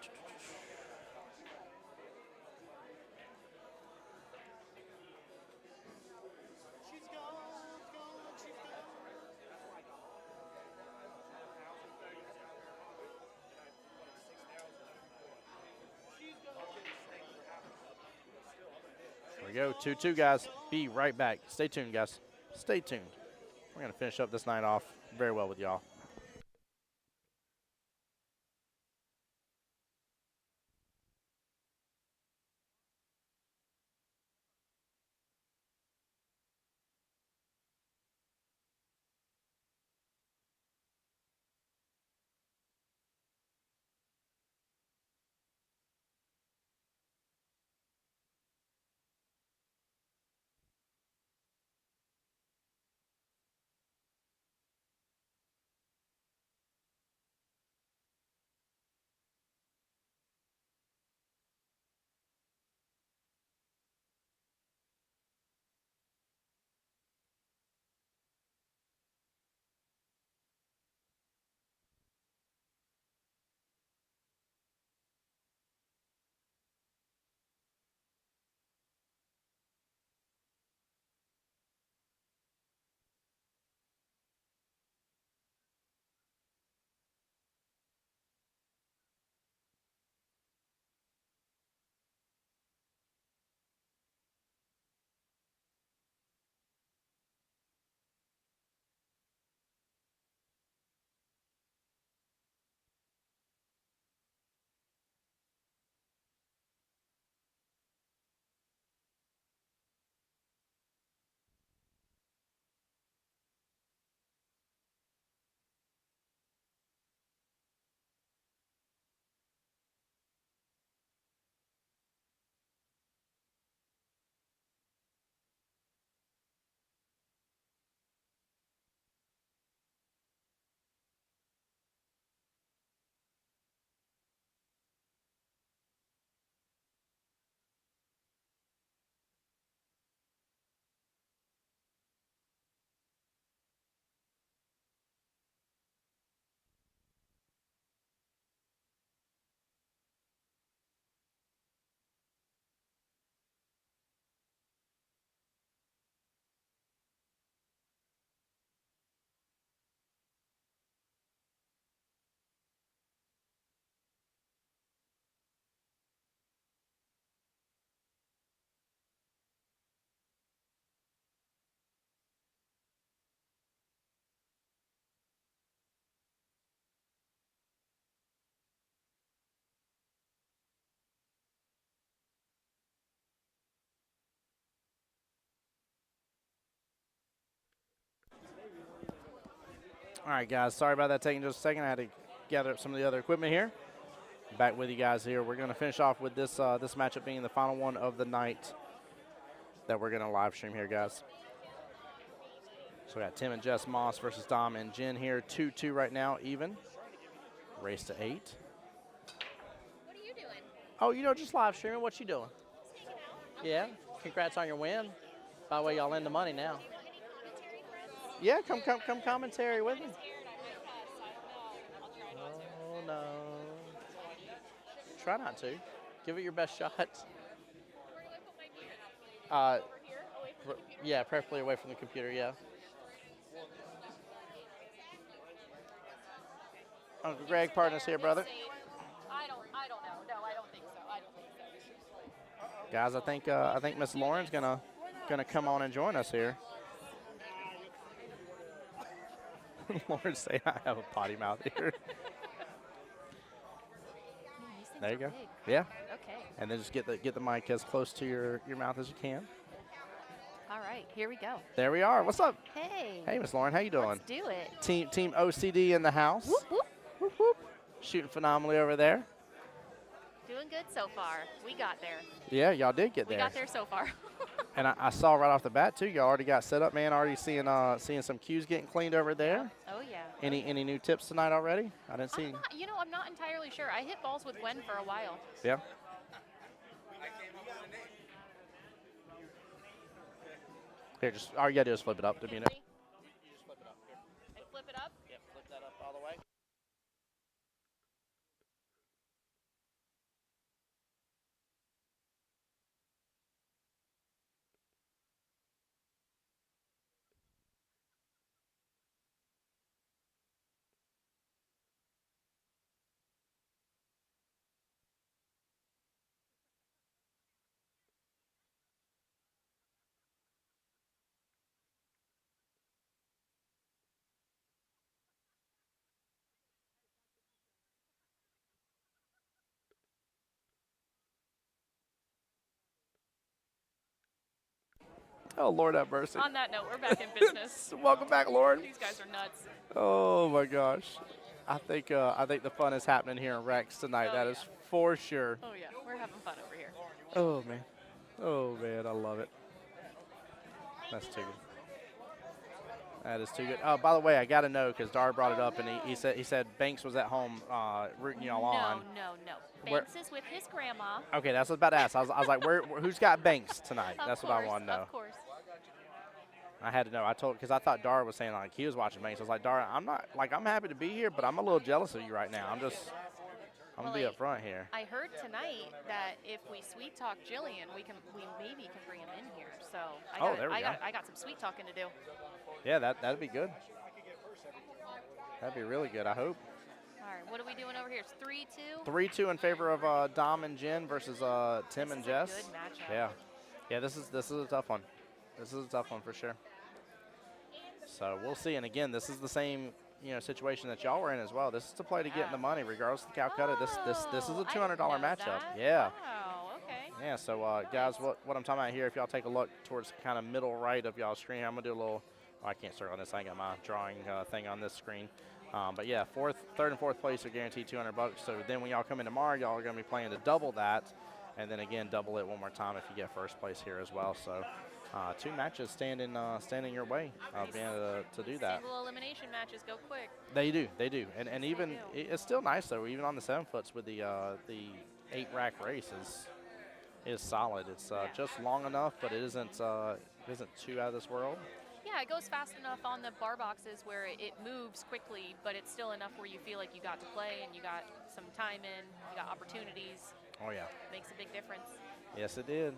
There we go, 2-2, guys. Be right back. Stay tuned, guys. Stay tuned. We're going to finish up this night off very well with y'all. All right, guys. Sorry about that taking just a second. I had to gather up some of the other equipment here. Back with you guys here. We're going to finish off with this this matchup being the final one of the night that we're going to live stream here, guys. So we got Tim and Jess Moss versus Dom and Jen here. 2-2 right now, even. Race to 8. What are you doing? Oh, you know, just live streaming. What you doing? Just hanging out. Yeah. Congrats on your win. By the way, y'all in the money now. Any commentary for us? Yeah, come commentary with me. I'm scared I might cuss. I don't know. I'll try not to. Oh, no. Try not to. Give it your best shot. Where do I put my mute? Over here? Away from the computer? Yeah, preferably away from the computer, yeah. Uncle Greg, partners here, brother. I don't know. No, I don't think so. I don't think so. Guys, I think Miss Lauren's gonna come on and join us here. Lauren say I have a potty mouth here. There you go. Yeah. Okay. And then just get the mic as close to your mouth as you can. All right, here we go. There we are. What's up? Hey. Hey, Miss Lauren, how you doing? Let's do it. Team OCD in the house. Whoop, whoop. Whoop, whoop. Shooting phenomenally over there. Doing good so far. We got there. Yeah, y'all did get We there. got there so far. And I saw right off the bat too, you already got set up, man. Already seeing some cues getting cleaned over there. Oh yeah. Any new tips tonight already? I didn't see. I'm not entirely sure. I hit balls with Gwen for a while. Yeah. Here, just all you gotta do is flip it up to be. And flip it up. Yep, flip that up all the way. Oh, Lord have mercy. On that note, we're back in business. Welcome back, Lord. These guys are nuts. Oh my gosh. I think the fun is happening here in Rex tonight. Oh, That yeah. is for sure. Oh yeah, we're having fun over here. Oh man. Oh man, I love it. That's too good. That is too good. By the way, I got to know because Dar brought it up, and he said Banks was at home rooting y'all on. No. Where- Banks is with his grandma. Okay, that's what I was about to ask. I was like, who's got Banks tonight? Of That's course, what I want to know. Of course. I had to know. I told because I thought Dar was saying like he was watching Banks. I was like, Dar, I'm not like I'm happy to be here, but I'm a little jealous of you right now. I'm gonna be Well, up front here. I heard tonight that if we sweet talk Jillian, we maybe can bring him in here. So There we go. I got some sweet talking to do. Yeah, that'd be good. That'd be really good. I hope. All right, what are we doing over here? It's 3-2. 3-2 in favor of Dom and Jen versus Tim and Jess. This is a good matchup. Yeah. This is a tough one. This is a tough one for sure. So we'll see. And again, this is the same situation that y'all were in as well. This is to play to get in the money, regardless of the Calcutta. This is a $200 I didn't know matchup. that. Yeah. Wow. Okay. Yeah. So guys, what I'm talking about here, if y'all take a look towards kind of middle right of y'all's screen, I'm gonna do a little. I can't start on this. I ain't got my drawing thing on this screen. But yeah, third and fourth place are guaranteed $200. So then when y'all come in tomorrow, y'all are going to be playing to double that, and then again double it one more time if you get first place here as well. So 2 matches standing your way, being able to do that. Single elimination matches go quick. They do, and even it's still nice though. Even on the 7 foots with the 8 rack race is solid. It's just long enough, but it isn't too out of this world. Yeah, it goes fast enough on the bar boxes where it moves quickly, but it's still enough where you feel like you got to play and you got some time in, you got opportunities. Oh yeah. Makes a big difference. Yes, it did.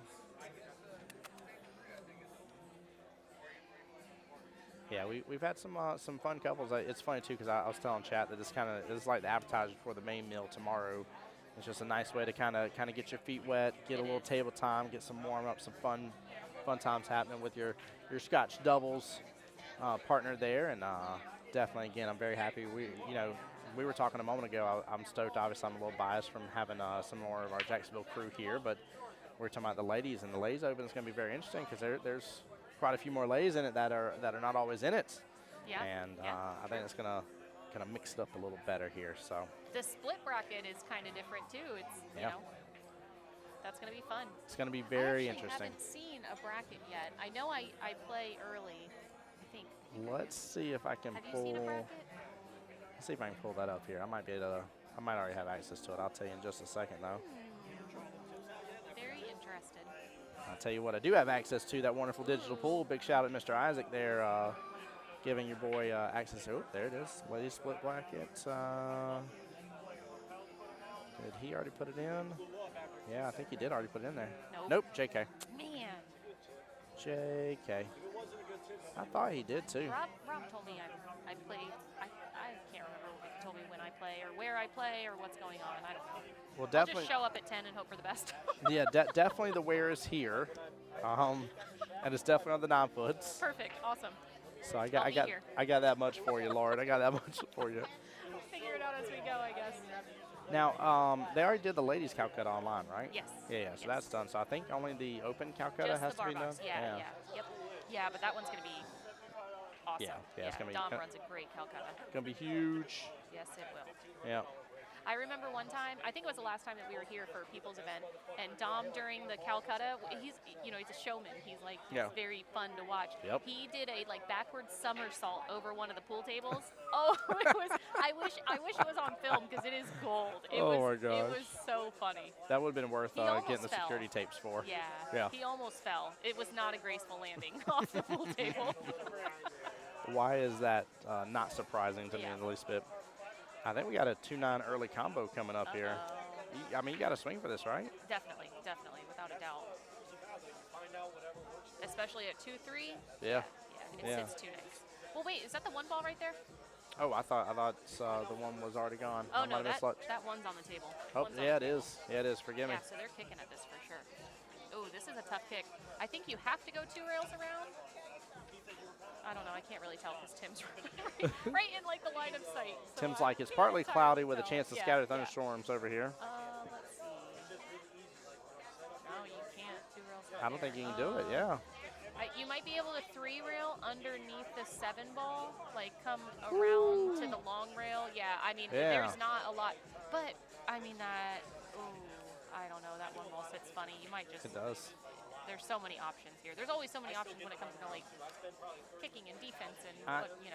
Yeah, we've had some fun couples. It's funny too because I was telling chat that this is like the appetizer for the main meal tomorrow. It's just a nice way to kind of get your feet wet, get a little table time, get some warm up, some fun times happening with your Scotch doubles partner there, and definitely again I'm very happy. We were talking a moment ago. I'm stoked. Obviously, I'm a little biased from having some more of our Jacksonville crew here, but we're talking about the ladies, and the ladies open is going to be very interesting because there's quite a few more ladies in it that are not always in it. Yeah. And I think it's gonna kind of mix it up a little better here. So the split bracket is kind of different too. It's you know. That's going to be fun. It's going to be very I interesting. haven't seen a bracket yet. I know I play early, I think. Let's see if I can pull. Have you seen a bracket? Let's see if I can pull that up here. I might already have access to it. I'll tell you in just a second, though. Very interested. I'll tell you what I do have access to, that wonderful digital pool. Big shout out to Mr. Isaac there, giving your boy access. Oh, there it is. Ladies split bracket. Did he already put it in? Yeah, I think he did already put it in there. Nope, JK. Man. JK. I thought he did too. Rob told me I play. I can't remember if he told me when I play or where I play or what's going on. I don't know. Well, I'll definitely. just show up at 10 and hope for the best. Yeah, definitely the where is here. And it's definitely on the 9 foots. Perfect. Awesome. So I got that much for you, Lauren. I got that much for you. We'll figure it out as we go, I guess. Now, they already did the ladies Calcutta online, right? Yes. Yeah, so that's done. So I think only the open Calcutta Just has the to be bar done. box. Yeah. Yep. Yeah, but that one's going to be awesome. Yeah, it's gonna be. Dom runs a great Calcutta. Gonna be huge. Yes, it will. Yeah. I remember one time, I think it was the last time that we were here for a People's event, and Dom during the Calcutta, he's a showman. He's like, he's very fun to watch. Yep. He did a like backward somersault over one of the pool tables. Oh, it was, I wish it was on film because it is gold. It my It gosh. was so funny. That would have been worth He getting almost the fell. security tapes for. Yeah. Yeah. He almost fell. It was not a graceful landing off the pool table. Why is that not surprising to me Yeah. in the least bit? I think we got a 2-9 early combo coming up here. I mean, you got to swing for this, right? Definitely, without a doubt. Especially at 2-3. Yeah. Yeah, it sits too nice. Well, wait, is that the one ball right there? Oh, I thought the one was already gone. Oh I no, might have that mislooked. one's on the table. Oh, One's on yeah, the it table. is. Yeah, it is. Forgive me. Yeah, so they're kicking at this for sure. Oh, this is a tough kick. I think you have to go 2 rails around. I don't know. I can't really tell because Tim's right in like the line of sight. So Tim's like, it's partly hard to cloudy with a tell. chance to Yeah, scatter yeah. thunderstorms over here. Let's see. No, you can't. 2 rails. I don't think you can do it. Yeah. You might be able to 3 rail underneath the 7 ball, like come around to the long rail. Yeah, I mean, Yeah. there's not a lot, but I mean that. Ooh, I don't know. That one ball sits funny. You might just. It does. There's so many options here. There's always so many options when it comes to like kicking and defense and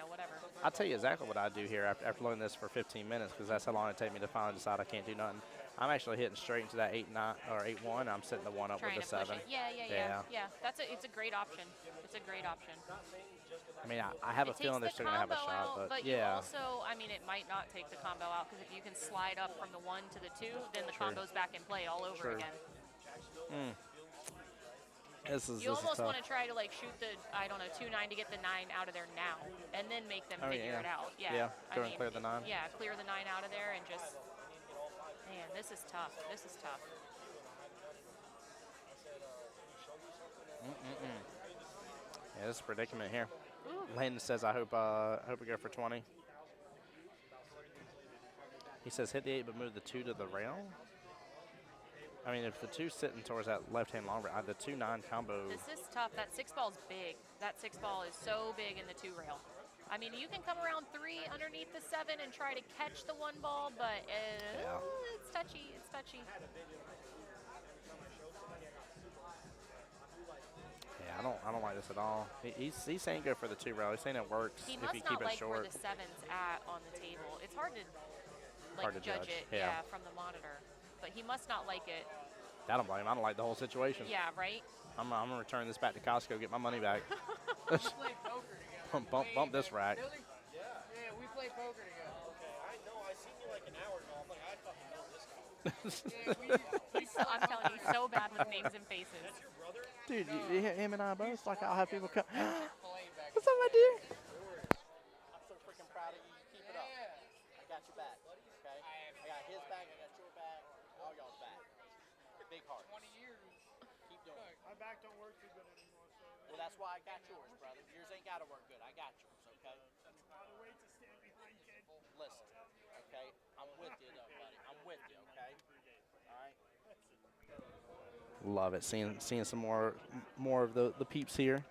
whatever. I'll tell you exactly what I do here after learning this for 15 minutes because that's how long it takes me to finally decide I can't do nothing. I'm actually hitting straight into that 8-9 or 8-1. I'm setting the 1 up Trying with the to push 7. it. Yeah. It's a great option. It's a great option. I mean, I have a It feeling they're takes still the going to have a combo shot, out, but you yeah. also, I mean, it might not take the combo out because if you can slide up from the 1 to the 2, then the Sure. combo's back in play all over Sure. again. This You is almost tough. want to try to like shoot the 2-9 to get the 9 out of there now, and then make them figure it out. Yeah, I go and mean, clear the 9. Yeah, clear the 9 out of there and just. Man, this is tough. This is tough. Yeah, this is a predicament here. Ooh. Landon says, I hope we go for 20. He says, hit the 8 but move the 2 to the rail. I mean, if the 2's sitting towards that left-hand long rail, the 2-9 combo. This is tough. That 6 ball's big. That 6 ball is so big in the 2 rail. I mean, you can come around 3 underneath the 7 and try to catch the 1 ball, but it's touchy. It's touchy. Yeah, I don't like this at all. He's saying go for the 2 rail. He's saying it works He if must you not keep it like where short. the 7's at on the table. It's hard to Hard to judge judge, it, yeah. from the monitor. But he must not like it. I don't blame him. I don't like the whole situation. Yeah, right? I'm going to return this back to Costco, get my money back. We play poker together. bump this rack. Really? Yeah, we play poker together. Okay, I know. I seen you like an hour ago. I'm like, I fucking know this guy. I'm telling you, he's so bad with names and faces. That's your brother? Dude, him and I both, like, I'll have people come. Playing back. What's up, my dude? I'm so freaking proud of you. Keep it up. I got your back. Okay? I got his back. I got your back. All y'all's back. Big heart. 20 years. Keep doing it. My back don't work too good anymore, so Well, that's why I got yours, brother. Yours ain't got to work good. I got yours, okay? that's a lot of weight to stand behind, kid. Listen, okay? I'm with you, though, buddy. I'm with you, okay? All right? Love it. Seeing some more of the peeps here.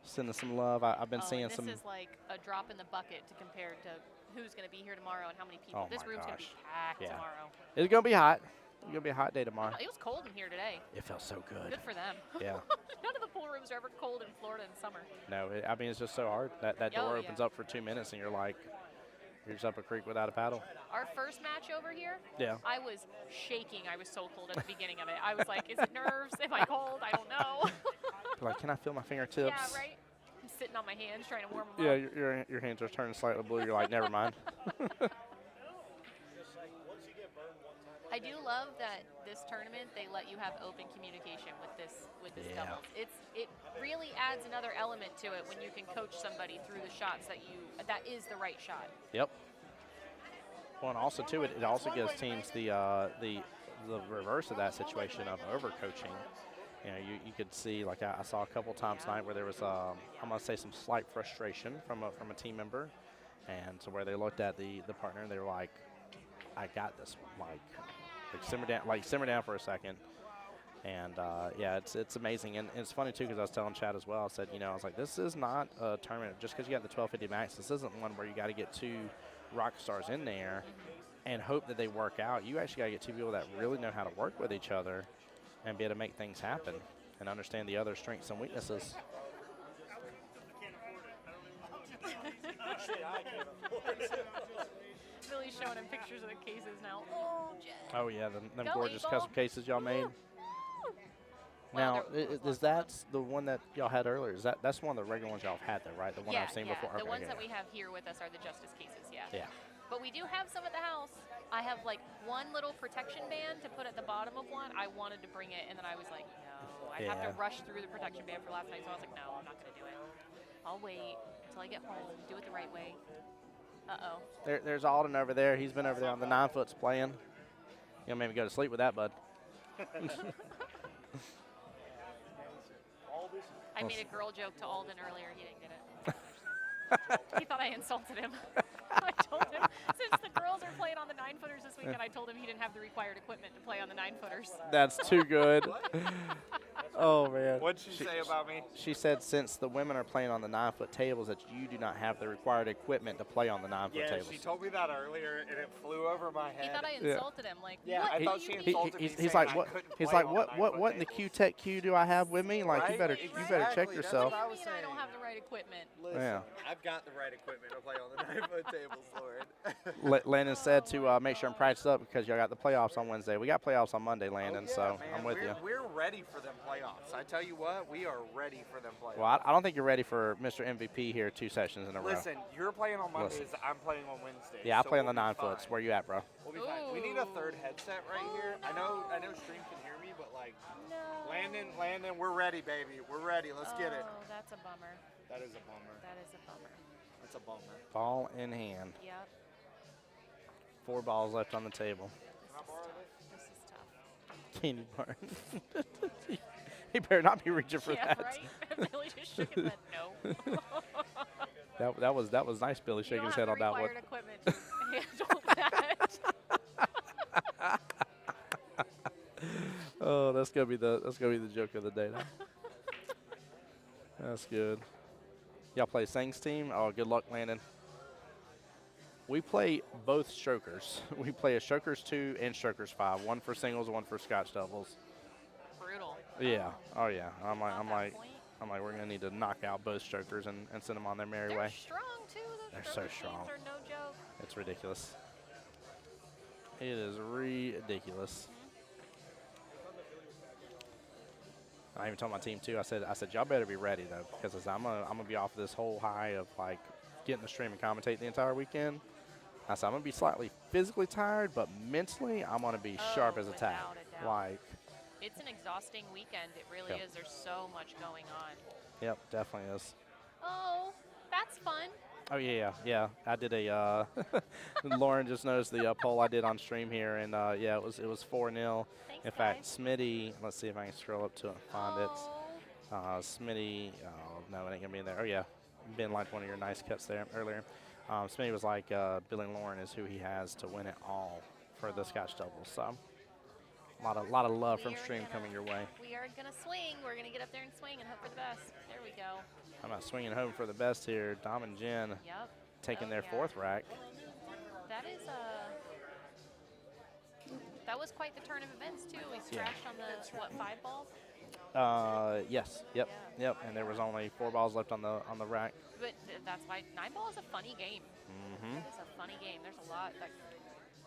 Sending some love. I've been seeing and some. this is like a drop in the bucket to compare to who's going to be here tomorrow and how many people. Oh This my room's going to be gosh. packed Yeah. tomorrow. It's going to be hot. It's going to be a hot day tomorrow. It was cold in here today. It felt so good. Good for them. Yeah. None of the pool rooms are ever cold in Florida in summer. No, I mean, it's just so hard. That Oh, door yeah. opens up for 2 minutes, and you're like, you're just up a creek without a paddle. Our first match over here, Yeah. I was shaking. I was so cold at the beginning of it. I was like, is it nerves? Am I cold? I don't know. You're like, can I feel my fingertips? Yeah, right? I'm sitting on my hands trying to warm them Yeah, up. your hands are turning slightly blue. You're like, never mind. I do love that this tournament they let you have open communication with this Yeah. doubles. It really adds another element to it when you can coach somebody through the shots that is the right shot. Yep. Well, and also too, it also gives teams the reverse of that situation of overcoaching. You know, you could see, like I saw a couple times tonight where there was I'm gonna say some slight frustration from a team member, and so where they looked at the partner and they were like, I got this one. Like simmer down for a second. And yeah, it's amazing, and it's funny too because I was telling Chad as well. I said, I was like, this is not a tournament just because you got the 1250 max. This isn't one where you got to get 2 rock stars in there and hope that they work out. You actually got to get two people that really know how to work with each other and be able to make things happen and understand the other strengths and weaknesses. Billy's showing him pictures of the cases now. Oh, Jen. Oh, yeah, them Go, gorgeous Eagle. custom cases y'all made. Well, Now, is that the one that y'all had earlier? That's one of the regular ones y'all have had, though, right? The one I've seen before? The Okay, ones yeah, that we have here with us are the Justice cases, yeah. Yeah. But we do have some at the house. I have like one little protection band to put at the bottom of one. I wanted to bring it, and then I was like, no. I'd have to Yeah. rush through the protection band for last night, so I was like, no, I'm not going to do it. I'll wait until I get home, do it the right way. Uh-oh. There's Alden over there. He's been over there on the 9-foots playing. You'll maybe go to sleep with that, bud. I made a girl joke to Alden earlier. He didn't get it. He thought I insulted him. I told him, since the girls are playing on the 9-footers this weekend, I told him he didn't have the required equipment to play on the 9-footers. That's too good. Oh, man. What'd she say about me? She said since the women are playing on the 9-foot tables that you do not have the required equipment to play on the 9-foot Yeah, tables. she told me that earlier, and it flew over my head. He thought I insulted him. Like, Yeah, what I do thought you she mean? insulted me. He's saying like, I what? couldn't He's play like, on what? the What? 9-foot What in the tables. Q-Tech queue do I have with me? Like, Right? you better check Exactly, that's yourself. what I What was do you mean I don't saying. have the right equipment? Listen, Yeah. I've got the right equipment to play on the 9-foot tables, Lord. Landon said to make sure I'm practiced up because y'all got the playoffs on Wednesday. We got playoffs on Monday, Landon, Oh, yeah, so man, I'm with you. We're ready for them playoffs. I tell you what, we are ready for them playoffs. Well, I don't think you're ready for Mr. MVP here 2 sessions in a row. Listen, you're playing on Mondays. Listen. I'm playing on Wednesdays. Yeah, I so play on the we'll be 9-foots. fine. Where you at, bro? We'll be fine. We need a third headset right here. I know Stream can hear me, but like, No. Landon, we're ready, baby. We're ready. Let's get it. Oh, that's a bummer. That is a bummer. That is a bummer. That's a bummer. Ball in hand. Yep. 4 balls left on the table. Can I borrow this? This is tough. Candy Martin. He better not be reaching for Yeah, that. right? Billy just shook his head no. That was nice, Billy shaking his head on that one. You don't have the required equipment to handle that. Oh, that's gonna be the joke of the day. Now. That's good. Y'all play Sing's team? Oh, good luck, Landon. We play both strokers. We play a strokers 2 and strokers 5. One for singles, one for Scotch doubles. Brutal. Yeah. Oh yeah. I'm Not that like, point. we're gonna need to knock out both strokers and send them on their merry They're way. strong too. Those They're stroker so strong. teams are no joke. It's ridiculous. It is ridiculous. I even told my team too. I said y'all better be ready though, because I'm gonna be off this whole high of like getting the stream and commentate the entire weekend. I said I'm gonna be slightly physically tired, but mentally I'm gonna be sharp as a tack. without a doubt. Like, It's an exhausting weekend. It really Yep. is. There's so much going on. yep, definitely is. Oh, that's fun. Oh yeah. I did a. Lauren just noticed the poll I did on stream here, and yeah, it was 4-0. Thanks, In fact, guys. Smitty. Let's see if I can scroll up to it and find it. Oh, Smitty. Oh no, it ain't gonna be in there. Oh yeah, Ben liked one of your nice cuts there earlier. Smitty was like, Billy Lauren is who he has to win it all for the Scotch doubles. So a lot of love from We are stream gonna- coming your way. we are gonna swing. We're gonna get up there and swing and hope for the best. There we go. I'm not swinging home for the best here. Dom and Jen Yep. taking Oh, their yeah. 4th rack. That is that was quite the turn of events too. We scratched on the 5 ball. Yes. Yep. Yeah. Yep. And there was only 4 balls left on the rack. But that's why 9 ball is a funny game. Mm-hmm. It's a funny game. There's a lot that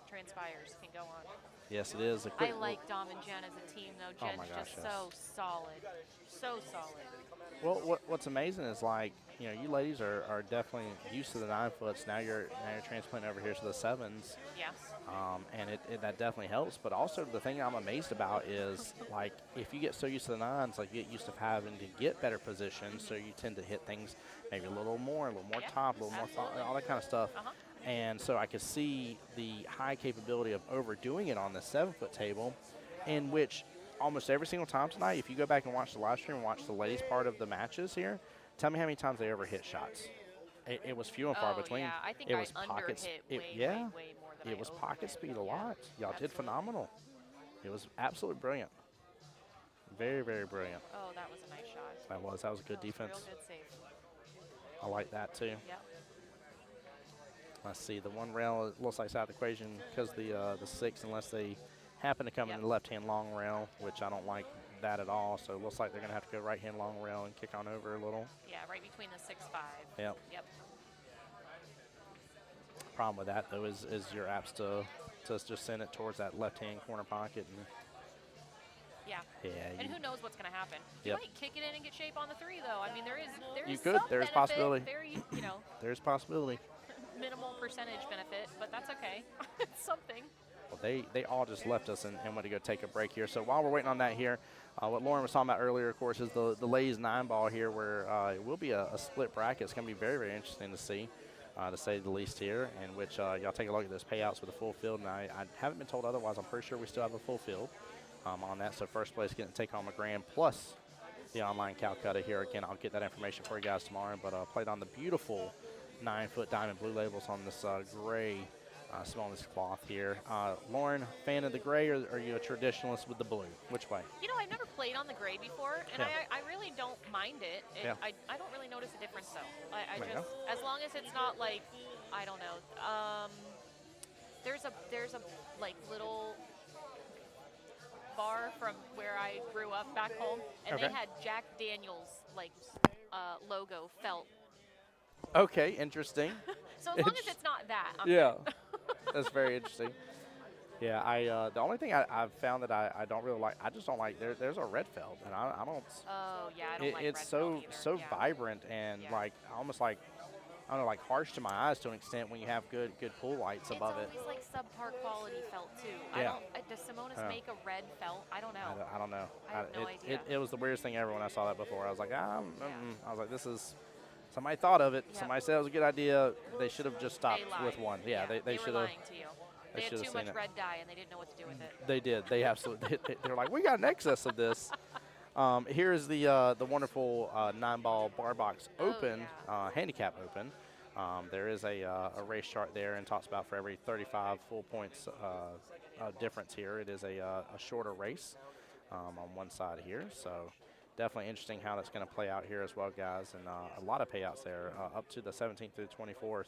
transpires, can go on. Yes, it is. A I quick like Dom and Jen as a team, though. Oh Jen's my gosh, just yes. so solid. So solid. Well, what's amazing is like, you know, you ladies are definitely used to the 9-foots. Now you're transplanting over here to the 7s. Yeah. And that definitely helps. But also the thing I'm amazed about is like if you get so used to the 9s, like you get used to having to get better positions, so you tend to hit things maybe a little more Yeah, top, a little more absolutely. all that kind of stuff. Uh-huh. And so I could see the high capability of overdoing it on the 7-foot table, in which almost every single time tonight, if you go back and watch the live stream and watch the ladies part of the matches here, tell me how many times they ever hit shots. It was few and far Oh, between. yeah. I think it I was pocket underhit way, yeah, way, way more than it I was overhit. pocket speed a Yeah, lot. Y'all did absolutely. phenomenal. It was absolutely brilliant. Very, very brilliant. Oh, that was a nice shot. That was a good That was a defense. real good save. I like that too. Yep. Let's see. The one rail looks like it's out of the equation because the 6, unless they happen to come in the left-hand long rail, which I don't like that at all. So it looks like they're going to have to go right-hand long rail and kick on over a little. Yeah, right between the 6-5. Yep. Yep. Problem with that, though, is you're apt to just send it towards that left-hand corner pocket. And yeah. Yeah. And who knows what's going to happen? You Yep. might kick it in and get shape on the 3, though. I mean, there You is could. some There's benefit, possibility. Very, There's possibility. minimal percentage benefit, but that's okay. It's something. Well, they all just left us and went to go take a break here. So while we're waiting on that here, what Lauren was talking about earlier, of course, is the ladies 9-ball here, where it will be a split bracket. It's going to be very, very interesting to see, to say the least here, in which y'all take a look at those payouts with a full field. And I haven't been told otherwise. I'm pretty sure we still have a full field on that. So first place getting to take home a grand plus the online Calcutta here. Again, I'll get that information for you guys tomorrow. But played on the beautiful 9-foot diamond blue labels on this gray Simonis cloth here. Lauren, fan of the gray, or are you a traditionalist with the blue? Which way? You know, I've never played on the gray before, and Yeah. I really don't mind it. Yeah. I don't really notice a difference, though. I There you just, as long as it's not like, I don't know. There's a like little bar from where I grew up back home, and Okay. they had Jack Daniels like logo felt. Okay, interesting. So as long as it's not that, I'm yeah, good. that's very interesting. Yeah, the only thing I've found that I don't really like, I just don't like, there's a red felt, and I don't. Oh yeah, I don't like It's red so felt either. so Yeah. vibrant and like almost like, I don't know, like harsh to my eyes to an extent when you have good pool lights above it. It's always like subpar quality felt too. Yeah. Does Simonis Yeah. make a red felt? I don't know. I don't know. I have no idea. It was the weirdest thing ever when I saw that before. I was like, I was like, this is. Somebody thought of it. Yep. Somebody said it was a good idea. They should have just stopped They with lied. one. Yeah, they were should have. lying to you. They They had should have too seen much it. red dye and they didn't know what to do with it. They did. They absolutely. They're like, we got an excess of this. Here is the wonderful 9-ball bar box open, handicap open. There is a race chart there, and talks about for every 35 full points difference here, it is a shorter race on one side here. So definitely interesting how that's going to play out here as well, guys. And a lot of payouts there up to the 17th through 24th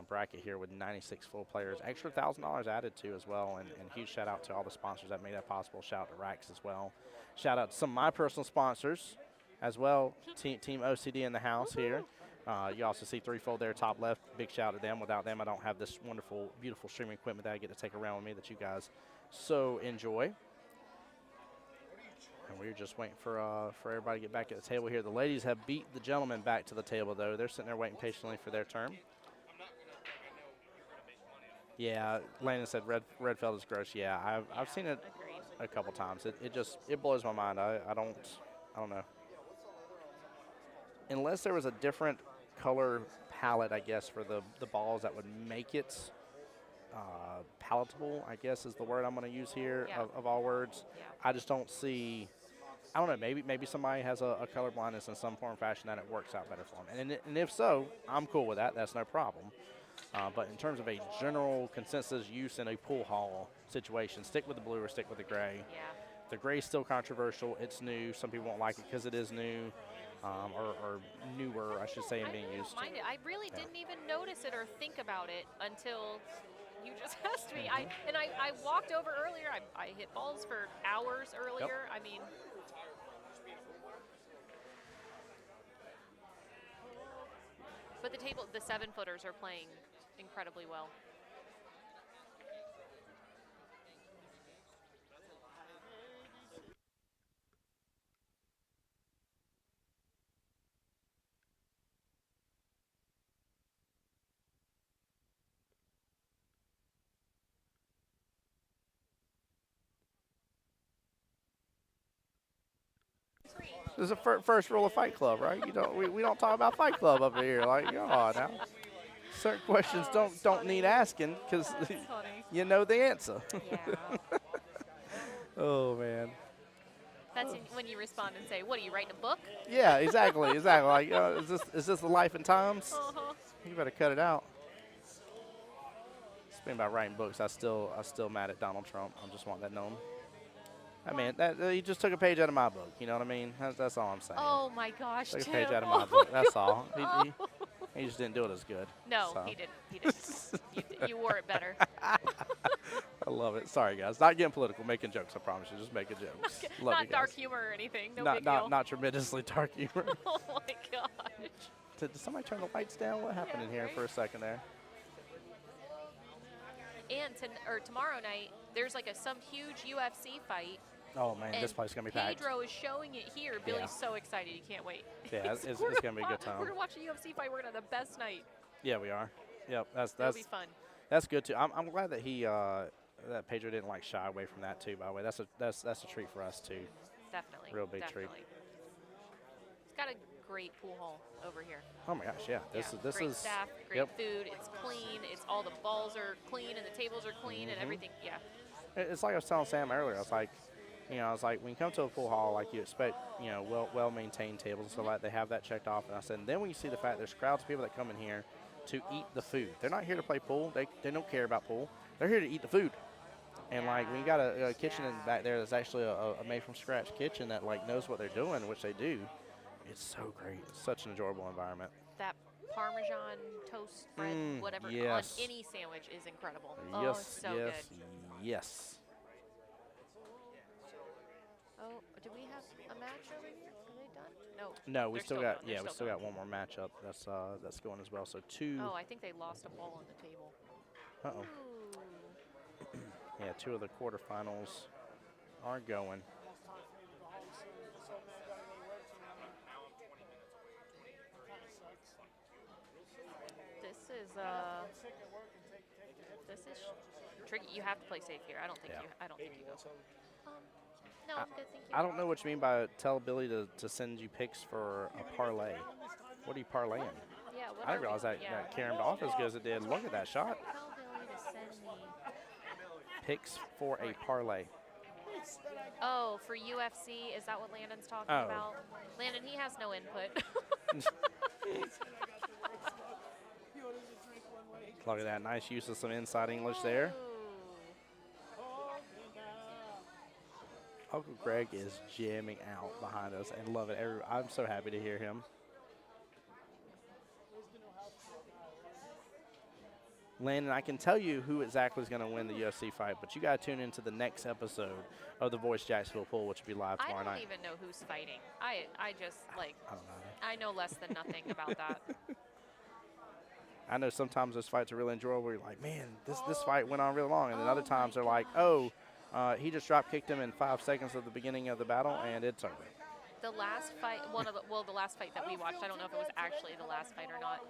bracket here with 96 full players. Extra $1,000 added to as well. And huge shout out to all the sponsors that made that possible. Shout out to Rax as well. Shout out to some of my personal sponsors as well. Team OCD in the house here. You also see Threefold there, top left. Big shout out to them. Without them, I don't have this wonderful, beautiful streaming equipment that I get to take around with me that you guys so enjoy. And we're just waiting for everybody to get back at the table here. The ladies have beat the gentlemen back to the table, though. They're sitting there waiting patiently for their turn. Yeah, Landon said red felt is gross. Yeah, I've seen it a couple times. It blows my mind. I don't know. Unless there was a different color palette, I guess, for the balls that would make it palatable, I guess is the word I'm going to use here of all words. Yeah. I just don't see. I don't know. Maybe somebody has a color blindness in some form or fashion that it works out better for them. And if so, I'm cool with that. That's no problem. But in terms of a general consensus use in a pool hall situation, stick with the blue or stick with the gray. Yeah. The gray is still controversial. It's new. Some people won't like it because it is new, or newer, I should say, in being used. I don't mind it. I really didn't even notice it or think about it until you just asked me. I walked over earlier. I hit balls for hours earlier. I mean. But the 7-footers are playing incredibly well. This is the first rule of Fight Club, right? We don't talk about Fight Club up here. Like, oh, now certain questions don't need asking because you know the answer. Yeah. Oh man. That's when you respond and say, "What are you writing a book?" Yeah, exactly. Like, is this the life and times? Uh-huh. You better cut it out. Speaking about writing books, I still mad at Donald Trump. I just want that known. I mean, he just took a page out of my book. You know what I mean? That's all I'm saying. Oh my gosh, Took a Tim. page out of my Oh book. my That's all. God. He just didn't do it as good. No, so. he didn't. He didn't. You wore it better. I love it. Sorry, guys. Not getting political, making jokes, I promise you. Just making jokes. Love Not you guys. dark humor or anything. No big deal. Not tremendously dark humor. Oh my gosh. Did somebody turn the lights down? What happened in here right? for a second there? And tomorrow night, there's like some huge UFC fight. Oh, man, and this place is going to be packed. Pedro is showing it here. Billy's so excited. He can't wait. Yeah, it's going to be a good time. We're going to watch a UFC fight. We're going to have the best night. Yeah, we are. Yep, It'll be fun. That's good, too. I'm glad that that Pedro didn't, like, shy away from that, too, by the way. That's a treat for us, too. Definitely. Real big treat. It's got a great pool hall over here. Oh, my gosh, yeah. This great is staff, great food. It's clean. It's all the balls are clean and the tables are clean and everything. Yeah. It's like I was telling Sam earlier. I was like, when you come to a pool hall, like you expect, well-maintained tables and stuff like that. They have that checked off. And I said, and then when you see the fact there's crowds of people that come in here to eat the food. They're not here to play pool. They don't care about pool. They're here to eat the food. And like when you got a kitchen in back there that's actually a made-from-scratch kitchen that like knows what they're doing, which they do, it's so great. It's such an enjoyable environment. That Parmesan toast bread, whatever, yes. on any sandwich is incredible. Yes, Oh, it's so yes, good. yes. Oh, do we have a match over here? Are they done? No. No, we they're still got going. we still got one more matchup that's going as well. So 2. Oh, I think they lost a ball on the table. Uh-oh. Ooh. Yeah, 2 of the quarterfinals are going. This is tricky. You have to play safe here. I don't think you go. No, I'm good, thank you. I don't know what you mean by tell Billy to send you picks for a parlay. What are you parlaying? Yeah, what I didn't realize that caromed off as good as it did. Look at that shot. Tell Billy to send me. Picks for a parlay. Oh, for UFC? Is that what Landon's talking Oh. about? Landon, he has no input. Look at that. Nice use of some inside English there. Uncle Greg is jamming out behind us and love it. I'm so happy to hear him. Landon, I can tell you who exactly is going to win the UFC fight, but you got to tune into the next episode of The Voice Jacksonville Pool, which will be live tomorrow night. I don't even know who's fighting. I just, like, I don't know. I know less than nothing about that. I know sometimes those fights are really enjoyable where you're like, man, this fight went on really long. And then other times they're like, oh, he just drop kicked him in 5 seconds at the beginning of the battle, and it's over. The last fight, the last fight that we watched, I don't know if it was actually the last fight or not,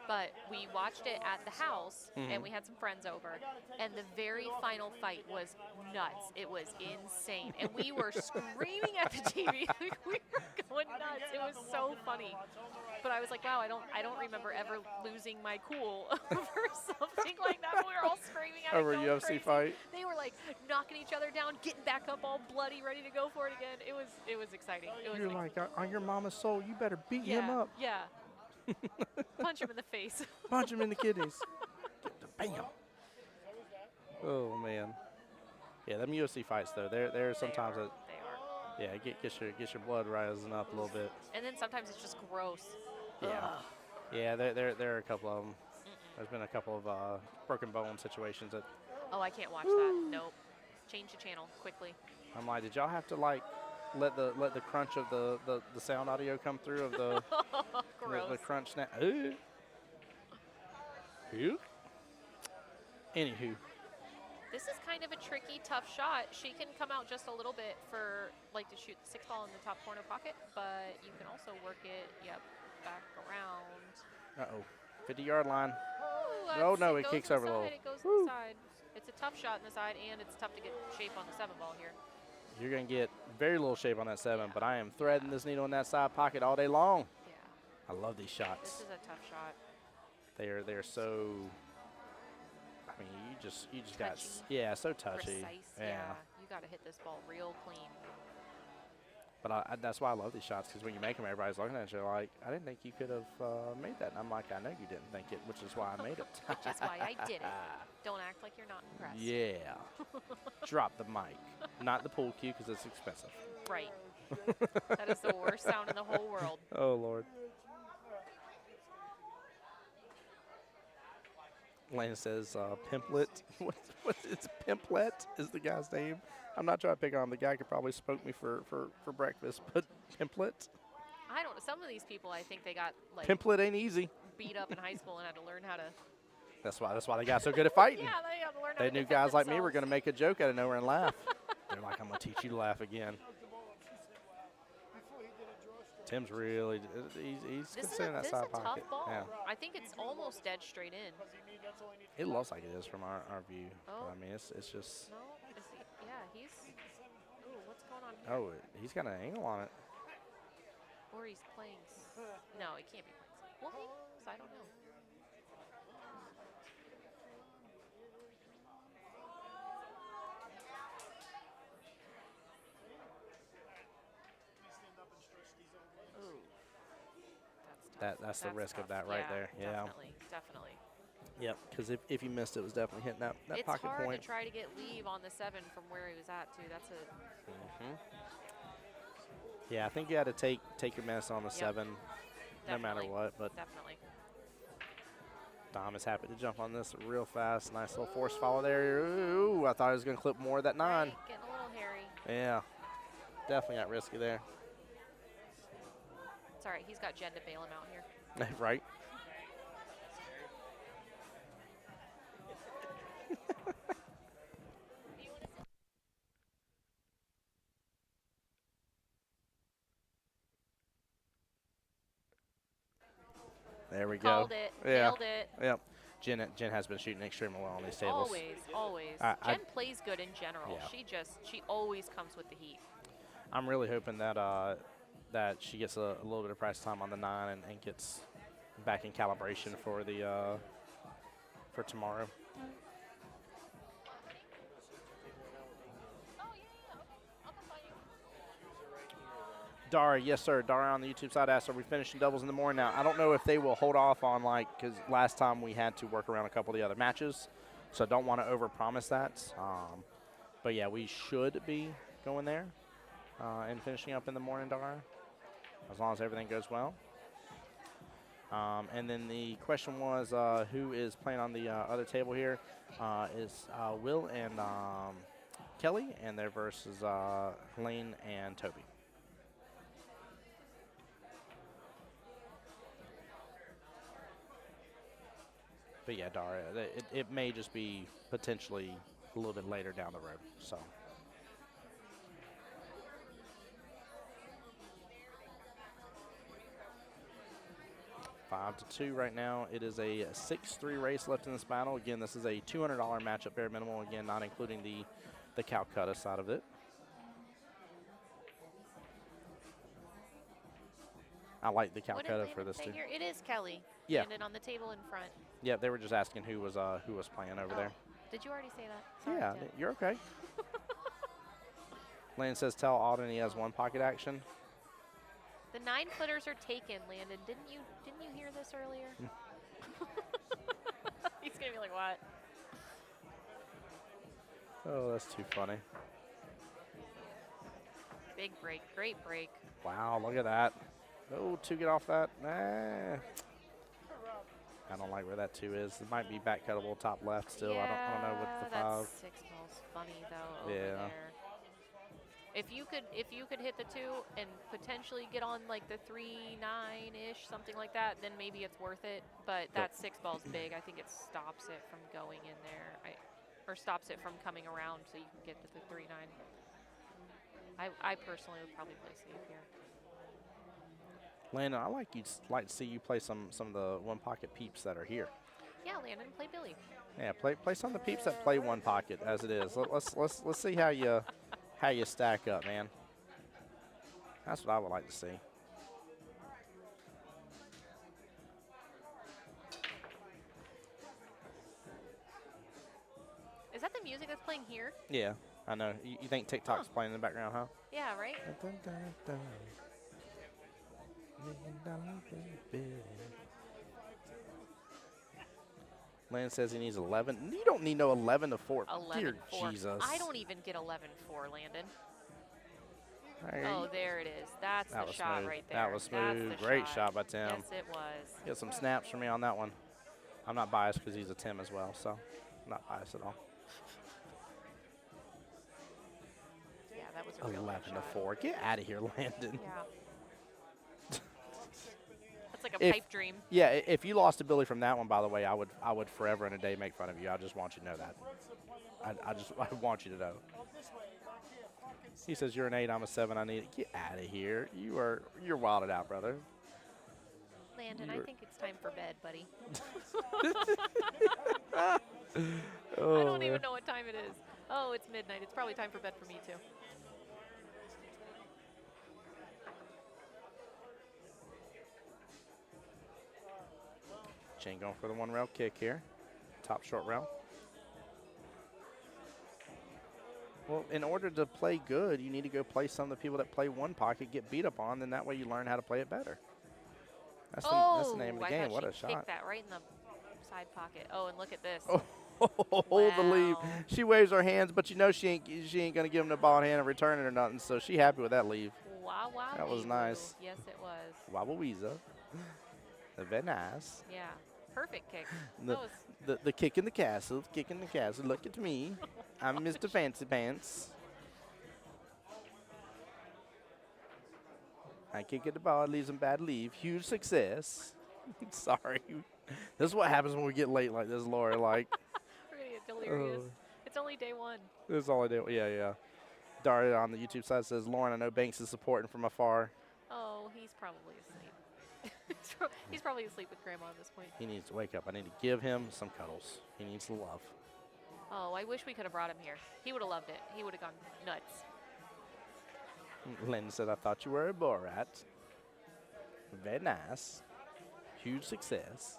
but we watched it at the house, and we had some friends over, and the very final fight was nuts. It was insane, and we were screaming at the TV. Like, we were going nuts. It was so funny. But I was like, wow, I don't remember ever losing my cool over something like that. We were all screaming at Over it, a going UFC crazy. fight? They were like knocking each other down, getting back up all bloody, ready to go for it again. It was exciting. It was You're like, on your mama's soul, you better beat him up. Yeah. Punch him in the face. Punch him in the kidneys. Bam. Oh, man. Yeah, them UFC fights, though, they're sometimes, They are. yeah, get your blood rising up a little bit. And then sometimes it's just gross. Yeah. Ugh. Yeah, there are a couple of them. There's been a couple of broken bone situations that Oh, I can't watch that. Nope. Change the channel quickly. I'm like, did y'all have to like let the crunch of the sound audio come through of the Gross. the crunch snap? Ooh. Ooh. Anywho. This is kind of a tricky, tough shot. She can come out just a little bit for like to shoot the 6 ball in the top corner pocket, but you can also work it, back around. 50-yard line. Ooh, Oh, no, it it goes kicks to the over a little. side, It goes to the side. It's a tough shot in the side, and it's tough to get shape on the 7 ball here. You're going to get very little shape on that 7, but I am threading this needle in that side pocket all day long. Yeah. I love these shots. This is a tough shot. They're so. I mean, you just got so touchy. Precise. Yeah. You got to hit this ball real clean. But that's why I love these shots, because when you make them, everybody's looking at you like, I didn't think you could have made that. And I'm like, I know you didn't think it, which is why I made it. Which is why I did it. Don't act like you're not impressed. Yeah. Drop the mic. Not the pool cue, because it's expensive. Right. That is the worst sound in the whole world. Oh, Lord. Lane says Pimplet. It's Pimplet is the guy's name. I'm not trying to pick on him. The guy could probably smoke me for breakfast, but Pimplet. I don't. Some of these people, I think they got like Pimplet ain't easy. beat up in high school and had to learn how to. That's why they got so good at fighting. Yeah, they had to learn how They to knew defend guys like me were themselves. going to make a joke out of nowhere and laugh. They're like, I'm going to teach you to laugh again. Tim's really, he's This is considering that this side is a tough pocket. ball. Yeah. I think it's almost dead straight in. It looks like it is from our view. Oh. But I mean, it's just, No, is he, yeah, he's. Ooh, what's going on here? oh, he's got an angle on it. Or he's playing. No, he can't be playing. Well, he knows. I don't know. Ooh, that's tough. That's the risk of tough. that right there. Yeah. Definitely, definitely. Yep, because if you missed it, it was definitely hitting that It's pocket hard point. to try to get leave on the 7 from where he was at too. That's a. Yeah, I think you had to take your minutes on the 7, no matter Definitely. what. But Definitely. Dom is happy to jump on this real fast. Nice little force follow there. Ooh, I thought he was going to clip more of that 9. Right, getting a little hairy. Yeah, definitely got risky there. It's all right. He's got Jen to bail him out here. Right. There we go. Called it. Yeah. Nailed it. Yep. Jen has been shooting extremely well on these tables. Always, always. I- Jen plays good in general. Yeah. She always comes with the heat. I'm really hoping that that she gets a little bit of practice time on the 9 and gets back in calibration for the for tomorrow. Dara, yes sir. Dara on the YouTube side asked, are we finishing doubles in the morning? Now, I don't know if they will hold off on because last time we had to work around a couple of the other matches, so I don't want to overpromise that. But yeah, we should be going there and finishing up in the morning, Dara, as long as everything goes well. And then the question was, who is playing on the other table here? Is Will and Kelly, and they're versus Lane and Toby. But yeah, Dara, it may just be potentially a little bit later down the road. So. Five to 2 right now. It is a 6-3 race left in this battle. Again, this is a $200 matchup, bare minimum. Again, not including the Calcutta side of it. I like the Calcutta for this too. Here it is Kelly. Yeah. Landed on the table in front. Yeah, they were just asking who was playing over there. Did you already say that? Sorry, Yeah, Jen. you're okay. Lane says tell Alden he has 1 pocket action. The 9-footers are taken, Landon. Didn't you hear this earlier? He's gonna be like, what? Oh, that's too funny. Big break, great break. Wow, look at that. Oh, 2 get off that. Nah. I don't like where that 2 is. It might be back cuttable top left still. Yeah, I don't know what the 5. That 6 ball's funny though. Over Yeah. there. If you could hit the 2 and potentially get on like the 3-9-ish, something like that, then maybe it's worth it. But that 6 ball's big. I think it stops it from going in there, or stops it from coming around, so you can get to the 3-9. I personally would probably play safe here. Landon, I like to see you play some of the 1 pocket peeps that are here. Yeah, Landon, play Billy. Yeah, play some of the peeps that play 1 pocket as it is. Let's see how you stack up, man. That's what I would like to see. Is that the music that's playing here? Yeah, I know. You think TikTok's playing in the background, huh? Yeah, right? Landon says he needs 11. You don't need no 11 to 4. 11-4. Dear Jesus. I don't even get 11-4, Landon. Right. Oh, there it is. That's That the was shot smooth. right there. That was That's smooth. the Great shot by Tim. Yes, it was. Get some snaps for me on that one. I'm not biased because he's a Tim as well, so I'm not biased at all. Yeah, that was a real good 11-4. Get out of here, Landon. Yeah. That's like a pipe dream. Yeah, if you lost to Billy from that one, by the way, I would forever and a day make fun of you. I just want you to know that. I want you to know. He says you're an 8, I'm a 7. I need it. Get out of here. You're wilded out, brother. Landon, I think it's time for bed, buddy. I don't even know what time it is. Oh, it's midnight. It's probably time for bed for me too. Shane going for the 1-rail kick here. Top short rail. Well, in order to play good, you need to go play some of the people that play one pocket, get beat up on, then that way you learn how to play it better. That's the name of the game. What a shot. Kicked that right in the side pocket. Oh, and look at this. Oh, the leave. She waves her hands, but you know she ain't gonna give him the ball in hand and return it or nothing, so she happy with that leave. Wow, wow. That was nice. Yes, it was. Wobble-weezer. Very nice. Yeah, perfect kick. The kick in the castle, kick in the castle. Look at me. I'm Mr. Fancy Pants. I kick at the ball, leaves him bad leave. Huge success. Sorry. This is what happens when we get late like this, Laura. Like, we're going to get delirious. It's only day 1. This is all I do. Yeah. Daria on the YouTube side says, Lauren, I know Banks is supporting from afar. Oh, he's probably asleep. He's probably asleep with Grandma at this point. He needs to wake up. I need to give him some cuddles. He needs the love. Oh, I wish we could have brought him here. He would have loved it. He would have gone nuts. Lynn said, I thought you were a Borat. Very nice. Huge success.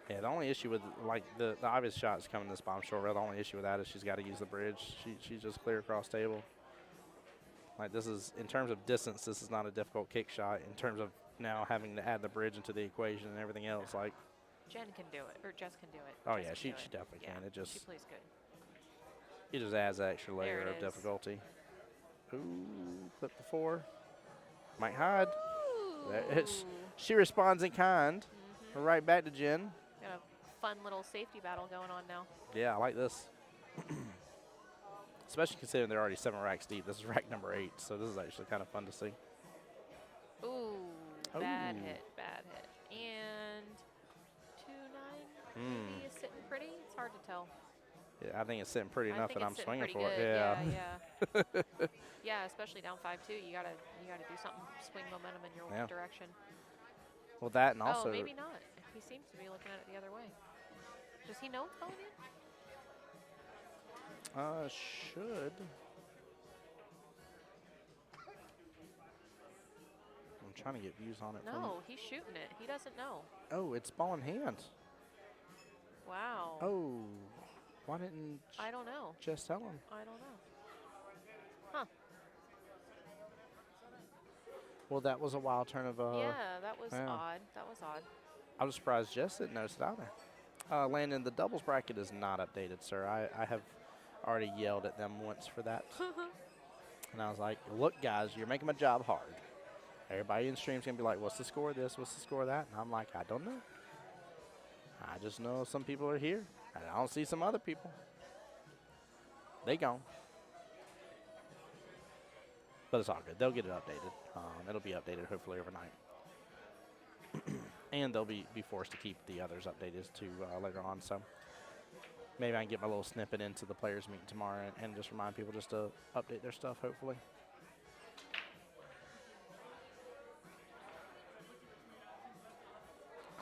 Yeah, the only issue with, like, the obvious shot is coming this bottom short rail. The only issue with that is she's got to use the bridge. She's just clear across table. Like, this is, in terms of distance, this is not a difficult kick shot. In terms of now having to add the bridge into the equation and everything else, like. Jen can do it, or Jess can do it. Oh, Jess yeah, she can do it. definitely can. It just. She plays good. It just adds that extra layer of is. difficulty. Ooh, flip the 4. Might hide. She responds in kind. Right back to Jen. Got a fun little safety battle going on now. Yeah, I like this. Especially considering they're already 7 racks deep. This is rack number 8, so this is actually kind of fun to see. Ooh, bad hit. And 2-9 maybe is sitting pretty. It's hard to tell. Yeah, I think it's sitting pretty enough that I'm swinging for good. it. Yeah. Yeah, especially down 5-2. You gotta do something, swing momentum in your direction. Well, that and also. Oh, maybe not. He seems to be looking at it the other way. Does he know it's going in? Should. I'm trying to get views on it. No, he's shooting it. He doesn't know. Oh, it's ball in hand. Wow. Oh, why didn't I don't know. Just tell him? I don't know. Huh. Well, that was a wild turn of. Yeah, that was odd. That was odd. I was surprised Jess didn't notice it either. Landon, the doubles bracket is not updated, sir. I have already yelled at them once for that. And I was like, look, guys, you're making my job hard. Everybody in the stream's going to be like, what's the score of this? What's the score of that? And I'm like, I don't know. I just know some people are here, and I don't see some other people. They gone. But it's all good. They'll get it updated. It'll be updated hopefully overnight. And they'll be forced to keep the others updated too later on. So maybe I can get my little snippet into the players meeting tomorrow and just remind people just to update their stuff, hopefully.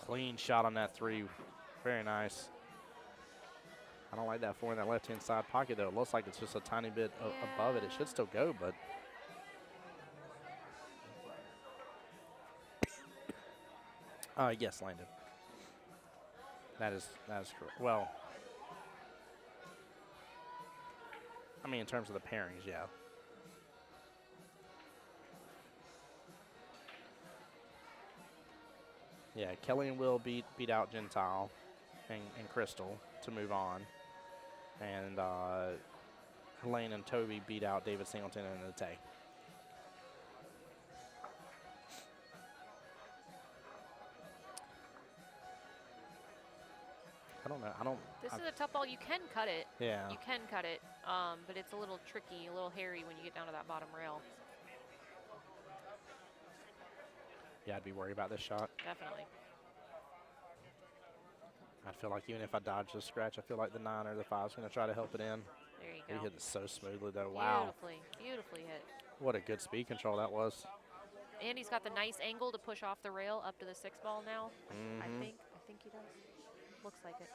Clean shot on that 3. Very nice. I don't like that 4 in that left-hand side pocket, though. It looks like it's just a tiny bit above it. It should still go, but. Yes, Landon. That is correct. Well, I mean, in terms of the pairings, yeah. Yeah, Kelly and Will beat out Gentile and Crystal to move on. And Helene and Toby beat out David Singleton and Nate. don't know. I don't. This is a tough ball. You can cut it. Yeah. You can cut it, but it's a little tricky, a little hairy when you get down to that bottom rail. Yeah, I'd be worried about this shot. Definitely. I feel like even if I dodge the scratch, I feel like the 9 or the 5 is going to try to help it in. There you He go. hit it so smoothly, though. Wow. Beautifully hit. What a good speed control that was. And he's got the nice angle to push off the rail up to the 6 ball now. I Mhm. think he does. Looks like it.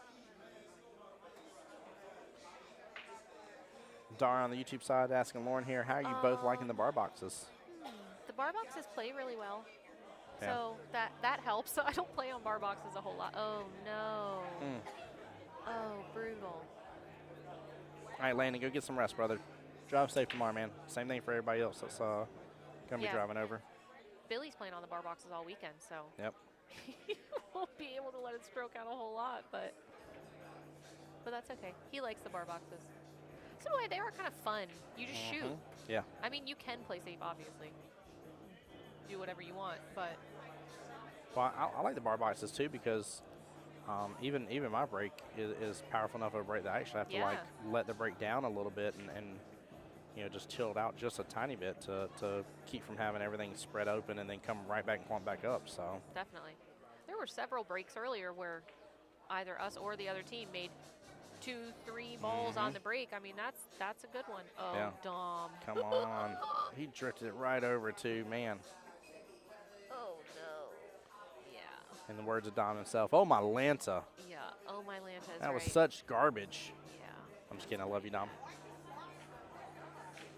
Dara on the YouTube side asking Lauren here, how are you both liking the bar boxes? The bar boxes play really well. Yeah. So that helps. I don't play on bar boxes a whole lot. Oh, no. Oh, brutal. All right, Landon, go get some rest, brother. Drive safe tomorrow, man. Same thing for everybody else that's going to be driving over. Billy's playing on the bar boxes all weekend, so Yep. he won't be able to let it stroke out a whole lot, but that's okay. He likes the bar boxes. So anyway, they are kind of fun. You just shoot. Yeah. I mean, you can play safe, obviously. Do whatever you want, but Well, I like the bar boxes, too, because even my brake is powerful enough of a brake that I actually have to, like, let the brake down a little bit and you know, just chill it out just a tiny bit to keep from having everything spread open and then come right back and clump back up. So definitely. There were several breaks earlier where either us or the other team made 2, 3 balls on the break. I mean, that's a good one. Oh, yeah. Dom. Come on. He drifted it right over to, man. Oh, no. Yeah. In the words of Dom himself, oh, my Lanta. Yeah. Oh, my Lanta is That was right. such garbage. Yeah. I'm just kidding. I love you, Dom.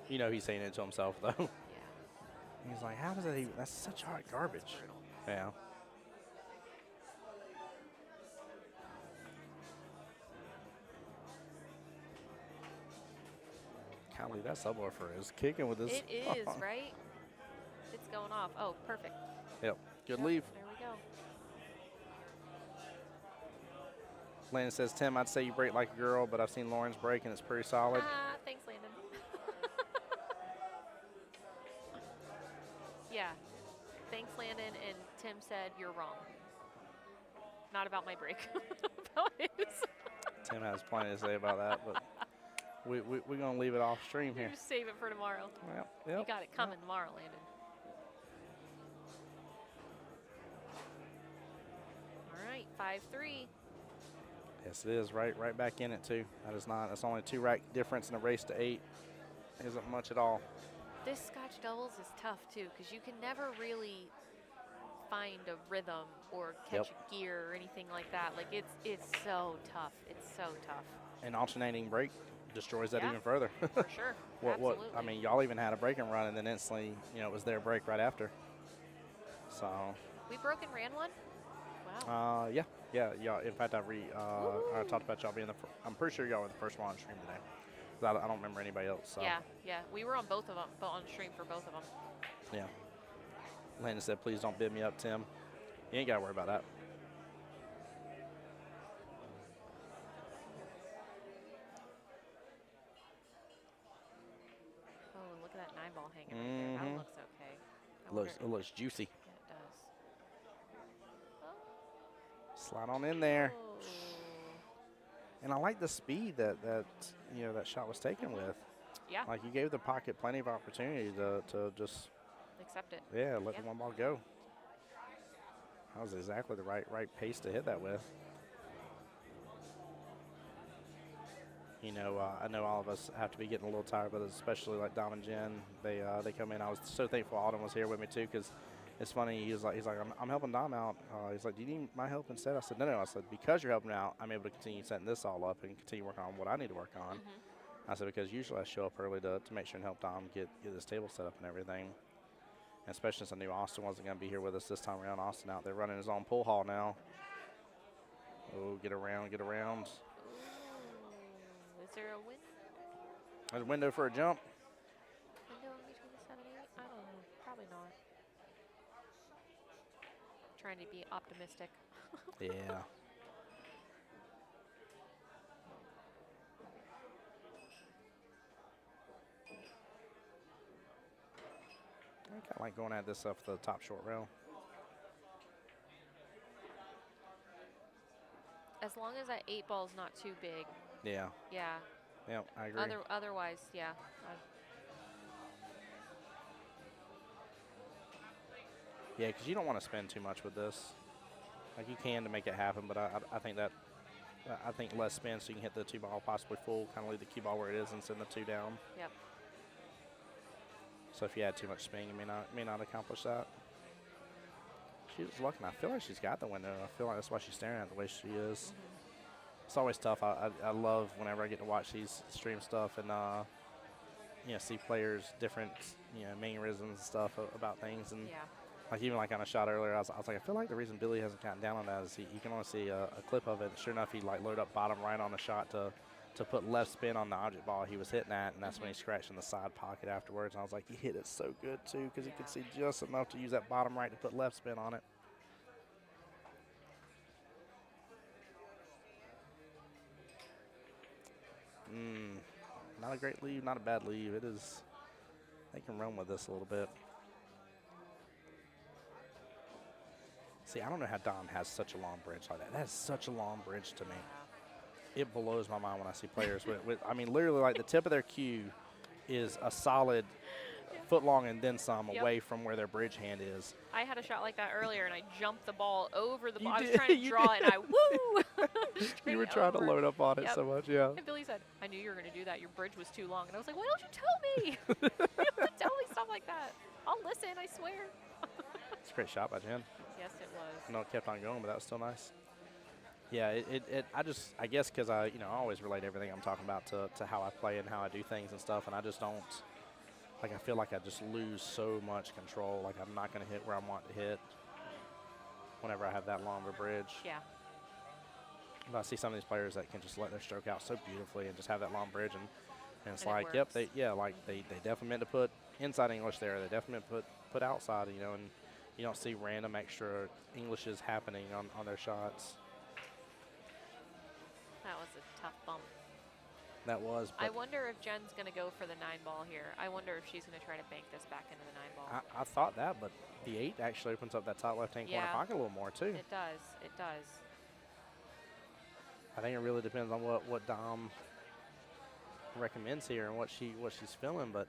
You know he's saying it to himself, though. Yeah. He's like, how does that even, that's such hot garbage. Yeah. Can't believe that subwoofer is kicking with this. It is, right? It's going off. Oh, perfect. Yep. Good leave. There we go. Landon says, Tim, I'd say you brake like a girl, but I've seen Lauren's brake and it's pretty solid. Thanks, Landon. Yeah. Thanks, Landon. And Tim said, you're wrong. Not about my break. About his. Tim has plenty to say about that, but we're going to leave it off stream here. Just save it for tomorrow. Yep. You got it coming tomorrow, Landon. All right, 5-3. Yes, it is. Right back in it, too. That's only 2 rack difference in a race to 8. Isn't much at all. This Scotch doubles is tough, too, because you can never really find a rhythm or catch a gear or anything like that. Like, it's so tough. It's so tough. An alternating brake destroys that even further. For sure. What? I mean, y'all even had a brake and run, and then instantly, you know, it was their brake right after. So. We broke and ran one? Wow. Yeah. In fact, I talked about y'all being I'm pretty sure y'all were the first one on stream today. 'Cause I don't remember anybody else. So. Yeah. We were on both of them, but on stream for both of them. Yeah. Landon said, please don't bid me up, Tim. You ain't got to worry about that. Oh, look at that 9-ball hanging right there. That looks okay. It looks juicy. Yeah, it does. Slide on in there. Oh. And I like the speed that you know that shot was taken with. Yeah. Like you gave the pocket plenty of opportunity to just accept it. Yeah, let the one ball go. That was exactly the right pace to hit that with. You know, I know all of us have to be getting a little tired, but especially like Dom and Jen, they come in. I was so thankful Alden was here with me too, because it's funny. He's like, I'm helping Dom out. He's like, do you need my help instead? I said, no. I said, because you're helping out, I'm able to continue setting this all up and continue working on what I need to work on. I said, because usually I show up early to make sure and help Dom get this table set up and everything. And especially since I knew Austin wasn't going to be here with us this time around. Austin out there running his own pull hall now. Oh, get around. Ooh, is there a window? There's a window for a jump. Window in between the 7 and 8? I don't know. Probably not. Trying to be optimistic. Yeah. I kind of like going at this off the top short rail. As long as that 8 ball is not too big. Yeah. Yeah. Yeah, I agree. Otherwise, yeah. Yeah, because you don't want to spend too much with this. Like you can to make it happen, but I think that I think less spin so you can hit the 2 ball possibly full, kind of leave the cue ball where it is and send the 2 down. Yep. So if you add too much spin, you may not accomplish that. She was looking. I feel like she's got the window. I feel like that's why she's staring at the way she is. It's always tough. I love whenever I get to watch these stream stuff and see players different mannerisms and stuff about things and. Yeah. Like even like on a shot earlier, I was like, I feel like the reason Billy hasn't gotten down on that is you can only see a clip of it. Sure enough, he like loaded up bottom right on the shot to put left spin on the object ball he was hitting at, and that's when he scratched in the side pocket afterwards. And I was like, he hit it so good too because he could see just enough to use that bottom right to put left spin on it. Not a great leave, not a bad leave. It is. They can run with this a little bit. See, I don't know how Dom has such a long bridge like that. That is such a long bridge to me. It blows my mind when I see players with I mean, literally, like the tip of their cue is a solid foot long and then some away from where their bridge hand is. I had a shot like that earlier, and I jumped the ball over the ball. I was did, trying to draw it, and I woo! You were trying to load up on it so much, yeah. And Billy said, I knew you were going to do that. Your bridge was too long. And I was like, why don't you tell me? You don't tell me stuff like that. I'll listen, I swear. It's a great shot by Jen. Yes, it was. I know it kept on going, but that was still nice. Yeah, I guess because I always relate everything I'm talking about to how I play and how I do things and stuff, and I just don't, like I feel like I just lose so much control. Like I'm not going to hit where I want to hit whenever I have that long of a bridge. Yeah. But I see some of these players that can just let their stroke out so beautifully and just have that long bridge, and it's and like, yep, they definitely meant to put inside English there. They definitely meant to put outside, and you don't see random extra Englishes happening on their shots. That was a tough bump. That was. I wonder if Jen's going to go for the 9 ball here. I wonder if she's going to try to bank this back into the 9 ball. I thought that, but the 8 actually opens up that top left-hand corner pocket a little more, too. It does. It does. I think it really depends on what Dom recommends here and what she's feeling, but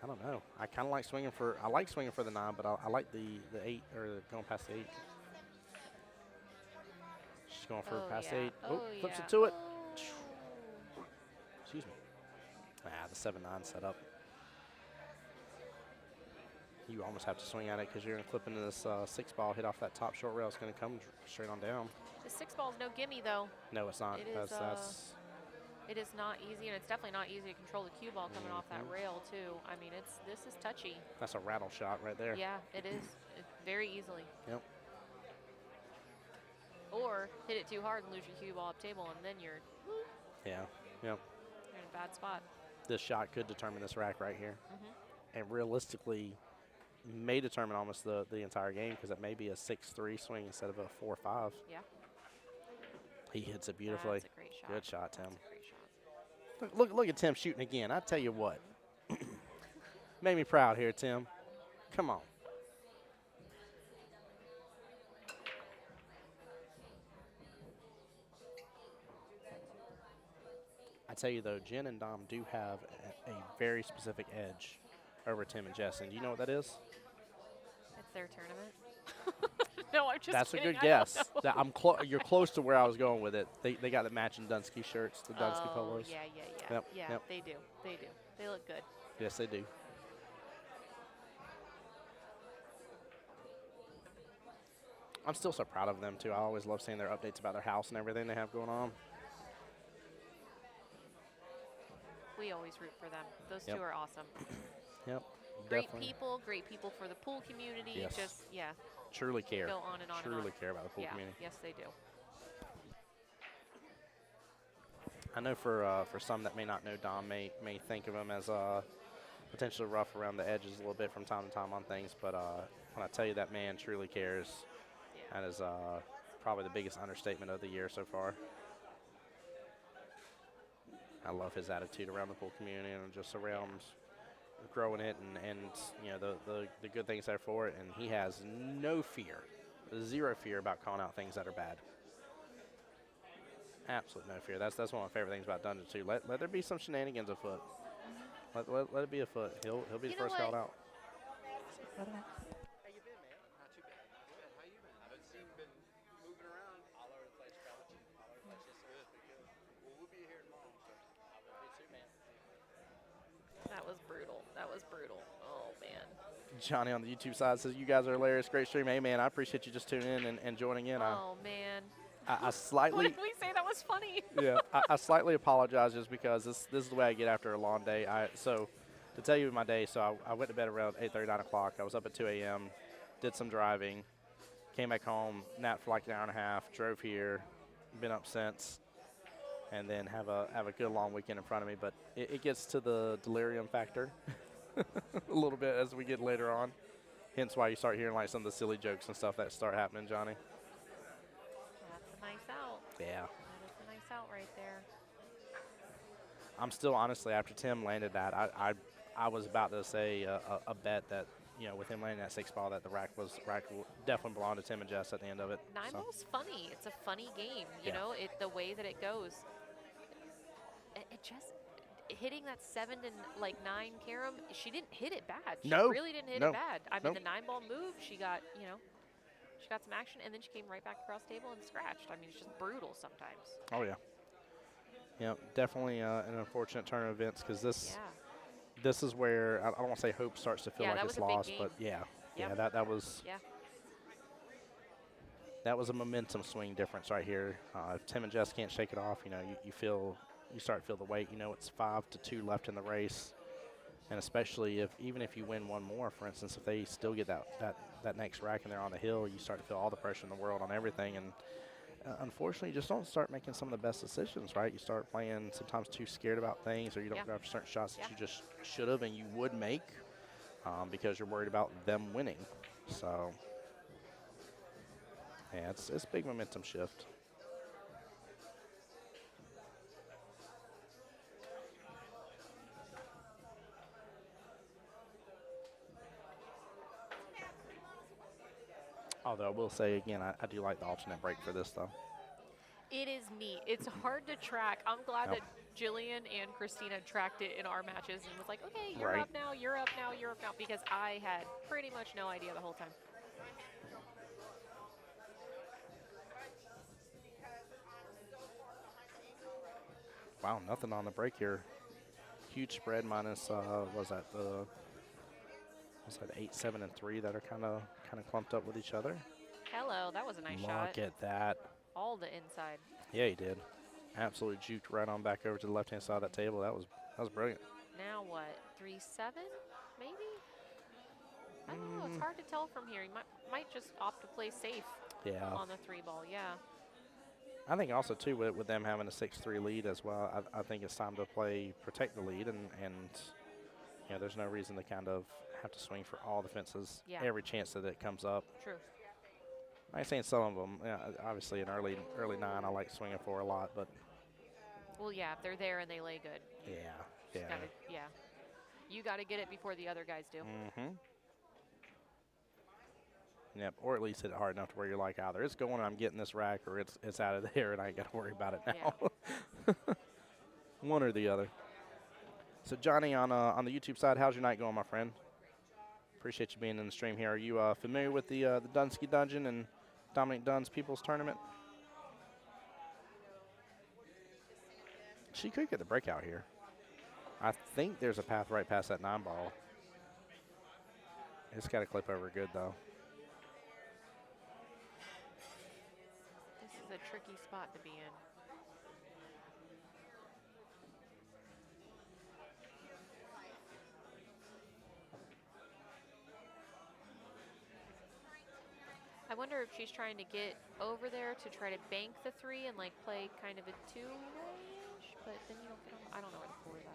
I don't know. I kind of like swinging for. I like swinging for the 9, but I like the 8 or going past the 8. She's going for past 8. Oh, flips it to it. Excuse me. The 7-9 setup. You almost have to swing at it because you're going to clip into this 6 ball, hit off that top short rail. It's going to come straight on down. The 6 ball is no gimme, though. No, it's not. It is not easy, and it's definitely not easy to control the cue ball coming off that rail, too. I mean, this is touchy. That's a rattle shot right there. Yeah, it is. Very easily. Yep. Or hit it too hard and lose your cue ball up table, and then you're Yep. You're in a bad spot. This shot could determine this rack right here. And realistically may determine almost the entire game because it may be a 6-3 swing instead of a 4-5. Yeah. He hits it beautifully. That's a great shot. Good shot, Tim. That's a great shot. Look at Tim shooting again. I tell you what. Made me proud here, Tim. Come on. I tell you, though, Jen and Dom do have a very specific edge over Tim and Jess. And do you know what that is? It's their tournament. No, I'm just That's kidding. a good guess. You're close to where I was going with it. They got the matching Dunsky shirts, the Dunsky polos. Yeah. Yep. They do. They look good. Yes, they do. I'm still so proud of them, too. I always love seeing their updates about their house and everything they have going on. We always root for them. Those two are awesome. Yep. Great definitely. great people for the pool community. Yes. Just, Truly care. Go on and on Truly and on. care about the pool community. Yes, they do. I know for some that may not know Dom may think of him as potentially rough around the edges a little bit from time to time on things, but when I tell you that man truly cares, that is probably the biggest understatement of the year so far. I love his attitude around the pool community and just around growing it and the good things there for it. And he has no fear, zero fear about calling out things that are bad. Absolutely no fear. That's one of my favorite things about Dungeon too. Let there be some shenanigans afoot. Let it be afoot. He'll be the You know first called what? out. How you been, man? Not too bad. Not too bad. How you been? Haven't seen you been moving around. All over the place, travel. All over the place. Yes, sir. Good. Well, we'll be here tomorrow, so I will be too, man. That was brutal. That was brutal. Oh, man. Johnny on the YouTube side says, "You guys are hilarious. Great stream. Hey, man, I appreciate you just tuning in and joining in. Oh, man. I What slightly, did we say? That was funny. yeah, I slightly apologize just because this is the way I get after a long day. So to tell you my day, so I went to bed around 8:30, 9 o'clock. I was up at 2 a.m., did some driving, came back home, napped for like an hour and a half, drove here, been up since, and then have a good long weekend in front of me. But it gets to the delirium factor a little bit as we get later on. Hence why you start hearing like some of the silly jokes and stuff that start happening, Johnny. That's a nice out. Yeah. That is a nice out right there. I'm still honestly, after Tim landed that, I was about to say a bet that, you know, with him landing that 6 ball, that the rack will definitely belong to Tim and Jess at the end of it. Nine So, ball's funny. It's a funny game. You Yeah. know, the way that it goes. It just hitting that 7 and like 9 carom. She didn't hit it bad. She No. really didn't hit No. it bad. I mean, Nope. the 9 ball moved. She got, you know, she got some action, and then she came right back across the table and scratched. I mean, it's just brutal sometimes. oh yeah. Yeah, definitely an unfortunate turn of events because this Yeah. this is where I don't want to say hope starts to feel Yeah, like that it's was a big lost, game. but yeah, Yeah. that was Yeah. that was a momentum swing difference right here. If Tim and Jess can't shake it off, you know, you start to feel the weight. You know, it's 5-2 left in the race, and especially even if you win one more, for instance, if they still get that next rack and they're on the hill, you start to feel all the pressure in the world on everything. And unfortunately, you just don't start making some of the best decisions, right? You start playing sometimes too scared about things, or you don't Yeah. go after certain shots that Yeah. you just should have and you would make because you're worried about them winning. So, yeah, it's a big momentum shift. Although I will say again, I do like the alternate break for this though. It is neat. It's hard to track. I'm glad Yep. that Jillian and Christina tracked it in our matches and was like, okay, you're Right. up now, you're up now, you're up now, because I had pretty much no idea the whole time. Wow, nothing on the break here. Huge spread minus was that 8, 7, and 3 that are kind of clumped up with each other. Hello, that was a nice shot. Look at that. All the inside. Yeah, he did. Absolutely juked right on back over to the left-hand side of that table. That was brilliant. Now what? 3-7, maybe? I don't know. It's hard to tell from here. He might just opt to play safe Yeah. on the 3 ball. Yeah. I think also too with them having a 6-3 lead as well. I think it's time to protect the lead and you know, there's no reason to kind of have to swing for all the fences Yeah. every chance that it comes up. True. I ain't saying some of them. Yeah, obviously an early 9 I like swinging for a lot, but Well, yeah, if they're there and they lay good. yeah. Just gotta, yeah. You got to get it before the other guys do. Mm-hmm. Yep, or at least hit it hard enough to where you're like, either it's going, I'm getting this rack, or it's out of there, and I ain't got to worry about it now. One or the other. So Johnny, on the YouTube side, how's your night going, my friend? Appreciate you being in the stream here. Are you familiar with the Dunsky Dungeon and Dominic Dunn's People's Tournament? She could get the breakout here. I think there's a path right past that 9 ball. It's got to clip over good, though. This is a tricky spot to be in. I wonder if she's trying to get over there to try to bank the 3 and like play kind of a 2-range, but then you don't get on, I don't know where to pour that.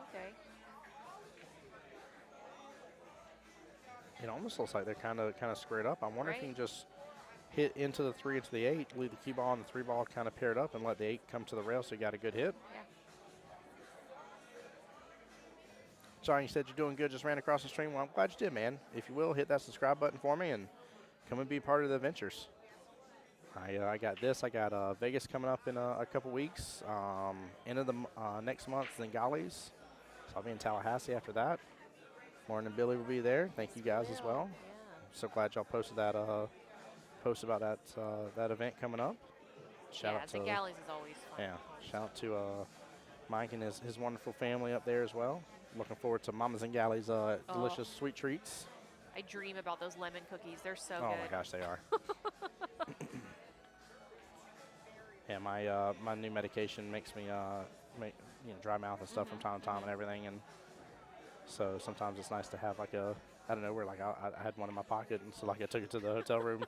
Okay. It almost looks like they're kind of squared up. I wonder if you Right. can just hit into the 3 into the 8, leave the cue ball and the 3 ball kind of paired up, and let the 8 come to the rail so you got a good hit. Yeah. Sorry, you said you're doing good, just ran across the stream. Well, I'm glad you did, man. If you will, hit that subscribe button for me and come and be part of the adventures. I got this. I got Vegas coming up in a couple weeks. End of the next month, Zingales. So I'll be in Tallahassee after that. Lauren and Billy will be there. Thank you guys as well. So glad y'all posted that post about that event coming up. Shout out to Zingales is always fun. Yeah, shout out to Mike and his wonderful family up there as well. Looking forward to Mama Zingales' delicious sweet treats. I dream about those lemon cookies. They're so Oh good. my gosh, they are. Yeah, my new medication makes me dry mouth and stuff from time to time and everything, and so sometimes it's nice to have like a I don't know where like I had one in my pocket, and so like I took it to the hotel room.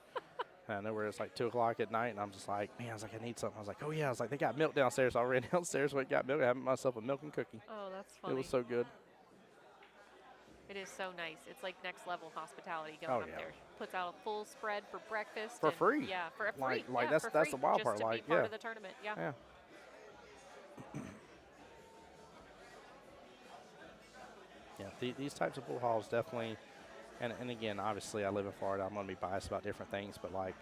And I know where it's like 2 o'clock at night, and I'm just like, man, I was like, I need something. I was like, oh yeah, I was like, they got milk downstairs. So I ran downstairs, went got milk. I had myself a milk and cookie. Oh, that's funny. It was so good. It is so nice. It's like next level hospitality going up yeah. there. Puts out a full spread for breakfast. For and- free. Yeah, for free. Like yeah, that's for that's free, the wild just part. to Like be part yeah. of the tournament. Yeah. Yeah. Yeah, these types of pool halls definitely, and again, obviously, I live in Florida. I'm going to be biased about different things, but like,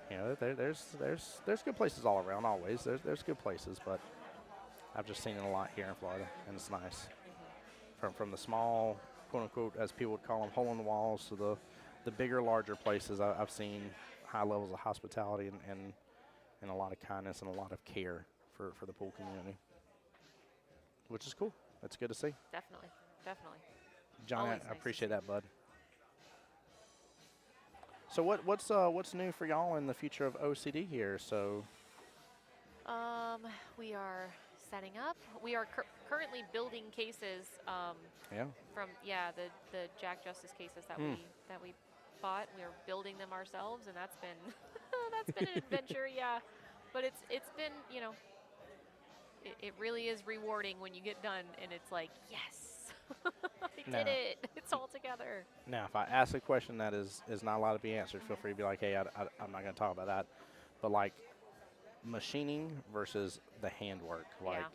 you know, there's good places all around. Always, there's good places, but I've just seen it a lot here in Florida, and it's nice. From the small, quote unquote, as people would call them, hole in the walls, to the bigger, larger places, I've seen high levels of hospitality and a lot of kindness and a lot of care for the pool community, which is cool. It's good to see. Definitely. Definitely. John, Always I nice to appreciate see. that, bud. So what's new for y'all in the future of OCD here? So We are setting up. We are currently building cases. yeah, From the Jack Justice cases that we bought. We are building them ourselves, and that's been that's been an adventure. Yeah, but it's been it really is rewarding when you get done and it's like yes. I did it. It's all together. now if I ask a question that is not allowed to be answered, feel free to be like, hey, I'm not going to talk about that. But like machining versus the handwork, like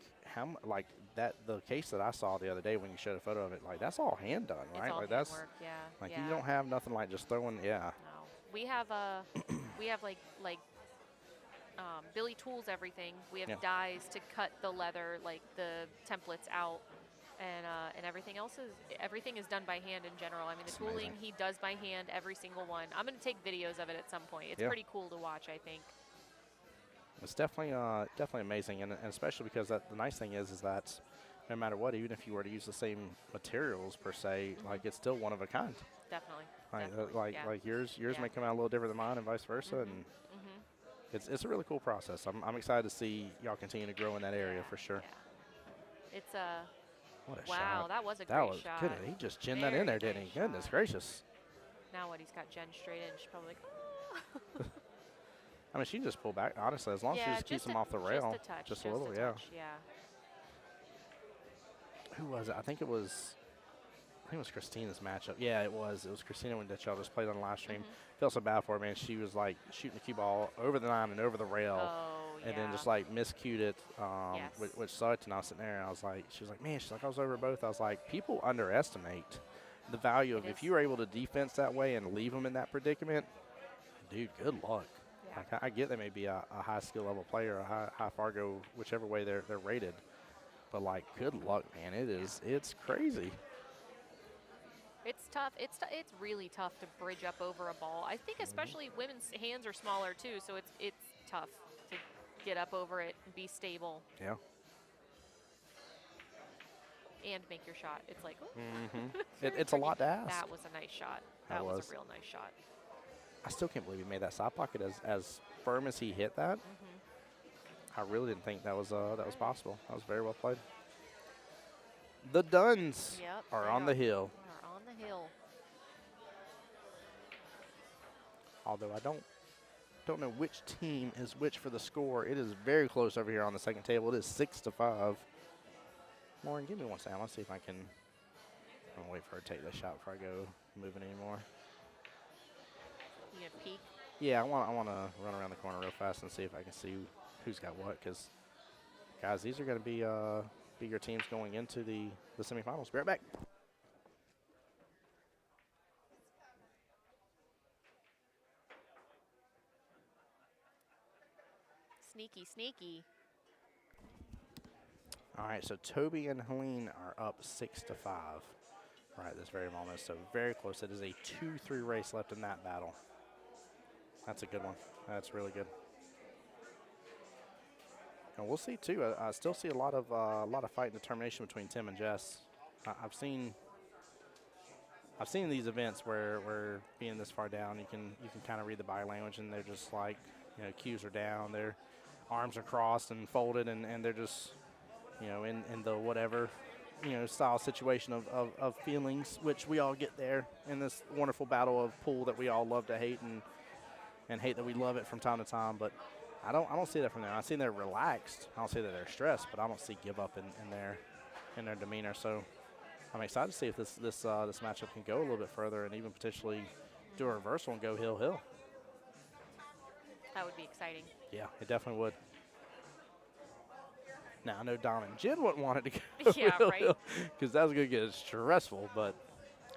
like that the case that I saw the other day when you showed a photo of it, like that's all hand done, right? It's all like that's handwork, yeah. like yeah. you don't have nothing like just throwing, yeah. No, we have like Billy tools everything. We have dies to cut the leather, like the templates out, and everything is done by hand in general. I mean, the tooling amazing. he does by hand, every single one. I'm gonna take videos of it at some point. It's pretty cool to watch, I think. It's definitely amazing, and especially because the nice thing is that no matter what, even if you were to use the same materials per se, like it's still one of a kind. Definitely. Like definitely. like yours may come out a little different than mine, and vice versa, and it's a really cool process. I'm excited to see y'all continue to grow in that area for sure. Yeah. It's What a wow, shot. that was a That great was shot. good. He just ginned that in there, Very didn't he? nice Goodness shot. gracious. Now what? He's got Jen straight in. She's probably like, I mean, she can just pull back, honestly, as long as she just keeps him off the rail. Just a little, a yeah. touch, yeah. Who was it? I think it was Christina's matchup. Yeah, it was. It was Christina when y'all just played on the live stream. Felt so bad for her, man. She was like shooting the cue ball over the line and over the rail. And then just like miscued it, which sucked. And I was sitting there and I was like, she was like, man, she's like, I was over both. I was like, people underestimate the value of if you were able to defense that way and leave them in that predicament, dude, good luck. Yeah. Like I get they may be a high skill level player, a high Fargo, whichever way they're rated. But like, good luck, man. It's crazy. It's tough. It's really tough to bridge up over a ball. I think especially women's hands are smaller too, so it's tough to get up over it and be stable. Yeah. And make your shot. It's like, It's a lot to ask. That was a nice shot. That was a real nice shot. I still can't believe he made that side pocket as firm as he hit that. I really didn't think that was possible. That was very well played. The Duns are on the hill. Are on the hill. Although I don't know which team is which for the score. It is very close over here on the second table. It is 6-5. Lauren, give me one second. Let's see if I can. I'm gonna wait for her to take this shot before I go moving anymore. You gonna peek? Yeah, I want to run around the corner real fast and see if I can see who's got what. Because, guys, these are going to be your teams going into the semifinals. Be right back. Sneaky, sneaky. All right, so Toby and Helene are up 6-5 right this very moment. So very close. It is a 2-3 race left in that battle. That's a good one. That's really good. And we'll see too. I still see a lot of fight and determination between Tim and Jess. I've seen these events where being this far down, you can kind of read the body language, and they're just like, you know, cues are down, their arms are crossed and folded, and they're just, you know, in the whatever, you know, style situation of feelings, which we all get there in this wonderful battle of pool that we all love to hate and hate that we love it from time to time. But I don't see that from them. I see they're relaxed. I don't see that they're stressed, but I don't see give up in their demeanor. So I'm excited to see if this matchup can go a little bit further and even potentially do a reversal and go hill. That would be exciting. Yeah, it definitely would. Now, I know Don and Jen wouldn't want it to go Yeah, right. because that's going to get stressful, but.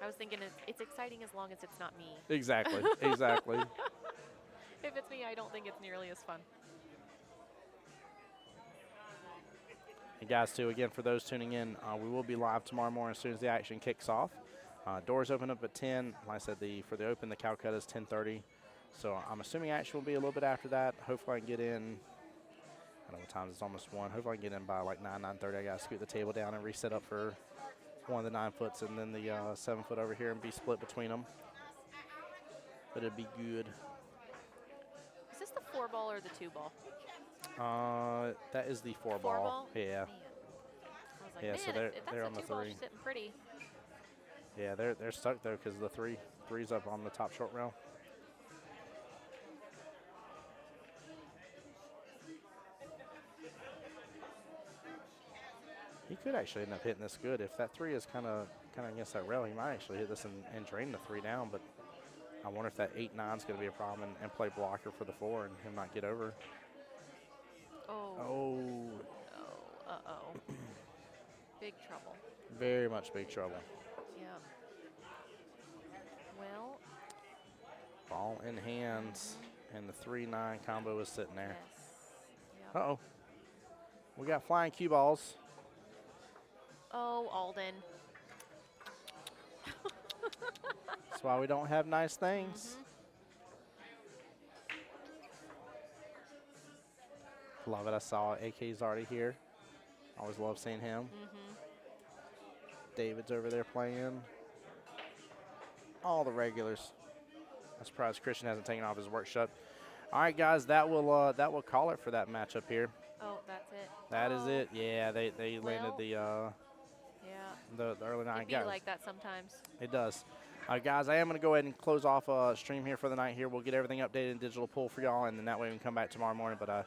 I was thinking it's exciting as long as it's not me. Exactly, exactly. If it's me, I don't think it's nearly as fun. And guys, too, again, for those tuning in, we will be live tomorrow morning as soon as the action kicks off. Doors open up at 10. Like I said, for the open, the Calcutta is 10:30. So I'm assuming action will be a little bit after that. Hopefully I can get in. I don't know what time it's almost 1. Hopefully I can get in by like 9:30. I got to scoot the table down and reset up for one of the 9-foots and then the 7-foot over here and be split between them. But it'd be good. Is this the 4-ball or the 2-ball? That is the 4-ball. 4-ball? Yeah. Man. I was like, Yeah, man, so if they're that's on the the 2-ball, 3. she's sitting pretty. Yeah, they're stuck though because the three's up on the top short rail. He could actually end up hitting this good. If that 3 is kind of against that rail, he might actually hit this and drain the 3 down. But I wonder if that 8-9 is going to be a problem and play blocker for the 4 and him not get over. Oh. Oh. Oh. Uh-oh. Big trouble. Very much big trouble. Yeah. Well. Ball in hands, and the 3-9 combo is sitting there. Yes. Yep. Uh-oh. We got flying cue balls. Oh, Alden. That's why we don't have nice things. Love it. I saw AK's already here. Always love seeing him. David's over there playing. All the regulars. I'm surprised Christian hasn't taken off his work shirt. All right, guys, that will call it for that matchup here. Oh, that's it. That is it. Yeah, they landed Well, the early night It'd be guys. like that sometimes. It does. All right, guys, I am going to go ahead and close off stream here for the night here. We'll get everything updated in digital pool for y'all, and then that way we can come back tomorrow morning. But I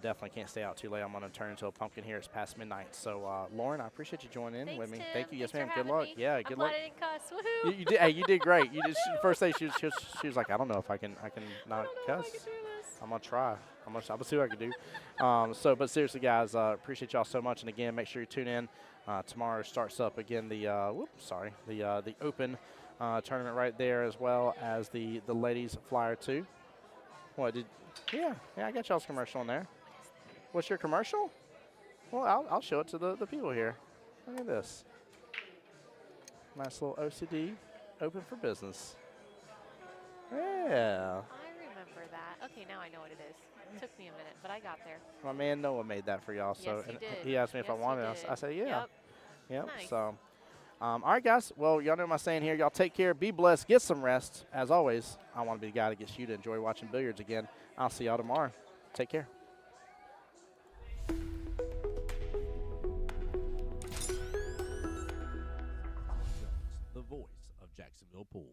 definitely can't stay out too late. I'm going to turn into a pumpkin here. It's past midnight. So, Lauren, I appreciate you joining in Thanks, with me. Tim. Thank you. Yes, Thanks ma'am. for Good having luck. me. Yeah, I'm good glad luck. I didn't cuss. Woohoo. You did. Hey, you did great. You just first day she was like, I don't know if I can not cuss. I'm gonna try. I'm gonna see what I can do. But seriously, guys, appreciate y'all so much. And again, make sure you tune in. Tomorrow starts up again the open tournament right there, as well as the ladies flyer too. What did? Yeah, I got y'all's commercial in there. What's your commercial? Well, I'll show it to the people here. Look at this. Nice little OCD, open for business. Yeah. I remember that. Okay, now I know what it is. It took me a minute, but I got there. My man Noah made that for y'all. So Yes, he and did. he asked me if I Yes, he wanted it. did. I said, yeah. Yep. Nice. So, all right, guys. Well, y'all know my saying here. Y'all take care. Be blessed. Get some rest. As always, I want to be the guy that gets you to enjoy watching billiards again. I'll see y'all tomorrow. Take care. The voice of Jacksonville Pool.